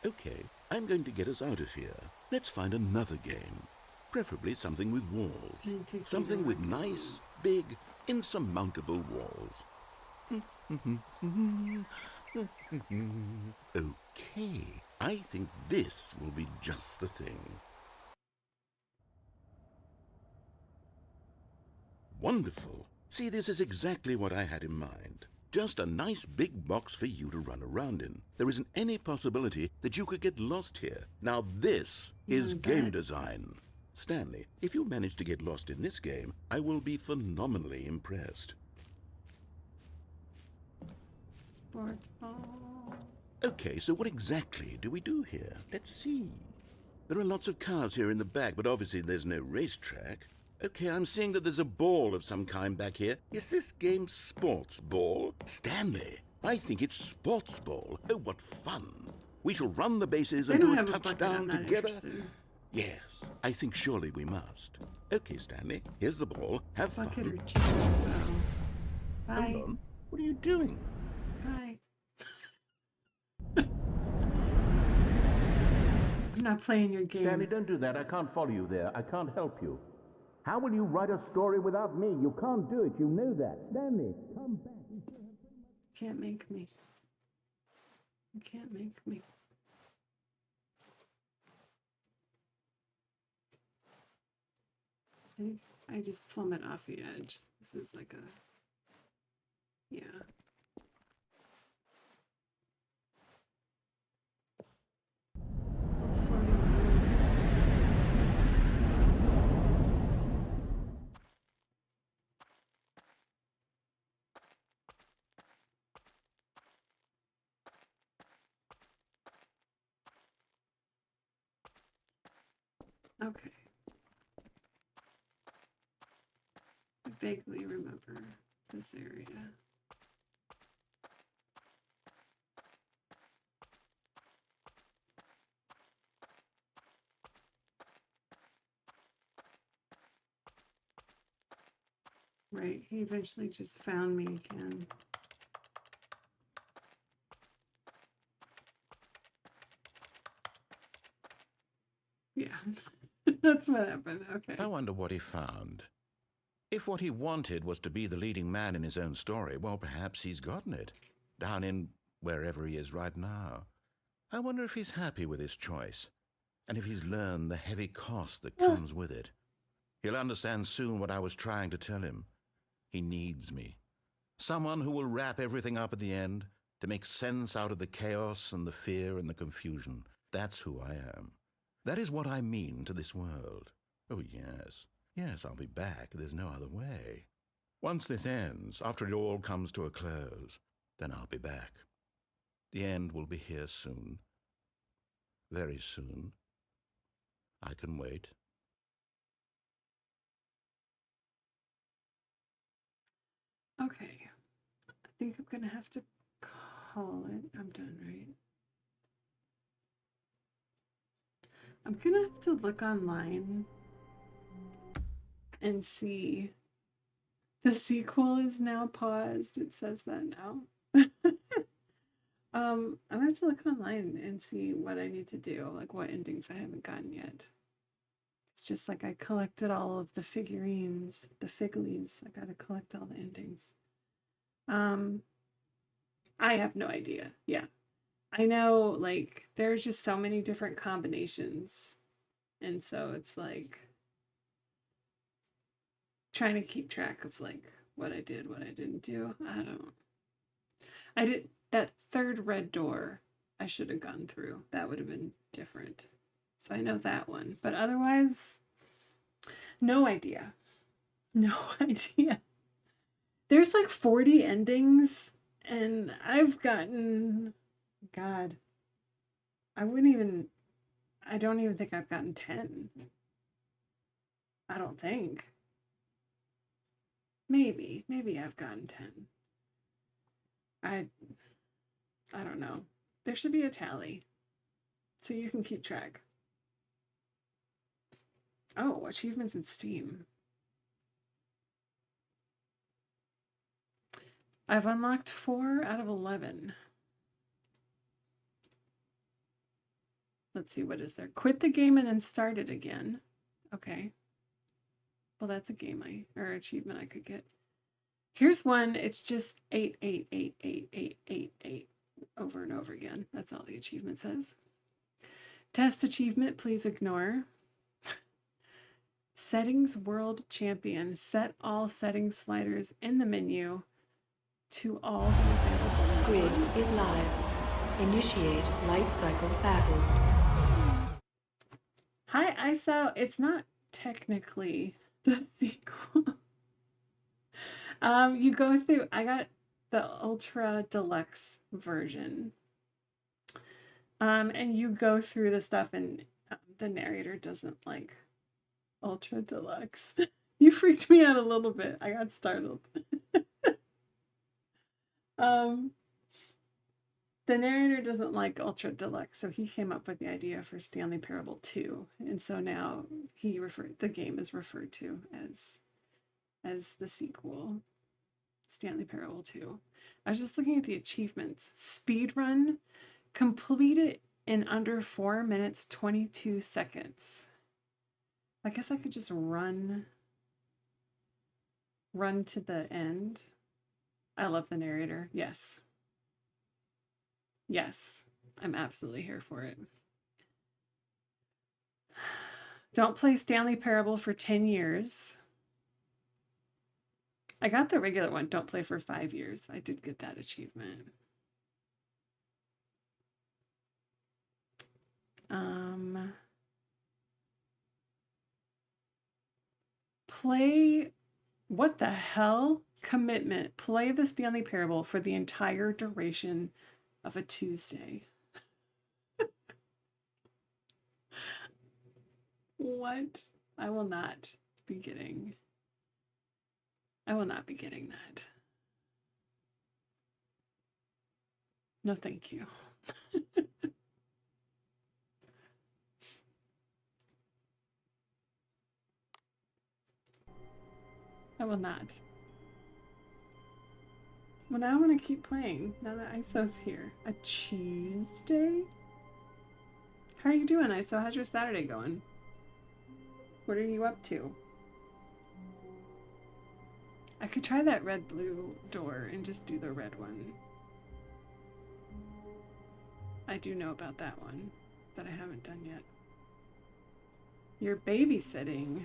Okay, I'm going to get us out of here. Let's find another game. Preferably something with walls. It takes Something me with to like nice, big, insurmountable walls. Okay, I think this will be just the thing. Wonderful. See, this is exactly what I had in mind. Just a nice big box for you to run around in. There isn't any possibility that you could get lost here. Now this is game design. Stanley, if you manage to get lost in this game, I will be phenomenally impressed. Sports ball. Okay, so what exactly do we do here? Let's see. There are lots of cars here in the back, but obviously there's no racetrack. Okay, I'm seeing that there's a ball of some kind back here. Is this game sports ball? Stanley, I think it's sports ball. Oh, what fun. We shall run the bases and They do don't a have a bucket, touchdown I'm not together. interested. Yes, I think surely we must. Okay, Stanley, here's the ball. Have Bucket or fun. chase? Oh. Bye. Hold on. What are you doing? Bye. I'm not playing your game. Stanley, don't do that. I can't follow you there. I can't help you. How will you write a story without me? You can't do it. You know that. Stanley, come back. Can't make me. You can't make me. I just plummet off the edge. This is like a... Yeah. Okay. I vaguely remember this area. Right, he eventually just found me again. Yeah, that's what happened. Okay. I wonder what he found. If what he wanted was to be the leading man in his own story, well, perhaps he's gotten it, down in wherever he is right now. I wonder if he's happy with his choice, and if he's learned the heavy cost that comes with it. He'll understand soon what I was trying to tell him. He needs me. Someone who will wrap everything up at the end, to make sense out of the chaos and the fear and the confusion. That's who I am. That is what I mean to this world. Oh, yes. Yes, I'll be back. There's no other way. Once this ends, after it all comes to a close, then I'll be back. The end will be here soon. Very soon. I can wait. Okay. I think I'm gonna have to call it. I'm done, right? I'm gonna have to look online and see. The sequel is now paused. It says that now. I'm gonna have to look online and see what I need to do, like what endings I haven't gotten yet. It's just like I collected all of the figurines, the figlies. I gotta collect all the endings. I have no idea. Yeah. I know, like, there's just so many different combinations. And so it's like trying to keep track of like what I did, what I didn't do. I did that third red door I should have gone through. That would have been different. So I know that one. But otherwise, no idea. No idea. There's like 40 endings, and I've gotten, God, I don't even think I've gotten 10. I don't think. Maybe I've gotten 10. I don't know. There should be a tally so you can keep track. Oh, achievements in Steam. I've unlocked 4 out of 11. Let's see, what is there? Quit the game and then start it again. Okay. Well, that's a game or achievement I could get. Here's one. It's just 8, 8, 8, 8, 8, 8, 8 over and over again. That's all the achievement says. Test achievement, please ignore. Settings World Champion. Set all settings sliders in the menu to all the available Grid numbers. is live. Initiate light cycle battle. Hi, ISO. It's not technically the sequel. You go through, I got the Ultra Deluxe version. And you go through the stuff, and the narrator doesn't like Ultra Deluxe. You freaked me out a little bit. I got startled. The narrator doesn't like Ultra Deluxe, so he came up with the idea for Stanley Parable 2, and so now the game is referred to as the sequel, Stanley Parable 2. I was just looking at the achievements. Speedrun, complete it in under 4 minutes 22 seconds. I guess I could just run to the end. I love the narrator. Yes. Yes, I'm absolutely here for it. Don't play Stanley Parable for 10 years. I got the regular one. Don't play for 5 years. I did get that achievement. Play, what the hell? Commitment. Play the Stanley Parable for the entire duration of a Tuesday. What? I will not be getting that. No, thank you. I will not. Well, now I'm going to keep playing, now that ISO's here. A Tuesday? How are you doing, ISO? How's your Saturday going? What are you up to? I could try that red-blue door and just do the red one. I do know about that one that I haven't done yet. You're babysitting.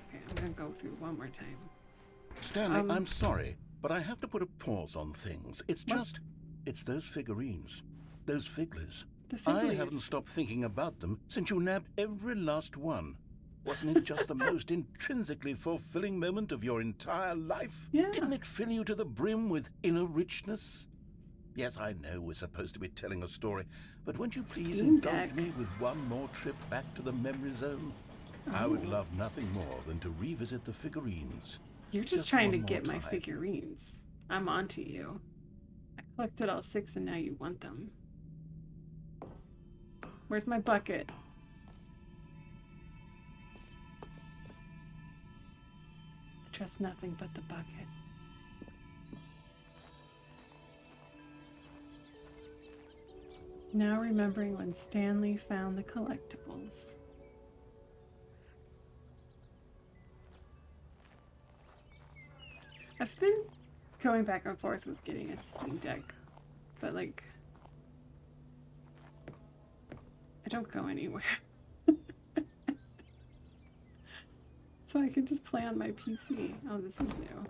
Okay, I'm gonna go through one more time. Stanley, I'm sorry, but I have to put a pause on things. It's just, it's those figurines. Those figglers. The I figglies. haven't stopped thinking about them since you nabbed every last one. Wasn't it just the most intrinsically fulfilling moment of your entire life? Yeah. Didn't it fill you to the brim with inner richness? Yes, I know we're supposed to be telling a story, but won't you please Steam indulge Deck. me with one more trip back to the memory zone? I would love nothing more than to revisit the figurines. You're just trying to one more get my time. figurines. I'm onto you. I collected all 6 and now you want them. Where's my bucket? I trust nothing but the bucket. Now remembering when Stanley found the collectibles. I've been going back and forth with getting a Steam Deck, but like, I don't go anywhere. So I can just play on my PC. Oh, this is new.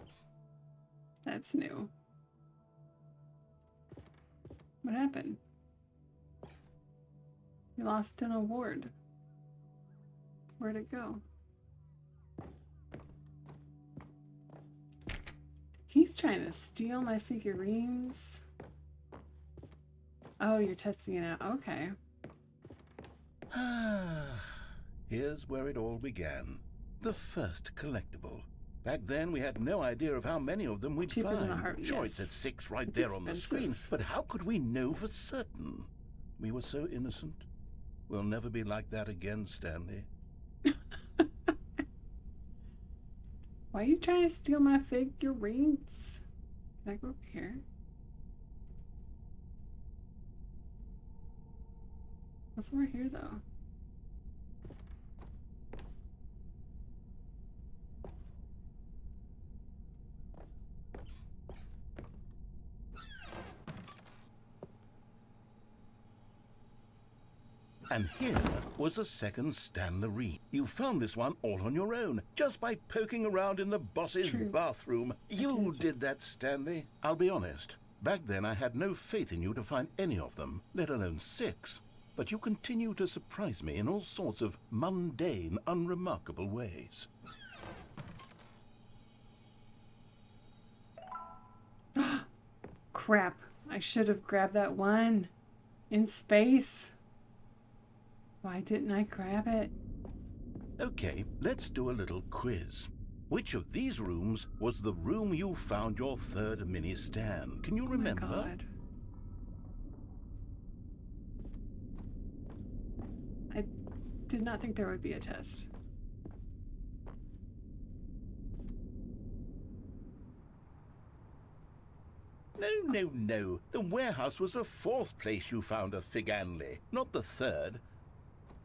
That's new. What happened? You lost an award. Where'd it go? He's trying to steal my figurines. Oh, you're testing it out. Okay. Here's where it all began. The first collectible. Back then, we had no idea of how many of them we'd Cheaper than a find. heart, Sure, yes. it said 6 right It's there on the screen, expensive. but how could we know for certain? We were so innocent. We'll never be like that again, Stanley. Why are you trying to steal my figurines? Can I go over here? What's over here, though? And here was a second Stanley. You found this one all on your own, just by poking around in the boss's True. bathroom. You did that, Stanley. I'll be honest. Back then, I had no faith in you to find any of them, let alone 6. But you continue to surprise me in all sorts of mundane, unremarkable ways. Crap. I should have grabbed that one in space. Why didn't I grab it? Okay, let's do a little quiz. Which of these rooms was the room you found your third mini stand? Can you remember? Oh my God. I did not think there would be a test. No. The warehouse was the 4th place you found a Figanley, not the 3rd.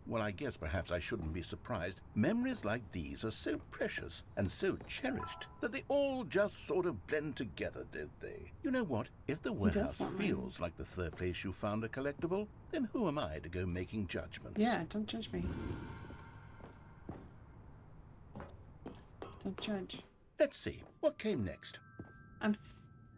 Well, I guess perhaps I shouldn't be surprised. Memories like these are so precious and so cherished that they all just sort of blend together, don't they? You know what? If the warehouse want mine. feels like the 3rd place you found a collectible, then who am I to go making judgments? Yeah, don't judge me. Don't judge. Let's see. What came next?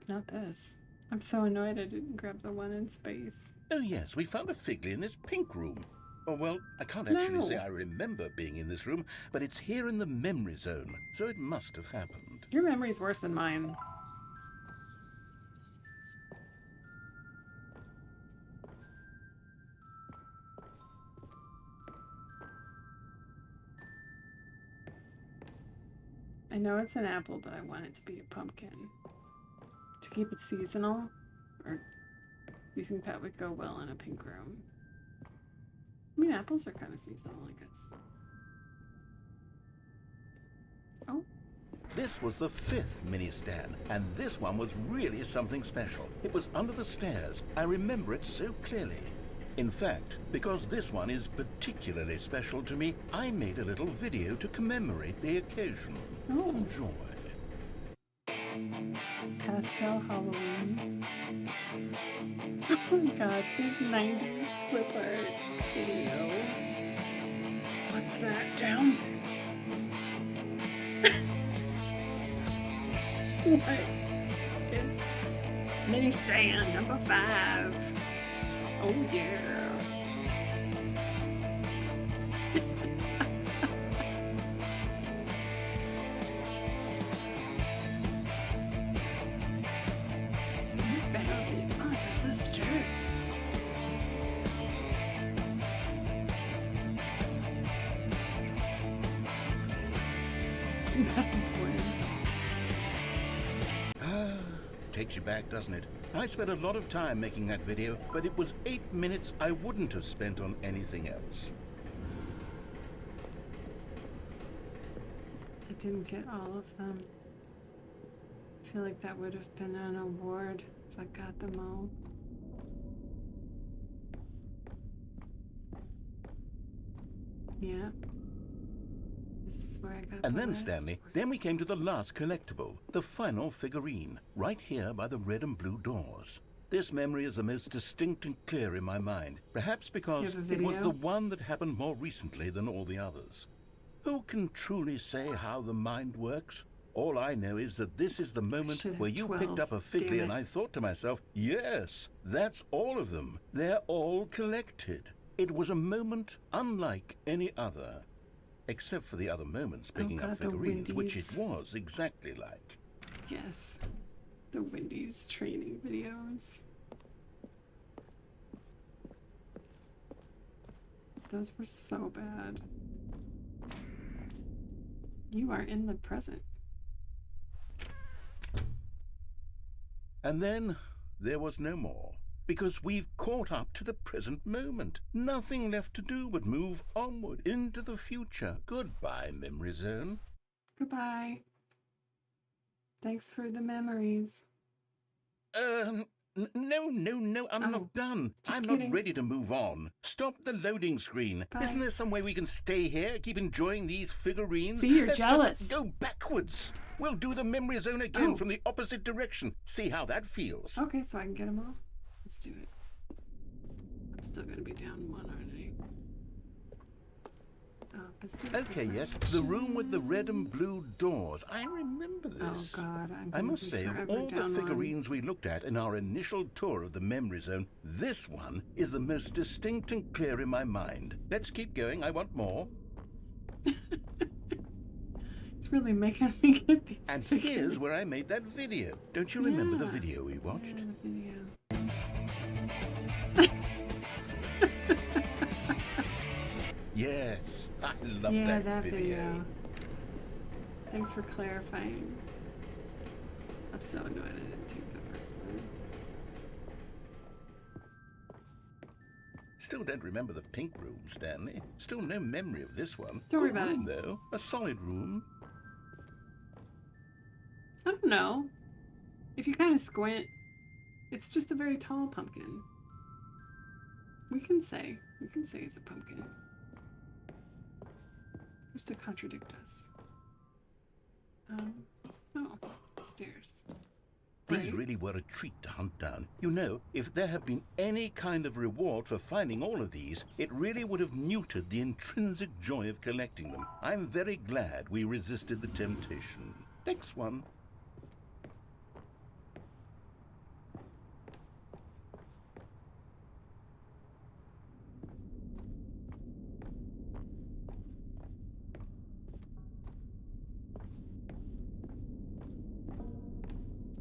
Not this. I'm so annoyed I didn't grab the one in space. Oh, yes, we found a Figley in this pink room. Oh, well, I can't actually No. say I remember being in this room, but it's here in the memory zone, so it must have happened. Your memory's worse than mine. I know it's an apple, but I want it to be a pumpkin. To keep it seasonal? Or do you think that would go well in a pink room? I mean, apples are kind of seasonal, I guess. Oh. This was the 5th mini stand, and this one was really something special. It was under the stairs. I remember it so clearly. In fact, because this one is particularly special to me, I made a little video to commemorate the occasion. Oh. Enjoy. pastel Halloween. Oh my god, big 90s clip art video. What's that down there? What is mini stand number 5? Oh yeah. You found it under the stairs. That's important. Takes you back, doesn't it? I spent a lot of time making that video, but it was 8 minutes I wouldn't have spent on anything else. I didn't get all of them. I feel like that would have been an award if I got them all. Yeah. This is where I got And the then, last Stanley, one. then we came to the last collectible, the final figurine, right here by the red and blue doors. This memory is the most distinct and clear in my mind, perhaps because You have a it was video? the one that happened more recently than all the others. Who can truly say how the mind works? All I know is that this is the moment should have where you 12, picked up a damn Figley it. and I thought to myself, yes, that's all of them. They're all collected. It was a moment unlike any other. Except for the other moments picking God, up the figurines, which it Wendy's. was exactly like. Yes. The Wendy's training videos. Those were so bad. You are in the present. And then there was no more, because we've caught up to the present moment. Nothing left to do but move onward into the future. Goodbye, Memory Zone. Goodbye. Thanks for the memories. No, I'm Oh, not done. just I'm kidding. not ready to move on. Stop the loading screen. Bye. Isn't there some way we can stay here, keep enjoying these figurines? See, you're Let's jealous. just go backwards. We'll do the Memory Zone again Oh. from the opposite direction. See how that feels. Okay, so I can get them all. Let's do it. I'm still gonna be down one, aren't I? Opposite Okay, yes, the room with the red and blue doors. I remember this. Oh God, I'm I gonna must be say, of forever all the down one. figurines we looked at in our initial tour of the Memory Zone, this one is the most distinct and clear in my mind. Let's keep going, I want more. It's really making me get these. And here's where I made that video. Don't you remember the Yeah. video we watched? Yeah, the video. Yes, I love Yeah, that video. Thanks for clarifying. I'm so annoyed I didn't take the first one. Still don't remember the pink room, Stanley. Still no memory of this one. Don't worry Good about room, though. A solid room. I don't know. If you kind of squint, it's just a very tall pumpkin. We can say it's a pumpkin. Who's to contradict us? Oh, stairs. These Right. really were a treat to hunt down. You know, if there had been any kind of reward for finding all of these, it really would have neutered the intrinsic joy of collecting them. I'm very glad we resisted the temptation. Next one.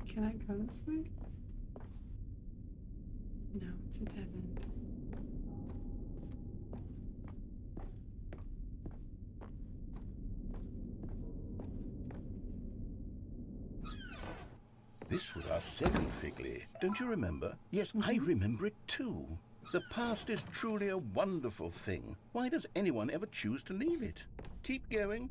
Can I go this way? No, it's a dead end. This was our second Figley. Don't you remember? Yes, I remember it too. The past is truly a wonderful thing. Why does anyone ever choose to leave it? Keep going.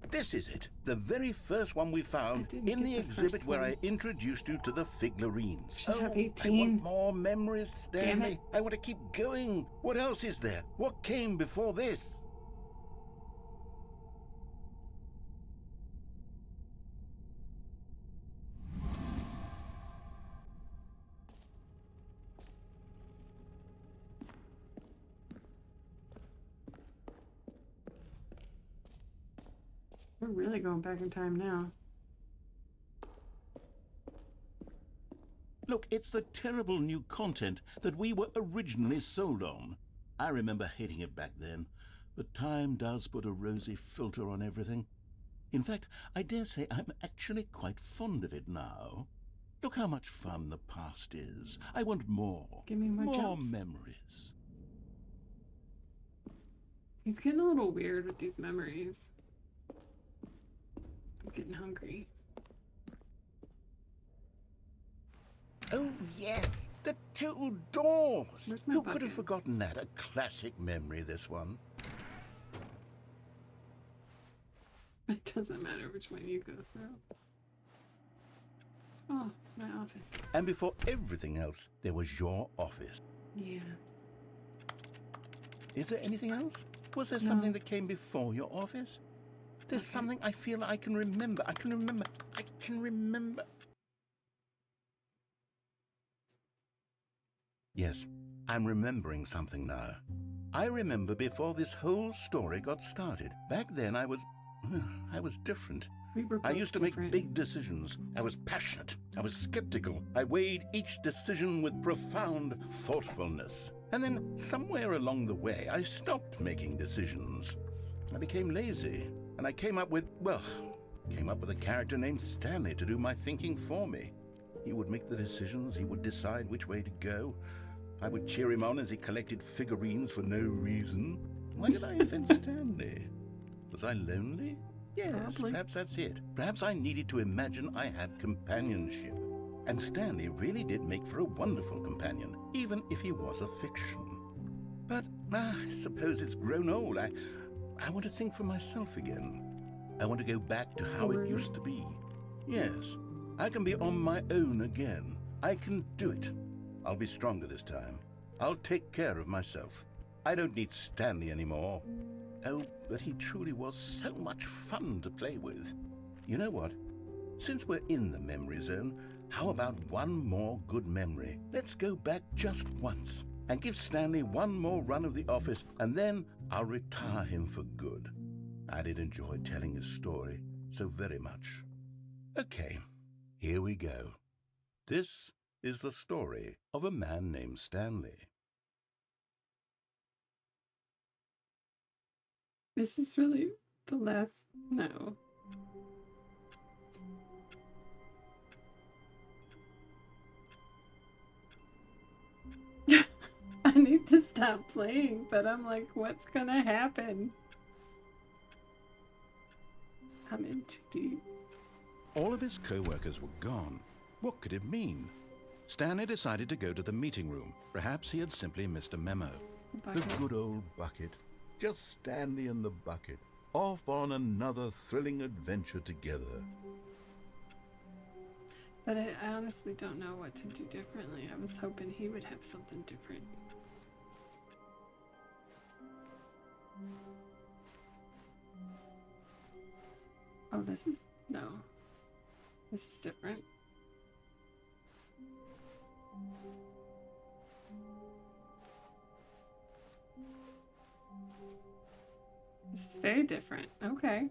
This is it, the very first one we found didn't in get the the exhibit first where one. I introduced you to the Figlarines. Should have I 18. want more memories, Damn Stanley. it. I want to keep going. What else is there? What came before this? We're really going back in time now. Look, it's the terrible new content that we were originally sold on. I remember hating it back then, but time does put a rosy filter on everything. In fact, I dare say I'm actually quite fond of it now. Look how much fun the past is. I want more. Give me more jumps. Memories. He's getting a little weird with these memories. I'm getting hungry. Oh, yes, the two doors. Where's my Who bucket? could have forgotten that? A classic memory, this one. It doesn't matter which one you go through. Oh, my office. And before everything else, there was your office. Yeah. Is there anything else? Was there No. something that came before your office? There's something I feel I can remember. I can remember. Yes, I'm remembering something now. I remember before this whole story got started. Back then I was different. We were I both used to different. make big decisions. I was passionate. I was skeptical. I weighed each decision with profound thoughtfulness. And then somewhere along the way, I stopped making decisions. I became lazy, and I came up with a character named Stanley to do my thinking for me. He would make the decisions. He would decide which way to go. I would cheer him on as he collected figurines for no reason. Why did I invent Stanley? Was I lonely? Yes, Probably. perhaps that's it. Perhaps I needed to imagine I had companionship. And Stanley really did make for a wonderful companion, even if he was a fiction. But I suppose it's grown old. I want to think for myself again. I want to go back to how it used to be. Yes, I can be on my own again. I can do it. I'll be stronger this time. I'll take care of myself. I don't need Stanley anymore. Oh, but he truly was so much fun to play with. You know what? Since we're in the memory zone, how about one more good memory? Let's go back just once and give Stanley one more run of the office, and then I'll retire him for good. I did enjoy telling his story so very much. Okay, here we go. This is the story of a man named Stanley. This is really the last... No. I need to stop playing, but I'm like, what's gonna happen? I'm in too deep. All of his co-workers were gone. What could it mean? Stanley decided to go to the meeting room. Perhaps he had simply missed a memo. The good old bucket. Just Stanley and the bucket. Off on another thrilling adventure together. But I honestly don't know what to do differently. I was hoping he would have something different. Oh, this is... No. This is different. This is very different. Okay.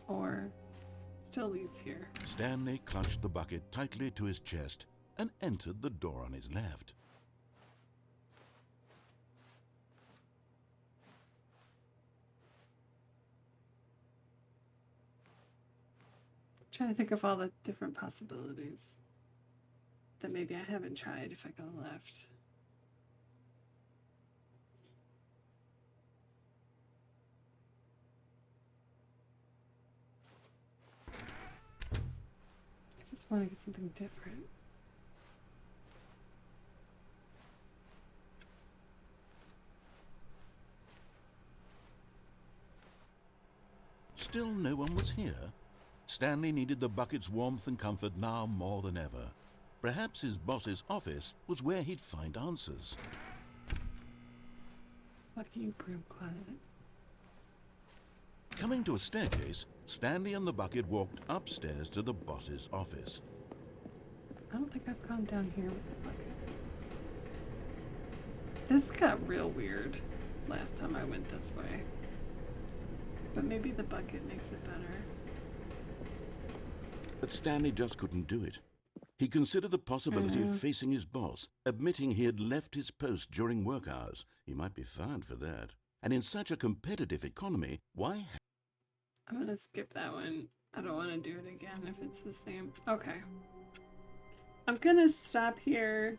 Or still leads here. Stanley clutched the bucket tightly to his chest and entered the door on his left. Trying to think of all the different possibilities that maybe I haven't tried if I go left. I just want to get something different. Still no one was here. Stanley needed the bucket's warmth and comfort now more than ever. Perhaps his boss's office was where he'd find answers. Fuck you, broom closet. Coming to a staircase, Stanley and the bucket walked upstairs to the boss's office. I don't think I've gone down here with the bucket. This got real weird. last time I went this way. But maybe the bucket makes it better. But Stanley just couldn't do it. He considered the possibility of facing his boss, admitting he had left his post during work hours. He might be fired for that. And in such a competitive economy, why? I'm gonna skip that one. I don't want to do it again if it's the same. Okay. I'm gonna stop here.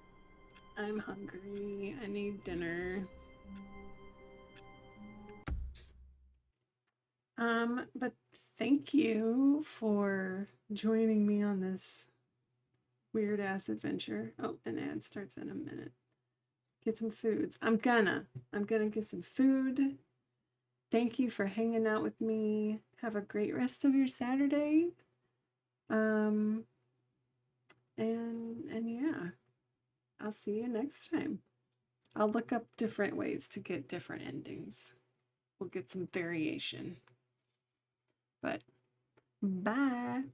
I'm hungry. I need dinner. But thank you for joining me on this weird ass adventure. Oh, an ad starts in a minute. Get some foods. I'm gonna get some food. Thank you for hanging out with me. Have a great rest of your Saturday. And yeah, I'll see you next time. I'll look up different ways to get different endings. We'll get some variation. But bye.